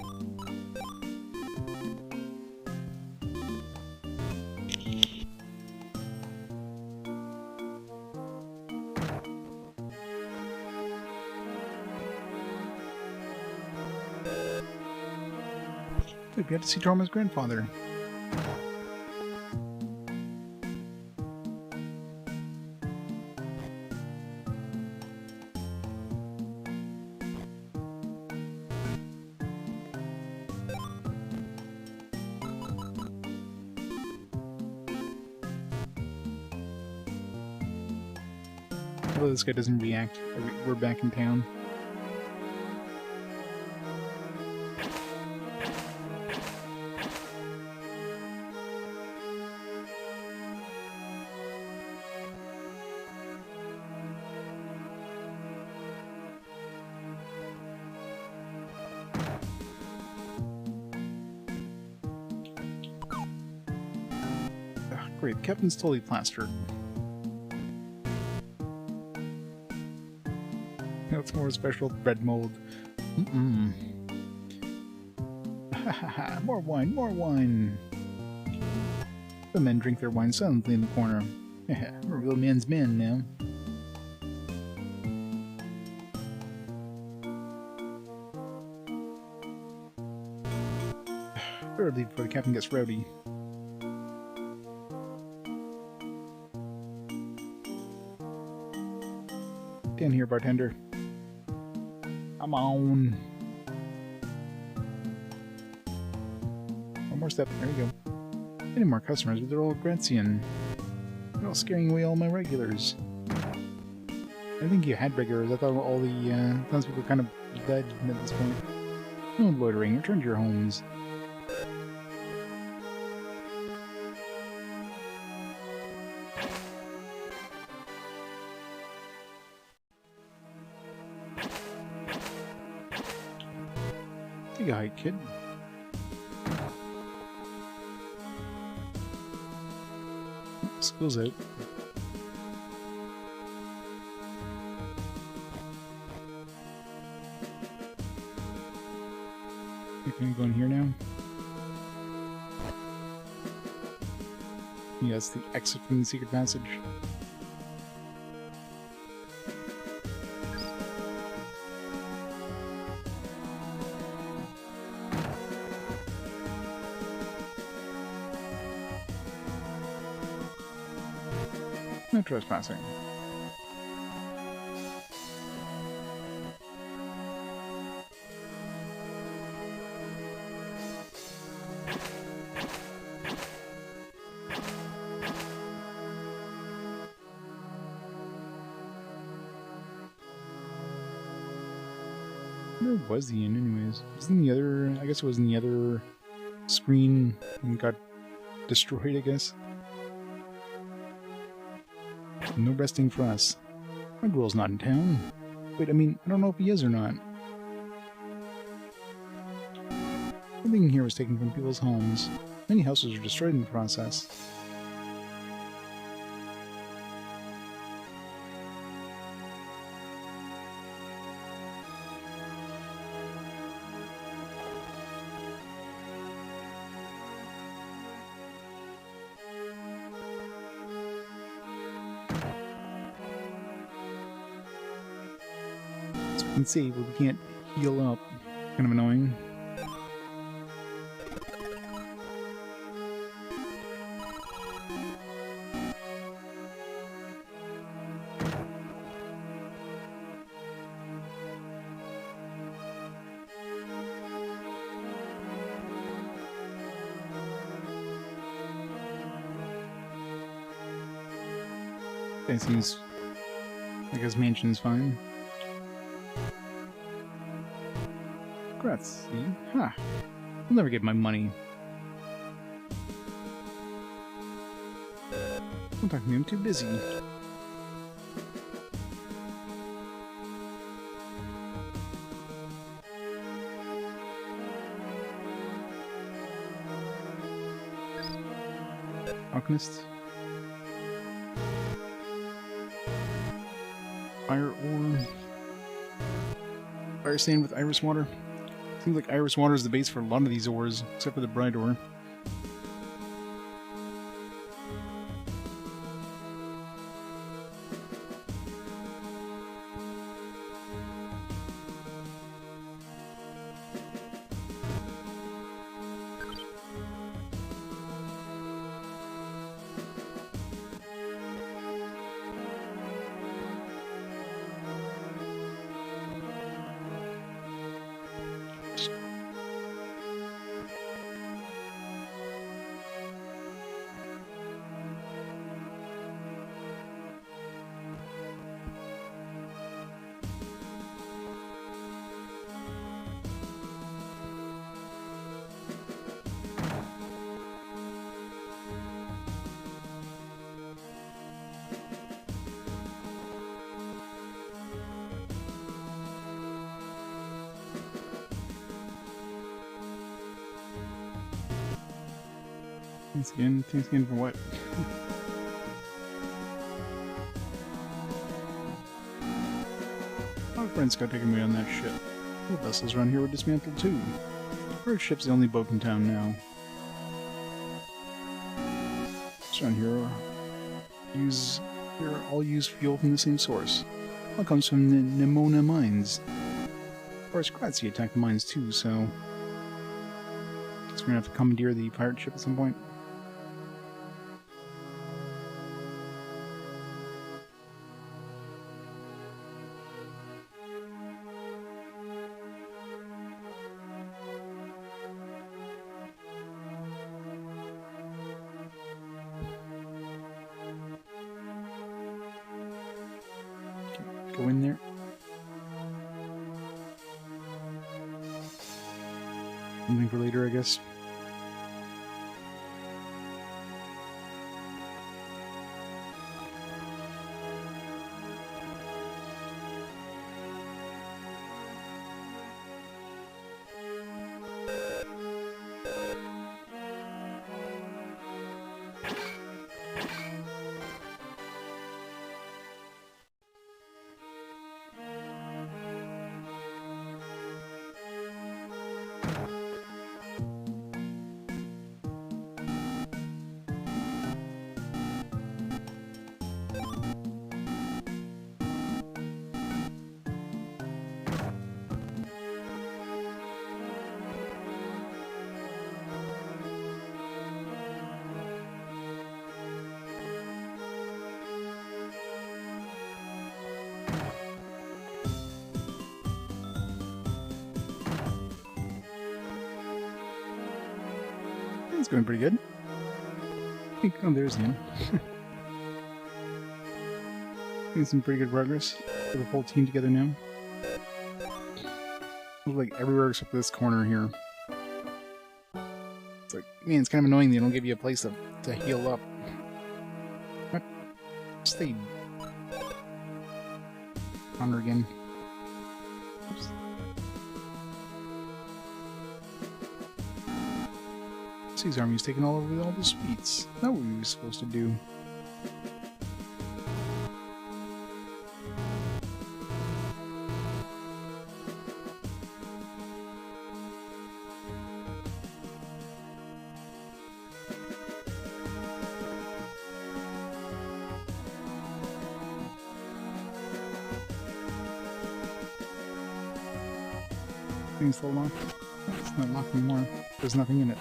Good, we had to see Torma's grandfather. Although this guy doesn't react, we're back in town. Great, the captain's totally plastered. That's more special bread mold. More wine, more wine! The men drink their wine silently in the corner. We're a real man's man now. Better leave before the captain gets rowdy. Down here, bartender. Come on. One more step. There you go. Any more customers, but they're all Gratzian. They're all scaring away all my regulars. I think you had regulars. I thought all the townspeople were kind of dead at this point. No loitering. Return to your homes. Take a hike, kid. School's out. You can go in here now. Yes, the exit from the secret passage. No trespassing. Where was the inn, anyways? It was in the other. I guess it was in the other screen and got destroyed, I guess. No resting for us. Redwell's not in town. Wait, I mean, I don't know if he is or not. Everything here was taken from people's homes. Many houses were destroyed in the process. You can see, but we can't heal up. Kind of annoying. That seems like his mansion's fine. Gratze, ha! I'll never get my money. Don't talk to me, I'm too busy. Alchemist. Fire ore. Fire sand with iris water. Seems like iris water is the base for a lot of these ores, except for the bright ore. Thanks again for what? Our friends got taken away on that ship. The vessels around here were dismantled too. Our ship's the only boat in town now. It's around here all use fuel from the same source. All comes from the Nemona mines. Of course, Gratze attacked the mines too, so it's we're gonna have to commandeer the pirate ship at some point. Go in there. Something for later, I guess. It's going pretty good. Oh, there's the end. Making some pretty good progress. We have a full team together now. Looks like everywhere except this corner here. It's like, man, it's kind of annoying they don't give you a place to heal up. What? Stay. Honor again. Oops. His army's taking all over all the sweets. That's what we were supposed to do. Thing's still locked. Oh, it's not locked anymore. There's nothing in it.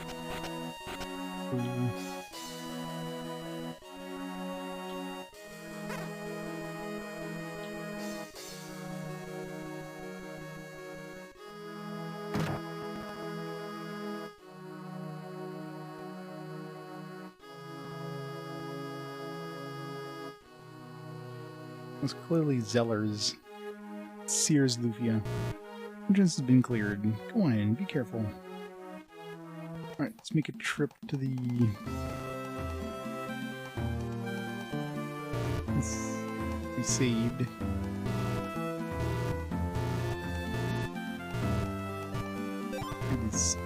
It's clearly Zeller's. Sears Lufia. Entrance has been cleared. Go on in, be careful. Alright, let's make a trip to the... We saved. It's...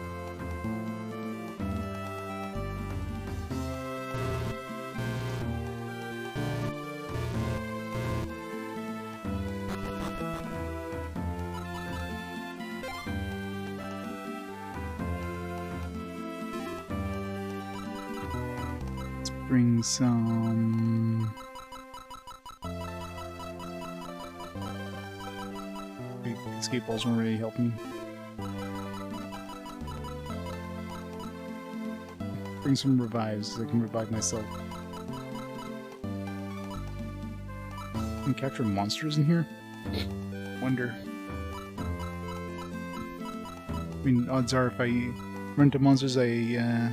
bring some... Escape balls won't really help me. Bring some revives so I can revive myself. Can capture monsters in here? Wonder. I mean, odds are if I run into monsters I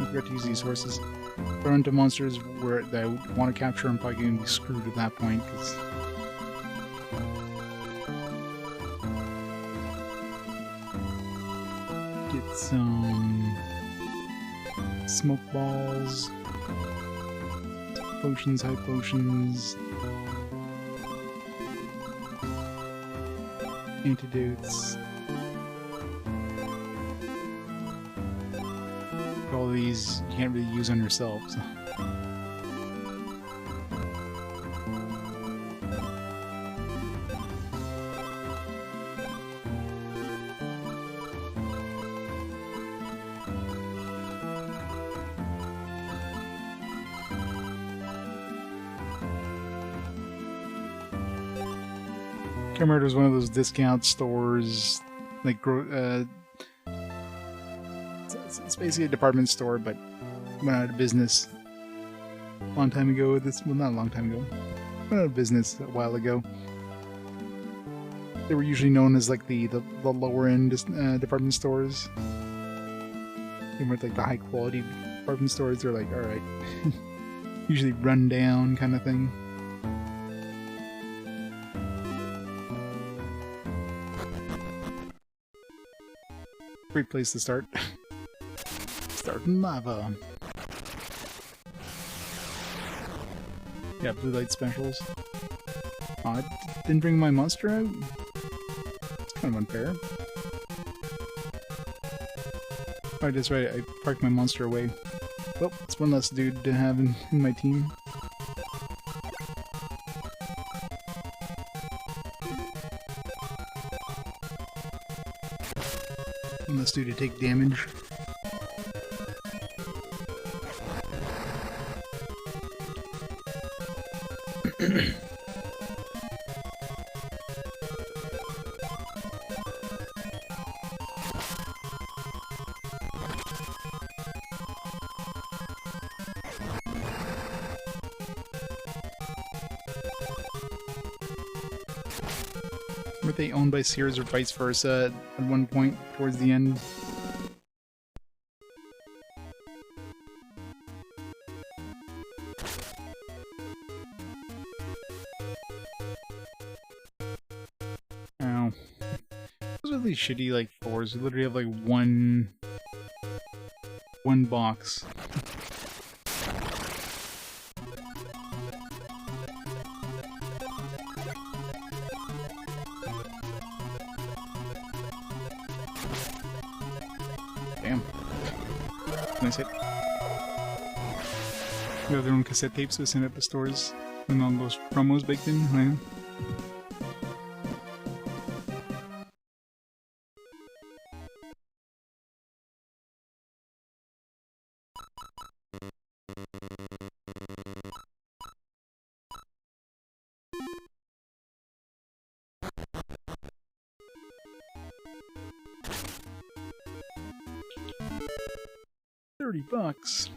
forget to use these horses. If I run into monsters that I would want to capture, I'm probably going to be screwed at that point, because... Get some... smoke balls... potions, high potions... antidotes... all these you can't really use on yourself, so. I remember it was one of those discount stores, like It's basically a department store, but went out of business a long time ago. Well, not a long time ago. Went out of business a while ago. They were usually known as like the lower end department stores. They weren't like the high quality department stores. They're like, all right, usually run down kind of thing. Great place to start. Start in lava. Yeah, blue light specials. Oh, I didn't bring my monster out? It's kind of unfair. Oh, that's right, I parked my monster away. Well, it's one less dude to have in my team. One less dude to take damage. Were they owned by Sears or vice versa at one point towards the end? Oh. Those are really shitty, like, floors. You literally have, like, one box. Damn. Nice hit. They have their own cassette tapes to send at the stores and all those promos baked in. Right? $30.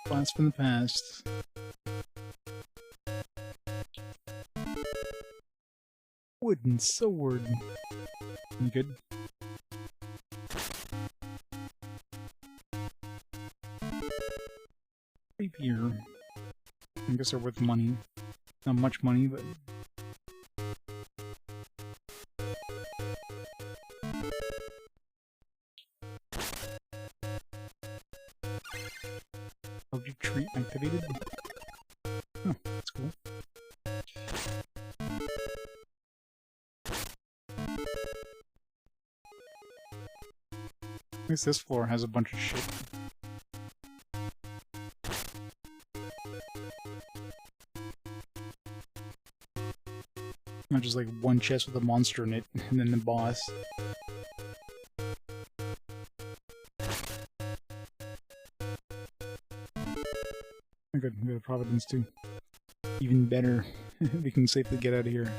Blast from the past. Wooden sword. You good? Rapier. I guess they're worth money. Not much money, but... Retreat activated? Oh, that's cool. At least this floor has a bunch of shit. Not just like one chest with a monster in it, and then the boss. Good, we got a Providence too. Even better. We can safely get out of here.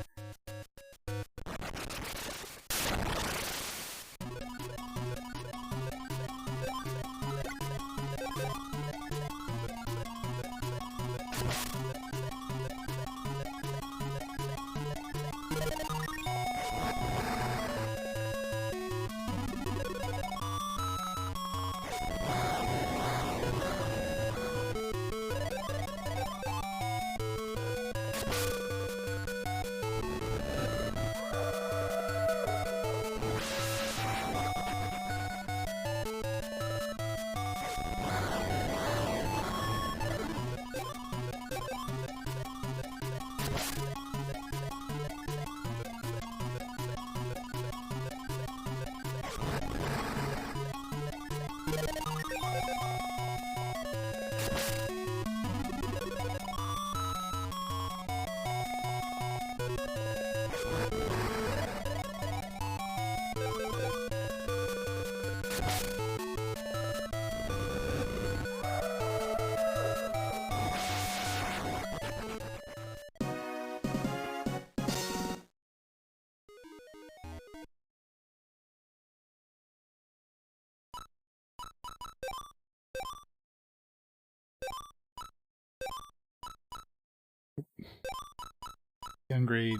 Downgrade.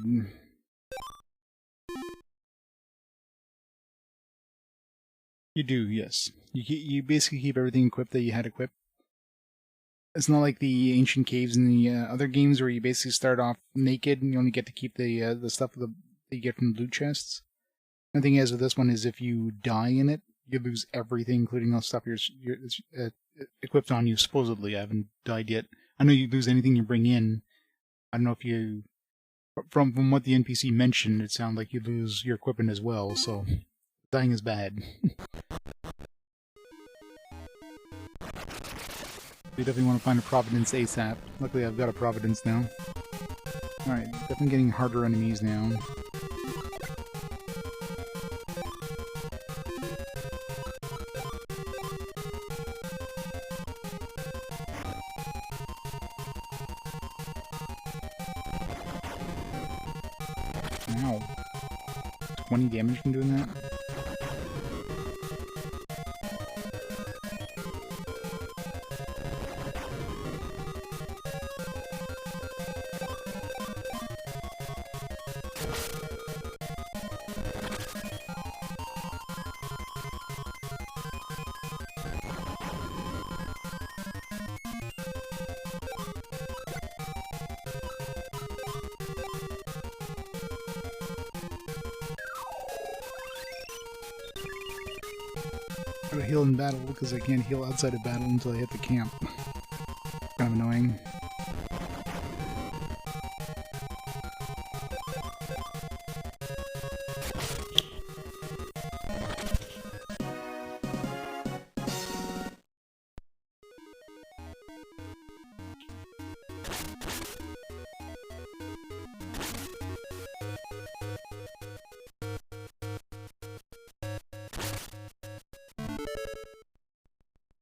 You do, yes. You basically keep everything equipped that you had equipped. It's not like the ancient caves in the other games where you basically start off naked and you only get to keep the stuff that you get from the loot chests. The thing is with this one is if you die in it, you lose everything, including all the stuff you're equipped on you. Supposedly, I haven't died yet. I know you lose anything you bring in. I don't know if you, from what the NPC mentioned, it sounded like you lose your equipment as well. So dying is bad. We definitely want to find a Providence ASAP. Luckily, I've got a Providence now. Alright, definitely getting harder enemies now. Wow. 20 damage from doing that? I gotta heal in battle because I can't heal outside of battle until I hit the camp. Kind of annoying.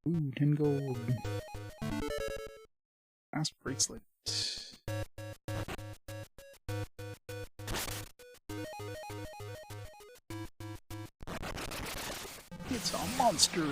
Ooh, 10 gold. Fast bracelet. It's a monster!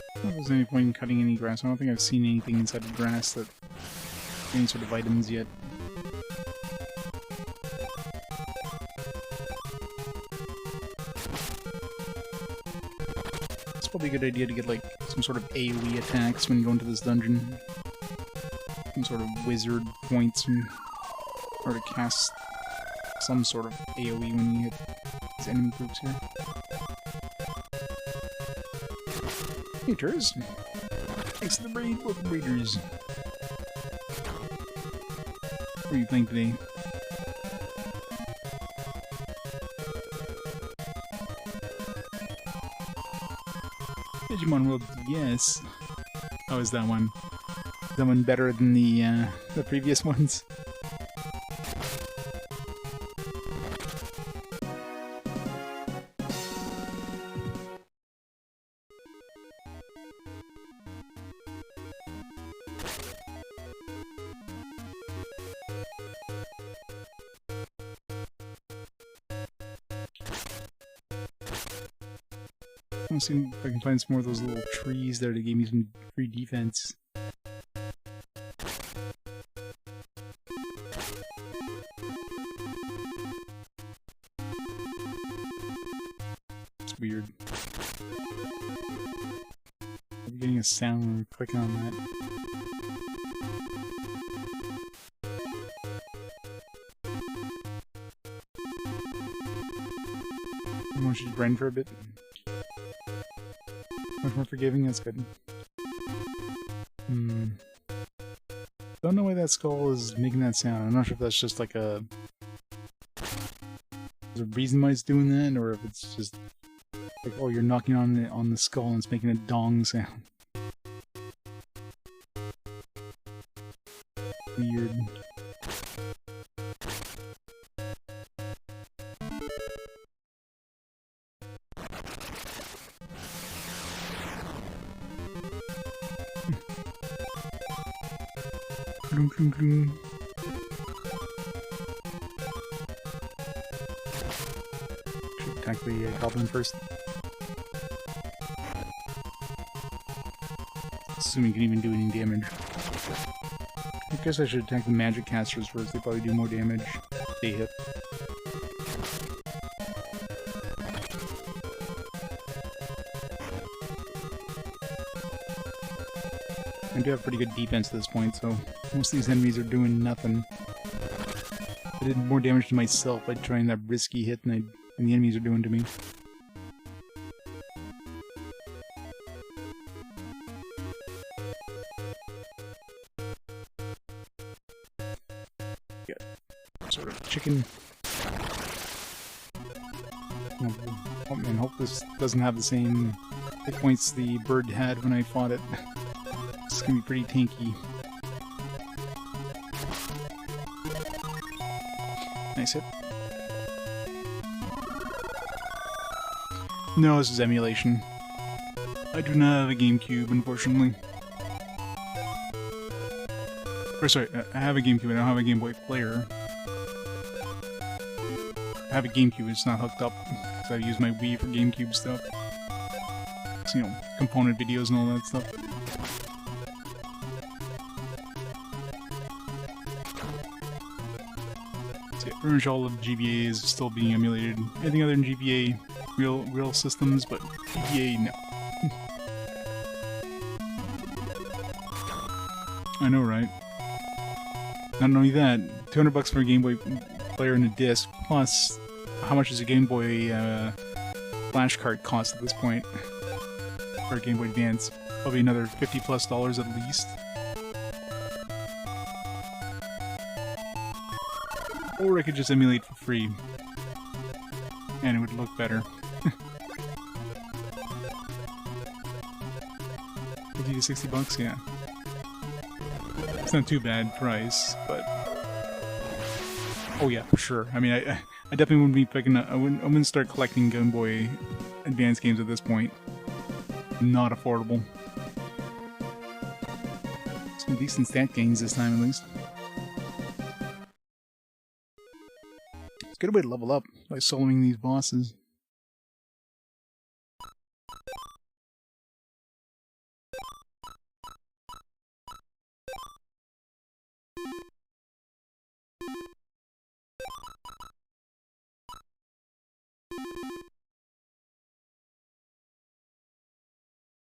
I don't think there's any point in cutting any grass. I don't think I've seen anything inside the grass that any sort of items yet. It's probably a good idea to get like some sort of AoE attacks when you go into this dungeon. Some sort of wizard points or to cast some sort of AoE when you hit these enemy groups here. Hey, Turs. Thanks to the breed, welcome breeders. What are you playing today? Digimon World, yes. How is that one? Is that one better than the previous ones? I want to see if I can find some more of those little trees there to give me some free defense. It's weird. I'm getting a sound when we're clicking on that. I want you to brain for a bit. Much more forgiving, that's good. Don't know why that skull is making that sound. I'm not sure if that's just like a... There's a reason why it's doing that, or if it's just like, oh, you're knocking on the skull and it's making a dong sound. Weird. Should attack the goblin first. Assuming you can even do any damage. I guess I should attack the magic casters first, they probably do more damage if they hit. I do have pretty good defense at this point, so most of these enemies are doing nothing. I did more damage to myself by trying that risky hit than the enemies are doing to me. Sort of chicken. Oh man, hope this doesn't have the same hit points the bird had when I fought it. It's gonna be pretty tanky. Nice hit. No, this is emulation. I do not have a GameCube, unfortunately. Or sorry, I have a GameCube, I don't have a Game Boy player. I have a GameCube, it's not hooked up, because I use my Wii for GameCube stuff. So, you know, component videos and all that stuff. So yeah, pretty much all of GBA is still being emulated. Anything other than GBA, real systems, but GBA, no. I know, right? Not only that, $200 for a Game Boy player and a disc, plus how much does a Game Boy flash card cost at this point? For a Game Boy Advance? Probably another $50+ at least. Or I could just emulate for free. And it would look better. 50 to 60 bucks, yeah. It's not too bad price, but oh yeah, for sure. I mean, I definitely wouldn't be picking up. I wouldn't start collecting Game Boy Advance games at this point. Not affordable. Some decent stat gains this time, at least. It's a good way to level up by soloing these bosses.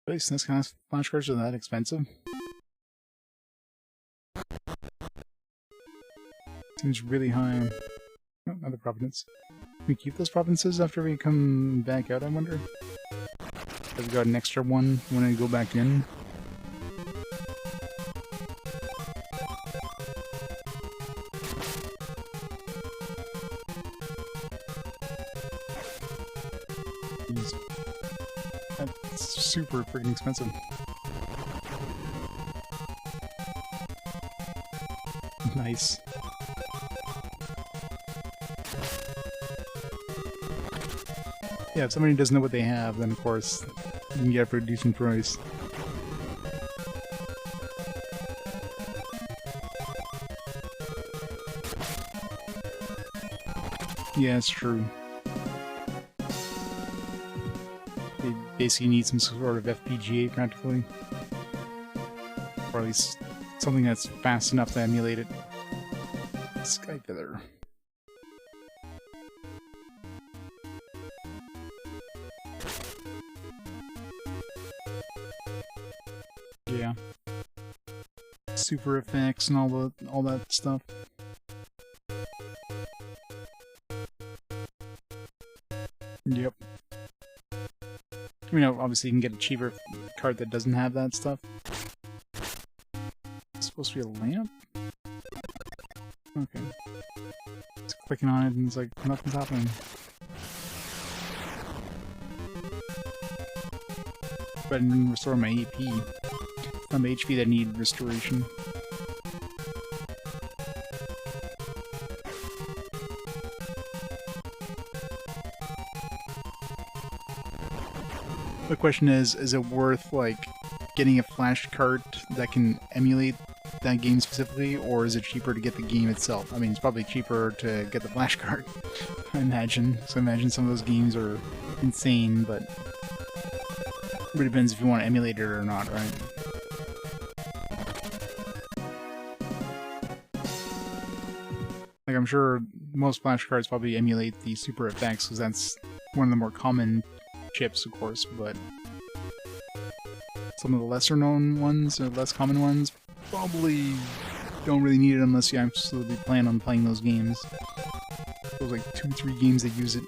This kind of flashcards are that expensive? Seems really high. Oh, other province. Can we keep those provinces after we come back out, I wonder? Have we got an extra one when I go back in? That's super freaking expensive. Nice. Yeah, if somebody doesn't know what they have, then of course you can get it for a decent price. Yeah, it's true. They basically need some sort of FPGA practically. Or at least something that's fast enough to emulate it. Skyfeather. Yeah. Super effects and all that stuff. Yep. I mean, obviously you can get a cheaper card that doesn't have that stuff. It's supposed to be a lamp? Okay. Just clicking on it and it's like, nothing's happening. But I didn't restore my AP. It's not my HP that need restoration. The question is it worth, like, getting a flash card that can emulate that game specifically, or is it cheaper to get the game itself? I mean, it's probably cheaper to get the flash card, I imagine. So I imagine some of those games are insane, but it depends if you want to emulate it or not, right? Like, I'm sure most flash cards probably emulate the Super FX, because that's one of the more common chips, of course, but some of the lesser known ones, or less common ones, probably don't really need it unless you absolutely plan on playing those games. There's like 2-3 games that use it.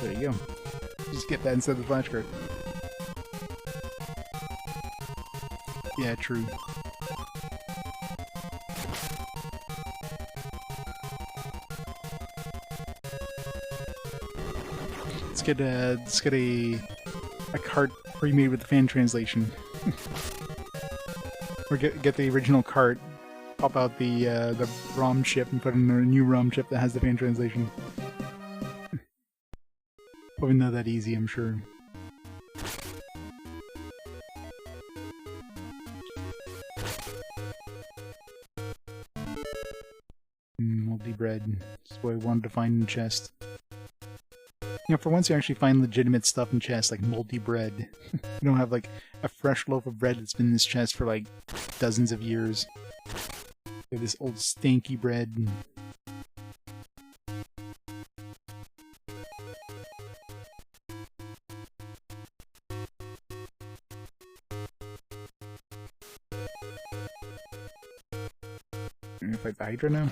There you go. Just get that instead of the flash card. Yeah, true. Let's get a cart pre-made with the fan translation. Or get the original cart, pop out the ROM chip and put in a new ROM chip that has the fan translation. Probably not that easy, I'm sure. Moldy bread. That's what I wanted to find in the chest. You know, for once you actually find legitimate stuff in chests, like moldy bread. You don't have, like, a fresh loaf of bread that's been in this chest for, like, dozens of years. You have this old stanky bread. I'm gonna fight the Hydra now.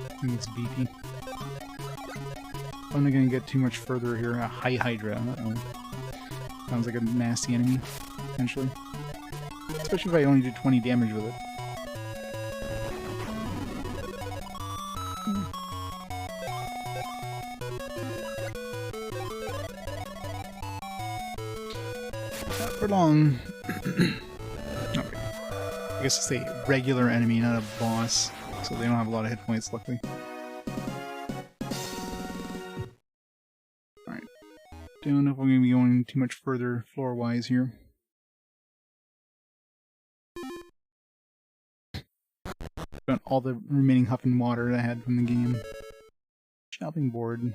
I think it's beefy. I'm not gonna get too much further here. A high Hydra. Uh-oh. Sounds like a nasty enemy, potentially. Especially if I only do 20 damage with it. Not for long. Okay. I guess it's a regular enemy, not a boss. So they don't have a lot of hit points, luckily. Alright. Don't know if I'm going to be going too much further floor-wise here. Got all the remaining huff and water I had from the game. Chopping board.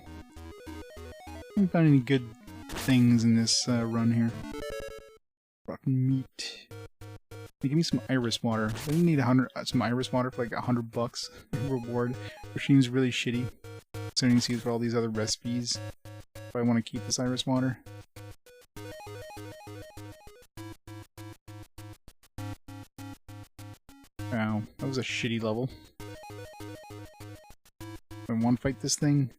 Haven't found any good things in this run here. Rotten meat. They give me some iris water. I didn't need some iris water for like $100 reward, which seems really shitty. So you can see for all these other recipes. If I want to keep this iris water. Wow, that was a shitty level. I want to fight this thing.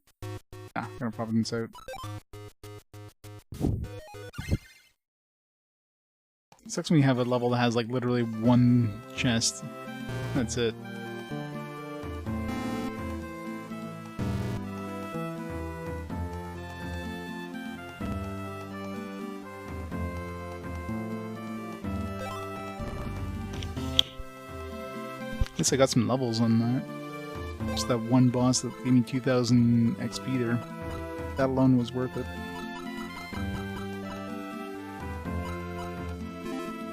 Ah, I'm gonna pop this out. It sucks when you have a level that has like literally one chest. That's it. At least I got some levels on that. Just that one boss that gave me 2000 XP there. That alone was worth it.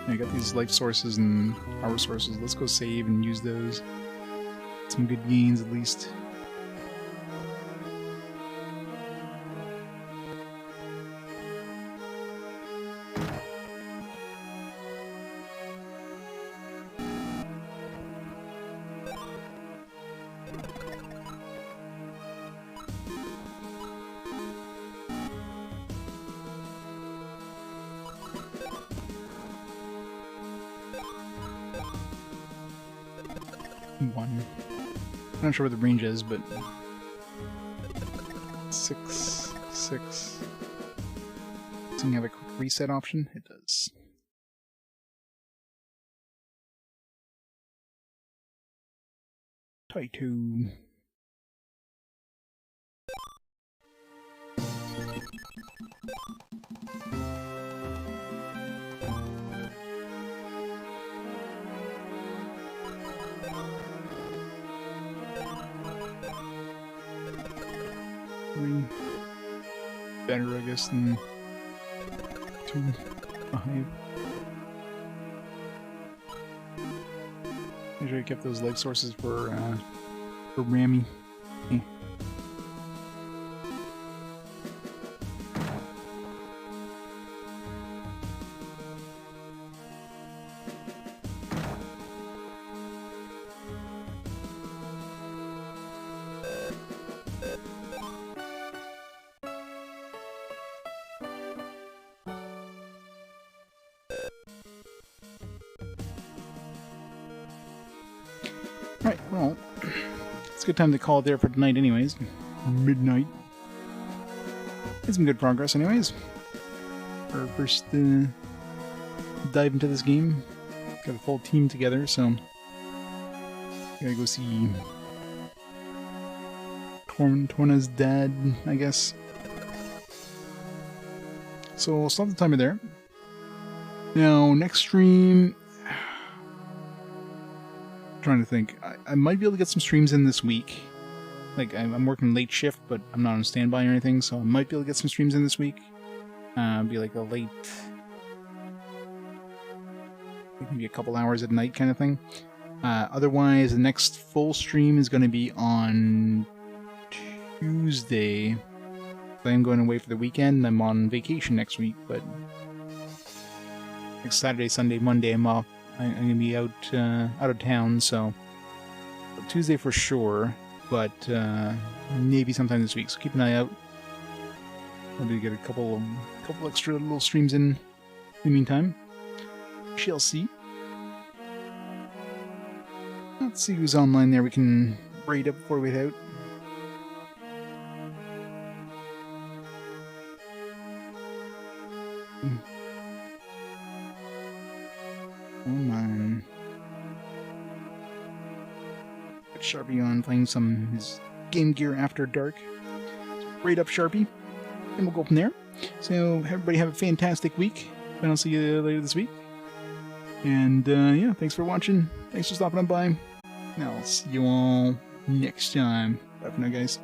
I got these life sources and power sources. Let's go save and use those. Some good gains at least. One. I'm not sure what the range is, but 6, 6. Does it have a quick reset option? It does. Taito. Better, I guess, than to a hive. Make sure I kept those leg sources for Rammy. Eh. Right, well, it's a good time to call it there for tonight anyways. Midnight. Made some good progress anyways. For our first dive into this game. Got a full team together, so gotta go see Torna's dad, I guess. So we'll stop the timer there. Now, next stream... trying to think. I might be able to get some streams in this week. Like, I'm working late shift, but I'm not on standby or anything, so I might be able to get some streams in this week. Be like a late... maybe a couple hours at night kind of thing. Otherwise, the next full stream is going to be on Tuesday. I'm going away for the weekend. I'm on vacation next week, but next Saturday, Sunday, Monday, I'm off. I'm going to be out of town, so Tuesday for sure, but maybe sometime this week. So keep an eye out. Maybe get a couple extra little streams in the meantime. Shall see. Let's see who's online there. We can raid up before we head out. Come on. Got Sharpie on playing some his Game Gear After Dark. So raid up Sharpie, and we'll go from there. So everybody have a fantastic week. And I'll see you later this week. And yeah, thanks for watching. Thanks for stopping on by. And I'll see you all next time. Bye for now, guys.